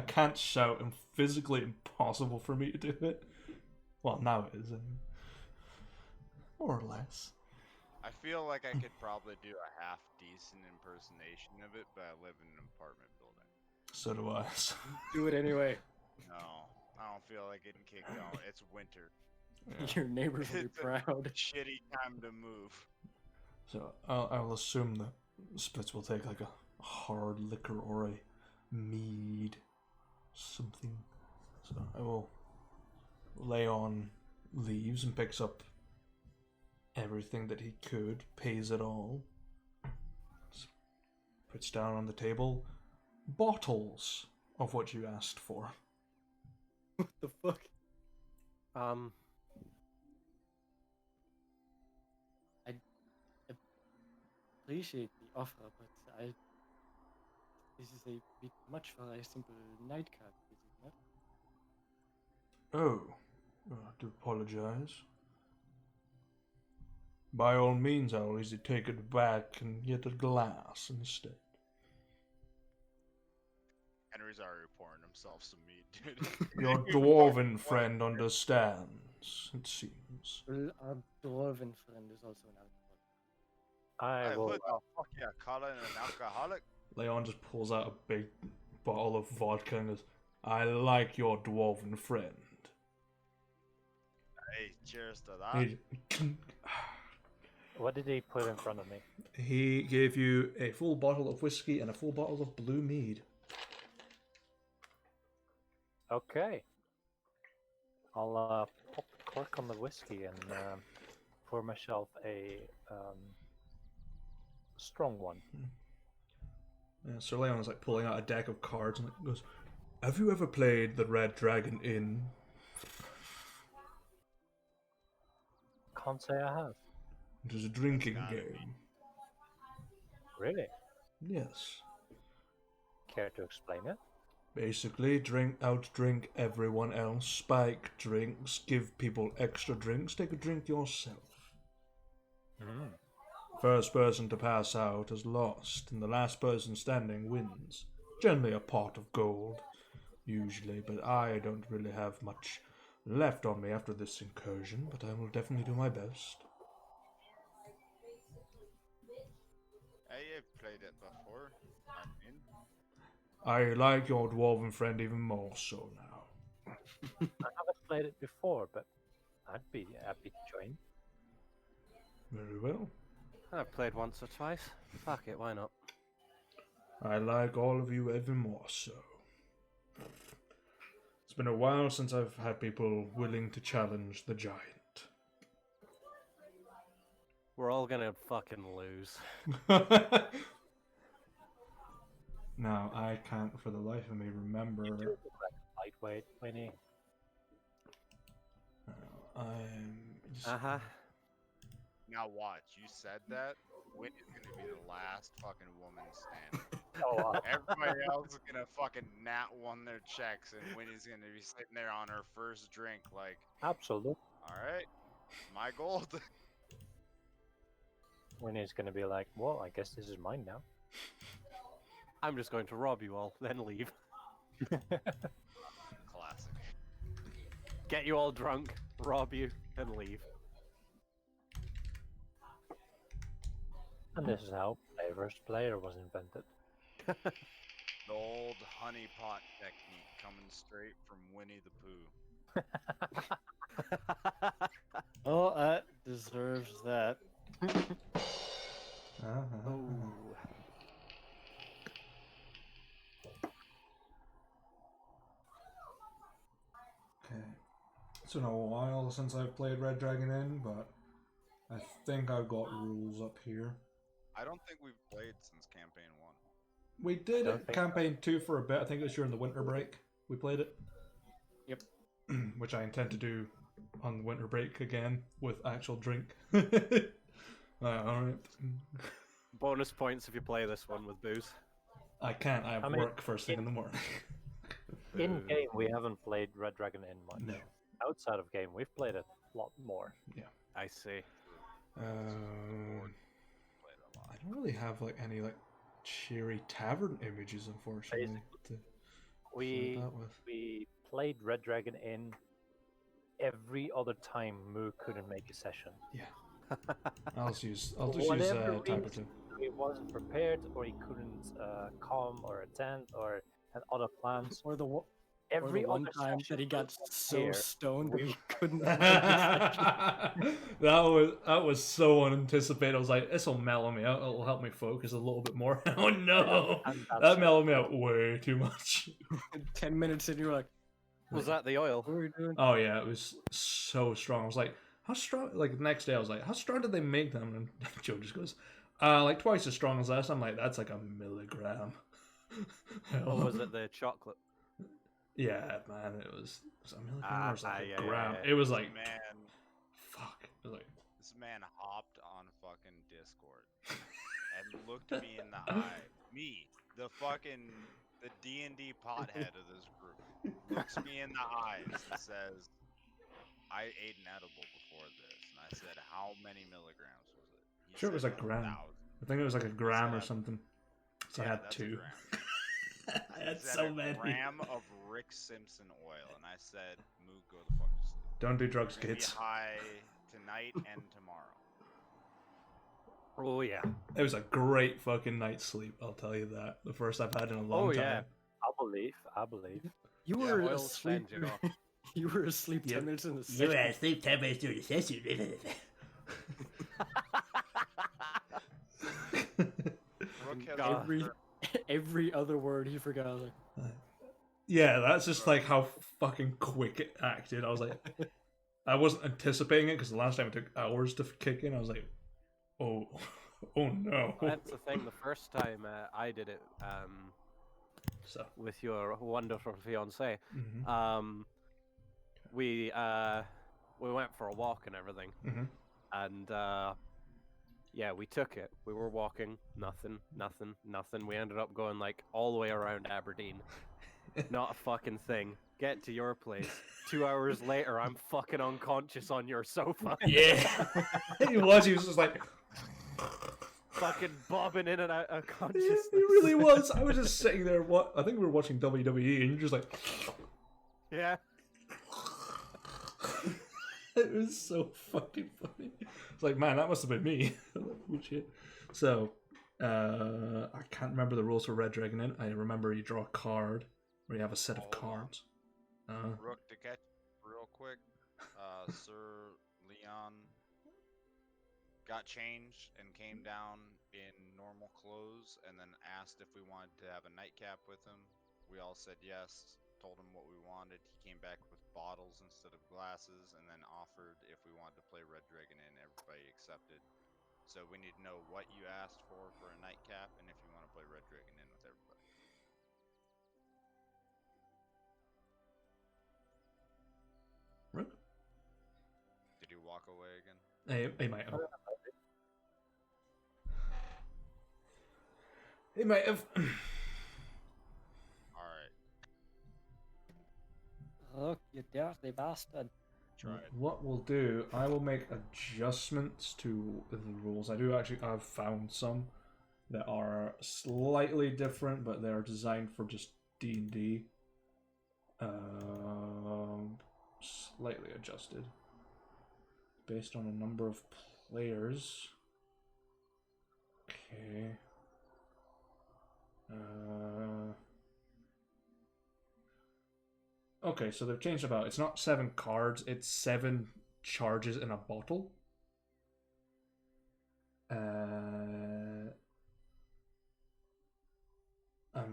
[SPEAKER 1] can't shout, and physically impossible for me to do it. Well, now it is, more or less.
[SPEAKER 3] I feel like I could probably do a half decent impersonation of it, but I live in an apartment building.
[SPEAKER 1] So do I.
[SPEAKER 4] Do it anyway.
[SPEAKER 3] No, I don't feel like getting kicked out. It's winter.
[SPEAKER 1] Yeah.
[SPEAKER 4] Your neighbors will be
[SPEAKER 3] It's a
[SPEAKER 4] proud.
[SPEAKER 3] shitty time to move.
[SPEAKER 1] So I'll assume that Spitz will take like a hard liquor or a mead, something. So I will lay on leaves and picks up everything that he could, pays it all, puts down on the table bottles of what you asked for.
[SPEAKER 4] What the fuck? I appreciate the offer, but this is a bit much for a simple nightcap, is it not?
[SPEAKER 1] Oh, I do apologize. By all means, I'll easily take it back and get a glass instead.
[SPEAKER 3] Henry's already pouring himself some meat, dude.
[SPEAKER 1] Your dwarven friend understands, it seems.
[SPEAKER 4] Well, our dwarven friend is also an alcoholic.
[SPEAKER 2] I
[SPEAKER 3] Hey,
[SPEAKER 2] will.
[SPEAKER 3] who the fuck you calling an alcoholic?
[SPEAKER 1] Leon just pulls out a big bottle of vodka and goes, I like your dwarven friend.
[SPEAKER 3] Hey, cheers to that.
[SPEAKER 2] What did he put in front of me?
[SPEAKER 1] He gave you a full bottle of whiskey and a full bottle of blue mead.
[SPEAKER 2] Okay. I'll pop the cork on the whiskey and pour myself a strong one.
[SPEAKER 1] Yeah, Sir Leon is like pulling out a deck of cards and goes, have you ever played the Red Dragon Inn?
[SPEAKER 2] Can't say I have.
[SPEAKER 1] It is a drinking
[SPEAKER 3] That's gotta
[SPEAKER 1] game.
[SPEAKER 2] Really?
[SPEAKER 1] Yes.
[SPEAKER 2] Care to explain it?
[SPEAKER 1] Basically, outdrink everyone else, spike drinks, give people extra drinks, take a drink yourself.
[SPEAKER 2] Mm.
[SPEAKER 1] First person to pass out is lost, and the last person standing wins. Generally a pot of gold, usually, but I don't really have much left on me after this incursion, but I will definitely do my best.
[SPEAKER 3] I've played it before. I mean,
[SPEAKER 1] I like your dwarven friend even more so now.
[SPEAKER 2] I haven't played it before, but I'd be happy to join.
[SPEAKER 1] Very well.
[SPEAKER 5] I've played once or twice. Fuck it, why not?
[SPEAKER 1] I like all of you even more so. It's been a while since I've had people willing to challenge the giant.
[SPEAKER 5] We're all gonna fucking lose.
[SPEAKER 1] Now, I can't for the life of me remember.
[SPEAKER 2] You do look like a lightweight, Winnie.
[SPEAKER 1] I'm just...
[SPEAKER 5] Uh-huh.
[SPEAKER 3] now watch. You said that. Winnie's gonna be the last fucking woman standing.
[SPEAKER 2] Oh,
[SPEAKER 3] Everybody else is gonna fucking nat one their checks, and Winnie's gonna be sitting there on her first drink, like,
[SPEAKER 2] absolutely.
[SPEAKER 3] all right, my gold.
[SPEAKER 2] Winnie's gonna be like, well, I guess this is mine now.
[SPEAKER 5] I'm just going to rob you all, then leave.
[SPEAKER 3] Classic.
[SPEAKER 5] Get you all drunk, rob you, and leave.
[SPEAKER 2] And this is how Play vs. Player was invented.
[SPEAKER 3] The old honeypot technique coming straight from Winnie the Pooh.
[SPEAKER 4] Oh, that deserves that.
[SPEAKER 5] Oh.
[SPEAKER 1] Okay. It's been a while since I've played Red Dragon Inn, but I think I've got rules up here.
[SPEAKER 3] I don't think we've played since campaign 1.
[SPEAKER 1] We did
[SPEAKER 2] Don't think
[SPEAKER 1] campaign 2 for a bit. I think it was during the winter break. We played it.
[SPEAKER 4] Yep.
[SPEAKER 1] Which I intend to do on the winter break again with actual drink. Alright.
[SPEAKER 5] Bonus points if you play this one with booze.
[SPEAKER 1] I can't. I have
[SPEAKER 2] I mean,
[SPEAKER 1] work first thing in the morning.
[SPEAKER 2] In game, we haven't played Red Dragon Inn much.
[SPEAKER 1] No.
[SPEAKER 2] Outside of game, we've played it a lot more.
[SPEAKER 5] I see.
[SPEAKER 3] Played a lot.
[SPEAKER 1] I don't really have like any like cheery tavern images, unfortunately. To
[SPEAKER 2] We
[SPEAKER 1] that with.
[SPEAKER 2] we played Red Dragon Inn every other time Moo couldn't make a session.
[SPEAKER 1] Yeah. I'll just use
[SPEAKER 2] Whatever
[SPEAKER 1] type or
[SPEAKER 2] reason.
[SPEAKER 1] two.
[SPEAKER 2] He wasn't prepared, or he couldn't come or attend, or had other plans.
[SPEAKER 4] Or the
[SPEAKER 2] Every
[SPEAKER 4] one
[SPEAKER 2] other
[SPEAKER 4] time
[SPEAKER 2] session
[SPEAKER 4] that he got
[SPEAKER 2] was
[SPEAKER 4] so
[SPEAKER 2] here.
[SPEAKER 4] stoned that he couldn't.
[SPEAKER 1] that was so unanticipated. I was like, this will mellow me out. It'll help me focus a little bit more. Oh no,
[SPEAKER 2] And that's
[SPEAKER 1] that mellowed me out way too much.
[SPEAKER 4] 10 minutes in, you're like,
[SPEAKER 5] Was that the oil?
[SPEAKER 4] what are we doing?
[SPEAKER 1] Oh yeah, it was so strong. I was like, how strong? Like the next day, I was like, how strong did they make them? And Joe just goes, like twice as strong as last. I'm like, that's like a milligram.
[SPEAKER 5] Or was it the chocolate?
[SPEAKER 1] Yeah, man, it was a milligram. Or it was like a
[SPEAKER 5] yeah,
[SPEAKER 1] gram.
[SPEAKER 5] yeah.
[SPEAKER 1] It was like,
[SPEAKER 3] Man,
[SPEAKER 1] fuck. It was like,
[SPEAKER 3] this man hopped on fucking Discord and looked me in the eye. Me, the D&D pothead of this group, looks me in the eyes and says, I ate an edible before this. And I said, how many milligrams was it? He
[SPEAKER 1] sure, it was a
[SPEAKER 3] said,
[SPEAKER 1] gram.
[SPEAKER 3] 1,000.
[SPEAKER 1] I think it was like a gram or
[SPEAKER 3] said,
[SPEAKER 1] something. So I
[SPEAKER 3] "Yeah,
[SPEAKER 1] had
[SPEAKER 3] that's a
[SPEAKER 1] 2.
[SPEAKER 3] gram."
[SPEAKER 1] I
[SPEAKER 3] He
[SPEAKER 1] had
[SPEAKER 3] said
[SPEAKER 1] so
[SPEAKER 3] a
[SPEAKER 1] many.
[SPEAKER 3] gram of Rick Simpson oil, and I said, "Moo, go the fuck to sleep.
[SPEAKER 1] Don't do drugs,
[SPEAKER 3] You're gonna be
[SPEAKER 1] kids.
[SPEAKER 3] high tonight and tomorrow."
[SPEAKER 5] Oh yeah.
[SPEAKER 1] It was a great fucking night's sleep. I'll tell you that. The first I've had in a long
[SPEAKER 5] Oh,
[SPEAKER 1] time.
[SPEAKER 5] yeah.
[SPEAKER 2] I believe.
[SPEAKER 4] You
[SPEAKER 3] Yeah,
[SPEAKER 4] were
[SPEAKER 5] oil
[SPEAKER 4] asleep.
[SPEAKER 5] sends you off.
[SPEAKER 4] You were asleep 10
[SPEAKER 1] Yep.
[SPEAKER 4] minutes in the session.
[SPEAKER 1] asleep 10 minutes during the session.
[SPEAKER 3] Rook has
[SPEAKER 5] God.
[SPEAKER 4] Every other word he forgot. I was like,
[SPEAKER 1] Yeah, that's just like how fucking quick it acted. I was like, I wasn't anticipating it because the last time it took hours to kick in. I was like, oh no.
[SPEAKER 5] That's the thing. The first time I did it
[SPEAKER 1] So,
[SPEAKER 5] with your wonderful fiance,
[SPEAKER 1] mhm,
[SPEAKER 5] we went for a walk and everything,
[SPEAKER 1] mhm.
[SPEAKER 5] and yeah, we took it. We were walking, nothing. We ended up going like all the way around Aberdeen. Not a fucking thing. Get to your place. 2 hours later, I'm fucking unconscious on your sofa.
[SPEAKER 1] Yeah, he was just like,
[SPEAKER 5] Fucking bobbing in and out of
[SPEAKER 1] yeah,
[SPEAKER 5] consciousness.
[SPEAKER 1] he really was. I was just sitting there. I think we were watching WWE, and you're just like,
[SPEAKER 5] Yeah.
[SPEAKER 1] it was so fucking funny. It's like, man, that must have been me. Oh, shit. So, I can't remember the rules for Red Dragon Inn. I remember you draw a card, where you have a set of
[SPEAKER 3] Hold on.
[SPEAKER 1] cards.
[SPEAKER 3] Rook, to catch real quick, Sir Leon got changed and came down in normal clothes and then asked if we wanted to have a nightcap with him. We all said yes, told him what we wanted. He came back with bottles instead of glasses and then offered if we wanted to play Red Dragon Inn. Everybody accepted. So we need to know what you asked for a nightcap and if you want to play Red Dragon Inn with everybody.
[SPEAKER 1] Rook?
[SPEAKER 3] Did he walk away again?
[SPEAKER 1] He might have. He might have.
[SPEAKER 3] Alright,
[SPEAKER 4] look, you dirty bastard.
[SPEAKER 3] tried.
[SPEAKER 1] What we'll do, I will make adjustments to the rules. I've found some that are slightly different, but they're designed for just D&D. Slightly adjusted. based on a number of players. Okay. Okay, so they've changed about. It's not 7 cards, it's 7 charges in a bottle. And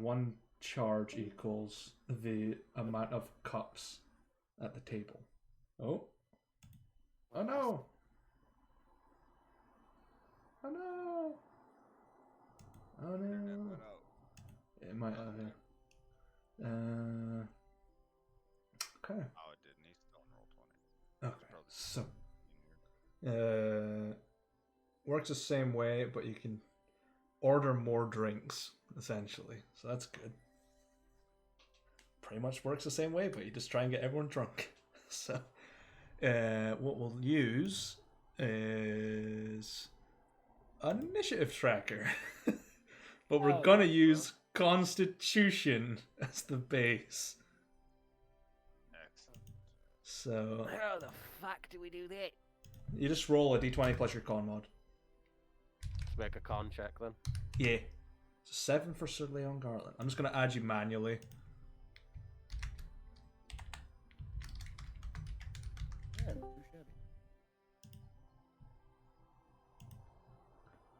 [SPEAKER 1] 1 charge equals the amount of cups at the table. Oh. Oh no! Oh no! Oh no! It might. Okay.
[SPEAKER 3] Oh, it didn't. He still rolled 20.
[SPEAKER 1] Okay. So. Works the same way, but you can order more drinks essentially. So that's good. Pretty much works the same way, but you just try and get everyone drunk. So, what we'll use is an initiative tracker. But we're gonna use Constitution as the base.
[SPEAKER 3] Excellent.
[SPEAKER 1] So
[SPEAKER 5] How the fuck do we do that?
[SPEAKER 1] you just roll a d20 plus your con mod.
[SPEAKER 5] Let's make a con check then.
[SPEAKER 1] Yeah. So 7 for Sir Leon Garland. I'm just gonna add you manually.
[SPEAKER 4] Yeah, not too shabby.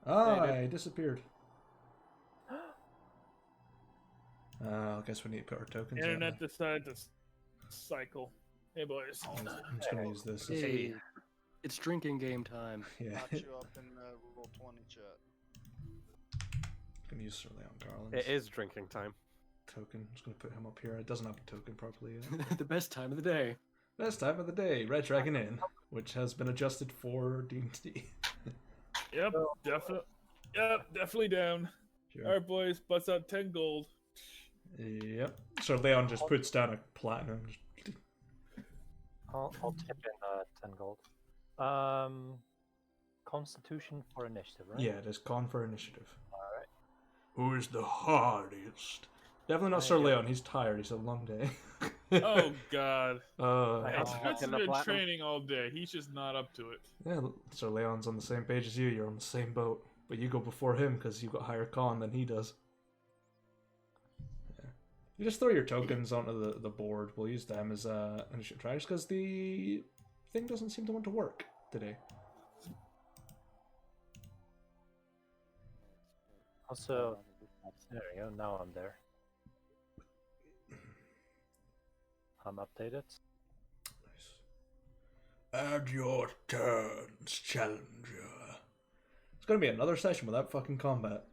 [SPEAKER 1] Ah, I disappeared. I guess we need to put our tokens in.
[SPEAKER 6] Internet decided to cycle. Hey boys.
[SPEAKER 1] I'm just gonna use this. As
[SPEAKER 4] Hey, it's drinking game time.
[SPEAKER 1] yeah.
[SPEAKER 3] Got you up in the roll 20 chat.
[SPEAKER 1] I'm gonna use Sir Leon Garland's
[SPEAKER 5] It is drinking time.
[SPEAKER 1] token. I'm just gonna put him up here. It doesn't have a token properly yet.
[SPEAKER 4] The best time of the day.
[SPEAKER 1] Best time of the day, Red Dragon Inn, which has been adjusted for D&D.
[SPEAKER 6] Yep, definitely down.
[SPEAKER 1] Sure.
[SPEAKER 6] Alright boys, bust out 10 gold.
[SPEAKER 1] Yep. So Leon just puts down a platinum.
[SPEAKER 2] I'll tip in 10 gold. Constitution for initiative, right?
[SPEAKER 1] Yeah, it is con for initiative.
[SPEAKER 2] Alright.
[SPEAKER 1] Who is the hardest? Definitely not Sir Leon. He's tired. He's had a long day.
[SPEAKER 6] Oh god.
[SPEAKER 2] I'll
[SPEAKER 6] That's
[SPEAKER 5] in the
[SPEAKER 6] been
[SPEAKER 5] platinum.
[SPEAKER 6] training all day. He's just not up to it.
[SPEAKER 1] Yeah, Sir Leon's on the same page as you. You're on the same boat, but you go before him because you've got higher con than he does. Yeah. You just throw your tokens onto the board. We'll use them as initiative trackers because the thing doesn't seem to want to work today.
[SPEAKER 2] Also, there we go. Now I'm there. I'm updated.
[SPEAKER 1] Add your turns, challenger. It's gonna be another session without fucking combat.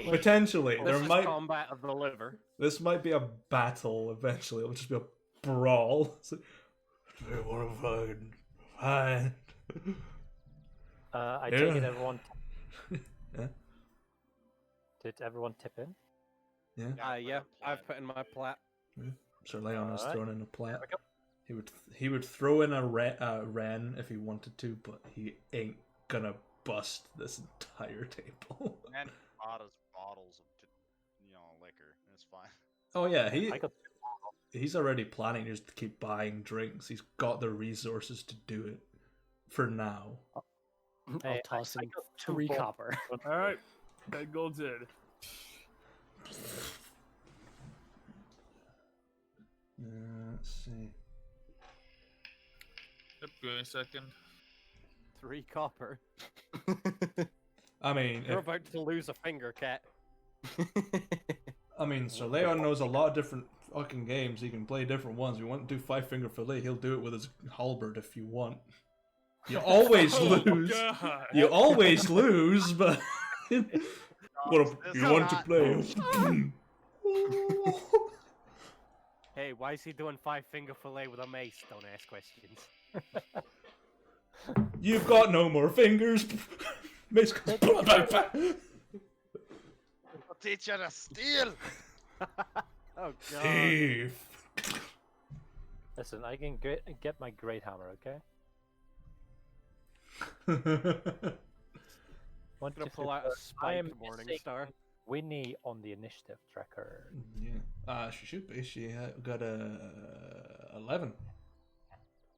[SPEAKER 1] Potentially,
[SPEAKER 5] This
[SPEAKER 1] there
[SPEAKER 5] is
[SPEAKER 1] might.
[SPEAKER 5] combat of the liver.
[SPEAKER 1] This might be a battle eventually. It'll just be a brawl. It's like, they want to find.
[SPEAKER 2] I
[SPEAKER 1] Yeah.
[SPEAKER 2] take it everyone.
[SPEAKER 1] Yeah.
[SPEAKER 2] Did everyone tip in?
[SPEAKER 1] Yeah.
[SPEAKER 5] Yeah, I've put in my plat.
[SPEAKER 1] Sir Leon has
[SPEAKER 2] Alright.
[SPEAKER 1] thrown in a plat.
[SPEAKER 2] we go.
[SPEAKER 1] He would throw in a Ren if he wanted to, but he ain't gonna bust this entire table.
[SPEAKER 3] And bought us bottles of, liquor. It's fine.
[SPEAKER 1] Oh yeah,
[SPEAKER 2] I got
[SPEAKER 1] he's already planning just to keep buying drinks. He's got the resources to do it for now.
[SPEAKER 4] I'll
[SPEAKER 2] Hey,
[SPEAKER 4] toss
[SPEAKER 2] I
[SPEAKER 4] in
[SPEAKER 2] got 2
[SPEAKER 4] 3
[SPEAKER 2] gold.
[SPEAKER 4] copper.
[SPEAKER 6] Alright, 10 gold's in.
[SPEAKER 1] Let's see.
[SPEAKER 6] Yep, give me a second.
[SPEAKER 5] 3 copper.
[SPEAKER 1] I mean,
[SPEAKER 5] You're about to lose a finger, cat.
[SPEAKER 1] Sir Leon knows a lot of different fucking games. He can play different ones. If you want to do 5-finger fillet, he'll do it with his halberd if you want. You always lose.
[SPEAKER 6] God.
[SPEAKER 1] You always lose, but what if you want to play?
[SPEAKER 5] Hey, why is he doing 5-finger fillet with a mace? Don't ask questions.
[SPEAKER 1] You've got no more fingers. Mace goes,
[SPEAKER 3] I'll teach you to steal.
[SPEAKER 5] Oh god.
[SPEAKER 1] thief.
[SPEAKER 2] Listen, I can get my great hammer, okay?
[SPEAKER 5] I'm gonna pull out a spike Morning Star.
[SPEAKER 2] Winnie on the initiative tracker.
[SPEAKER 1] Yeah. She should be. She got a 11.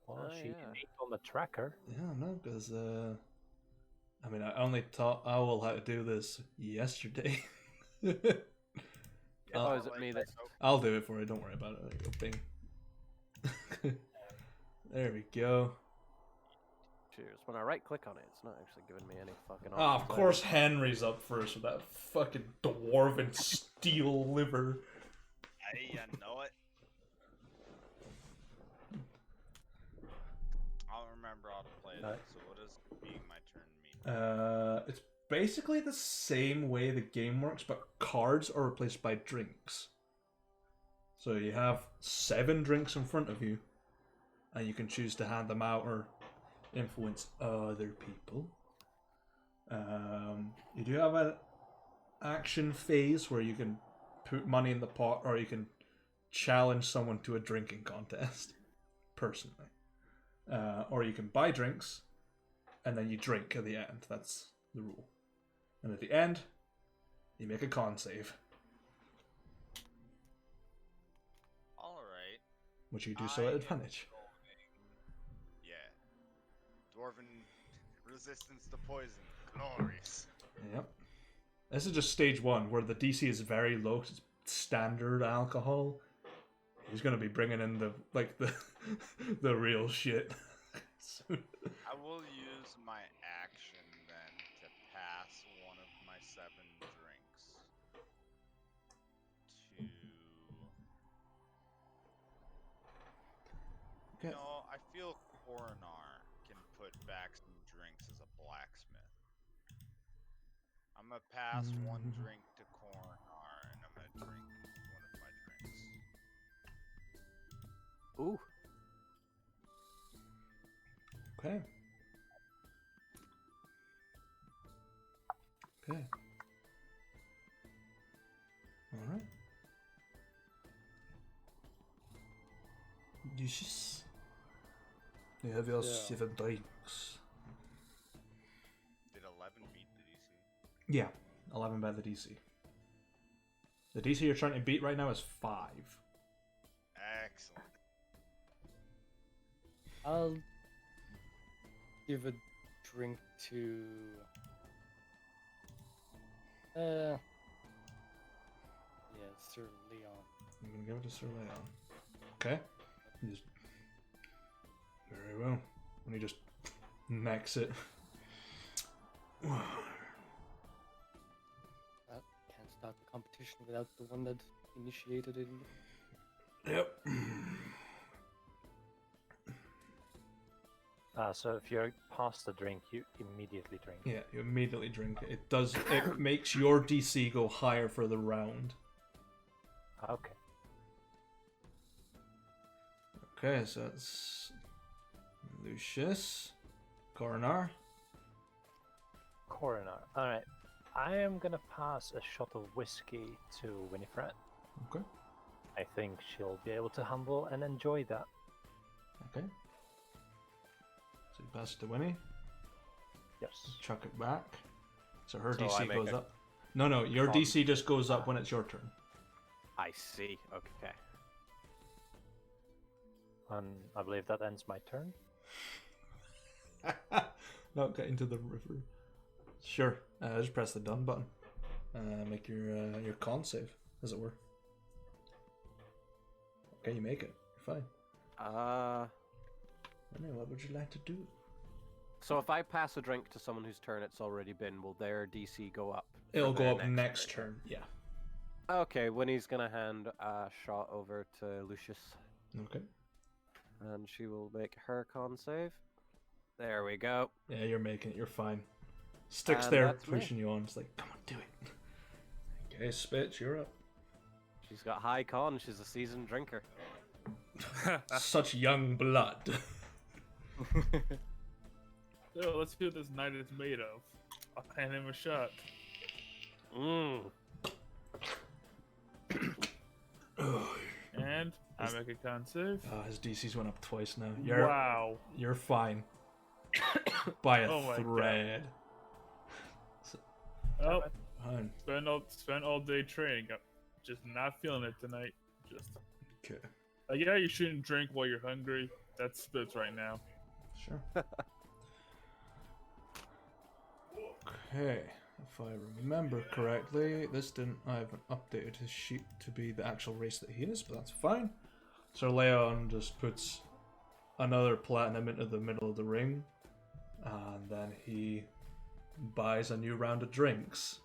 [SPEAKER 2] Well,
[SPEAKER 5] Oh,
[SPEAKER 2] she
[SPEAKER 5] yeah.
[SPEAKER 2] ain't on the tracker.
[SPEAKER 1] Yeah, no, because I mean, I only taught Owl how to do this yesterday.
[SPEAKER 5] Oh, is it me that's...
[SPEAKER 1] I'll do it for you. Don't worry about it. There you go, bing. There we go.
[SPEAKER 5] Cheers. When I right-click on it, it's not actually giving me any fucking
[SPEAKER 1] Ah,
[SPEAKER 5] options.
[SPEAKER 1] of course Henry's up first with that fucking dwarven steel liver.
[SPEAKER 3] I know it. I'll remember how to play
[SPEAKER 2] Right.
[SPEAKER 3] that. So what does being my turn mean?
[SPEAKER 1] It's basically the same way the game works, but cards are replaced by drinks. So you have 7 drinks in front of you, and you can choose to hand them out or influence other people. You do have an action phase where you can put money in the pot, or you can challenge someone to a drinking contest, personally. Or you can buy drinks, and then you drink at the end. That's the rule. And at the end, you make a con save.
[SPEAKER 3] Alright.
[SPEAKER 1] Which you do so at advantage.
[SPEAKER 3] Yeah. Dwarven resistance to poison. Glorious.
[SPEAKER 1] Yep. This is just stage 1, where the DC is very low. It's standard alcohol. He's gonna be bringing in the the real shit.
[SPEAKER 3] I will use my action then to pass one of my 7 drinks to...
[SPEAKER 1] Okay.
[SPEAKER 3] No, I feel Coronar can put back some drinks as a blacksmith. I'm gonna pass one drink to Coronar, and I'm gonna drink one of my drinks.
[SPEAKER 5] Ooh.
[SPEAKER 1] Okay. Okay. Alright. Delicious. You have your 7 drinks.
[SPEAKER 3] Did 11 beat the DC?
[SPEAKER 1] Yeah, 11 by the DC. The DC you're trying to beat right now is 5.
[SPEAKER 3] Excellent.
[SPEAKER 4] I'll give a drink to Sir Leon.
[SPEAKER 1] I'm gonna give it to Sir Leon. Okay. You just... Very well. When he just necks it.
[SPEAKER 4] Can't start the competition without the one that initiated it.
[SPEAKER 1] Yep.
[SPEAKER 2] So if you're past the drink, you immediately drink.
[SPEAKER 1] Yeah, you immediately drink it. It does. It makes your DC go higher for the round.
[SPEAKER 2] Okay.
[SPEAKER 1] Okay, so it's Lucius, Coronar.
[SPEAKER 2] Coronar. Alright. I am gonna pass a shot of whiskey to Winifred.
[SPEAKER 1] Okay.
[SPEAKER 2] I think she'll be able to humble and enjoy that.
[SPEAKER 1] Okay. So you pass it to Winnie.
[SPEAKER 2] Yes.
[SPEAKER 1] Chuck it back. So her
[SPEAKER 5] So I
[SPEAKER 1] DC
[SPEAKER 5] make
[SPEAKER 1] goes
[SPEAKER 5] a
[SPEAKER 1] up. No, your
[SPEAKER 5] con-
[SPEAKER 1] DC just goes up when it's your turn.
[SPEAKER 5] I see. Okay.
[SPEAKER 2] And I believe that ends my turn.
[SPEAKER 1] Not get into the river. Sure. Just press the done button. Make your con save, as it were. Okay, you make it. You're fine. Winnie, what would you like to do?
[SPEAKER 5] So if I pass a drink to someone whose turn it's already been, will their DC go up? for
[SPEAKER 1] It'll go
[SPEAKER 5] their
[SPEAKER 1] up next turn. Yeah.
[SPEAKER 5] Okay, Winnie's gonna hand a shot over to Lucius,
[SPEAKER 1] Okay.
[SPEAKER 5] and she will make her con save. There we go.
[SPEAKER 1] Yeah, you're making it. You're fine. Sticks
[SPEAKER 5] And
[SPEAKER 1] there
[SPEAKER 5] that's me.
[SPEAKER 1] pushing you on. It's like, come on, do it. Okay, Spitz, you're up.
[SPEAKER 5] She's got high con. She's a seasoned drinker.
[SPEAKER 1] Such young blood.
[SPEAKER 6] So let's see what this knight is made of. I'll hand him a shot.
[SPEAKER 5] Mmm.
[SPEAKER 6] And I make a con save.
[SPEAKER 1] His DC's went up twice now.
[SPEAKER 6] Wow.
[SPEAKER 1] You're fine. By a
[SPEAKER 6] Oh my God.
[SPEAKER 1] thread.
[SPEAKER 6] Oh,
[SPEAKER 1] Fine.
[SPEAKER 6] spent all day training. I'm just not feeling it tonight. Just
[SPEAKER 1] Okay.
[SPEAKER 6] yeah, you shouldn't drink while you're hungry. That's Spitz right now.
[SPEAKER 1] Sure. Okay, if I remember correctly, I haven't updated his sheet to be the actual race that he is, but that's fine. So Leon just puts another platinum into the middle of the ring, and then he buys a new round of drinks.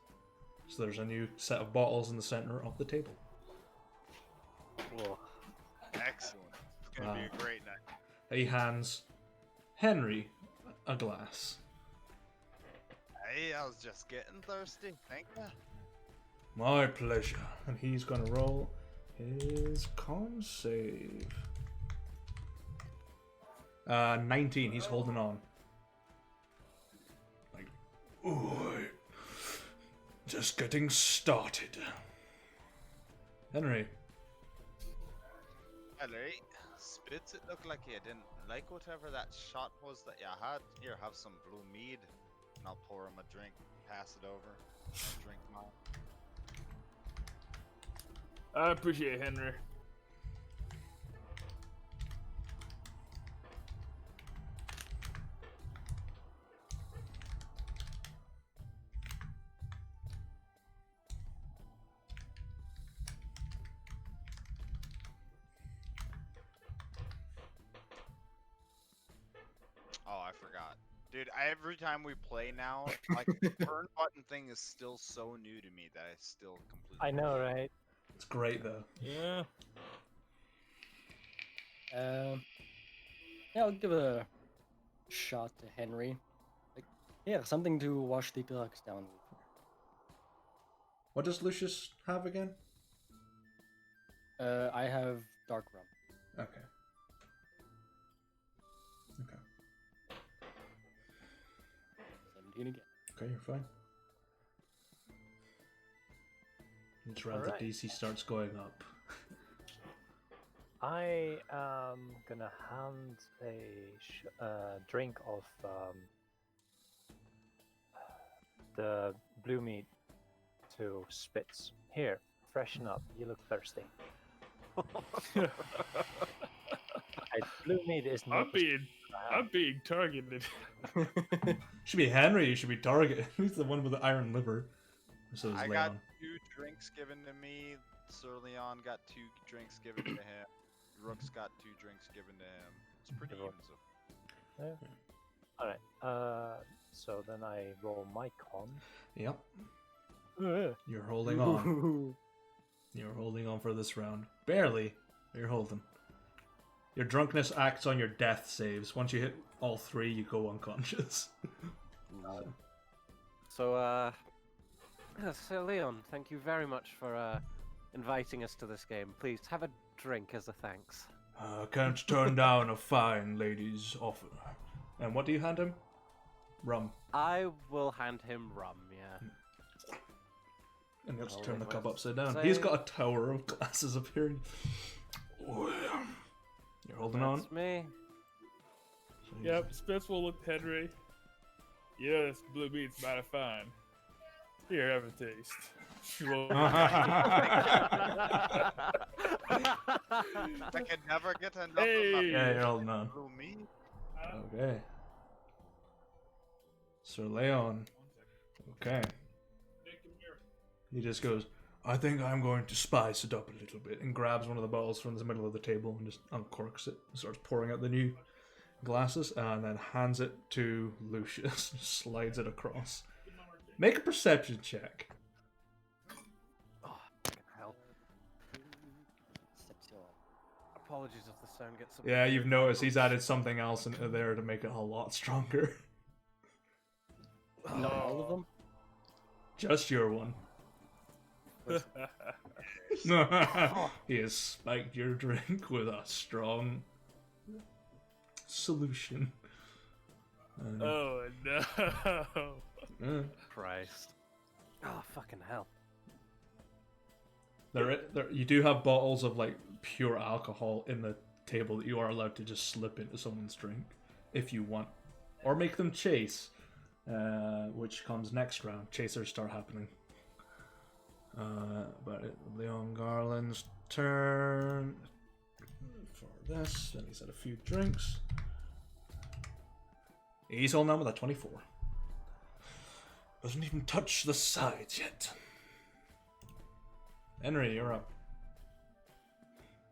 [SPEAKER 1] So there's a new set of bottles in the center of the table.
[SPEAKER 2] Whoa.
[SPEAKER 3] Excellent. It's gonna be a great night.
[SPEAKER 1] He hands Henry a glass.
[SPEAKER 3] Hey, I was just getting thirsty. Thank you.
[SPEAKER 1] My pleasure. And he's gonna roll his con save. 19. He's holding on. Like, ooh, just getting started. Henry.
[SPEAKER 3] Hello. Spitz, it looked like you didn't like whatever that shot was that you had. Here, have some blue mead, and I'll pour him a drink. Pass it over. Drink mine.
[SPEAKER 6] I appreciate it, Henry.
[SPEAKER 3] Oh, I forgot. Dude, every time we play now, like, the turn button thing is still so new to me that I still completely...
[SPEAKER 2] I know, right?
[SPEAKER 1] It's great though.
[SPEAKER 6] Yeah.
[SPEAKER 4] Yeah, I'll give a shot to Henry. Like, yeah, something to wash the drugs down with.
[SPEAKER 1] What does Lucius have again?
[SPEAKER 4] I have dark rum.
[SPEAKER 1] Okay. Okay.
[SPEAKER 4] 17 again.
[SPEAKER 1] Okay, you're fine. Each round
[SPEAKER 2] Alright.
[SPEAKER 1] the DC starts going up.
[SPEAKER 2] I am gonna hand a drink of the blue meat to Spitz. Here, freshen up. You look thirsty. Blue meat is not.
[SPEAKER 6] I'm being targeted.
[SPEAKER 1] Should be Henry, you should be targeted. He's the one with the iron liver. So is
[SPEAKER 3] I
[SPEAKER 1] Leon.
[SPEAKER 3] got 2 drinks given to me. Sir Leon got 2 drinks given to him. Rook's got 2 drinks given to him. It's pretty even. So.
[SPEAKER 2] All right. So then I roll my con.
[SPEAKER 1] Yep. You're holding on. You're holding on for this round. Barely. You're holding. Your drunkenness acts on your death saves. Once you hit all 3, you go unconscious.
[SPEAKER 5] So Leon, thank you very much for inviting us to this game. Please have a drink as a thanks.
[SPEAKER 1] Can't turn down a fine lady's offer. And what do you hand him? Rum.
[SPEAKER 5] I will hand him rum, yeah.
[SPEAKER 1] And he'll just
[SPEAKER 5] Oh,
[SPEAKER 1] turn the
[SPEAKER 5] wait,
[SPEAKER 1] cup
[SPEAKER 5] what?
[SPEAKER 1] upside down.
[SPEAKER 5] Say-
[SPEAKER 1] He's got a tower of glasses appearing. Oh, yeah. You're holding on?
[SPEAKER 5] That's me.
[SPEAKER 1] So he's-
[SPEAKER 6] Yep, Spitz will look at Henry. Yeah, this blue meat's mighty fine. Here, have a taste. She will-
[SPEAKER 3] I can never get enough of
[SPEAKER 6] Hey.
[SPEAKER 3] my
[SPEAKER 1] Yeah, you're holding on.
[SPEAKER 3] blue meat.
[SPEAKER 1] Okay. Sir Leon. Okay. He just goes, I think I'm going to spice it up a little bit, and grabs one of the bottles from the middle of the table and just uncorks it and starts pouring out the new glasses, and then hands it to Lucius and slides it across. Make a perception check.
[SPEAKER 5] Oh, fucking hell.
[SPEAKER 4] Steps on.
[SPEAKER 5] Apologies if the sound gets a bit
[SPEAKER 1] Yeah, you've
[SPEAKER 5] weird.
[SPEAKER 1] noticed he's added something else into there to make it a lot stronger.
[SPEAKER 4] Not all of them.
[SPEAKER 1] Just your one. He has spiked your drink with a strong solution.
[SPEAKER 6] Oh no!
[SPEAKER 5] Christ. Oh, fucking hell.
[SPEAKER 1] There, you do have bottles of like pure alcohol in the table that you are allowed to just slip into someone's drink if you want, or make them chase, which comes next round. Chasers start happening. But Leon Garland's turn. For this. Then he's had a few drinks. He's holding on with a 24. Doesn't even touch the sides yet. Henry, you're up.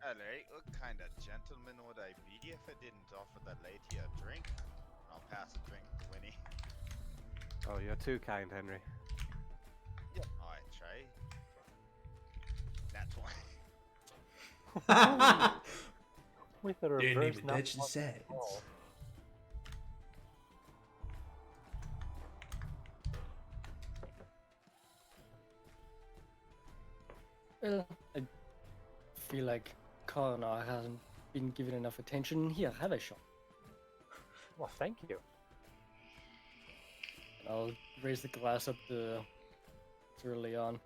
[SPEAKER 3] Alright, what kind of gentleman would I be if I didn't offer the lady a drink? I'll pass a drink to Winnie.
[SPEAKER 5] Oh, you're too kind, Henry.
[SPEAKER 3] Yep. Oh, I try. That's one.
[SPEAKER 2] With the
[SPEAKER 1] Didn't
[SPEAKER 2] reverse
[SPEAKER 1] even
[SPEAKER 2] nat
[SPEAKER 1] touch the
[SPEAKER 2] one
[SPEAKER 1] sides.
[SPEAKER 2] roll.
[SPEAKER 4] Well, I feel like Connor hasn't been given enough attention. Here, have a shot.
[SPEAKER 2] Well, thank you.
[SPEAKER 4] And I'll raise the glass up to Sir Leon.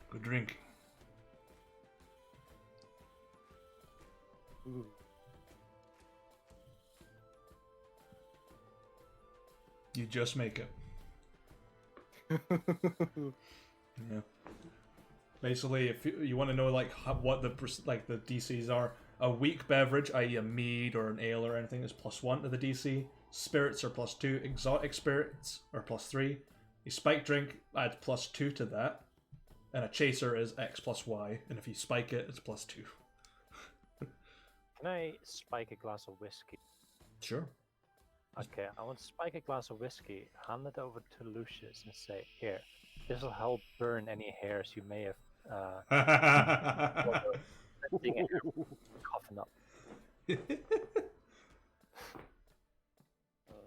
[SPEAKER 1] Good drink.
[SPEAKER 4] Ooh.
[SPEAKER 1] You just make it. Yeah. Basically, if you want to know like what the the DCs are, a weak beverage, i.e. a mead or an ale or anything, is +1 to the DC. Spirits are +2. Exotic spirits are +3. A spiked drink adds +2 to that, and a chaser is X + Y. And if you spike it, it's +2.
[SPEAKER 2] Can I spike a glass of whiskey?
[SPEAKER 1] Sure.
[SPEAKER 2] Okay, I want to spike a glass of whiskey, hand it over to Lucius, and say, "Here, this will help burn any hairs you may have coughing up."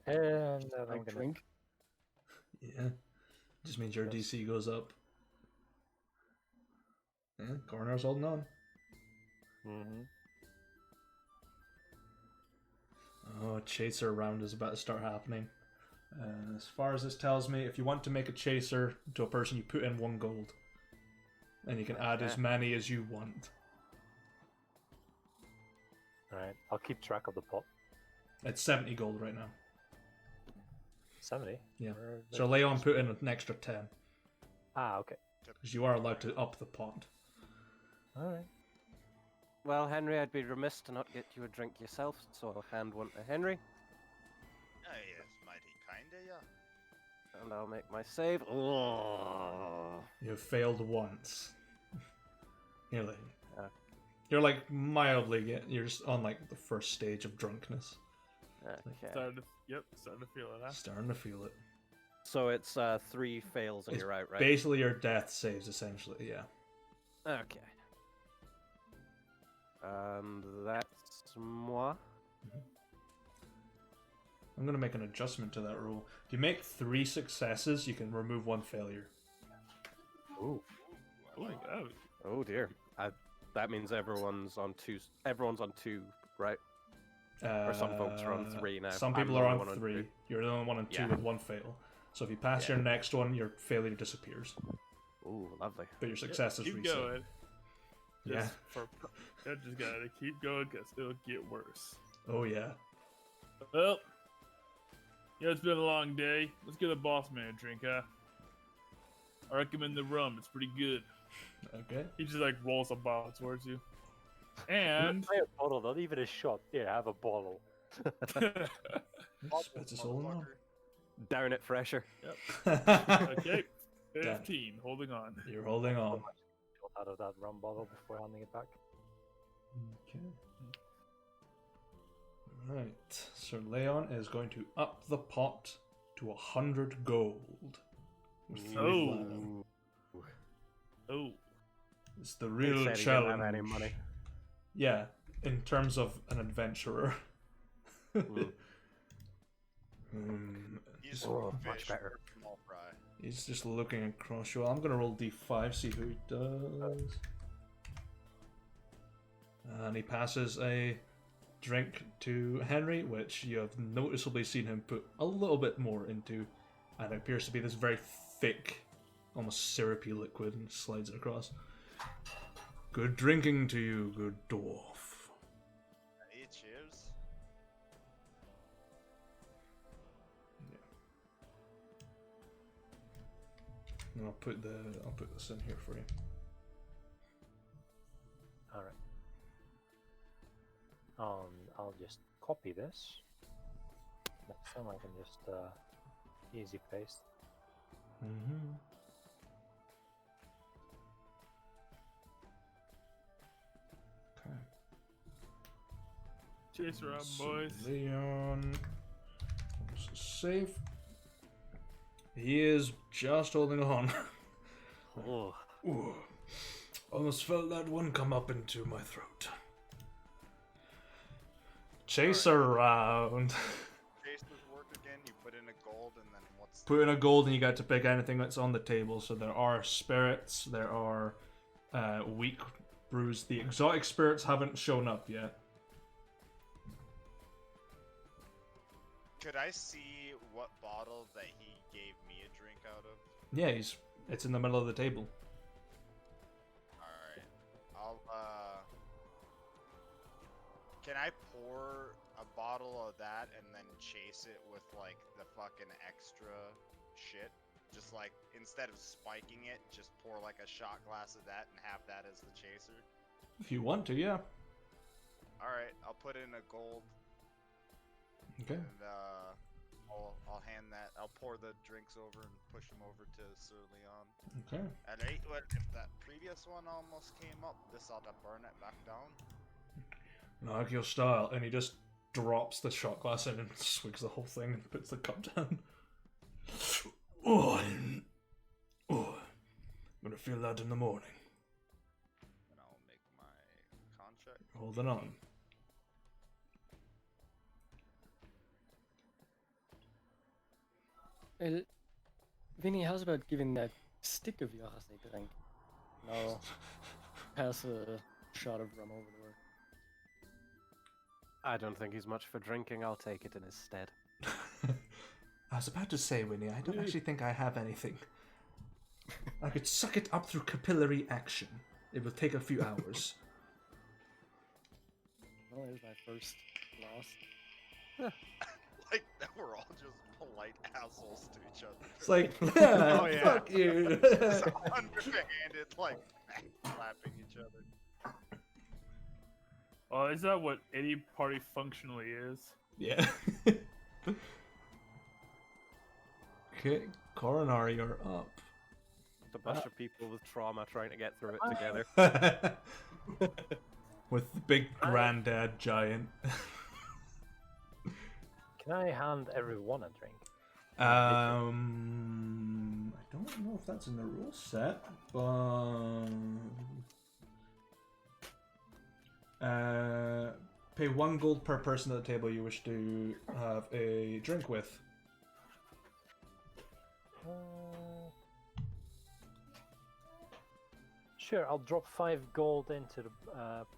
[SPEAKER 2] And then I'm
[SPEAKER 4] Like
[SPEAKER 2] gonna
[SPEAKER 4] drink.
[SPEAKER 1] Yeah. Just means your DC goes up. Yeah, Coroner's holding on. Oh, chaser round is about to start happening. As far as this tells me, if you want to make a chaser to a person, you put in 1 gold. And you can add as many as you want.
[SPEAKER 2] Alright, I'll keep track of the pot.
[SPEAKER 1] It's 70 gold right now.
[SPEAKER 2] 70?
[SPEAKER 1] Yeah.
[SPEAKER 2] Or
[SPEAKER 1] So Leon put in an extra 10.
[SPEAKER 2] Ah, okay.
[SPEAKER 1] Because you are allowed to up the pot.
[SPEAKER 2] Alright.
[SPEAKER 5] Well, Henry, I'd be remiss to not get you a drink yourself, so I'll hand one to Henry,
[SPEAKER 3] Oh, yes, mighty kind of ya.
[SPEAKER 5] and I'll make my save. Oh.
[SPEAKER 1] You've failed once. You're like,
[SPEAKER 5] Uh.
[SPEAKER 1] you're like mildly you're just on like the first stage of drunkenness.
[SPEAKER 5] Okay.
[SPEAKER 6] Starting to feel it, huh?
[SPEAKER 1] Starting to feel it.
[SPEAKER 5] So it's 3 fails and
[SPEAKER 1] It's
[SPEAKER 5] you're out, right?
[SPEAKER 1] Basically your death saves, essentially, yeah.
[SPEAKER 5] Okay. And that's moi.
[SPEAKER 1] I'm going to make an adjustment to that rule. If you make 3 successes, you can remove 1 failure.
[SPEAKER 5] Ooh.
[SPEAKER 6] Oh my god.
[SPEAKER 5] Oh dear. That means everyone's on 2. Everyone's on 2, right? Or some folks are on 3 now.
[SPEAKER 1] Some
[SPEAKER 5] I'm
[SPEAKER 1] people
[SPEAKER 5] the
[SPEAKER 1] are
[SPEAKER 5] only
[SPEAKER 1] on
[SPEAKER 5] one
[SPEAKER 1] 3.
[SPEAKER 5] 2.
[SPEAKER 1] You're the only one on 2
[SPEAKER 5] Yeah.
[SPEAKER 1] with 1 fail. So if you pass
[SPEAKER 5] Yeah.
[SPEAKER 1] your next one, your failure disappears.
[SPEAKER 5] Ooh, lovely.
[SPEAKER 1] But your success is
[SPEAKER 6] Keep
[SPEAKER 1] reset.
[SPEAKER 6] going.
[SPEAKER 1] Yeah.
[SPEAKER 6] Just gotta keep going because it'll get worse.
[SPEAKER 1] Oh, yeah.
[SPEAKER 6] Well, it's been a long day. Let's get a boss man a drink, huh? I recommend the rum. It's pretty good.
[SPEAKER 1] Okay.
[SPEAKER 6] He just like rolls a bottle towards you. And
[SPEAKER 2] Not a bottle, not even a shot. Here, have a bottle.
[SPEAKER 1] Spits us all on.
[SPEAKER 5] Down it fresher.
[SPEAKER 6] okay,
[SPEAKER 1] Damn.
[SPEAKER 6] 15, holding on.
[SPEAKER 1] You're holding on.
[SPEAKER 2] Out of that rum bottle before handing it back.
[SPEAKER 1] Okay. Right. So Leon is going to up the pot to 100 gold. With 3
[SPEAKER 6] Oh.
[SPEAKER 1] left.
[SPEAKER 6] Oh,
[SPEAKER 1] It's the
[SPEAKER 5] He
[SPEAKER 1] real
[SPEAKER 5] said he didn't
[SPEAKER 1] challenge.
[SPEAKER 5] have any money.
[SPEAKER 1] Yeah, in terms of an adventurer.
[SPEAKER 3] He's
[SPEAKER 5] Oh,
[SPEAKER 3] fish
[SPEAKER 5] much better.
[SPEAKER 3] or small fry.
[SPEAKER 1] He's just looking across you. I'm gonna roll d5, see who he does. And he passes a drink to Henry, which you have noticeably seen him put a little bit more into. And it appears to be this very thick, almost syrupy liquid, and slides it across. Good drinking to you, good dwarf.
[SPEAKER 3] Hey, cheers.
[SPEAKER 1] And I'll put this in here for you.
[SPEAKER 2] Alright. I'll just copy this. Next time I can just easy paste.
[SPEAKER 1] Mm-hmm. Okay.
[SPEAKER 6] Chase her up, boys.
[SPEAKER 1] Leon. This is safe. He is just holding on.
[SPEAKER 5] Oh.
[SPEAKER 1] Ooh. Almost felt that one come up into my throat. Chase around.
[SPEAKER 3] Chase does work again. You put in a gold, and then what's
[SPEAKER 1] Put in a gold and you get to pick anything that's on the table. So there are spirits, there are weak brews. The exotic spirits haven't shown up yet.
[SPEAKER 3] Could I see what bottle that he gave me a drink out of?
[SPEAKER 1] Yeah, it's in the middle of the table.
[SPEAKER 3] Alright. Can I pour a bottle of that and then chase it with, like, the fucking extra shit? Just, like, instead of spiking it, just pour, like, a shot glass of that and have that as the chaser?
[SPEAKER 1] If you want to, yeah.
[SPEAKER 3] Alright, I'll put in a gold.
[SPEAKER 1] Okay.
[SPEAKER 3] And, I'll hand that. I'll pour the drinks over and push them over to Sir Leon.
[SPEAKER 1] Okay.
[SPEAKER 3] And if that previous one almost came up, this ought to burn it back down.
[SPEAKER 1] Like your style, and he just drops the shot glass in and swigs the whole thing and puts the cup down. I'm gonna feel that in the morning.
[SPEAKER 3] And I'll make my contract.
[SPEAKER 1] Holding on.
[SPEAKER 4] Well, Vinny, how's about giving that stick of yours a drink? No, pass a shot of rum over to her.
[SPEAKER 5] I don't think he's much for drinking. I'll take it in his stead.
[SPEAKER 1] I was about to say, Winnie, I don't actually think I have anything. I could suck it up through capillary action. It will take a few hours.
[SPEAKER 4] Well, there's my first loss.
[SPEAKER 3] Like, we're all just polite assholes to each other.
[SPEAKER 1] It's like, yeah,
[SPEAKER 6] Oh, yeah.
[SPEAKER 1] fuck you.
[SPEAKER 3] Just underhanded, like, slapping each other.
[SPEAKER 6] Oh, is that what any party functionally is?
[SPEAKER 1] Yeah. Okay, Coronary, you're up.
[SPEAKER 5] It's a bunch of people with trauma trying to get through it together.
[SPEAKER 1] With the big granddad giant.
[SPEAKER 2] Can I hand everyone a drink?
[SPEAKER 1] I don't know if that's in the rule set, but pay 1 gold per person at the table you wish to have a drink with.
[SPEAKER 2] Sure, I'll drop 5 gold into the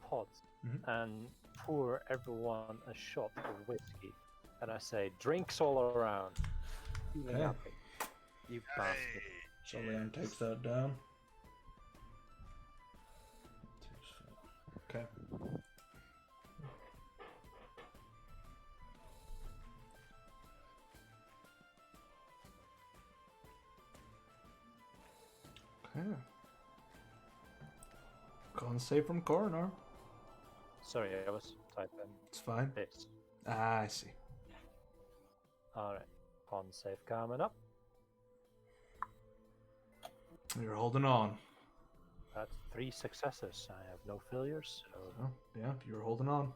[SPEAKER 2] pots
[SPEAKER 1] Mhm.
[SPEAKER 2] and pour everyone a shot of whiskey. And I say, drinks all around. Feeling
[SPEAKER 1] Okay.
[SPEAKER 2] happy.
[SPEAKER 5] You bastard.
[SPEAKER 1] So Leon takes that down. Okay. Okay. Con save from coroner.
[SPEAKER 2] Sorry, I was typing
[SPEAKER 1] It's fine.
[SPEAKER 2] this.
[SPEAKER 1] Ah, I see.
[SPEAKER 2] Alright, con save coming up.
[SPEAKER 1] You're holding on.
[SPEAKER 2] That's 3 successes. I have no failures, so...
[SPEAKER 1] Oh, yeah, you're holding on.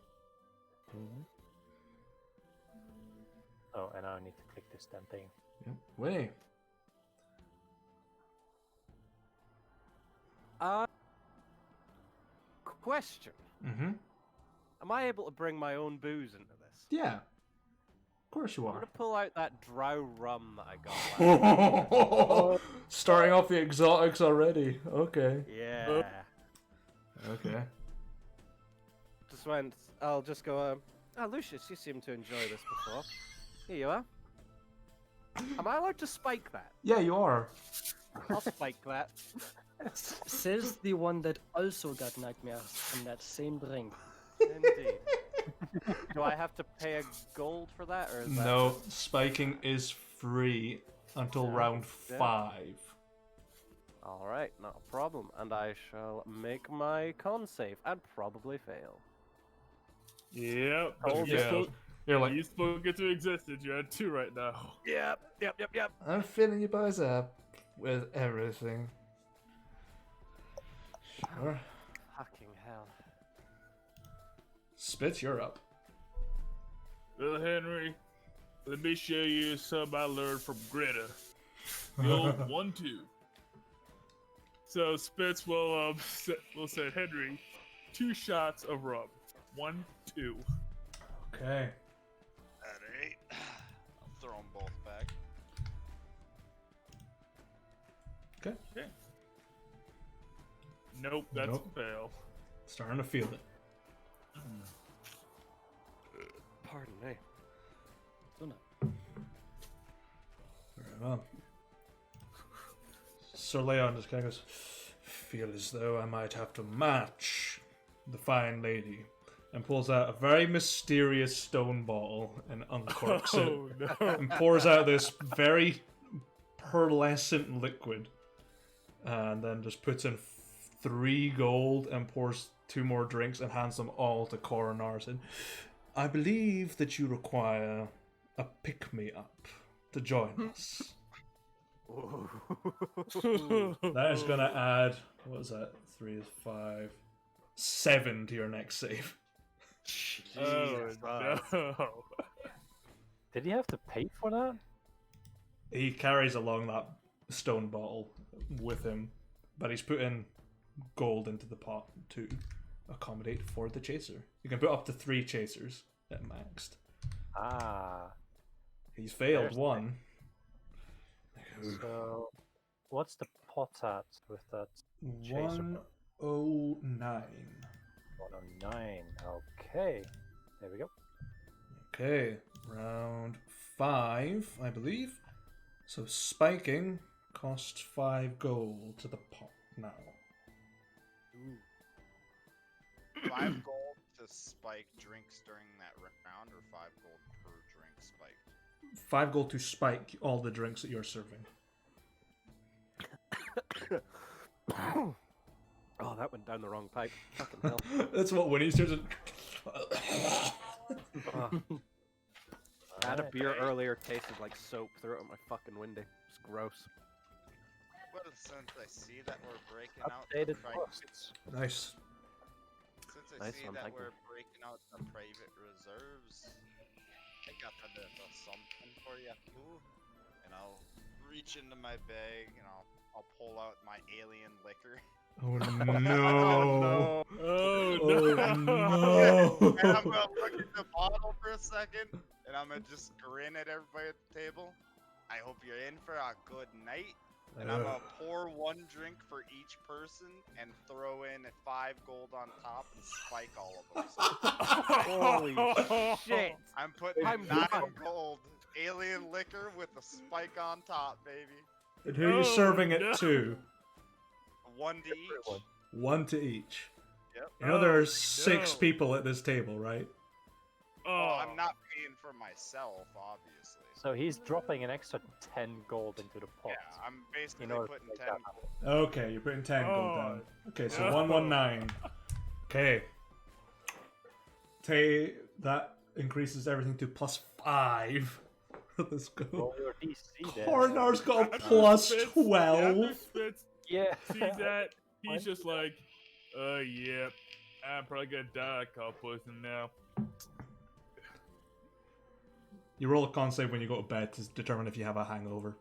[SPEAKER 2] Oh, and I need to click this damn thing.
[SPEAKER 1] Yep. Winnie.
[SPEAKER 5] Question.
[SPEAKER 1] Mm-hmm.
[SPEAKER 5] Am I able to bring my own booze into this?
[SPEAKER 1] Yeah. Of course you
[SPEAKER 5] I'm
[SPEAKER 1] are.
[SPEAKER 5] gonna pull out that drow rum that I got.
[SPEAKER 1] Starting off the exotics already. Okay.
[SPEAKER 5] Yeah.
[SPEAKER 1] Okay.
[SPEAKER 5] Just went. I'll just go. Oh, Lucius, you seem to enjoy this before. Here you are. Am I allowed to spike that?
[SPEAKER 1] Yeah, you are.
[SPEAKER 5] I'll spike that.
[SPEAKER 4] Says the one that also got nightmares from that same drink.
[SPEAKER 5] Indeed. Do I have to pay a gold for that, or is that
[SPEAKER 1] No, spiking is free until
[SPEAKER 5] Yeah,
[SPEAKER 1] round
[SPEAKER 5] yeah.
[SPEAKER 1] 5.
[SPEAKER 5] All right, not a problem. And I shall make my con save and probably fail.
[SPEAKER 6] Yep.
[SPEAKER 2] Oh,
[SPEAKER 6] But
[SPEAKER 1] yeah. You're like,
[SPEAKER 6] you spoke into existence. You're at 2 right now.
[SPEAKER 5] Yep.
[SPEAKER 1] I'm filling you boys up with everything. Sure.
[SPEAKER 5] Fucking hell.
[SPEAKER 1] Spitz, you're up.
[SPEAKER 6] Well, Henry, let me show you something I learned from Greta. The old 1-2. So Spitz will send Henry 2 shots of rum. 1, 2.
[SPEAKER 1] Okay.
[SPEAKER 3] At 8. I'll throw them both back.
[SPEAKER 1] Okay.
[SPEAKER 6] Okay. Nope, that's
[SPEAKER 1] Nope.
[SPEAKER 6] a fail.
[SPEAKER 1] Starting to feel it.
[SPEAKER 5] Pardon me.
[SPEAKER 4] So no.
[SPEAKER 1] Very well. Sir Leon just kind of goes, feel as though I might have to match the fine lady, and pulls out a very mysterious stone bottle and uncorks it,
[SPEAKER 6] Oh no.
[SPEAKER 1] and pours out this very pearlescent liquid, and then just puts in 3 gold and pours 2 more drinks and hands them all to Coronars. And I believe that you require a pick-me-up to join us. That is gonna add, what is that? 3 is 5, 7 to your next save.
[SPEAKER 6] Oh no.
[SPEAKER 2] Did he have to pay for that?
[SPEAKER 1] He carries along that stone bottle with him, but he's put in gold into the pot to accommodate for the chaser. You can put up to 3 chasers at maxed.
[SPEAKER 2] Ah.
[SPEAKER 1] He's failed
[SPEAKER 2] There's
[SPEAKER 1] 1.
[SPEAKER 2] So, what's the pot at with that chaser?
[SPEAKER 1] 109.
[SPEAKER 2] 109. Okay. There we go.
[SPEAKER 1] Okay, round 5, I believe. So spiking costs 5 gold to the pot now.
[SPEAKER 3] 5 gold to spike drinks during that round, or 5 gold per drink spiked?
[SPEAKER 1] 5 gold to spike all the drinks that you're serving.
[SPEAKER 5] Oh, that went down the wrong pipe. Fucking hell.
[SPEAKER 1] That's what Winnie starts to...
[SPEAKER 5] I had a
[SPEAKER 2] Alright.
[SPEAKER 5] beer earlier, tasted like soap. Threw it out my fucking window. It's gross.
[SPEAKER 3] Well, since I see that we're breaking out the
[SPEAKER 2] Updated
[SPEAKER 3] private,
[SPEAKER 2] costs.
[SPEAKER 1] Nice.
[SPEAKER 3] since I
[SPEAKER 5] Nice
[SPEAKER 3] see
[SPEAKER 5] one,
[SPEAKER 3] that
[SPEAKER 5] thank you.
[SPEAKER 3] we're breaking out the private reserves, I got a bit of something for you too. And I'll reach into my bag and I'll pull out my alien liquor.
[SPEAKER 1] Oh no.
[SPEAKER 6] Oh no.
[SPEAKER 1] Oh
[SPEAKER 3] And I'm
[SPEAKER 1] no.
[SPEAKER 3] gonna look at the bottle for a second, and I'm gonna just grin at everybody at the table. I hope you're in for a good night. And I'm gonna pour 1 drink for each person and throw in 5 gold on top and spike all of them. So
[SPEAKER 5] Holy shit!
[SPEAKER 3] I'm putting
[SPEAKER 5] I'm
[SPEAKER 3] 9
[SPEAKER 5] done.
[SPEAKER 3] gold alien liquor with a spike on top, baby.
[SPEAKER 1] And who are you
[SPEAKER 6] Oh,
[SPEAKER 1] serving it
[SPEAKER 6] no.
[SPEAKER 1] to?
[SPEAKER 3] 1 to each.
[SPEAKER 2] Everyone.
[SPEAKER 1] 1 to each.
[SPEAKER 3] Yep.
[SPEAKER 1] You know there
[SPEAKER 6] Oh,
[SPEAKER 1] are 6
[SPEAKER 6] no.
[SPEAKER 1] people at this table, right?
[SPEAKER 3] Well,
[SPEAKER 6] Oh,
[SPEAKER 3] I'm not paying for myself, obviously.
[SPEAKER 2] So he's dropping an extra 10 gold into the pot.
[SPEAKER 3] Yeah, I'm basically
[SPEAKER 2] in order to
[SPEAKER 3] putting
[SPEAKER 2] make
[SPEAKER 3] 10
[SPEAKER 2] that
[SPEAKER 3] gold.
[SPEAKER 2] happen.
[SPEAKER 1] Okay, you're putting 10 gold
[SPEAKER 6] Oh,
[SPEAKER 1] down. Okay, so
[SPEAKER 6] no.
[SPEAKER 1] 119. Okay. That increases everything to +5. Let's go.
[SPEAKER 2] Roll your DC then.
[SPEAKER 1] Cornar's got a
[SPEAKER 6] After
[SPEAKER 1] plus
[SPEAKER 6] Spitz-
[SPEAKER 1] 12.
[SPEAKER 6] After Spitz
[SPEAKER 2] Yeah.
[SPEAKER 6] sees that, he's
[SPEAKER 2] Fine.
[SPEAKER 6] just like, yeah, I'm probably gonna die of cold poison now.
[SPEAKER 1] You roll a con save when you go to bed to determine if you have a hangover.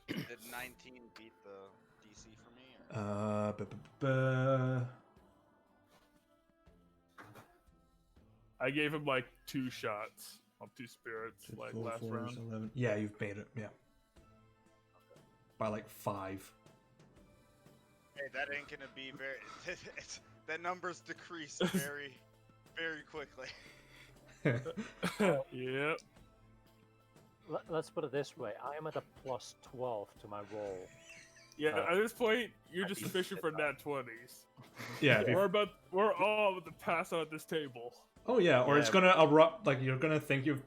[SPEAKER 3] Did 19 beat the DC for me? Or?
[SPEAKER 6] I gave him like 2 shots of 2 spirits, like
[SPEAKER 1] Four,
[SPEAKER 6] last
[SPEAKER 1] four,
[SPEAKER 6] round.
[SPEAKER 1] 11. Yeah, you've made it. Yeah. By like 5.
[SPEAKER 3] Hey, that ain't gonna be very. That number's decreased very, very quickly.
[SPEAKER 6] Yep.
[SPEAKER 2] Let's put it this way. I am at a plus 12 to my roll.
[SPEAKER 6] Yeah, at this point, you're
[SPEAKER 2] I'd
[SPEAKER 6] just
[SPEAKER 2] be
[SPEAKER 6] fishing for nat 20s.
[SPEAKER 1] Yeah. if you-
[SPEAKER 6] We're all about to pass out at this table.
[SPEAKER 1] Oh yeah, or it's
[SPEAKER 5] Yeah.
[SPEAKER 1] gonna erupt. Like you're gonna think you've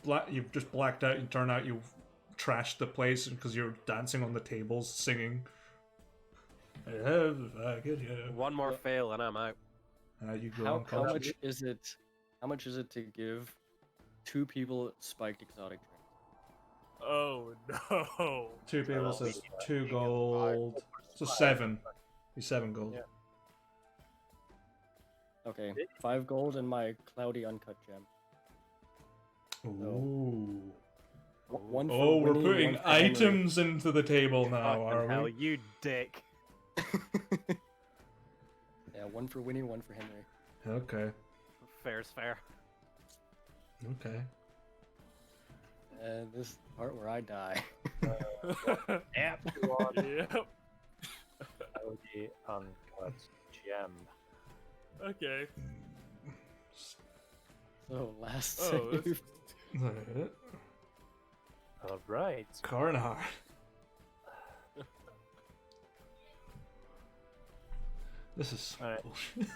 [SPEAKER 1] just blacked out, and turn out you've trashed the place because you're dancing on the tables, singing.
[SPEAKER 5] One more fail and I'm out.
[SPEAKER 1] You go
[SPEAKER 4] How
[SPEAKER 1] unconscious.
[SPEAKER 4] much is it? How much is it to give 2 people spiked exotic drinks?
[SPEAKER 6] Oh no.
[SPEAKER 1] 2 people
[SPEAKER 2] we
[SPEAKER 1] says 2 gold. So 7. He's 7 gold.
[SPEAKER 2] Yeah.
[SPEAKER 4] Okay, 5 gold and my cloudy uncut gem.
[SPEAKER 1] Ooh.
[SPEAKER 4] One for
[SPEAKER 1] Oh, we're
[SPEAKER 4] Winnie,
[SPEAKER 1] putting
[SPEAKER 4] one for Henry.
[SPEAKER 1] items into the table now,
[SPEAKER 5] Fucking
[SPEAKER 1] are
[SPEAKER 5] hell,
[SPEAKER 1] we?
[SPEAKER 5] you dick.
[SPEAKER 4] Yeah, 1 for Winnie, 1 for Henry.
[SPEAKER 1] Okay.
[SPEAKER 5] Fair's fair.
[SPEAKER 1] Okay.
[SPEAKER 4] And this is the part where I die.
[SPEAKER 2] Yep.
[SPEAKER 6] Yep.
[SPEAKER 2] Cloudy uncut gem.
[SPEAKER 6] Okay.
[SPEAKER 4] So last
[SPEAKER 6] Oh,
[SPEAKER 4] save.
[SPEAKER 6] this-
[SPEAKER 1] Alright.
[SPEAKER 2] All right.
[SPEAKER 1] Carnard. This is so
[SPEAKER 2] Alright.
[SPEAKER 1] bullshit.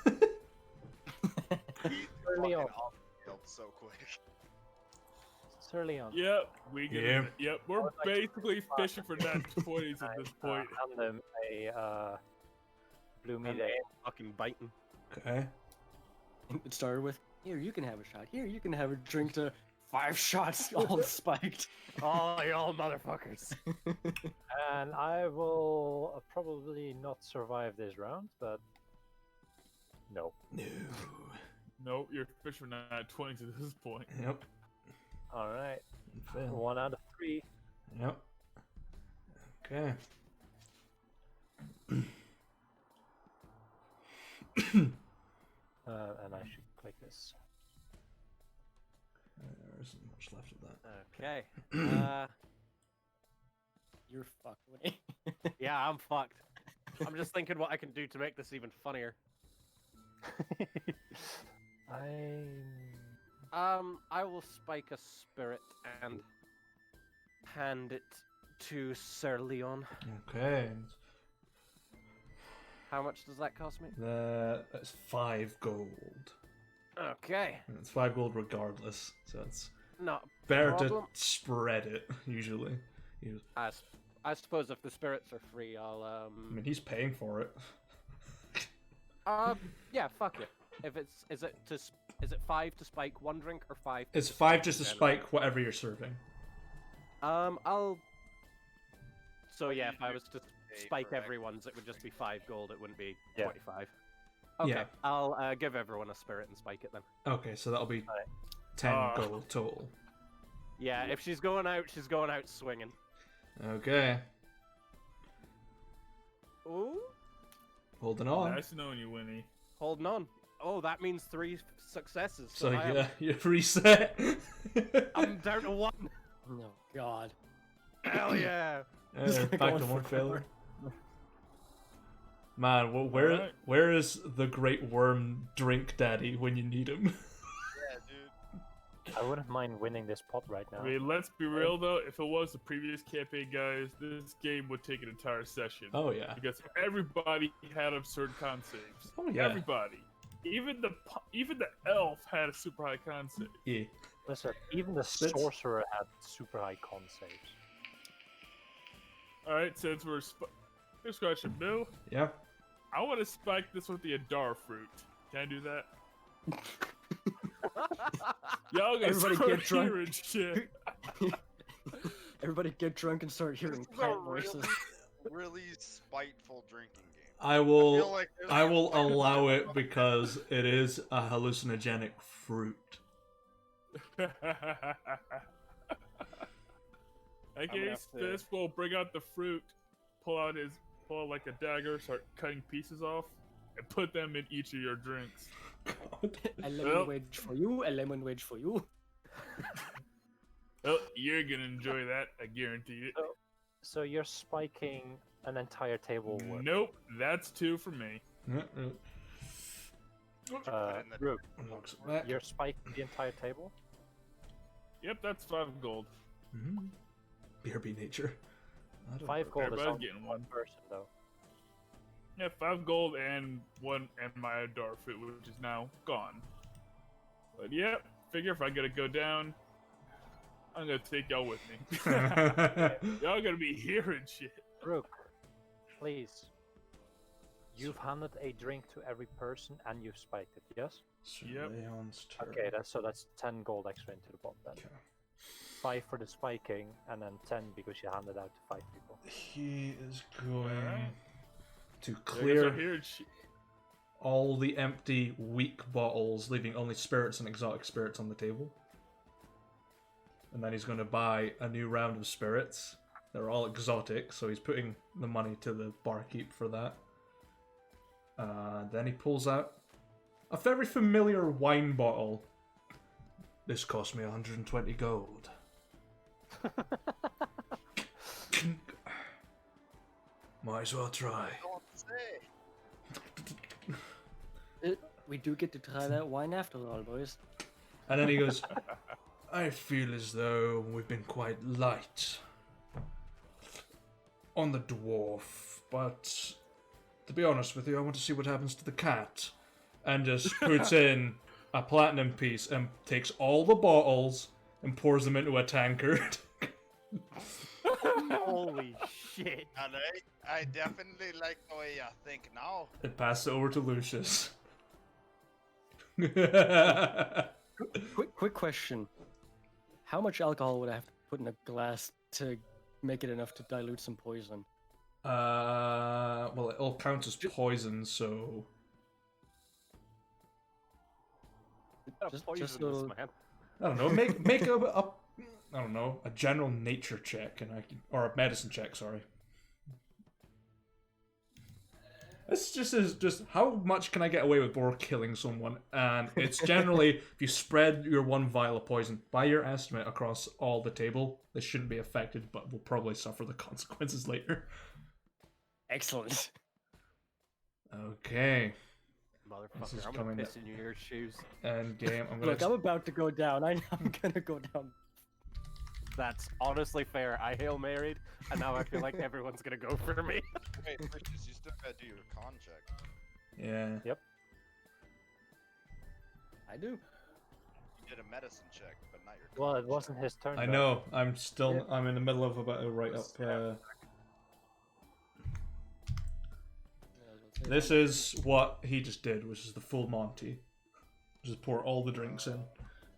[SPEAKER 2] Early on.
[SPEAKER 3] off the field so quick.
[SPEAKER 2] It's early on.
[SPEAKER 6] Yep, we get
[SPEAKER 1] Yeah.
[SPEAKER 6] it. Yep, we're
[SPEAKER 2] would like to
[SPEAKER 6] basically fishing for net 20s at this point.
[SPEAKER 2] Hand them a blue
[SPEAKER 5] And
[SPEAKER 2] day.
[SPEAKER 5] fucking biting.
[SPEAKER 1] Okay.
[SPEAKER 4] It started with, here, you can have a shot. Here, you can have a drink to 5 shots all spiked.
[SPEAKER 5] Oh, you all motherfuckers.
[SPEAKER 2] And I will probably not survive this round, but no.
[SPEAKER 1] No.
[SPEAKER 6] Nope, you're fishing for net 20s at this point.
[SPEAKER 1] Yep.
[SPEAKER 2] All right.
[SPEAKER 1] Fail.
[SPEAKER 2] 1 out of 3.
[SPEAKER 1] Yep. Okay.
[SPEAKER 2] And I should click this.
[SPEAKER 1] There isn't much left of that.
[SPEAKER 5] Okay.
[SPEAKER 4] You're fucked, Winnie.
[SPEAKER 5] Yeah, I'm fucked. I'm just thinking what I can do to make this even funnier. I will spike a spirit and hand it to Sir Leon.
[SPEAKER 1] Okay.
[SPEAKER 5] How much does that cost me?
[SPEAKER 1] That's 5 gold.
[SPEAKER 5] Okay.
[SPEAKER 1] And it's 5 gold regardless, so it's
[SPEAKER 5] Not
[SPEAKER 1] better
[SPEAKER 5] problem.
[SPEAKER 1] to spread it, usually.
[SPEAKER 5] I suppose if the spirits are free, I'll
[SPEAKER 1] I mean, he's paying for it.
[SPEAKER 5] yeah, fuck it. If it's is it 5 to spike 1 drink or 5?
[SPEAKER 1] It's 5 just to spike whatever you're serving.
[SPEAKER 5] I'll. So yeah,
[SPEAKER 3] you
[SPEAKER 5] if I
[SPEAKER 3] do
[SPEAKER 5] was to
[SPEAKER 3] pay
[SPEAKER 5] spike
[SPEAKER 3] for
[SPEAKER 5] everyone's, it would just be 5 gold. It wouldn't be
[SPEAKER 2] Yeah.
[SPEAKER 5] 25. Okay,
[SPEAKER 1] Yeah.
[SPEAKER 5] I'll give everyone a spirit and spike it then.
[SPEAKER 1] Okay, so that'll be
[SPEAKER 2] Alright.
[SPEAKER 1] 10
[SPEAKER 6] Ah.
[SPEAKER 1] gold total.
[SPEAKER 5] Yeah, if she's going out swinging.
[SPEAKER 1] Okay.
[SPEAKER 5] Ooh,
[SPEAKER 1] Holding on.
[SPEAKER 6] Nice knowing you, Winnie.
[SPEAKER 5] holding on. Oh, that means 3 successes.
[SPEAKER 1] So
[SPEAKER 5] I am-
[SPEAKER 1] yeah, you reset.
[SPEAKER 5] I'm down to 1.
[SPEAKER 4] No, God.
[SPEAKER 5] Hell yeah!
[SPEAKER 1] Back
[SPEAKER 4] Going
[SPEAKER 1] to
[SPEAKER 4] for
[SPEAKER 1] 1 failure.
[SPEAKER 4] cover.
[SPEAKER 1] Man,
[SPEAKER 6] Alright.
[SPEAKER 1] where is the Great Worm Drink Daddy when you need him?
[SPEAKER 3] Yeah, dude.
[SPEAKER 2] I wouldn't mind winning this pot right now.
[SPEAKER 6] I mean, let's be real though. If it was the previous campaign, guys, this game would take an entire session.
[SPEAKER 1] Oh yeah.
[SPEAKER 6] Because everybody had absurd con saves.
[SPEAKER 1] Oh yeah.
[SPEAKER 6] Everybody. Even the elf had a super high con save.
[SPEAKER 1] Yeah.
[SPEAKER 2] Listen, even the
[SPEAKER 1] Spits.
[SPEAKER 2] sorcerer had super high con saves.
[SPEAKER 6] All right, since we're here's a question, Bill.
[SPEAKER 1] Yeah.
[SPEAKER 6] I want to spike this with the Adar fruit. Can I do that? Y'all gonna
[SPEAKER 4] Everybody
[SPEAKER 6] start
[SPEAKER 4] get drunk.
[SPEAKER 6] hearing shit.
[SPEAKER 4] Everybody get drunk and start hearing
[SPEAKER 3] This is a
[SPEAKER 4] plant voices.
[SPEAKER 3] really spiteful drinking game.
[SPEAKER 1] I
[SPEAKER 3] I
[SPEAKER 1] will
[SPEAKER 3] feel like there's
[SPEAKER 1] I will
[SPEAKER 3] like-
[SPEAKER 1] allow it because it is a hallucinogenic fruit.
[SPEAKER 6] Okay,
[SPEAKER 5] have to-
[SPEAKER 6] Spiff will bring out the fruit, pull out like a dagger, start cutting pieces off, and put them in each of your drinks.
[SPEAKER 1] God.
[SPEAKER 4] A lemon
[SPEAKER 6] Well-
[SPEAKER 4] wedge for you, a lemon wedge for you.
[SPEAKER 6] Well, you're gonna enjoy that, I guarantee it.
[SPEAKER 2] So you're spiking an entire table worth.
[SPEAKER 6] Nope, that's 2 for me.
[SPEAKER 1] Yeah,
[SPEAKER 3] Put in the-
[SPEAKER 2] Rook,
[SPEAKER 1] Knocks it back.
[SPEAKER 2] you're spiking the entire table?
[SPEAKER 6] Yep, that's 5 gold.
[SPEAKER 1] Mhm. BRB nature. I don't
[SPEAKER 2] 5
[SPEAKER 1] know.
[SPEAKER 2] gold is
[SPEAKER 6] Everybody's
[SPEAKER 2] only
[SPEAKER 6] getting
[SPEAKER 2] one
[SPEAKER 6] one.
[SPEAKER 2] person, though.
[SPEAKER 6] Yeah, 5 gold and 1 and my Adar fruit, which is now gone. But yep, figure if I gotta go down, I'm gonna take y'all with me. Y'all gonna be hearing shit.
[SPEAKER 2] Rook, please. You've handed a drink to every person and you've spiked it, yes?
[SPEAKER 1] Sir
[SPEAKER 6] Yep.
[SPEAKER 1] Leon's turn.
[SPEAKER 2] Okay, that's 10 gold extra into the pot then.
[SPEAKER 1] Okay.
[SPEAKER 2] 5 for the spiking, and then 10 because you handed out to 5 people.
[SPEAKER 1] He is going
[SPEAKER 6] Alright.
[SPEAKER 1] to
[SPEAKER 6] Yeah, I guess
[SPEAKER 1] clear
[SPEAKER 6] I hear she-
[SPEAKER 1] all the empty, weak bottles, leaving only spirits and exotic spirits on the table. And then he's going to buy a new round of spirits. They're all exotic, so he's putting the money to the barkeep for that. Then he pulls out a very familiar wine bottle. This cost me 120 gold. Might as well try.
[SPEAKER 3] Don't say.
[SPEAKER 4] We do get to try that wine after all, boys.
[SPEAKER 1] And then he goes, I feel as though we've been quite light on the dwarf, but to be honest with you, I want to see what happens to the cat. And just puts in a platinum piece and takes all the bottles and pours them into a tankard.
[SPEAKER 5] Holy shit.
[SPEAKER 3] Alright, I definitely like the way you think now.
[SPEAKER 1] And pass it over to Lucius.
[SPEAKER 4] Quick question. How much alcohol would I have to put in a glass to make it enough to dilute some poison?
[SPEAKER 1] Well, it all counts as poison, so
[SPEAKER 4] Just
[SPEAKER 5] Poisonous,
[SPEAKER 4] so-
[SPEAKER 5] man.
[SPEAKER 1] I don't know. Make a I don't know, a general nature check, and I can, or a medicine check. Sorry. This just is just how much can I get away with before killing someone, and it's generally if you spread your one vial of poison by your estimate across all the table, this shouldn't be affected, but will probably suffer the consequences later.
[SPEAKER 4] Excellent.
[SPEAKER 1] Okay, This is
[SPEAKER 5] Motherfucker, I'm
[SPEAKER 1] coming
[SPEAKER 5] gonna piss in your shoes.
[SPEAKER 1] end game. I'm gonna.
[SPEAKER 4] Look, I'm about to go down. I know I'm gonna go down.
[SPEAKER 5] That's honestly fair. I Hail Married, and now I feel like everyone's gonna go for me.
[SPEAKER 3] Wait, Bridges, you still gotta do your con check.
[SPEAKER 1] Yeah.
[SPEAKER 4] I do.
[SPEAKER 3] You did a medicine check, but not your con
[SPEAKER 2] Well, it
[SPEAKER 3] check.
[SPEAKER 2] wasn't his turn.
[SPEAKER 1] I
[SPEAKER 2] though.
[SPEAKER 1] know. I'm in the middle of about to write up. This is what he just did, which is the full Monty. Just pour all the drinks in.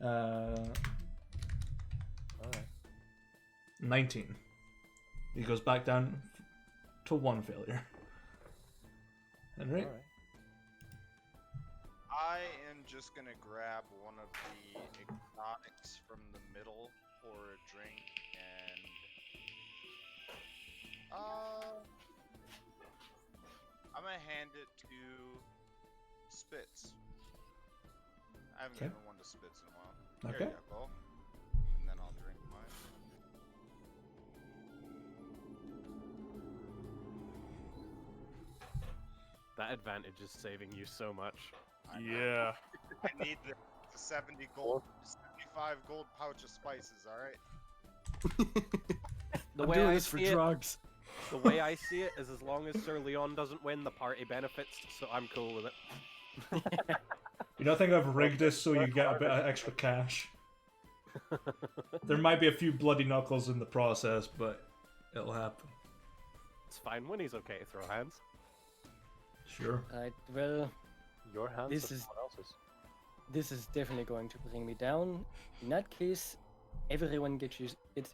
[SPEAKER 2] Alright.
[SPEAKER 1] 19. He goes back down to 1 failure. Henry?
[SPEAKER 2] Alright.
[SPEAKER 3] I am just gonna grab one of the exotics from the middle for a drink and I'm gonna hand it to Spitz. I haven't
[SPEAKER 1] Okay.
[SPEAKER 3] given one to Spitz in a while.
[SPEAKER 1] Okay.
[SPEAKER 3] Here you go. And then I'll drink mine.
[SPEAKER 5] That advantage is saving you so much.
[SPEAKER 3] I know.
[SPEAKER 6] Yeah.
[SPEAKER 3] I need the 70 gold, 75 gold pouch of spices, alright?
[SPEAKER 5] The
[SPEAKER 4] I'm
[SPEAKER 5] way
[SPEAKER 4] doing
[SPEAKER 5] I
[SPEAKER 4] this for
[SPEAKER 5] see it,
[SPEAKER 4] drugs.
[SPEAKER 5] the way I see it is, as long as Sir Leon doesn't win, the party benefits. So I'm cool with it.
[SPEAKER 1] You don't think I've rigged this so you get a bit of extra cash? There might be a few bloody knuckles in the process, but it'll happen.
[SPEAKER 5] It's fine. Winnie's okay to throw hands.
[SPEAKER 1] Sure.
[SPEAKER 4] Alright, well,
[SPEAKER 2] Your hands
[SPEAKER 4] This
[SPEAKER 2] or
[SPEAKER 4] is-
[SPEAKER 2] someone else's?
[SPEAKER 4] this is definitely going to bring me down. In that case, everyone gets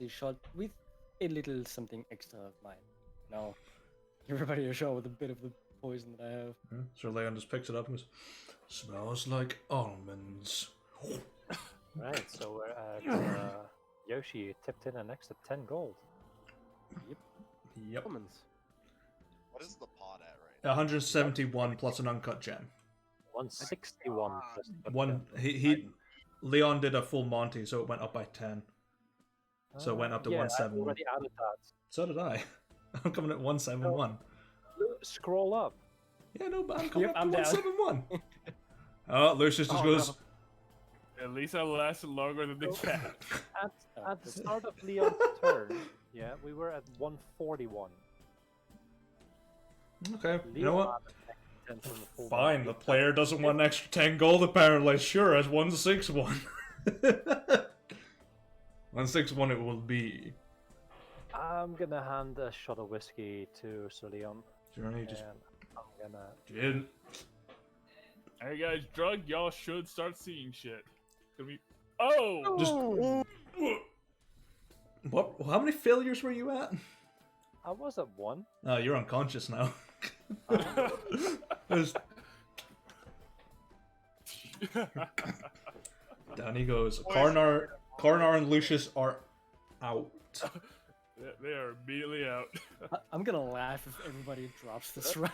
[SPEAKER 4] a shot with a little something extra of mine. Now, everybody a shot with a bit of the poison that I have.
[SPEAKER 1] Yeah. Sir Leon just picks it up and goes, smells like almonds.
[SPEAKER 2] Right, so we're at Yoshi, you tipped in an extra 10 gold.
[SPEAKER 1] Yep.
[SPEAKER 5] Almonds.
[SPEAKER 3] What is the pot at right now?
[SPEAKER 1] 171 plus an uncut gem.
[SPEAKER 2] 161 plus the
[SPEAKER 1] One. Leon did a full Monty, so it went up by 10. So it went up to
[SPEAKER 2] yeah, I
[SPEAKER 1] 171.
[SPEAKER 2] already added that.
[SPEAKER 1] So did I. I'm coming at 171.
[SPEAKER 2] Scroll up.
[SPEAKER 1] Yeah, no, but I'm coming
[SPEAKER 4] Yep,
[SPEAKER 1] up to
[SPEAKER 4] I'm down.
[SPEAKER 1] 171. Oh, Lucius just
[SPEAKER 5] Oh,
[SPEAKER 1] goes,
[SPEAKER 5] no.
[SPEAKER 6] At least I lasted longer than the cat.
[SPEAKER 2] At the start of Leon's turn, yeah, we were at 141.
[SPEAKER 1] okay, you
[SPEAKER 2] Leon
[SPEAKER 1] know what?
[SPEAKER 2] added an extra 10 from the full
[SPEAKER 1] Fine,
[SPEAKER 2] bounty.
[SPEAKER 1] the player doesn't want an extra 10 gold apparently. Sure, it's 161. 161 it will be.
[SPEAKER 2] I'm gonna hand a shot of whiskey to Sir Leon,
[SPEAKER 1] Journey just
[SPEAKER 2] and I'm gonna...
[SPEAKER 1] didn't.
[SPEAKER 6] Are you guys drugged? Y'all should start seeing shit. Gonna be... Oh!
[SPEAKER 1] Just. What? How many failures were you at?
[SPEAKER 2] I was at 1.
[SPEAKER 1] Oh, you're unconscious now. There's- Down he goes. Coronar and Lucius are out.
[SPEAKER 6] They are immediately out.
[SPEAKER 4] I'm gonna laugh if everybody drops this round.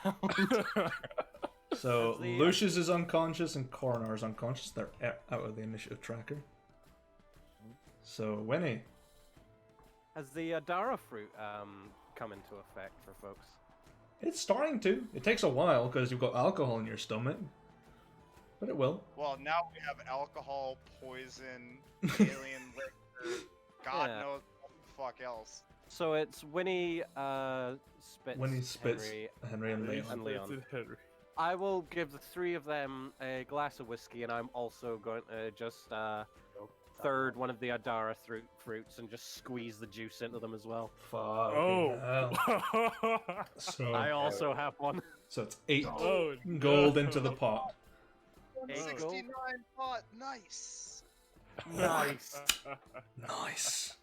[SPEAKER 1] So Lucius is unconscious and Coronar is unconscious. They're out of the initiative tracker. So Winnie.
[SPEAKER 5] Has the Adara fruit come into effect for folks?
[SPEAKER 1] It's starting to. It takes a while because you've got alcohol in your stomach. But it will.
[SPEAKER 3] Well, now we have alcohol, poison, alien liquor, God
[SPEAKER 5] Yeah.
[SPEAKER 3] knows what the fuck else.
[SPEAKER 5] So it's Winnie, Spitz,
[SPEAKER 1] Winnie, Spitz,
[SPEAKER 5] Henry,
[SPEAKER 1] Henry, and
[SPEAKER 6] Henry,
[SPEAKER 1] Leon.
[SPEAKER 5] and Leon.
[SPEAKER 6] Spitz, and Henry.
[SPEAKER 5] I will give the 3 of them a glass of whiskey, and I'm also going to just third one of the Adara fruits and just squeeze the juice into them as well.
[SPEAKER 1] Fucking hell.
[SPEAKER 6] Oh!
[SPEAKER 1] So,
[SPEAKER 5] I also have one.
[SPEAKER 1] so it's 8
[SPEAKER 6] Oh,
[SPEAKER 1] gold
[SPEAKER 6] no.
[SPEAKER 1] into the pot.
[SPEAKER 3] 69 pot, nice.
[SPEAKER 5] Nice.
[SPEAKER 1] Nice.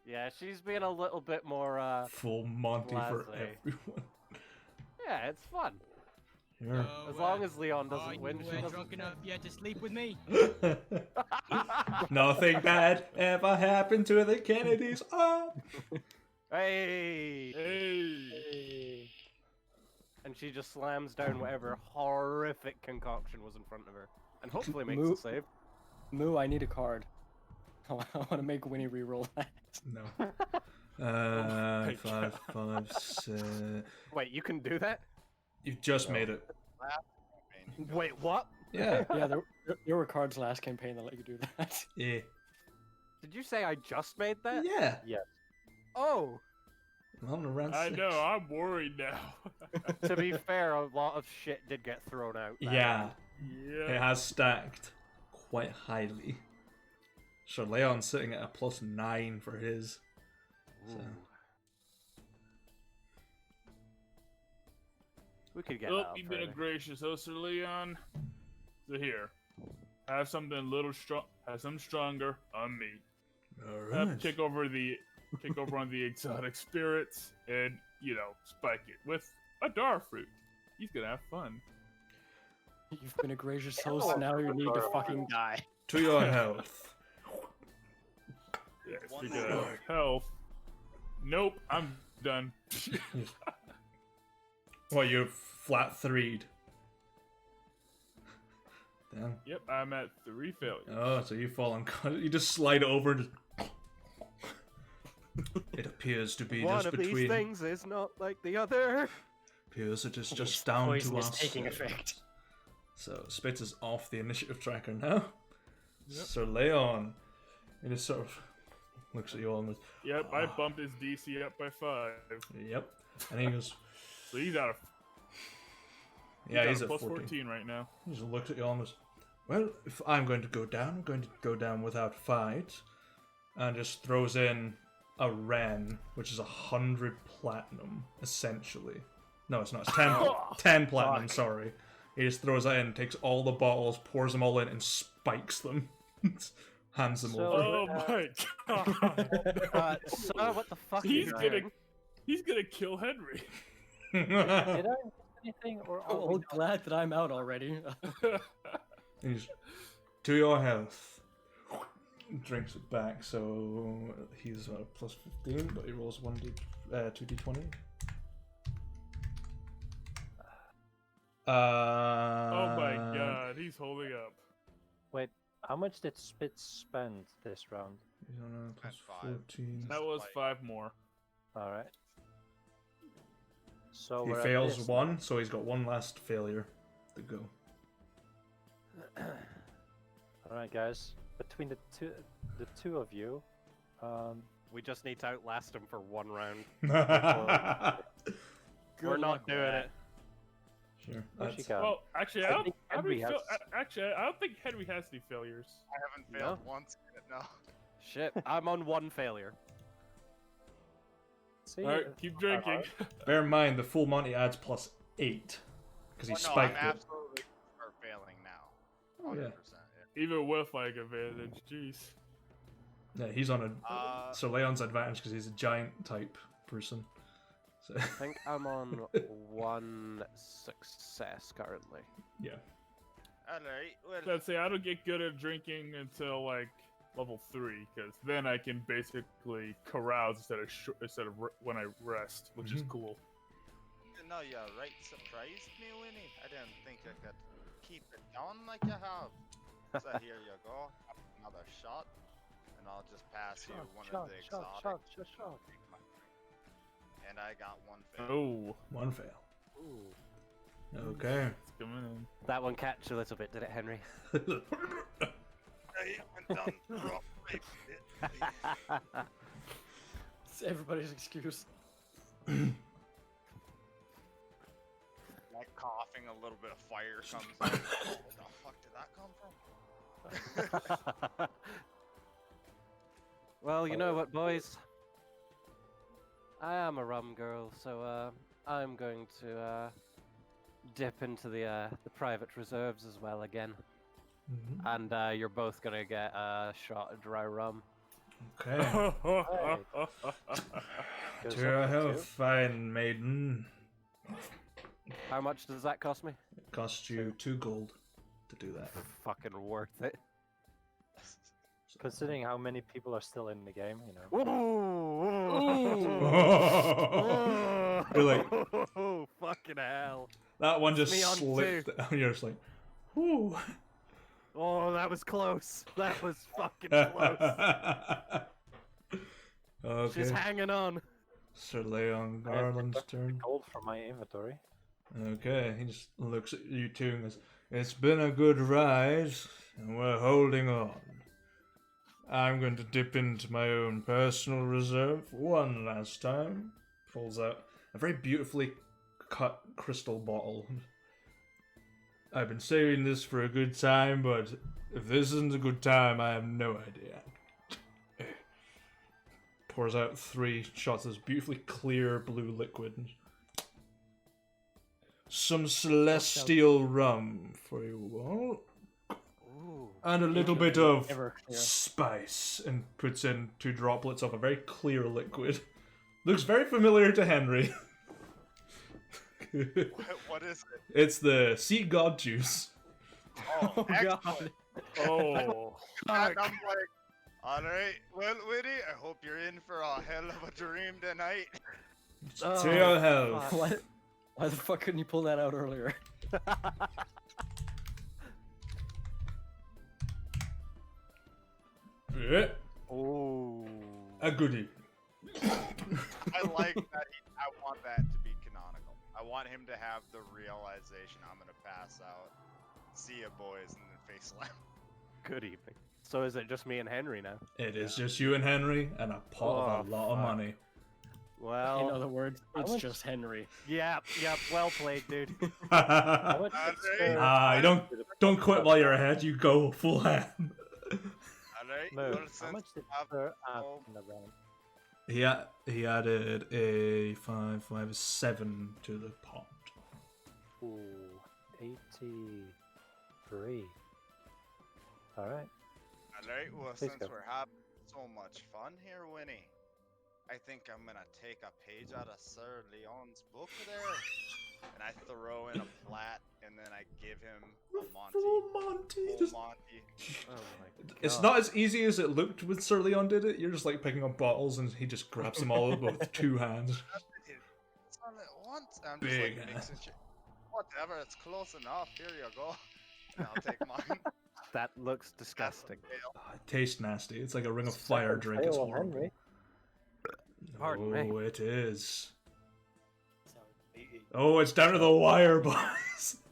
[SPEAKER 5] Yeah, she's being a little bit more,
[SPEAKER 1] Full Monty for
[SPEAKER 5] Blasé.
[SPEAKER 1] everyone.
[SPEAKER 5] yeah, it's fun.
[SPEAKER 1] Here.
[SPEAKER 5] As long as Leon
[SPEAKER 7] Are
[SPEAKER 5] doesn't
[SPEAKER 7] you
[SPEAKER 5] win, she doesn't.
[SPEAKER 7] drunk enough yet to sleep with me?
[SPEAKER 1] Nothing bad ever happened to the Kennedys. Oh.
[SPEAKER 5] Hey!
[SPEAKER 6] Hey!
[SPEAKER 5] And she just slams down whatever horrific concoction was in front of her. And hopefully makes a
[SPEAKER 4] Move.
[SPEAKER 5] save.
[SPEAKER 4] Moo, I need a card. I want to make Winnie reroll that.
[SPEAKER 1] No.
[SPEAKER 6] my
[SPEAKER 1] 5, 5, 6.
[SPEAKER 5] Wait, you can do that?
[SPEAKER 1] You've just made it.
[SPEAKER 5] Wait, what?
[SPEAKER 1] Yeah.
[SPEAKER 4] Yeah, there were cards last campaign that let you do that.
[SPEAKER 1] Yeah.
[SPEAKER 5] Did you say I just made that?
[SPEAKER 1] Yeah.
[SPEAKER 5] Oh!
[SPEAKER 1] I'm on around
[SPEAKER 6] I
[SPEAKER 1] 6.
[SPEAKER 6] know, I'm worried now.
[SPEAKER 5] To be fair, a lot of shit did get thrown out. that
[SPEAKER 1] Yeah.
[SPEAKER 5] round.
[SPEAKER 1] It
[SPEAKER 6] Yeah.
[SPEAKER 1] has stacked quite highly. So Leon's sitting at a +9 for his. So.
[SPEAKER 5] We could get
[SPEAKER 6] Oh,
[SPEAKER 5] that up
[SPEAKER 6] you've been a
[SPEAKER 5] further.
[SPEAKER 6] gracious host, Sir Leon. So here, have something a little strong, have some stronger on me.
[SPEAKER 1] Alright.
[SPEAKER 6] Take over on the exotic spirits, and spike it with a dar fruit. He's gonna have fun.
[SPEAKER 4] You've been a gracious host, now you need to fucking die.
[SPEAKER 1] To your health.
[SPEAKER 6] Yeah,
[SPEAKER 3] One
[SPEAKER 6] speaking
[SPEAKER 3] more.
[SPEAKER 6] of health. Nope, I'm done.
[SPEAKER 1] Well, you're flat 3'd. Damn.
[SPEAKER 6] Yep, I'm at 3 failures.
[SPEAKER 1] Oh, so you fall unconscious. You just slide over and it appears to be
[SPEAKER 5] One
[SPEAKER 1] just
[SPEAKER 5] of these
[SPEAKER 1] between.
[SPEAKER 5] things is not like the other.
[SPEAKER 1] Appears it is just down
[SPEAKER 4] Poison
[SPEAKER 1] to
[SPEAKER 4] is
[SPEAKER 1] us.
[SPEAKER 4] taking effect.
[SPEAKER 1] So Spitz is off the initiative tracker now. Sir Leon, he just sort of looks at you all and goes,
[SPEAKER 6] Yep, I bumped his DC up by 5.
[SPEAKER 1] "Yep," and he goes,
[SPEAKER 6] So he's out of
[SPEAKER 1] "Yeah, he's
[SPEAKER 6] at
[SPEAKER 1] at
[SPEAKER 6] plus
[SPEAKER 1] 14."
[SPEAKER 6] 14 right now.
[SPEAKER 1] He just looks at you all and goes, "Well, if I'm going to go down, I'm going to go down without fight," and just throws in a Ren, which is 100 platinum, essentially. No, it's not. It's 10 platinum. Sorry. He just throws that in, takes all the bottles, pours them all in, and spikes them. Hands them
[SPEAKER 2] So-
[SPEAKER 1] over.
[SPEAKER 6] Oh my god.
[SPEAKER 5] Sir, what the fuck
[SPEAKER 6] He's
[SPEAKER 5] are you
[SPEAKER 6] gonna
[SPEAKER 5] doing?
[SPEAKER 6] he's gonna kill Henry.
[SPEAKER 2] Did I miss anything? Or are we
[SPEAKER 4] Oh,
[SPEAKER 2] not-
[SPEAKER 4] glad that I'm out already.
[SPEAKER 1] He's to your health. Drinks it back, so he's plus 15, but he rolls 2d20.
[SPEAKER 6] Oh my god, he's holding up.
[SPEAKER 2] Wait, how much did Spitz spend this round?
[SPEAKER 1] He's on a plus
[SPEAKER 3] At 5.
[SPEAKER 1] 14.
[SPEAKER 6] That was 5 more.
[SPEAKER 2] Alright. So
[SPEAKER 1] He
[SPEAKER 2] we're at
[SPEAKER 1] fails
[SPEAKER 2] this.
[SPEAKER 1] 1, so he's got one last failure to go.
[SPEAKER 2] Alright, guys. Between the two of you,
[SPEAKER 5] We just need to outlast him for one round.
[SPEAKER 1] Sure.
[SPEAKER 5] We're not doing it.
[SPEAKER 2] what you
[SPEAKER 1] That's-
[SPEAKER 2] got?
[SPEAKER 6] Well, actually,
[SPEAKER 2] I
[SPEAKER 6] I don't,
[SPEAKER 2] think
[SPEAKER 6] how many
[SPEAKER 2] Henry
[SPEAKER 6] actually, I don't think Henry has any failures.
[SPEAKER 3] I haven't failed once yet, no.
[SPEAKER 5] Shit, I'm on 1 failure.
[SPEAKER 2] See,
[SPEAKER 6] Alright, keep drinking.
[SPEAKER 1] Bear in mind, the full Monty adds plus 8. Because he
[SPEAKER 3] Well, no, I'm
[SPEAKER 1] spiked it.
[SPEAKER 3] absolutely
[SPEAKER 1] Oh, yeah.
[SPEAKER 3] 100%.
[SPEAKER 6] Even with like advantage, jeez.
[SPEAKER 1] Yeah, he's on a
[SPEAKER 3] So
[SPEAKER 1] Leon's advantage because he's a giant type person. So
[SPEAKER 5] I think I'm on 1 success currently.
[SPEAKER 1] yeah.
[SPEAKER 3] alright, well,
[SPEAKER 6] Let's say I don't get good at drinking until like level 3, because then I can basically carouse instead of when I rest, which is cool.
[SPEAKER 3] no, you're right. Surprised me, Winnie. I didn't think I could keep it down like you have. So here you go. Have another shot, and I'll just pass you one of the exotics. And I got one fail.
[SPEAKER 6] Oh,
[SPEAKER 1] One fail.
[SPEAKER 5] Ooh.
[SPEAKER 1] Okay.
[SPEAKER 6] it's coming in.
[SPEAKER 5] That one catch a little bit, did it, Henry?
[SPEAKER 3] I haven't done properly.
[SPEAKER 4] It's everybody's excuse.
[SPEAKER 3] Like coughing, a little bit of fire comes out. Where the fuck did that come from?
[SPEAKER 5] Well, you know what, boys? I am a rum girl, so I'm going to dip into the private reserves as well again. And you're both gonna get a shot of dry rum.
[SPEAKER 1] Okay. To your health, fine maiden.
[SPEAKER 5] How much does that cost me?
[SPEAKER 1] It costs you 2 gold to do that.
[SPEAKER 5] Fucking worth it.
[SPEAKER 2] Considering how many people are still in the game, you know.
[SPEAKER 1] You're like,
[SPEAKER 5] Oh, fucking hell.
[SPEAKER 1] that one just
[SPEAKER 5] Me on
[SPEAKER 1] slipped. And you're just like, whoo.
[SPEAKER 5] Oh, that was close. That was fucking close.
[SPEAKER 1] Okay.
[SPEAKER 5] She's hanging on.
[SPEAKER 1] Sir Leon
[SPEAKER 2] I have
[SPEAKER 1] Garland's
[SPEAKER 2] deducted
[SPEAKER 1] turn.
[SPEAKER 2] gold from my inventory.
[SPEAKER 1] Okay, he just looks at you two and goes, "It's been a good ride, and we're holding on. I'm going to dip into my own personal reserve one last time." Pulls out a very beautifully cut crystal bottle. "I've been saving this for a good time, but if this isn't a good time, I have no idea." Pours out 3 shots of this beautifully clear blue liquid. "Some celestial rum for you all.
[SPEAKER 5] Ooh.
[SPEAKER 1] And a little bit of
[SPEAKER 2] Ever clear.
[SPEAKER 1] spice," and puts in 2 droplets of a very clear liquid. Looks very familiar to Henry.
[SPEAKER 3] What is it?
[SPEAKER 1] It's the sea god juice.
[SPEAKER 3] Oh, excellent.
[SPEAKER 6] Oh,
[SPEAKER 3] And I'm like, alright, well, Winnie, I hope you're in for a hell of a dream tonight.
[SPEAKER 5] Oh,
[SPEAKER 1] To your health.
[SPEAKER 4] Why the fuck couldn't you pull that out earlier?
[SPEAKER 1] Yeah,
[SPEAKER 5] Ooh.
[SPEAKER 1] a goodie.
[SPEAKER 3] I like that. I want that to be canonical. I want him to have the realization I'm gonna pass out. See ya, boys, and then face slam.
[SPEAKER 5] Good evening. So is it just me and Henry now?
[SPEAKER 1] It is just you and Henry and a pot of a lot of
[SPEAKER 5] fuck.
[SPEAKER 1] money.
[SPEAKER 5] Well,
[SPEAKER 4] In other words, it's
[SPEAKER 2] much-
[SPEAKER 4] just Henry.
[SPEAKER 5] yep, well played, dude.
[SPEAKER 2] How much
[SPEAKER 3] Alright.
[SPEAKER 1] Ah, don't quit while you're ahead. You go full hand.
[SPEAKER 3] Alright,
[SPEAKER 2] No,
[SPEAKER 3] well,
[SPEAKER 2] how
[SPEAKER 3] since
[SPEAKER 2] much did
[SPEAKER 3] I've-
[SPEAKER 2] Sir add
[SPEAKER 3] oh,
[SPEAKER 2] in the round?
[SPEAKER 1] He added a 5, 7 to the pot.
[SPEAKER 2] Ooh, 83. Alright.
[SPEAKER 3] Alright, well,
[SPEAKER 2] Please
[SPEAKER 3] since
[SPEAKER 2] go.
[SPEAKER 3] we're having so much fun here, Winnie, I think I'm gonna take a page out of Sir Leon's book there, and I throw in a plat, and then I give him a Monty.
[SPEAKER 1] Full Monty.
[SPEAKER 3] Full
[SPEAKER 1] Just-
[SPEAKER 3] Monty.
[SPEAKER 5] Oh my god.
[SPEAKER 1] It's not as easy as it looked when Sir Leon did it. You're just like picking up bottles and he just grabs them all with 2 hands.
[SPEAKER 3] It's all at once. I'm
[SPEAKER 1] Big
[SPEAKER 3] just like
[SPEAKER 1] ass.
[SPEAKER 3] mixing shit. Whatever, it's close enough. Here you go. And I'll take mine.
[SPEAKER 5] That looks disgusting.
[SPEAKER 1] Oh, it tastes nasty. It's like a Ring of Fire drink. It's
[SPEAKER 2] Fail on
[SPEAKER 1] horrible.
[SPEAKER 2] Henry.
[SPEAKER 5] Pardon me.
[SPEAKER 1] Oh, it is.
[SPEAKER 4] So, he-
[SPEAKER 1] Oh, it's down to the wire, boys.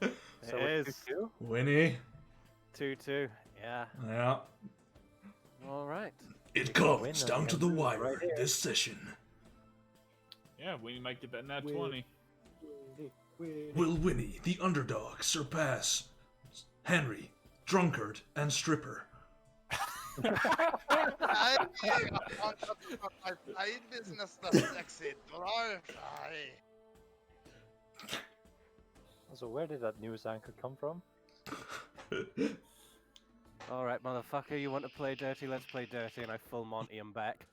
[SPEAKER 2] So
[SPEAKER 5] It
[SPEAKER 2] what
[SPEAKER 5] is.
[SPEAKER 2] you do?
[SPEAKER 1] Winnie.
[SPEAKER 5] 2-2. Yeah.
[SPEAKER 1] Yeah.
[SPEAKER 5] All right.
[SPEAKER 1] It
[SPEAKER 2] Win
[SPEAKER 1] comes
[SPEAKER 2] and
[SPEAKER 1] down
[SPEAKER 2] you
[SPEAKER 1] to
[SPEAKER 2] can
[SPEAKER 1] the
[SPEAKER 2] lose
[SPEAKER 1] wire
[SPEAKER 2] right here.
[SPEAKER 1] this session.
[SPEAKER 6] yeah, we might get that nat
[SPEAKER 4] Wait.
[SPEAKER 6] 20.
[SPEAKER 1] Will Winnie, the underdog, surpass Henry, drunkard, and stripper?
[SPEAKER 3] I want to put my side business the sexy dwarf.
[SPEAKER 2] So where did that news anchor come from?
[SPEAKER 5] All right, motherfucker, you want to play dirty? Let's play dirty, and I full Monty him back.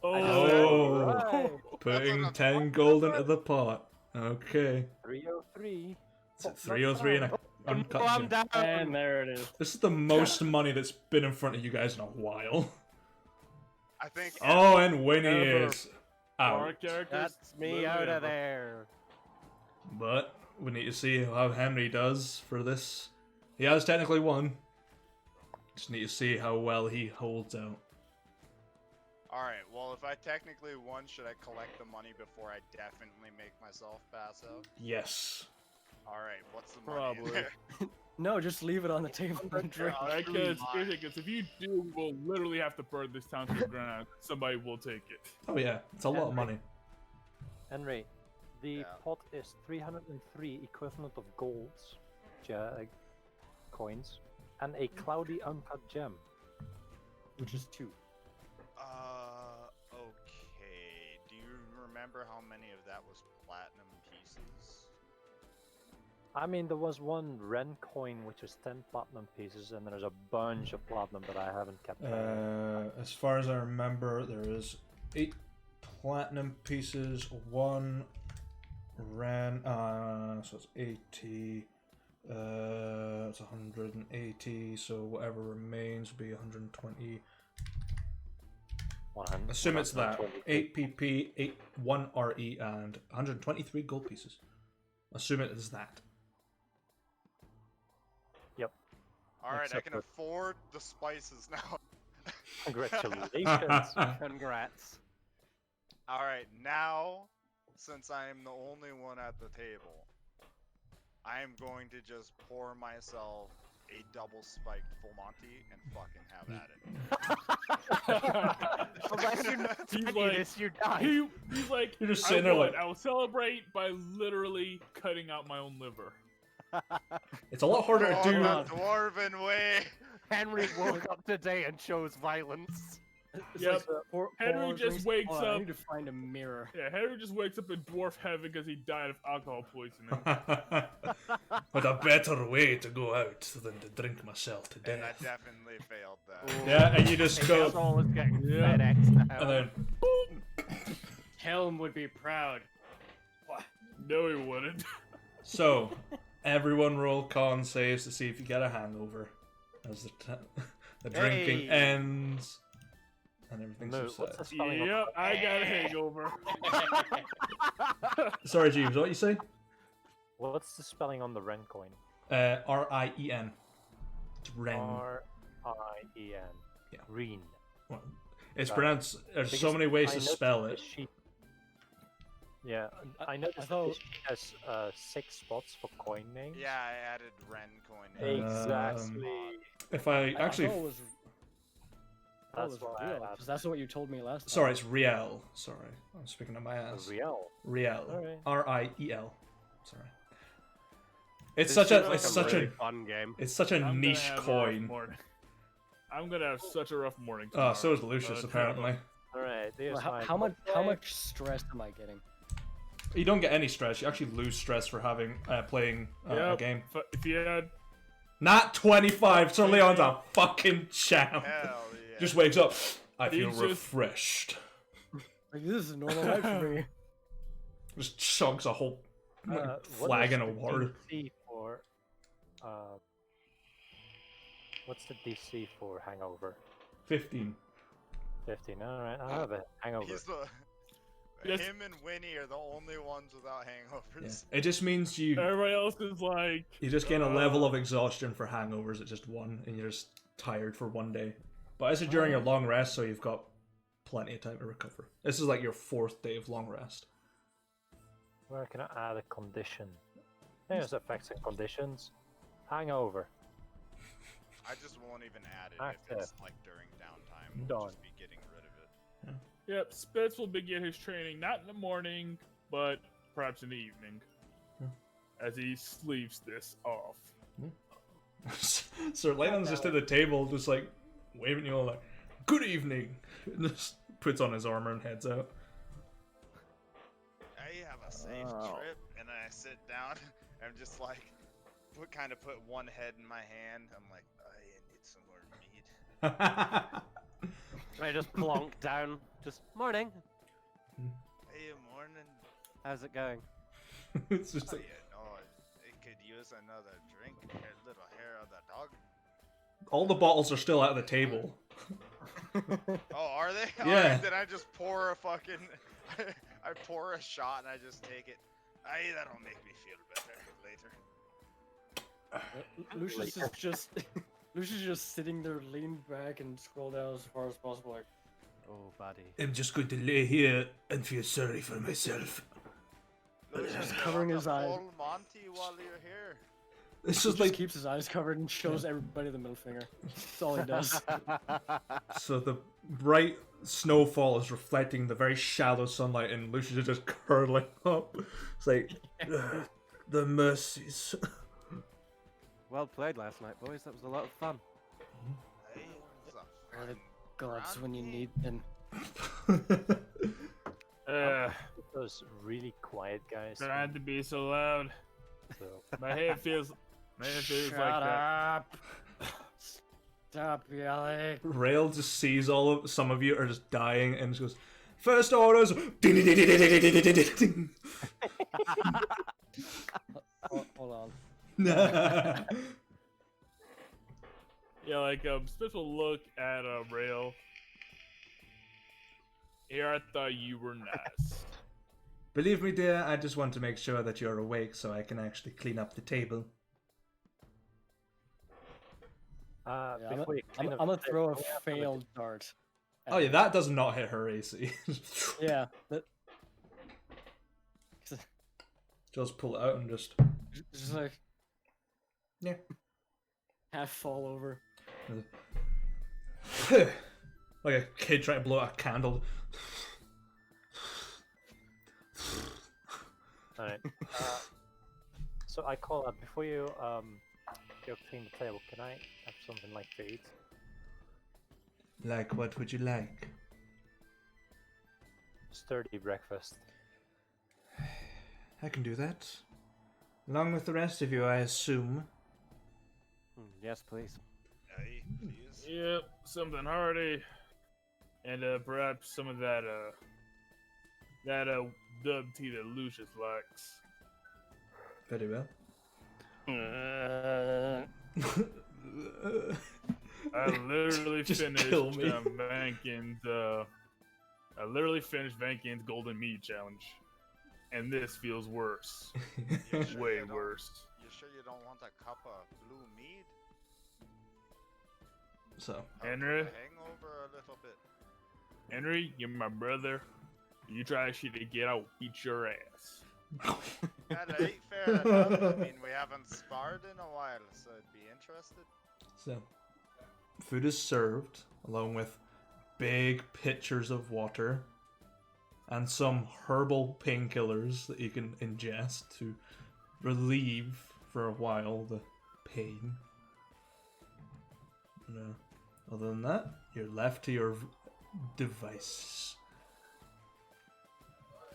[SPEAKER 1] Oh,
[SPEAKER 2] Right.
[SPEAKER 1] putting
[SPEAKER 3] That's
[SPEAKER 1] 10
[SPEAKER 3] enough.
[SPEAKER 1] gold into the pot. Okay.
[SPEAKER 2] 303.
[SPEAKER 1] It's at 303 and a uncut
[SPEAKER 5] I'm
[SPEAKER 1] gem.
[SPEAKER 5] down.
[SPEAKER 4] And there it is.
[SPEAKER 1] This is the most money that's been in front of you guys in a while.
[SPEAKER 3] I think.
[SPEAKER 1] Oh, and Winnie
[SPEAKER 6] Ever.
[SPEAKER 1] is
[SPEAKER 6] Our
[SPEAKER 1] out.
[SPEAKER 6] characters.
[SPEAKER 5] That's me
[SPEAKER 6] literally
[SPEAKER 5] out of
[SPEAKER 6] ever.
[SPEAKER 5] there.
[SPEAKER 1] But we need to see how Henry does for this. He has technically won. Just need to see how well he holds out.
[SPEAKER 3] All right. Well, if I technically won, should I collect the money before I definitely make myself pass out?
[SPEAKER 1] Yes.
[SPEAKER 3] All right. What's the money? in
[SPEAKER 6] Probably.
[SPEAKER 3] there?
[SPEAKER 4] No, just leave it on the table and drink.
[SPEAKER 6] Because if you do, we'll literally have to burn this town to the ground. Somebody will take it.
[SPEAKER 1] Oh yeah, it's a lot of money.
[SPEAKER 2] Henry, the
[SPEAKER 3] Yeah.
[SPEAKER 2] pot is 303 equivalent of golds, coins, and a cloudy uncut gem.
[SPEAKER 4] Which is 2.
[SPEAKER 3] Okay. Do you remember how many of that was platinum pieces?
[SPEAKER 2] I mean, there was one Ren coin which was 10 platinum pieces, and there's a bunch of platinum that I haven't kept.
[SPEAKER 1] As far as I remember, there is 8 platinum pieces, 1 ran. So it's 80. It's 180. So whatever remains will be 120.
[SPEAKER 2] 100,
[SPEAKER 1] Assume it's that
[SPEAKER 2] 120.
[SPEAKER 1] 8 PP, 1 RE, and 123 gold pieces. Assume it is that.
[SPEAKER 3] All right. I
[SPEAKER 2] Except
[SPEAKER 3] can
[SPEAKER 2] for-
[SPEAKER 3] afford the spices now.
[SPEAKER 2] Congratulations.
[SPEAKER 5] Congrats.
[SPEAKER 3] All right. Now, since I am the only one at the table, I am going to just pour myself a double spiked full Monty and fucking have at it.
[SPEAKER 5] Unless you're not
[SPEAKER 6] He's
[SPEAKER 5] taking
[SPEAKER 6] like-
[SPEAKER 5] this, you die.
[SPEAKER 6] He's like,
[SPEAKER 1] You're just
[SPEAKER 6] I
[SPEAKER 1] sitting there
[SPEAKER 6] won.
[SPEAKER 1] like-
[SPEAKER 6] I will celebrate by literally cutting out my own liver.
[SPEAKER 1] It's a lot harder to do.
[SPEAKER 3] The dwarven way.
[SPEAKER 5] Henry woke up today and chose violence.
[SPEAKER 4] It's
[SPEAKER 6] Yep.
[SPEAKER 4] like,
[SPEAKER 6] Henry
[SPEAKER 4] pour
[SPEAKER 6] just
[SPEAKER 4] drinks-
[SPEAKER 6] wakes
[SPEAKER 4] Hold on, I
[SPEAKER 6] up-
[SPEAKER 4] need to find a mirror.
[SPEAKER 6] Yeah, Henry just wakes up in dwarf heaven because he died of alcohol poisoning.
[SPEAKER 1] But a better way to go out than to drink myself to
[SPEAKER 3] And I
[SPEAKER 1] death.
[SPEAKER 3] definitely failed that.
[SPEAKER 1] Yeah, and you just go,
[SPEAKER 5] Soul is getting
[SPEAKER 6] Yeah.
[SPEAKER 5] FedEx now.
[SPEAKER 1] and then
[SPEAKER 4] Helm would be proud.
[SPEAKER 6] No, he wouldn't.
[SPEAKER 1] so everyone roll con saves to see if you get a hangover as the drinking
[SPEAKER 5] Hey.
[SPEAKER 1] ends and everything's
[SPEAKER 2] Moo,
[SPEAKER 1] subsided.
[SPEAKER 2] what's the spelling of
[SPEAKER 6] Yep, I got a hangover.
[SPEAKER 1] Sorry, James, what you say?
[SPEAKER 2] What's the spelling on the Ren coin?
[SPEAKER 1] R-I-E-N. It's Ren.
[SPEAKER 2] R-I-E-N.
[SPEAKER 1] Yeah.
[SPEAKER 2] Reen.
[SPEAKER 1] Well, it's
[SPEAKER 2] Got it.
[SPEAKER 1] pronounced. There's so
[SPEAKER 2] Because
[SPEAKER 1] many ways
[SPEAKER 2] I
[SPEAKER 1] to
[SPEAKER 2] noticed
[SPEAKER 1] spell
[SPEAKER 2] the
[SPEAKER 1] it.
[SPEAKER 2] sheet- Yeah, I
[SPEAKER 4] I
[SPEAKER 2] noticed that
[SPEAKER 4] thought-
[SPEAKER 2] this sheet has 6 spots for coin names.
[SPEAKER 3] Yeah, I added Ren coin. names.
[SPEAKER 2] Exactly.
[SPEAKER 1] If I
[SPEAKER 4] I
[SPEAKER 1] actually,
[SPEAKER 4] thought it was,
[SPEAKER 2] That's why I
[SPEAKER 4] real,
[SPEAKER 2] added
[SPEAKER 4] 'cause that's what you told me last time.
[SPEAKER 1] sorry, it's Riel. Sorry, I'm speaking of my ass.
[SPEAKER 2] Riel.
[SPEAKER 1] Riel.
[SPEAKER 2] Alright.
[SPEAKER 1] R-I-E-L. Sorry. It's
[SPEAKER 5] This
[SPEAKER 1] such
[SPEAKER 5] seems
[SPEAKER 1] a.
[SPEAKER 5] like
[SPEAKER 1] It's
[SPEAKER 5] a
[SPEAKER 1] such
[SPEAKER 5] really
[SPEAKER 1] a.
[SPEAKER 5] fun game.
[SPEAKER 1] It's such a
[SPEAKER 6] I'm gonna
[SPEAKER 1] niche
[SPEAKER 6] have a rough
[SPEAKER 1] coin.
[SPEAKER 6] morning. I'm gonna have such a rough morning.
[SPEAKER 1] Oh,
[SPEAKER 6] Tomorrow.
[SPEAKER 1] so is Lucius apparently.
[SPEAKER 2] Alright, there's
[SPEAKER 4] Well,
[SPEAKER 2] my
[SPEAKER 4] how much
[SPEAKER 2] birthday.
[SPEAKER 4] stress am I getting?
[SPEAKER 1] You don't get any stress. You actually lose stress for having playing a
[SPEAKER 6] Yep.
[SPEAKER 1] game.
[SPEAKER 6] If you had,
[SPEAKER 1] Not 25. Sir Leon's a fucking champ.
[SPEAKER 3] Hell yeah.
[SPEAKER 1] Just wakes up. I feel
[SPEAKER 6] He's just-
[SPEAKER 1] refreshed.
[SPEAKER 4] Like, this is a normal life for me.
[SPEAKER 1] Just chugs a whole
[SPEAKER 2] What
[SPEAKER 1] flagon
[SPEAKER 2] is
[SPEAKER 1] of
[SPEAKER 2] the
[SPEAKER 1] water.
[SPEAKER 2] DC for, what's the DC for hangover?
[SPEAKER 1] 15.
[SPEAKER 2] 15. Alright, I'll have a hangover.
[SPEAKER 3] He's the.
[SPEAKER 6] Yes.
[SPEAKER 3] Him and Winnie are the only ones without
[SPEAKER 1] Yeah.
[SPEAKER 3] hangovers.
[SPEAKER 1] It just means you
[SPEAKER 6] everybody else is like,
[SPEAKER 1] just gain a level of exhaustion for hangovers at just one, and you're just tired for one day. But this is during your long rest, so you've got plenty of time to recover. This is like your 4th day of long rest.
[SPEAKER 2] Where can I add a condition? There's effects and conditions. Hangover.
[SPEAKER 3] I just won't even add it
[SPEAKER 2] Active.
[SPEAKER 3] if it's like during downtime.
[SPEAKER 2] Done.
[SPEAKER 3] We'll just be getting rid of it.
[SPEAKER 6] yep, Spitz will begin his training not in the morning, but perhaps in the evening, as he sleeps this off.
[SPEAKER 1] Sir Leon's just at the table, just like waving you all like, "Good evening." And just puts on his armor and heads out.
[SPEAKER 3] I have a safe
[SPEAKER 2] Oh.
[SPEAKER 3] trip, and then I sit down. I'm just like, put one head in my hand. I'm like, and it's some more meat.
[SPEAKER 5] I just plonk down. Just morning.
[SPEAKER 3] Hey, morning.
[SPEAKER 5] How's it going?
[SPEAKER 1] It's just
[SPEAKER 3] Oh,
[SPEAKER 1] like,
[SPEAKER 3] yeah, no, it could use another drink. A little hair of the dog.
[SPEAKER 1] all the bottles are still at the table.
[SPEAKER 3] Oh, are they?
[SPEAKER 1] Yeah.
[SPEAKER 3] Alright, then I just pour a fucking... I pour a shot and I just take it. Aye, that'll make me feel better later.
[SPEAKER 4] Lucius is just Lucius is just sitting there, leaned back and scroll down as far as possible. Like,
[SPEAKER 5] Oh, buddy.
[SPEAKER 1] I'm just going to lay here and feel sorry for myself.
[SPEAKER 3] Lucius,
[SPEAKER 4] Just
[SPEAKER 3] you
[SPEAKER 4] covering
[SPEAKER 3] want
[SPEAKER 4] his
[SPEAKER 3] a
[SPEAKER 4] eyes.
[SPEAKER 3] full Monty while you're here.
[SPEAKER 1] It's
[SPEAKER 4] he
[SPEAKER 1] just
[SPEAKER 4] just
[SPEAKER 1] like,
[SPEAKER 4] keeps his eyes covered and shows everybody the middle finger. That's all he does.
[SPEAKER 1] so the bright snowfall is reflecting the very shallow sunlight, and Lucius is just curling up. It's like, the mercies.
[SPEAKER 5] Well played last night, boys. That was a lot of fun.
[SPEAKER 3] Aye, it's a
[SPEAKER 4] Where are the
[SPEAKER 3] fun
[SPEAKER 4] gods when you
[SPEAKER 3] grand
[SPEAKER 4] need
[SPEAKER 3] game.
[SPEAKER 4] them?
[SPEAKER 2] Those really quiet guys.
[SPEAKER 6] Trying to be so loud.
[SPEAKER 2] So,
[SPEAKER 6] My head feels
[SPEAKER 4] Shut
[SPEAKER 6] like that.
[SPEAKER 4] up! Stop yelling!
[SPEAKER 1] Rail just sees some of you are just dying and just goes, first orders.
[SPEAKER 4] Hold on.
[SPEAKER 6] Yeah, like special look at Rail. Here, I thought you were nice.
[SPEAKER 1] Believe me, dear, I just want to make sure that you're awake so I can actually clean up the table.
[SPEAKER 4] Yeah,
[SPEAKER 2] before you
[SPEAKER 4] I'm
[SPEAKER 2] clean up
[SPEAKER 4] gonna
[SPEAKER 2] the
[SPEAKER 4] throw a
[SPEAKER 2] table, we have to look
[SPEAKER 4] failed dart. at
[SPEAKER 1] Oh yeah,
[SPEAKER 4] him.
[SPEAKER 1] that does not hit her AC.
[SPEAKER 4] Yeah, that
[SPEAKER 1] Just pull it out and just...
[SPEAKER 4] just like
[SPEAKER 1] Yeah.
[SPEAKER 4] half fall over.
[SPEAKER 1] Like a kid trying to blow out a candle.
[SPEAKER 2] Alright. So I call up before you go clean the table. Can I have something like to eat?
[SPEAKER 1] Like, what would you like?
[SPEAKER 2] Sturdy breakfast.
[SPEAKER 1] I can do that. Along with the rest of you, I assume.
[SPEAKER 5] Yes, please.
[SPEAKER 3] Aye, please.
[SPEAKER 6] Yep, something hearty, and perhaps some of that dub tea that Lucius likes.
[SPEAKER 1] Very well.
[SPEAKER 6] I literally
[SPEAKER 1] Just
[SPEAKER 6] finished
[SPEAKER 1] kill me.
[SPEAKER 6] I literally finished Vankin's Golden Meat Challenge, and this feels worse.
[SPEAKER 3] You sure
[SPEAKER 6] Way
[SPEAKER 3] you don't-
[SPEAKER 6] worse.
[SPEAKER 3] You sure you don't want a cup of blue mead?
[SPEAKER 1] So,
[SPEAKER 3] Help
[SPEAKER 6] Henry?
[SPEAKER 3] with the hangover a little bit.
[SPEAKER 6] Henry, you're my brother. You try shit again, I'll beat your ass.
[SPEAKER 3] That ain't fair enough. I mean, we haven't sparred in a while, so I'd be interested.
[SPEAKER 1] so food is served along with big pitchers of water and some herbal painkillers that you can ingest to relieve for a while the pain. No. Other than that, you're left to your devices.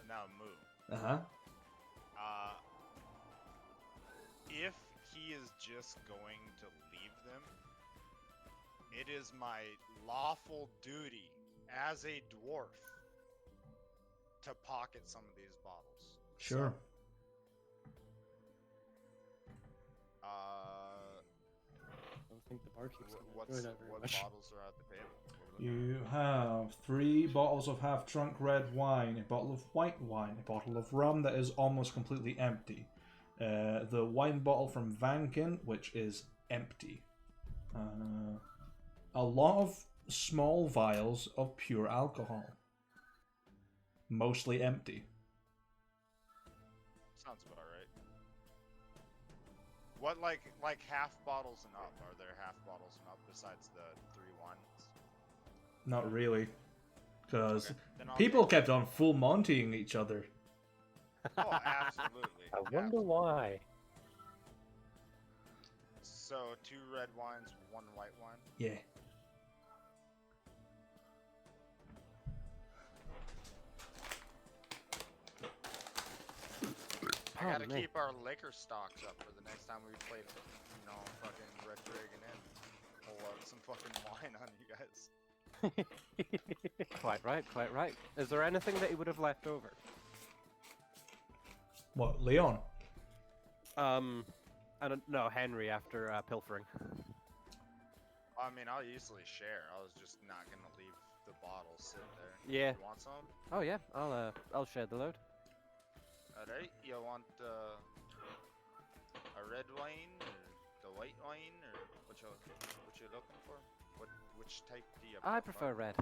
[SPEAKER 3] Now move.
[SPEAKER 1] Uh-huh.
[SPEAKER 3] If he is just going to leave them, it is my lawful duty as a dwarf to pocket some of these bottles.
[SPEAKER 1] Sure.
[SPEAKER 3] So,
[SPEAKER 4] I don't think the barkeep's gonna
[SPEAKER 3] what
[SPEAKER 4] enjoy that very much.
[SPEAKER 3] bottles are at the table? What are we looking
[SPEAKER 1] You have 3 bottles of half-drunk red wine, a bottle of white wine, a bottle of rum that is almost completely empty, the wine bottle from Vankin, which is empty, a lot of small vials of pure alcohol, mostly empty.
[SPEAKER 3] Sounds about right. What, like half bottles and up? Are there half bottles and up besides the 3 wines?
[SPEAKER 1] Not really, because
[SPEAKER 3] Okay, then I'll
[SPEAKER 1] people
[SPEAKER 3] take-
[SPEAKER 1] kept on full Montying each other.
[SPEAKER 3] Oh, absolutely.
[SPEAKER 2] I wonder why.
[SPEAKER 3] So 2 red wines, 1 white wine.
[SPEAKER 1] Yeah.
[SPEAKER 3] I gotta
[SPEAKER 5] Pardon me.
[SPEAKER 3] keep our liquor stocks up for the next time we play, fucking Red Dragon Inn. pull out some fucking wine on you guys.
[SPEAKER 5] Quite right, quite right. Is there anything that he would have left over?
[SPEAKER 1] What, Leon?
[SPEAKER 5] I don't know, Henry after pilfering.
[SPEAKER 3] I mean, I'll easily share. I was just not gonna leave the bottle sit there.
[SPEAKER 5] Yeah.
[SPEAKER 3] You want some?
[SPEAKER 5] Oh yeah, I'll share the load.
[SPEAKER 3] Alright, you want a red wine or the white wine or what you looking for? Which type do you
[SPEAKER 5] I prefer red.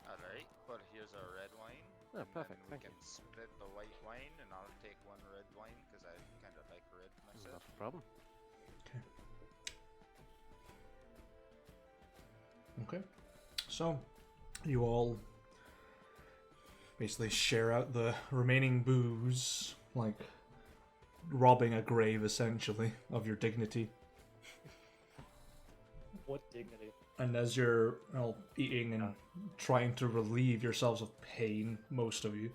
[SPEAKER 3] Alright, but here's a red wine.
[SPEAKER 5] Oh,
[SPEAKER 3] and
[SPEAKER 5] perfect,
[SPEAKER 3] then we
[SPEAKER 5] thank
[SPEAKER 3] can split the white wine and I'll take one red wine because I kind of like red myself.
[SPEAKER 5] Not a problem.
[SPEAKER 1] Okay. So, you all basically share out the remaining booze, like robbing a grave, essentially, of your dignity.
[SPEAKER 4] What dignity?
[SPEAKER 1] And as you're eating and trying to relieve yourselves of pain, most of you,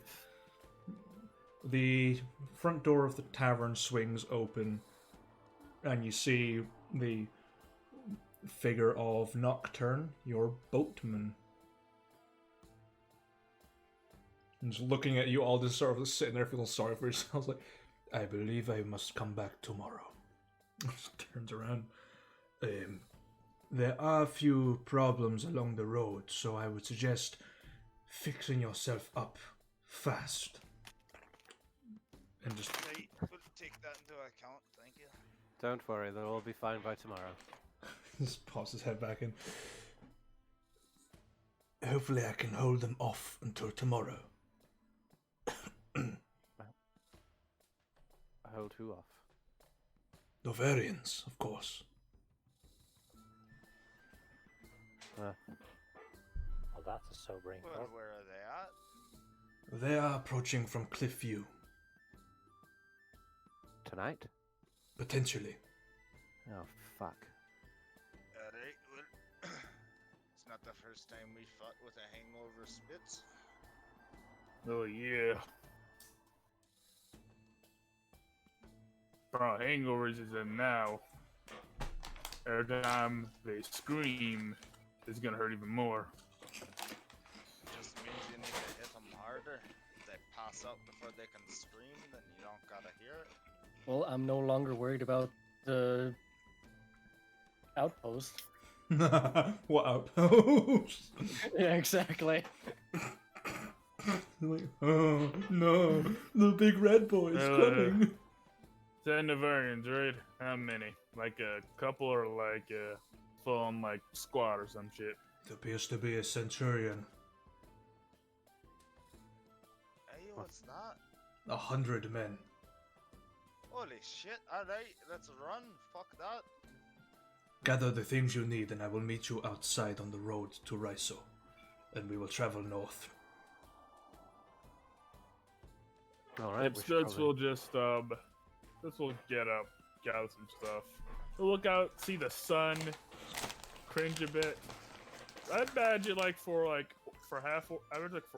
[SPEAKER 1] the front door of the tavern swings open, and you see the figure of Nocturne, your boatman. And just looking at you all, just sort of sitting there feeling sorry for yourselves, like, I believe I must come back tomorrow. Just turns around. There are a few problems along the road, so I would suggest fixing yourself up fast. And just...
[SPEAKER 3] Right, we'll take that into account, thank you.
[SPEAKER 5] Don't worry, they'll all be fine by tomorrow.
[SPEAKER 1] just pops his head back in. Hopefully I can hold them off until tomorrow.
[SPEAKER 5] Hold who off?
[SPEAKER 1] The variants, of course.
[SPEAKER 2] Well, that's a sobering
[SPEAKER 3] Well,
[SPEAKER 2] thought.
[SPEAKER 3] where are they at?
[SPEAKER 1] They are approaching from Cliffview,
[SPEAKER 5] Tonight?
[SPEAKER 1] potentially.
[SPEAKER 5] Oh, fuck.
[SPEAKER 3] Alright, well, it's not the first time we fought with a hangover spitz.
[SPEAKER 6] Oh yeah. Bro, hangovers is in now. Every time they scream, it's gonna hurt even more.
[SPEAKER 3] Just means you need to hit them harder. If they pass out before they can scream, then you don't gotta hear it.
[SPEAKER 4] Well, I'm no longer worried about the outpost.
[SPEAKER 1] What outpost?
[SPEAKER 4] Yeah, exactly.
[SPEAKER 1] Like, oh no, the big red boy is coming.
[SPEAKER 6] 10 variants, right? How many? Like a couple or like a full-on like squad or some shit?
[SPEAKER 1] It appears to be a centurion.
[SPEAKER 3] Hey, what's that?
[SPEAKER 1] 100 men.
[SPEAKER 3] Holy shit, alright, let's run. Fuck that.
[SPEAKER 1] Gather the things you need and I will meet you outside on the road to Raiso. And we will travel north.
[SPEAKER 5] Alright,
[SPEAKER 6] Spitz will just this will get up, gather some stuff. We'll look out, see the sun, cringe a bit. I imagine like for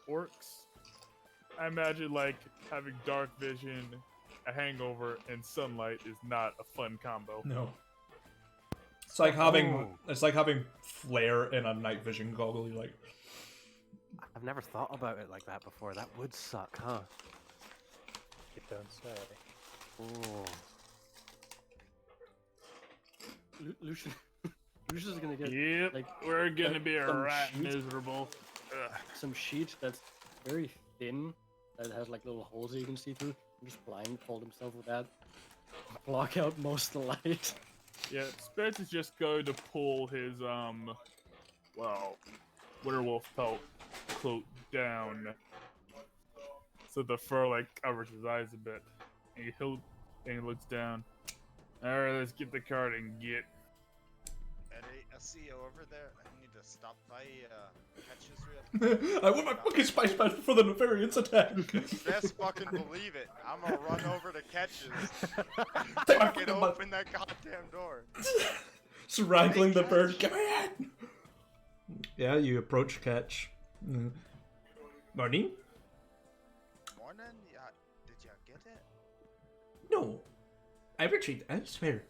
[SPEAKER 6] orcs, I imagine like having dark vision, a hangover, and sunlight is not a fun combo.
[SPEAKER 1] No. It's like having flare in a night vision goggle. You're like,
[SPEAKER 5] I've never thought about it like that before. That would suck, huh?
[SPEAKER 2] You don't say.
[SPEAKER 5] Oh.
[SPEAKER 4] Lucius is gonna get
[SPEAKER 6] Yep,
[SPEAKER 4] like
[SPEAKER 6] we're gonna be a
[SPEAKER 4] some
[SPEAKER 6] rat
[SPEAKER 4] sheet.
[SPEAKER 6] miserable. Ugh.
[SPEAKER 4] some sheet that's very thin, that has like little holes that you can see through. Just blindfold himself with that. Block out most of the light.
[SPEAKER 6] Yeah, Spence is just going to pull his werewolf pelt cloak down, so the fur like covers his eyes a bit. And he looks down. All right, let's get the cart and get.
[SPEAKER 3] Alright, I see you over there. I need to stop by catches real.
[SPEAKER 1] I want my fucking spice badge before the Nefarians attack.
[SPEAKER 3] Best fucking believe it. I'm gonna run over to catches.
[SPEAKER 1] Take my
[SPEAKER 3] Fucking
[SPEAKER 1] fucking
[SPEAKER 3] open that goddamn door.
[SPEAKER 1] Strangling the bird. Come in. Yeah, you approach Catch. Morning?
[SPEAKER 3] Morning? Yeah, did you get it?
[SPEAKER 1] No. I retreat elsewhere.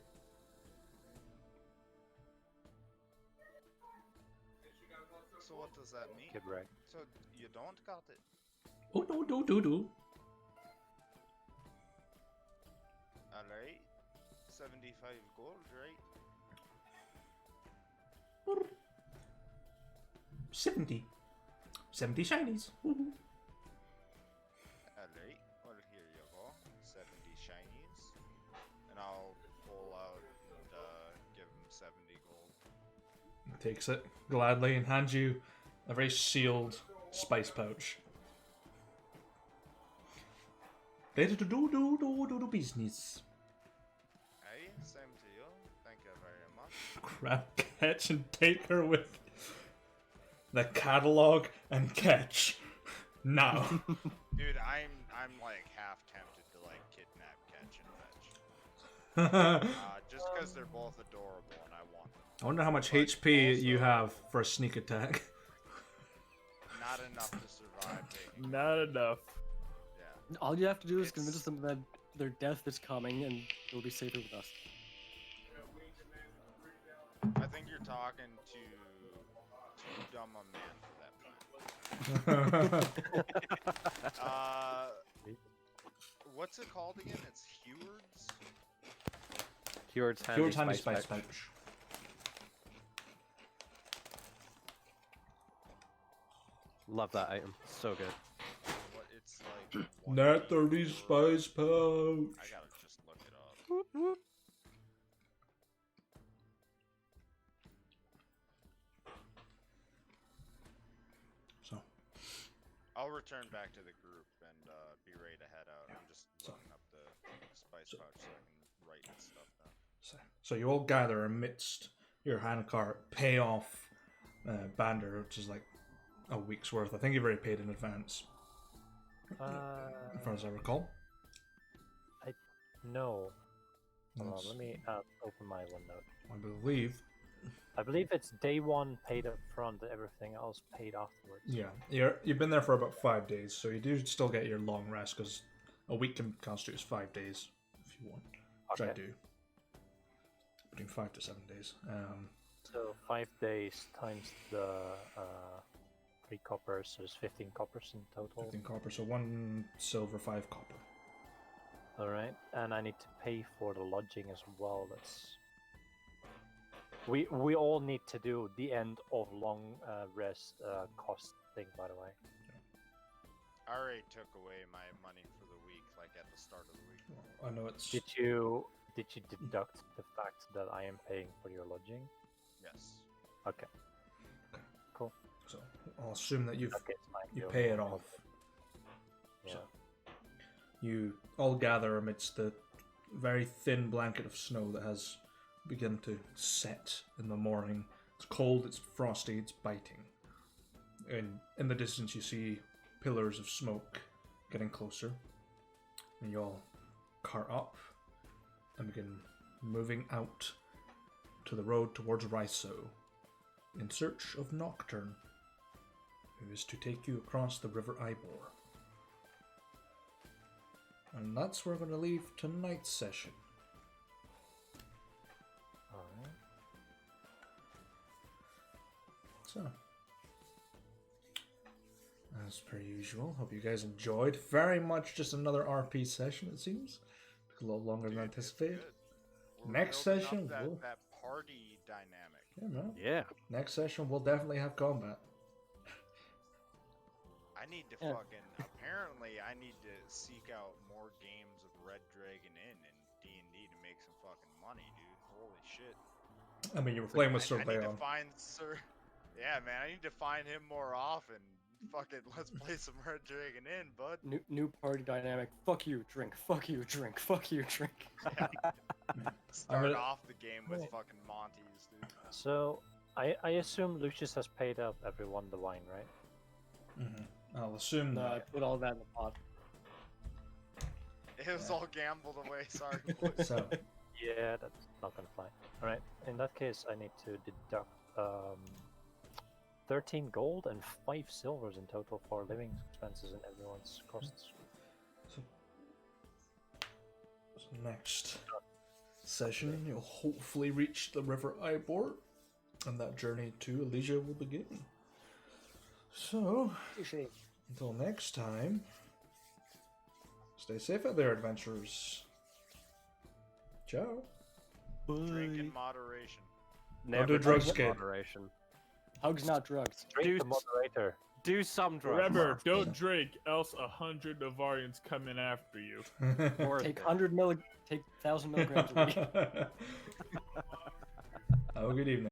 [SPEAKER 3] does that mean?
[SPEAKER 2] Good right.
[SPEAKER 3] So you don't got it.
[SPEAKER 1] Oh, do.
[SPEAKER 3] Alright. 75 gold, right?
[SPEAKER 1] 70. 70 shinies. Woohoo.
[SPEAKER 3] Alright. Well, here you go. 70 shinies. And I'll pull out and give him 70 gold.
[SPEAKER 1] He takes it gladly and hands you a very sealed spice pouch. Ready to do business.
[SPEAKER 3] Aye, same to you. Thank you very much.
[SPEAKER 1] Grab Catch and take her with the catalog and Catch. Now.
[SPEAKER 3] Dude, I'm like half tempted to like kidnap, catch, and fetch. Just because they're both adorable and I want them.
[SPEAKER 1] I wonder how much
[SPEAKER 3] But
[SPEAKER 1] HP you
[SPEAKER 3] also-
[SPEAKER 1] have for a sneak attack.
[SPEAKER 3] Not enough to survive taking.
[SPEAKER 6] Not enough.
[SPEAKER 3] Yeah.
[SPEAKER 4] All you have to do is
[SPEAKER 3] It's-
[SPEAKER 4] convince them that their death is coming and they'll be safer with us.
[SPEAKER 3] I think you're talking to too dumb a man for that plan. What's it called again? It's Heward's?
[SPEAKER 5] Cured's handy,
[SPEAKER 1] Pure handy
[SPEAKER 5] spice
[SPEAKER 1] spice
[SPEAKER 5] pouch.
[SPEAKER 1] pouch.
[SPEAKER 5] Love that item. So good.
[SPEAKER 3] What it's like.
[SPEAKER 1] Net 30
[SPEAKER 3] 1D4.
[SPEAKER 1] spice pouch.
[SPEAKER 3] I gotta just look it up.
[SPEAKER 1] So,
[SPEAKER 3] I'll return back to the group and be ready to head out. I'm just looking up the spice pouch so I can write stuff down.
[SPEAKER 1] so you all gather amidst your handcart, pay off Bander, which is like a week's worth. I think you've already paid in advance, as far as I recall.
[SPEAKER 2] No. Hold on,
[SPEAKER 1] That's-
[SPEAKER 2] let me open my OneNote.
[SPEAKER 1] I believe.
[SPEAKER 2] I believe it's day one paid up front, everything else paid afterwards.
[SPEAKER 1] Yeah, you've been there for about 5 days, so you do still get your long rest because a week can constitute as 5 days if you want, which I
[SPEAKER 2] Okay.
[SPEAKER 1] do. Between 5 to 7 days.
[SPEAKER 2] So 5 days times the 3 coppers, so there's 15 coppers in total.
[SPEAKER 1] 15 copper, so 1 silver, 5 copper.
[SPEAKER 2] Alright, and I need to pay for the lodging as well. That's we all need to do the end of long rest cost thing, by the way.
[SPEAKER 3] I already took away my money for the week, like at the start of the week.
[SPEAKER 1] I know it's.
[SPEAKER 2] Did you deduct the fact that I am paying for your lodging?
[SPEAKER 3] Yes.
[SPEAKER 2] Okay. Cool.
[SPEAKER 1] So I'll assume that
[SPEAKER 2] Okay, it's fine.
[SPEAKER 1] you
[SPEAKER 2] You'll-
[SPEAKER 1] pay it off.
[SPEAKER 2] Yeah.
[SPEAKER 1] So you all gather amidst the very thin blanket of snow that has begun to set in the morning. It's cold, it's frosty, it's biting. And in the distance you see pillars of smoke getting closer. And you all cart up and begin moving out to the road towards Ryso in search of Nocturne, who is to take you across the River Ivor. And that's where we're going to leave tonight's session.
[SPEAKER 2] Alright.
[SPEAKER 1] So, as per usual, hope you guys enjoyed. Very much just another RP session, it seems. Took a little longer than
[SPEAKER 3] Dude, it's
[SPEAKER 1] anticipated.
[SPEAKER 3] good. We're
[SPEAKER 1] Next
[SPEAKER 3] building up
[SPEAKER 1] session,
[SPEAKER 3] that,
[SPEAKER 1] we'll-
[SPEAKER 3] that party dynamic.
[SPEAKER 1] Yeah, man.
[SPEAKER 5] Yeah.
[SPEAKER 1] Next session, we'll definitely have combat.
[SPEAKER 3] I need to
[SPEAKER 4] Yeah.
[SPEAKER 3] fucking. Apparently, I need to seek out more games of Red Dragon Inn and D&D to make some fucking money, dude. Holy shit.
[SPEAKER 1] I mean, you were playing with Sir
[SPEAKER 3] I need to
[SPEAKER 1] Leon.
[SPEAKER 3] find Sir. Yeah, man, I need to find him more often. Fucking, let's play some Red Dragon Inn, bud.
[SPEAKER 4] New party dynamic. Fuck you, drink. Fuck you, drink. Fuck you, drink.
[SPEAKER 3] Start
[SPEAKER 1] gonna-
[SPEAKER 3] off the game with
[SPEAKER 2] Wait.
[SPEAKER 3] fucking Monty's, dude.
[SPEAKER 2] So I assume Lucius has paid up everyone the wine, right?
[SPEAKER 1] I'll assume
[SPEAKER 4] No, I
[SPEAKER 1] that.
[SPEAKER 4] put all that in the pot.
[SPEAKER 3] It was all gambled away, sorry. boys.
[SPEAKER 1] So,
[SPEAKER 2] Yeah, that's not gonna fly. Alright, in that case I need to deduct 13 gold and 5 silvers in total for living expenses and everyone's costs.
[SPEAKER 1] so next session, you'll hopefully reach the River Ivor, and that journey to Elysia will begin. So,
[SPEAKER 4] Touché.
[SPEAKER 1] until next time, stay safe out there, adventurers. Ciao.
[SPEAKER 3] Drink in moderation.
[SPEAKER 5] Never
[SPEAKER 1] do drugs,
[SPEAKER 5] drink in
[SPEAKER 1] kid.
[SPEAKER 5] moderation.
[SPEAKER 4] Hugs, not drugs.
[SPEAKER 2] Drink
[SPEAKER 5] Do
[SPEAKER 2] the moderator.
[SPEAKER 5] Do some drugs.
[SPEAKER 6] Remember, don't drink, else 100 Navarians come in after you.
[SPEAKER 5] Worth
[SPEAKER 4] Take
[SPEAKER 5] it.
[SPEAKER 4] take 1,000 milligrams a week.
[SPEAKER 1] Have a good evening.